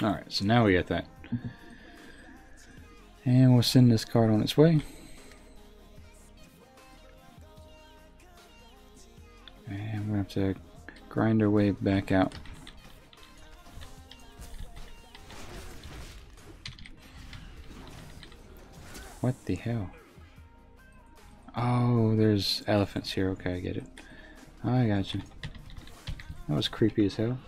Alright, so now we got that. And we'll send this card on its way. And we'll have to grind our way back out. What the hell? Oh, there's elephants here. Okay, I get it. I got you. That was creepy as hell.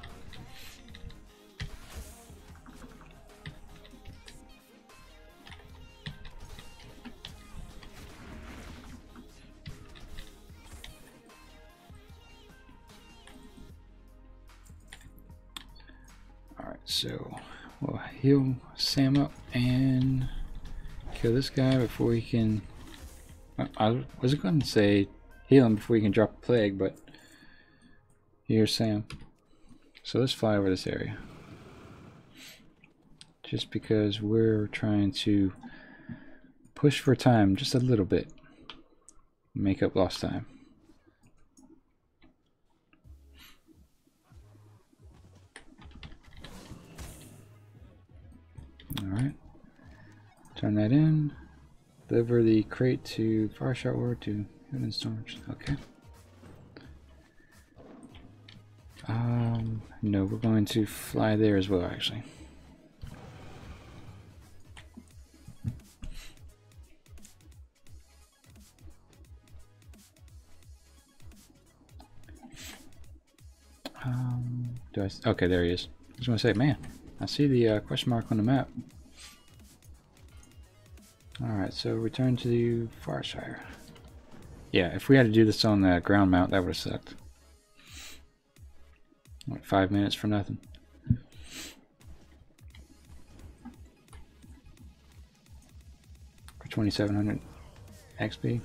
Alright, so we'll heal Sam up and kill this guy before he can... I was going to say heal him before he can drop a plague, but here's Sam. So let's fly over this area. Just because we're trying to push for time just a little bit. Make up lost time. Alright. Turn that in. Deliver the crate to Fireshot Ward to Hidden Storage. Okay. No, we're going to fly there as well, actually. Okay, there he is. I was going to say, man, I see the question mark on the map. Alright, so return to the Farshire. Yeah, if we had to do this on the ground mount, that would have sucked. Like 5 minutes for nothing. For 2,700 XP.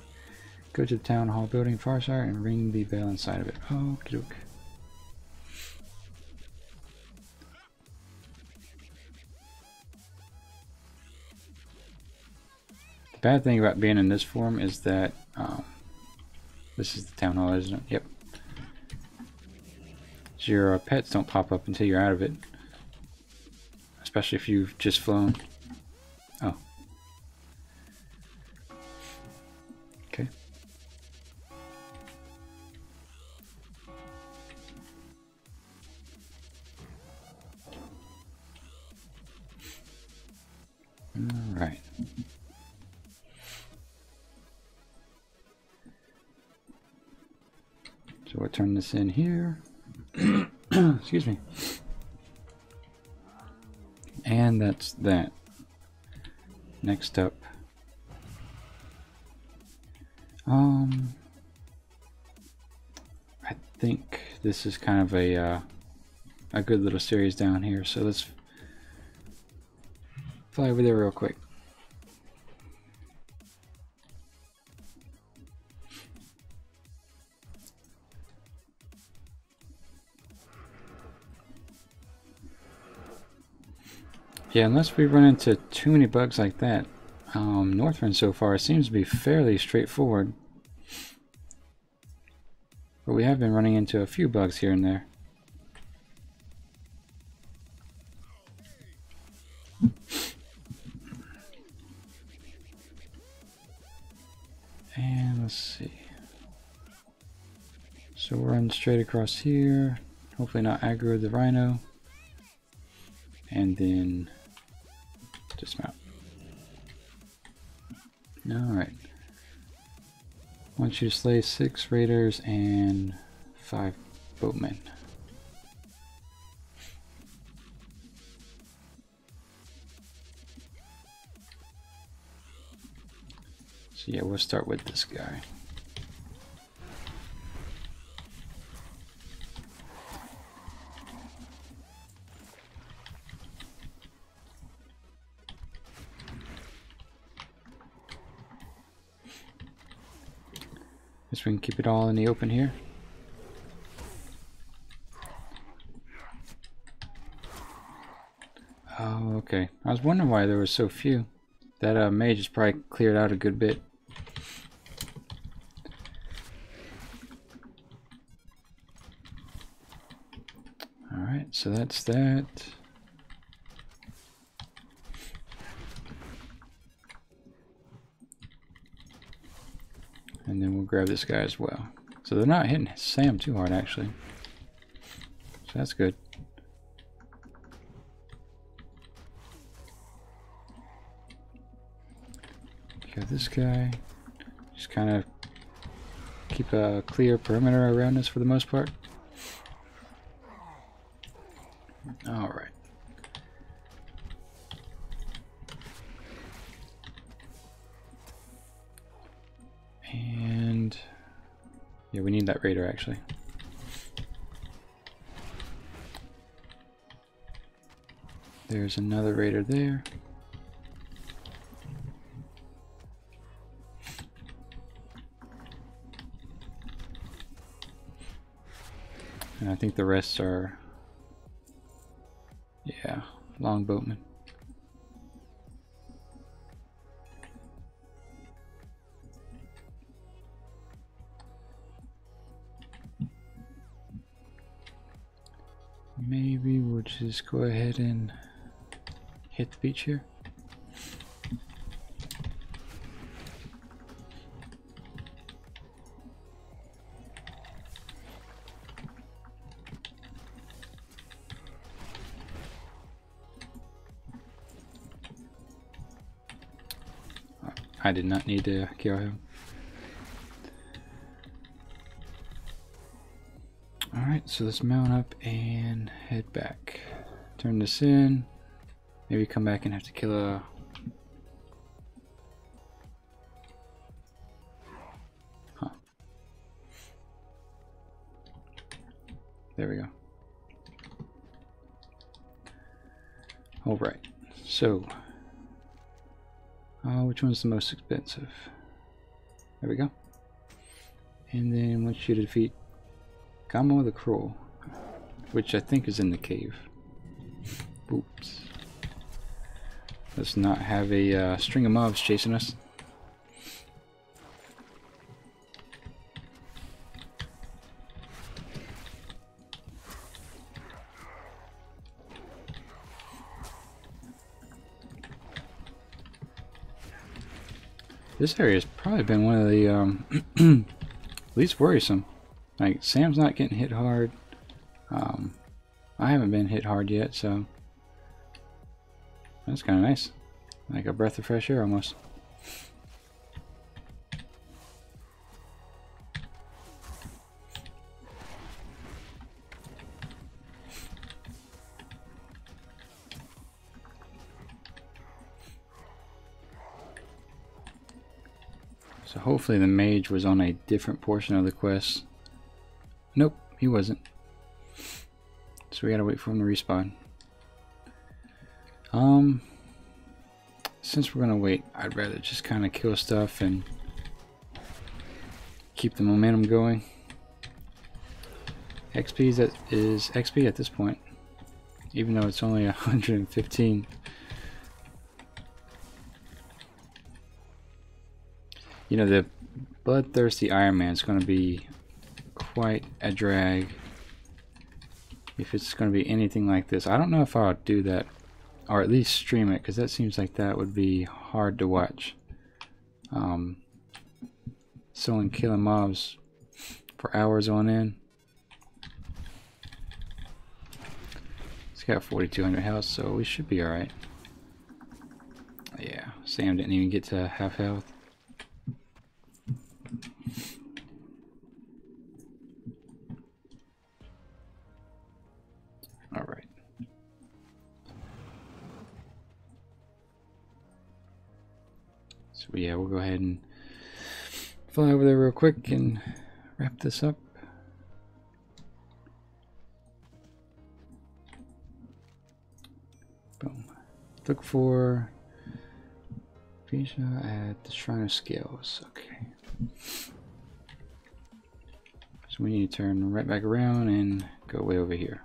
Go to the town hall building in Farshire and ring the bell inside of it. Oh, doke. The bad thing about being in this form is that this is the town hall, isn't it? Yep. Your pets don't pop up until you're out of it, especially if you've just flown. Oh. Okay. All right. So we'll turn this in here. Excuse me. And that's that. Next up. I think this is kind of a good little series down here, so let's fly over there real quick. Yeah, unless we run into too many bugs like that, Northrend so far seems to be fairly straightforward. But we have been running into a few bugs here and there. And let's see. So we'll run straight across here. Hopefully not aggro the rhino. And then dismount. Alright. I want you to slay 6 raiders and 5 boatmen. So yeah, we'll start with this guy. Guess we can keep it all in the open here. Oh, okay. I was wondering why there were so few. That mage is probably cleared out a good bit. Alright, so that's that. And then we'll grab this guy as well. So they're not hitting Sam too hard, actually. So that's good. Kill this guy. Just kind of keep a clear perimeter around us for the most part. Alright. And yeah, we need that raider actually. There's another raider there. And I think the rest are, yeah, longboatmen. Maybe we'll just go ahead and hit the beach here. I did not need to kill him. Alright, so let's mount up and head back. Turn this in. Maybe come back and have to kill a... Huh. There we go. Alright, so... which one's the most expensive? There we go. And then once you defeat Gamo the Cruel, which I think is in the cave. Oops. Let's not have a string of mobs chasing us. This area has probably been one of the least worrisome. Like, Sam's not getting hit hard. I haven't been hit hard yet, so that's kind of nice. Like a breath of fresh air almost. So hopefully the mage was on a different portion of the quest. Nope, he wasn't. So we gotta wait for him to respawn. Since we're gonna wait, I'd rather just kind of kill stuff and keep the momentum going. XP is XP at this point, even though it's only 115. You know, the bloodthirsty Ironman is going to be quite a drag if it's going to be anything like this. I don't know if I'll do that, or at least stream it, because that seems like that would be hard to watch. Someone killing mobs for hours on end. It's got 4,200 health, so we should be alright. Yeah, Sam didn't even get to half health. Alright. So yeah, we'll go ahead and fly over there real quick and wrap this up. Boom. Look for Fisha at the Shrine of Scales. Okay. So we need to turn right back around and go way over here.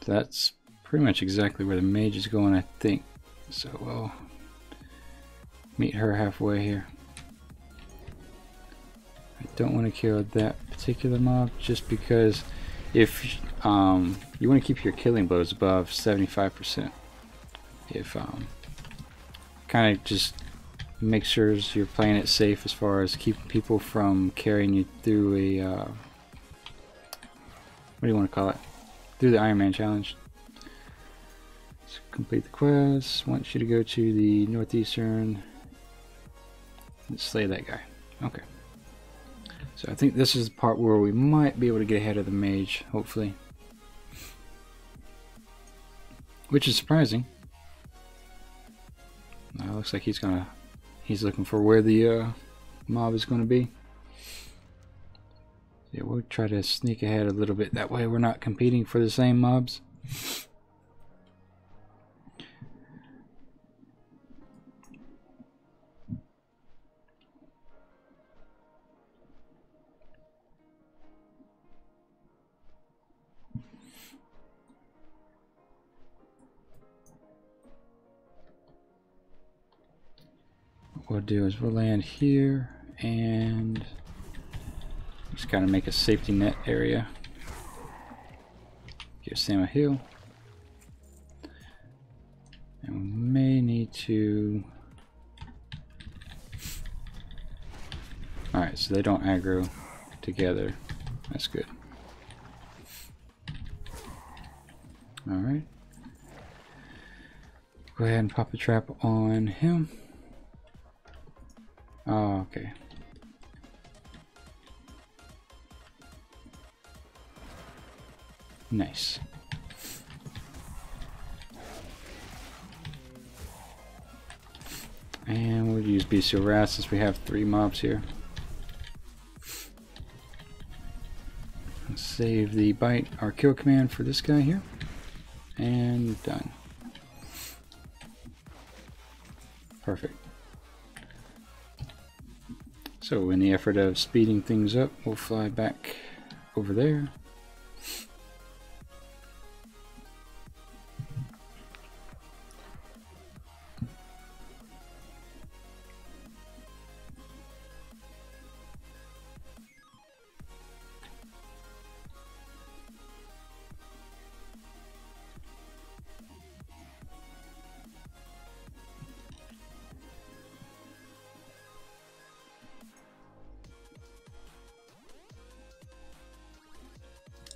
That's pretty much exactly where the mage is going, I think. So we'll meet her halfway here. I don't want to kill that particular mob just because if you want to keep your killing blows above 75%. If kind of just make sure you're playing it safe as far as keeping people from carrying you through a what do you want to call it? Through the Ironman challenge. complete the quest. Wants you to go to the northeastern and slay that guy. Okay. So I think this is the part where we might be able to get ahead of the mage, hopefully. Which is surprising. Looks like he's looking for where the mob is gonna be. Yeah, we'll try to sneak ahead a little bit. That way we're not competing for the same mobs. What we'll do is we'll land here and just kind of make a safety net area. Get Sam a heal. And we may need to... Alright, so they don't aggro together. That's good. Alright. Go ahead and pop a trap on him. Oh, okay. Nice. And we'll use Bestial Wrath since we have 3 mobs here. Let's save the bite, our kill command for this guy here. And done. Perfect. So in the effort of speeding things up, we'll fly back over there.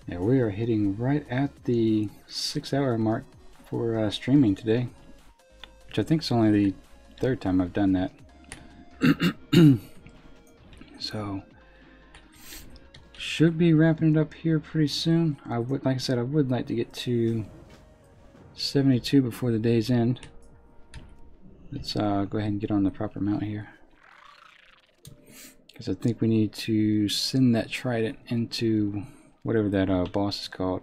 Yeah, we are hitting right at the 6-hour mark for streaming today, which I think is only the 3rd time I've done that. So should be wrapping it up here pretty soon. Like I said, I would like to get to 72 before the day's end. Let's go ahead and get on the proper mount here, because I think we need to send that trident into whatever that boss is called.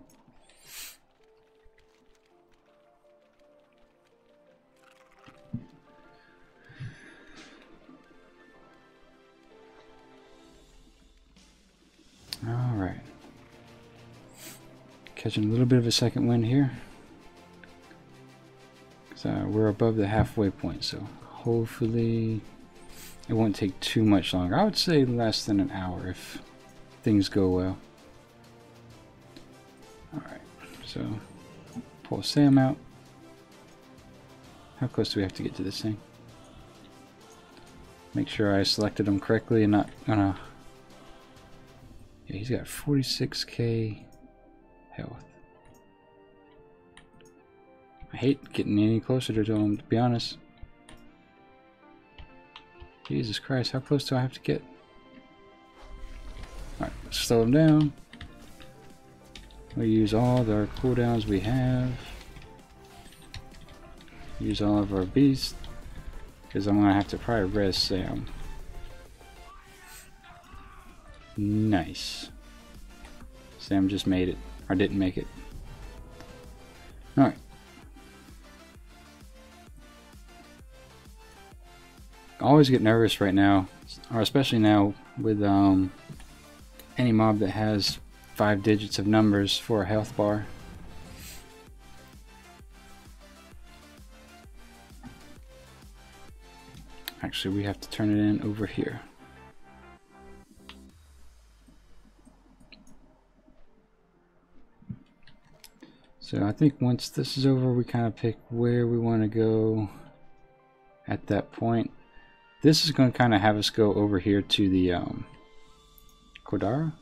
Alright. Catching a little bit of a second wind here. So we're above the halfway point, so hopefully it won't take too much longer. I would say less than an hour if things go well. Alright, so pull Sam out. How close do we have to get to this thing? Make sure I selected him correctly and not gonna... Yeah, he's got 46k health. I hate getting any closer to him, to be honest. Jesus Christ, how close do I have to get? Alright, let's slow him down. We'll use all our cooldowns we have. Use all of our beasts, because I'm gonna have to probably res Sam. Nice. Sam just made it, or didn't make it. Alright. I always get nervous right now, or especially now with any mob that has 5 digits of numbers for a health bar. Actually, we have to turn it in over here. So I think once this is over, we kind of pick where we want to go at that point. This is going to kind of have us go over here to the Kodara.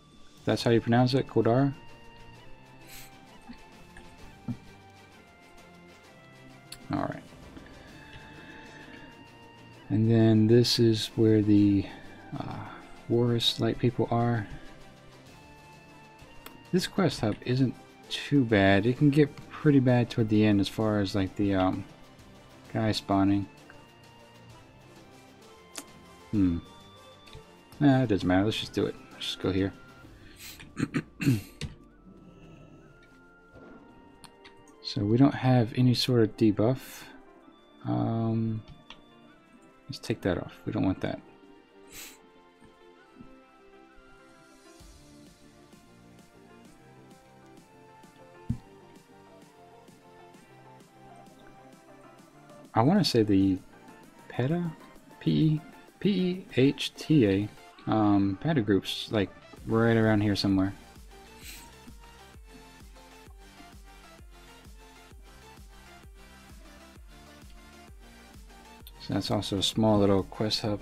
That's how you pronounce it, Kodara. Alright. And then this is where the Warist light people are. This quest hub isn't too bad. It can get pretty bad toward the end as far as like the guy spawning. Nah, it doesn't matter. Let's just do it. Let's just go here. So we don't have any sort of debuff. Let's take that off. We don't want that. I want to say the PETA, P-E-H-T-A, PETA group's like right around here somewhere. So that's also a small little quest hub.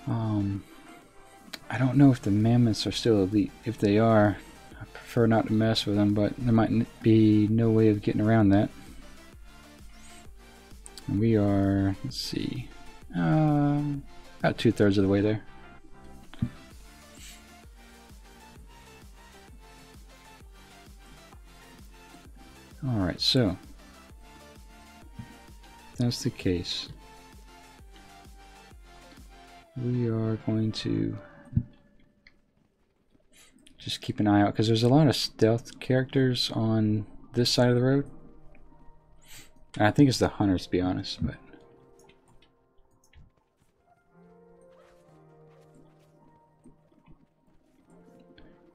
I don't know if the mammoths are still elite. If they are, I prefer not to mess with them, but there might be no way of getting around that. And we are, let's see, about 2/3 of the way there. Alright, so if that's the case, we are going to just keep an eye out because there's a lot of stealth characters on this side of the road. I think it's the hunters, to be honest, but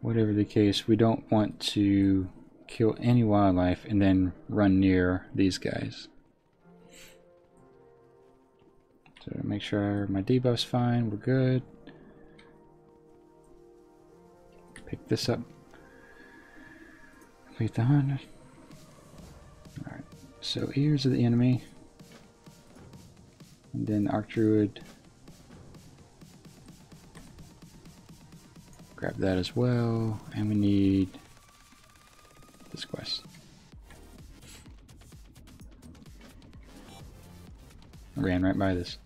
whatever the case, we don't want to kill any wildlife and then run near these guys. So make sure my debuff's fine, we're good. Pick this up. Complete the hunt. Alright. So ears of the enemy, and then Archdruid. Grab that as well, and we need this quest. I ran right by this.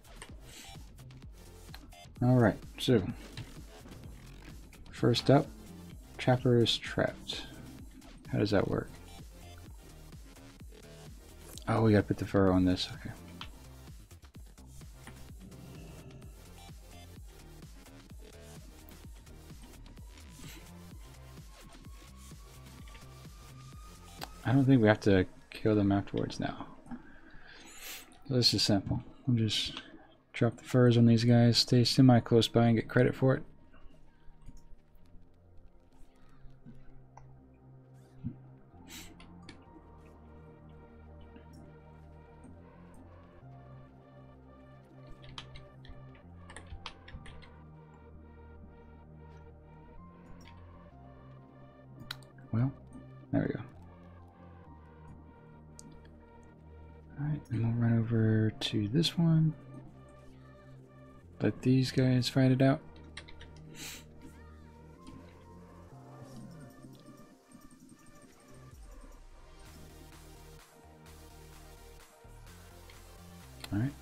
Alright, so first up, Trapper is trapped. How does that work? Oh, we gotta put the fur on this, okay. I don't think we have to kill them afterwards now. So this is simple. We'll just drop the furs on these guys, stay semi close by and get credit for it. Well, there we go. Alright, and we'll run over to this one. Let these guys fight it out. Alright.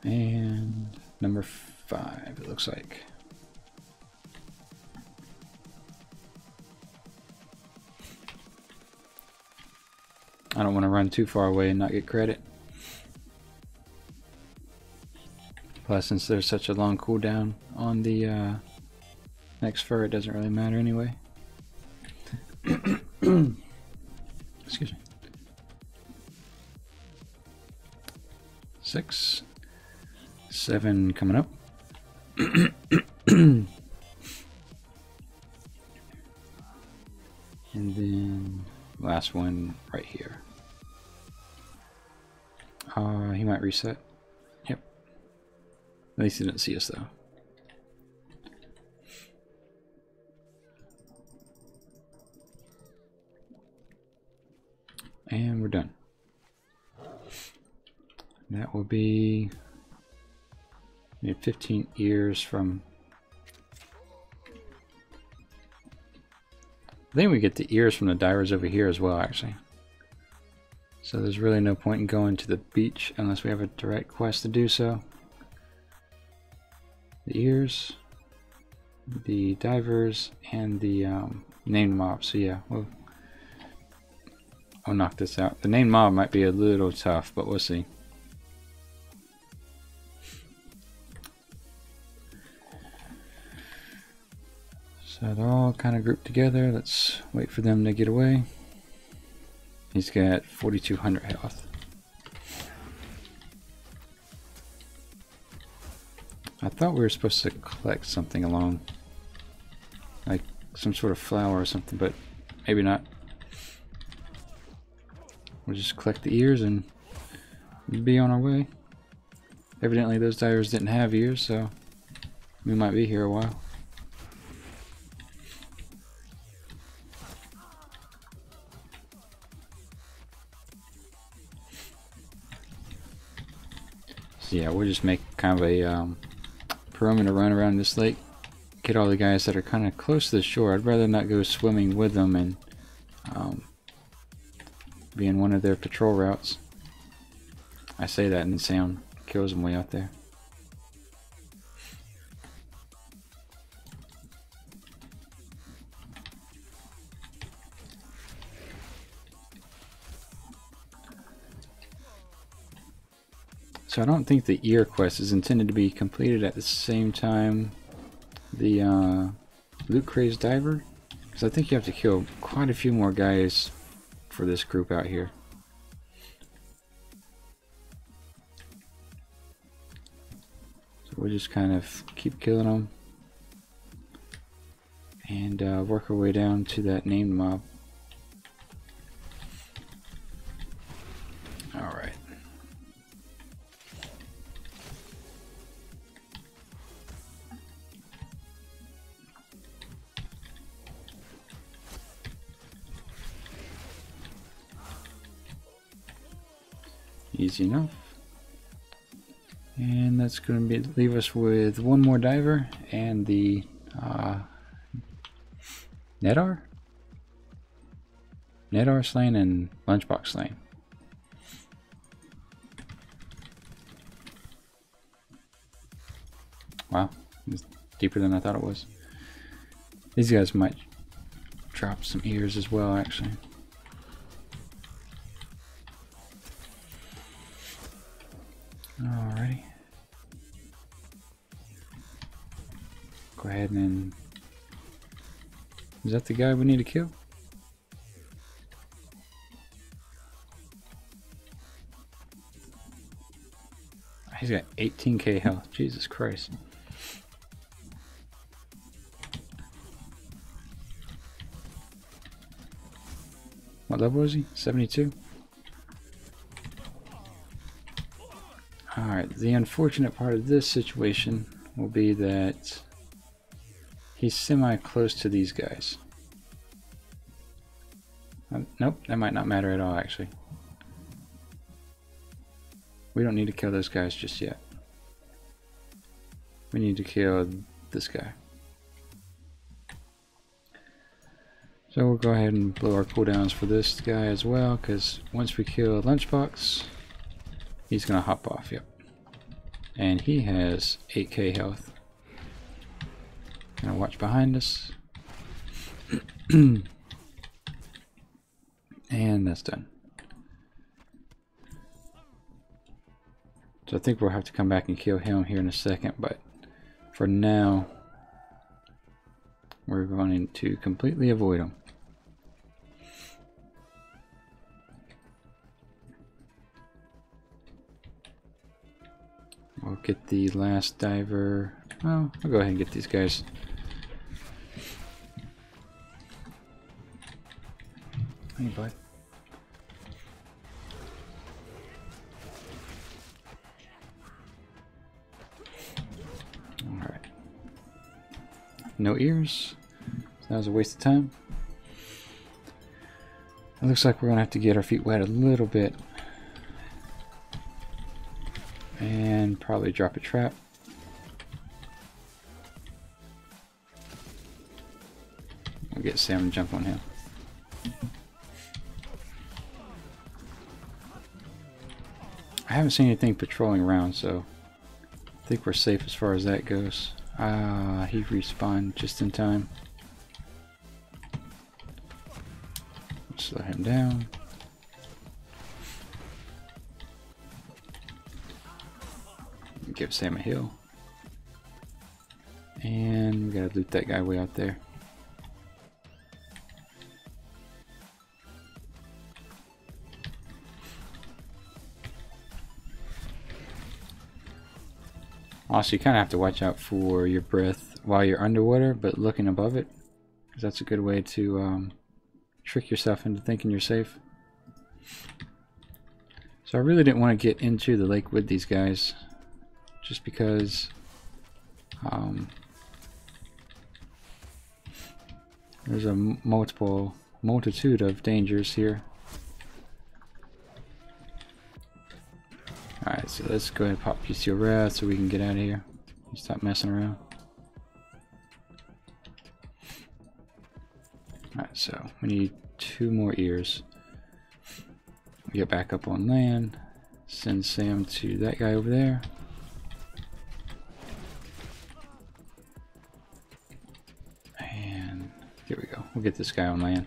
And number 5, it looks like. I don't want to run too far away and not get credit. Plus, since there's such a long cooldown on the next fur, it doesn't really matter anyway. Excuse me. 6, 7 coming up. And then last one right here. He might reset. Yep. At least he didn't see us though. And we're done. That will be 15 ears from... I think we get the ears from the divers over here as well, actually. So there's really no point in going to the beach unless we have a direct quest to do so. The ears, the divers, and the named mob. So yeah, I'll knock this out. The named mob might be a little tough, but we'll see. So they're all kind of grouped together. Let's wait for them to get away. He's got 4,200 health. I thought we were supposed to collect something along, like some sort of flower or something, but maybe not. We'll just collect the ears and be on our way. Evidently those divers didn't have ears, so we might be here a while. So yeah, we'll just make kind of a perimeter run around this lake. Get all the guys that are kind of close to the shore. I'd rather not go swimming with them and be in one of their patrol routes. I say that and the sound kills them way out there. So I don't think the ear quest is intended to be completed at the same time the loot crazed diver, because I think you have to kill quite a few more guys for this group out here. So we'll just kind of keep killing them and work our way down to that named mob. Alright. Easy enough. And that's going to leave us with one more diver and the Nedar slain and Lunchbox slain. Wow, it's deeper than I thought it was. These guys might drop some ears as well, actually. Alrighty. Go ahead and... Is that the guy we need to kill? He's got 18k health. Jesus Christ. What level was he? 72? Alright, the unfortunate part of this situation will be that he's semi-close to these guys. Nope, that might not matter at all, actually. We don't need to kill those guys just yet. We need to kill this guy. So we'll go ahead and blow our cooldowns for this guy as well, because once we kill Lunchbox, he's gonna hop off, yep. And he has 8k health. Gonna watch behind us. And that's done. So I think we'll have to come back and kill him here in a second, but for now, we're going to completely avoid him. We'll get the last diver. Well, I'll go ahead and get these guys. Hey, bud. Alright. No ears. So that was a waste of time. It looks like we're going to have to get our feet wet a little bit and probably drop a trap. We'll get Sam and jump on him. I haven't seen anything patrolling around, so I think we're safe as far as that goes. He respawned just in time. Slow him down. Give Sam a heal. And we gotta loot that guy way out there. Also, you kind of have to watch out for your breath while you're underwater, but looking above it, because that's a good way to trick yourself into thinking you're safe. So I really didn't want to get into the lake with these guys, just because there's a multitude of dangers here. Alright, so let's go ahead and pop PC Wrath so we can get out of here and stop messing around. Alright, so we need 2 more ears. We get back up on land, send Sam to that guy over there. And here we go. We'll get this guy on land.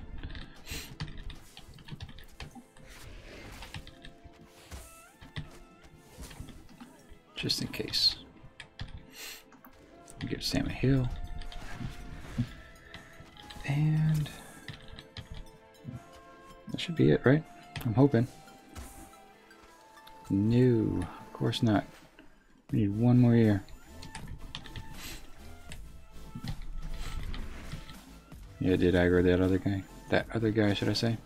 Just in case. Give Sam a heal. And that should be it, right? I'm hoping. No, of course not. We need 1 more ear. Yeah, did aggro that other guy. That other guy, should I say.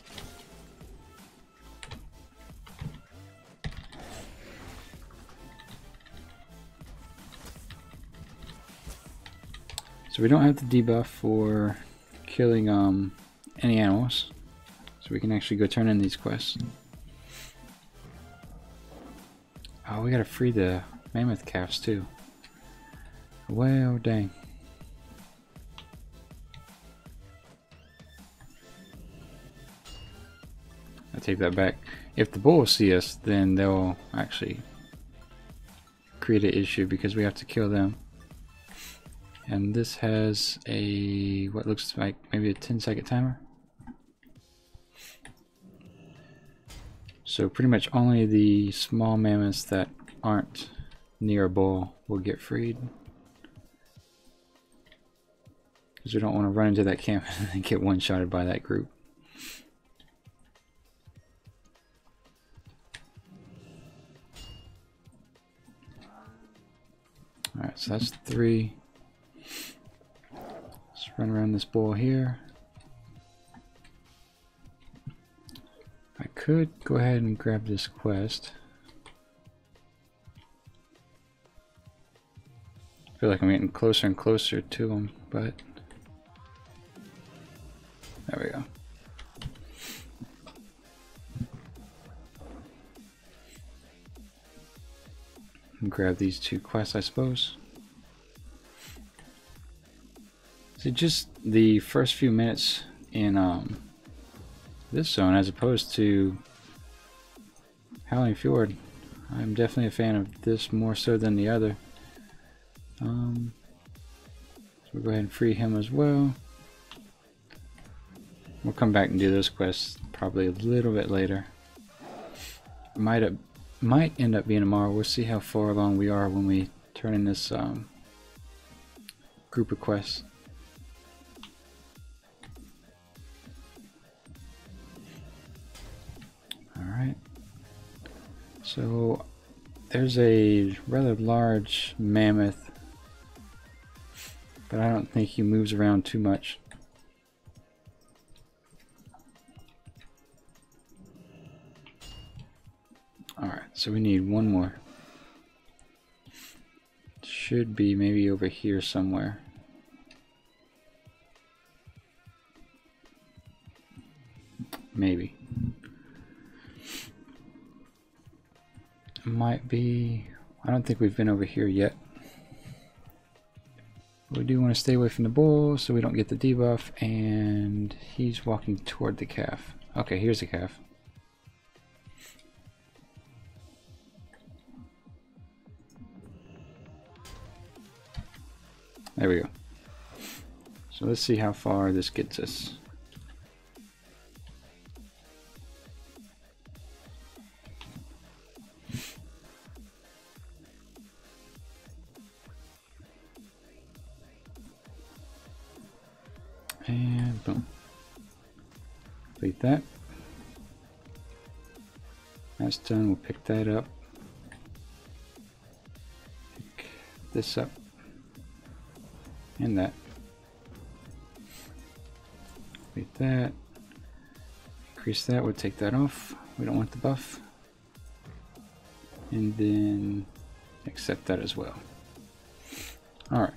So we don't have the debuff for killing any animals, so we can actually go turn in these quests. Oh, we gotta free the mammoth calves too. Well, dang. I take that back. If the bulls see us, then they'll actually create an issue because we have to kill them. And this has a, what looks like maybe a 10-second timer. So pretty much only the small mammoths that aren't near a bull will get freed. Because we don't want to run into that camp and get one-shotted by that group. Alright, so that's 3. Run around this bull here. I could go ahead and grab this quest. I feel like I'm getting closer and closer to him, but there we go. And grab these 2 quests, I suppose. So just the first few minutes in this zone as opposed to Howling Fjord, I'm definitely a fan of this more so than the other. So we'll go ahead and free him as well. We'll come back and do those quests probably a little bit later. Might end up being tomorrow. We'll see how far along we are when we turn in this group of quests. Alright, so there's a rather large mammoth, but I don't think he moves around too much. Alright, so we need 1 more. Should be maybe over here somewhere. Maybe. Might be I don't think we've been over here yet. We do want to stay away from the bull so we don't get the debuff, and he's walking toward the calf. Okay, here's the calf. There we go. So let's see how far this gets us. And boom. Complete that. That's done. We'll pick that up. Pick this up. And that. Complete that. Increase that. We'll take that off. We don't want the buff. And then accept that as well. Alright.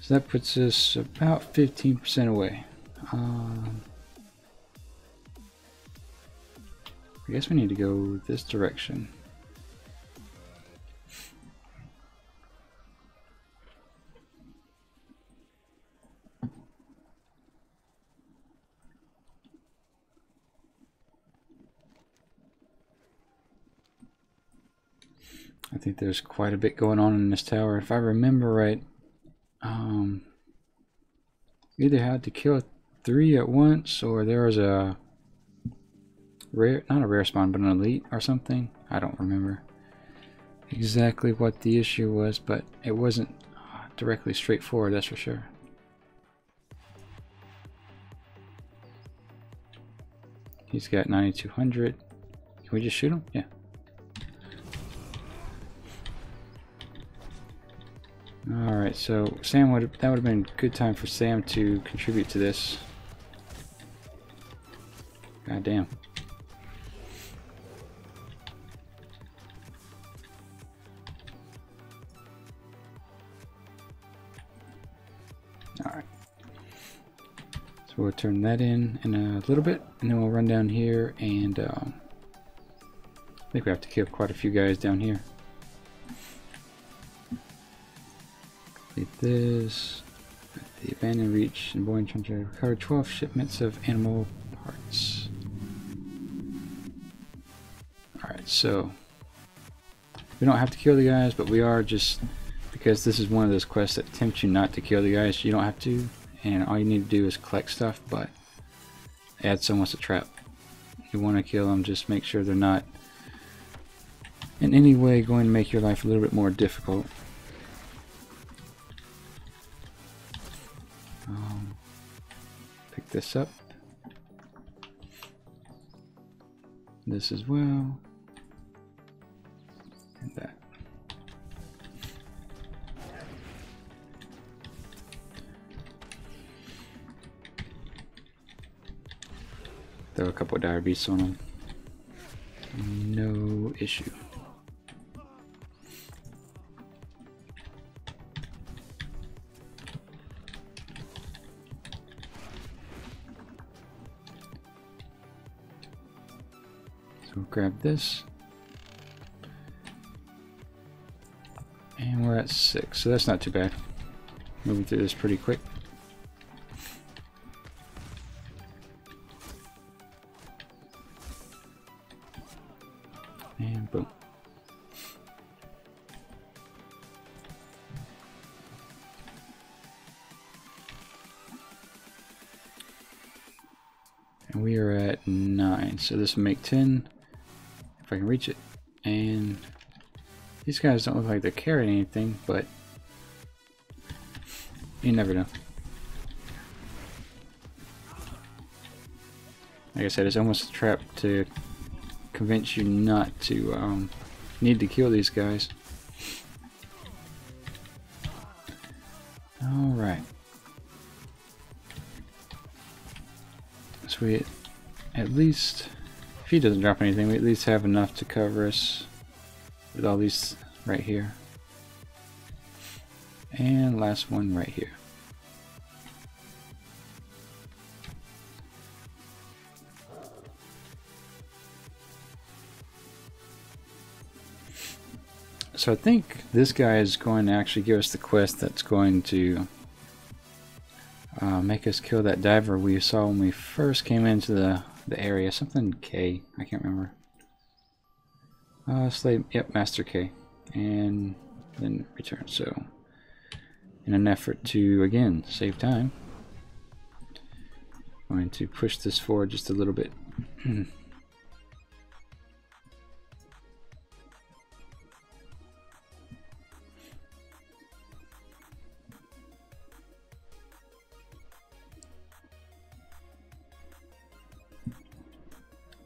So that puts us about 15% away. I guess we need to go this direction. I think there's quite a bit going on in this tower. If I remember right, either had to kill 3 at once, or there was a rare, not a rare spawn, but an elite or something. I don't remember exactly what the issue was, but it wasn't directly straightforward, that's for sure. He's got 9,200. Can we just shoot him? Yeah. Alright, so Sam that would have been a good time for Sam to contribute to this. God damn. Alright. So we'll turn that in a little bit, and then we'll run down here, and I think we have to kill quite a few guys down here. Complete this. The abandoned reach and boy trying to recover 12 shipments of animal parts. Alright, so we don't have to kill the guys, but we are, just because this is one of those quests that tempt you not to kill the guys. You don't have to, and all you need to do is collect stuff, but add almost a trap. You want to kill them, just make sure they're not in any way going to make your life a little bit more difficult. Pick this up. This as well. And that. Throw a couple of dire beasts on them. No issue. So we'll grab this. And we're at 6, so that's not too bad. Moving through this pretty quick. And boom. And we are at 9, so this will make 10 if I can reach it. And these guys don't look like they're carrying anything, but you never know. Like I said, it's almost a trap to convince you not to need to kill these guys. Alright. So we at least, if he doesn't drop anything, we at least have enough to cover us with all these right here. And last one right here. So I think this guy is going to actually give us the quest that's going to make us kill that diver we saw when we first came into the area. Something K, I can't remember. Slave, yep, Master K. And then return. So in an effort to, again, save time, I'm going to push this forward just a little bit.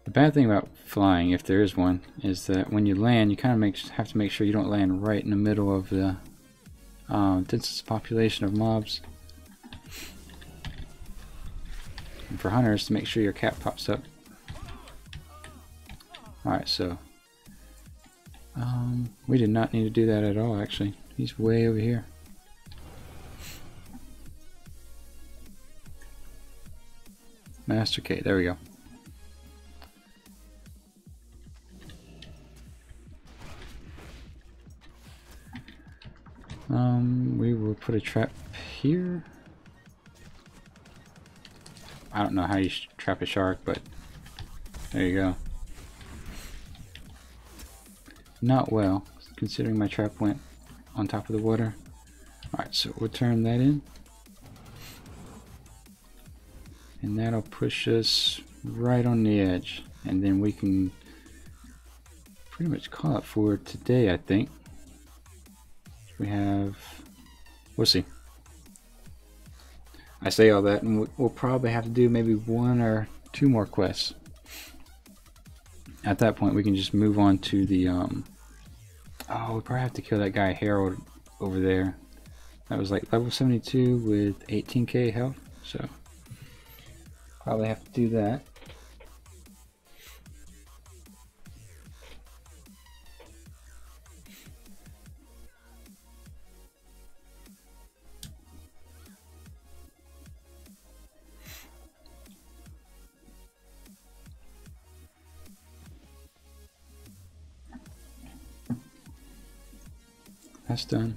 The bad thing about flying, if there is one, is that when you land, you kind of have to make sure you don't land right in the middle of the densest population of mobs. And for hunters, to make sure your cap pops up. Alright, so we did not need to do that at all, actually. He's way over here. Master K, there we go. We will put a trap here. I don't know how you trap a shark, but there you go. Not well, considering my trap went on top of the water. Alright, so we'll turn that in. And that'll push us right on the edge. And then we can pretty much call it for today, I think. We have, we'll see. I say all that, and we'll probably have to do maybe 1 or 2 more quests. At that point, we can just move on to the, oh, we probably have to kill that guy Harold over there. That was like level 72 with 18k health, so probably have to do that. That's done,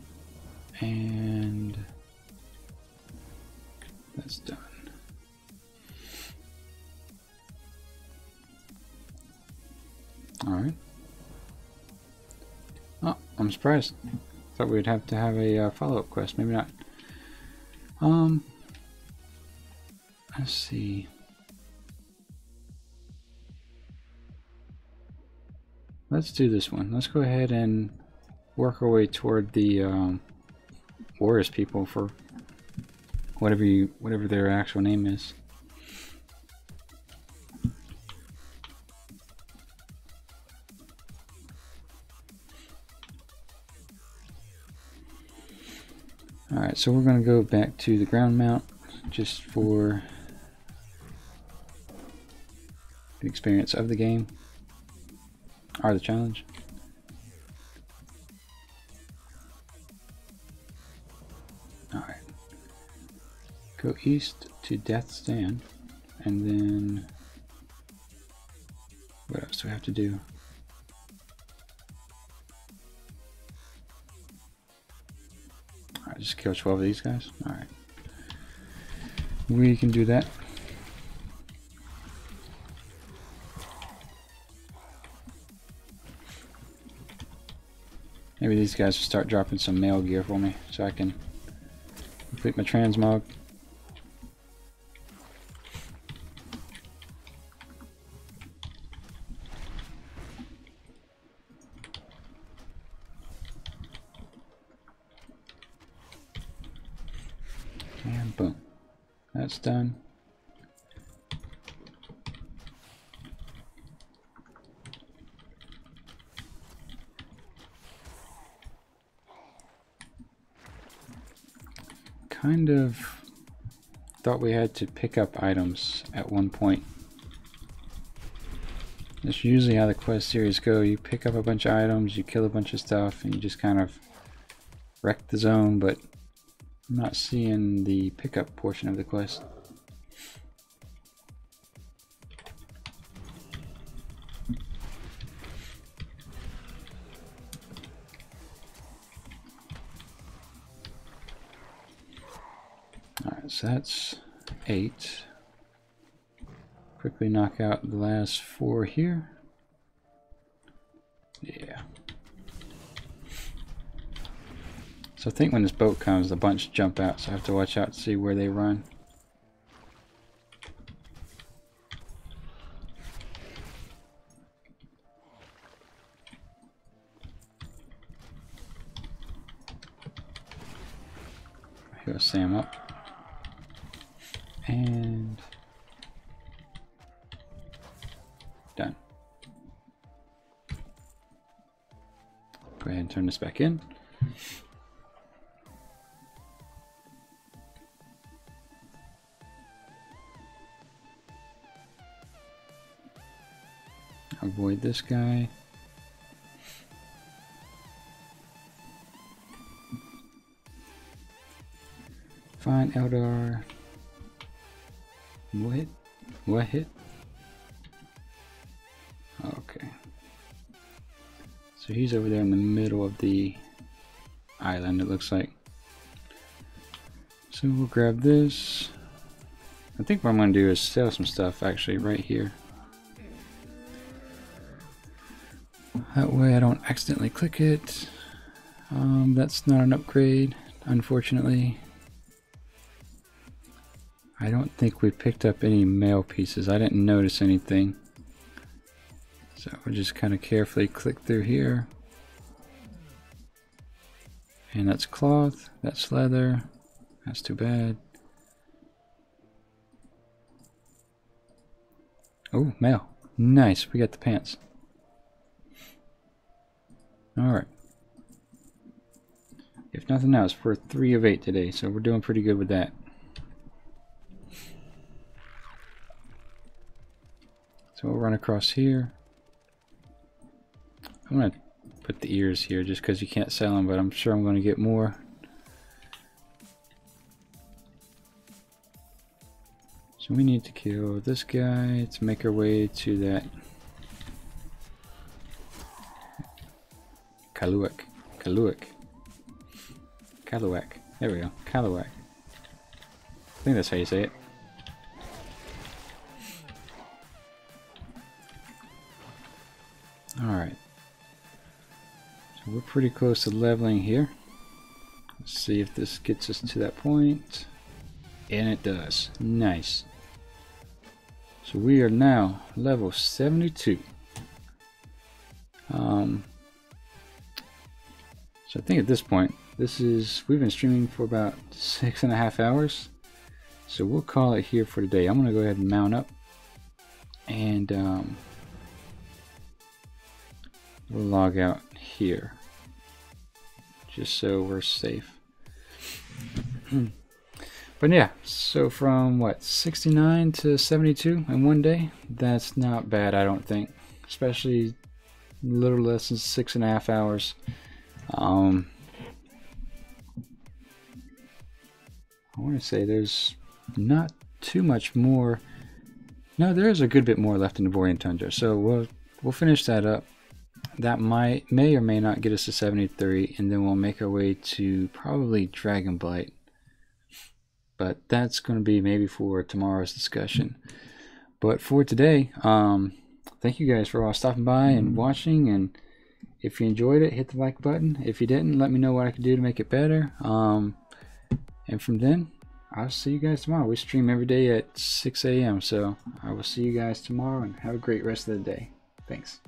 and that's done. All right. Oh, I'm surprised. Thought we'd have to have a follow-up quest. Maybe not. Let's see. Let's do this one. Let's go ahead and work our way toward the Warriors people, for whatever their actual name is. Alright, so we're going to go back to the ground mount just for the experience of the game, or the challenge. Alright, go east to Death's Stand, and then what else do we have to do? Alright, just kill 12 of these guys. Alright, we can do that. Maybe these guys will start dropping some mail gear for me so I can complete my transmog. And boom. That's done. Kind of thought we had to pick up items at one point. That's usually how the quest series go. You pick up a bunch of items, you kill a bunch of stuff, and you just kind of wreck the zone, but I'm not seeing the pickup portion of the quest. So that's 8. Quickly knock out the last 4 here. Yeah. So I think when this boat comes, the bunch jump out, so I have to watch out to see where they run. He'll Sam up. And done. Go ahead and turn this back in. Avoid this guy. Find Eldar. What hit? What hit? Okay. So he's over there in the middle of the island, it looks like. So we'll grab this. I think what I'm going to do is sell some stuff actually right here. That way I don't accidentally click it. That's not an upgrade, unfortunately. I don't think we picked up any mail pieces. I didn't notice anything. So we'll just kind of carefully click through here. And that's cloth, that's leather. That's too bad. Oh, mail. Nice, we got the pants. Alright. If nothing else, we're 3 of 8 today, so we're doing pretty good with that. So we'll run across here. I'm going to put the ears here just because you can't sell them, but I'm sure I'm going to get more. So we need to kill this guy to make our way to that Kaluak. There we go. Kaluak. I think that's how you say it. Alright. So we're pretty close to leveling here. Let's see if this gets us to that point. And it does. Nice. So we are now level 72. So I think at this point, we've been streaming for about 6.5 hours. So we'll call it here for today. I'm going to go ahead and mount up. And we'll log out here. Just so we're safe. But yeah, so from what, 69 to 72 in one day? That's not bad, I don't think. Especially a little less than 6.5 hours. I want to say there's not too much more. No, there is a good bit more left in the Borean Tundra, so we'll finish that up. That may or may not get us to 73, and then we'll make our way to probably Dragonblight. But that's going to be maybe for tomorrow's discussion. But for today, thank you guys for all stopping by and watching. And if you enjoyed it, hit the like button. If you didn't, let me know what I can do to make it better. And from then, I'll see you guys tomorrow. We stream every day at 6 a.m. So I will see you guys tomorrow, and have a great rest of the day. Thanks.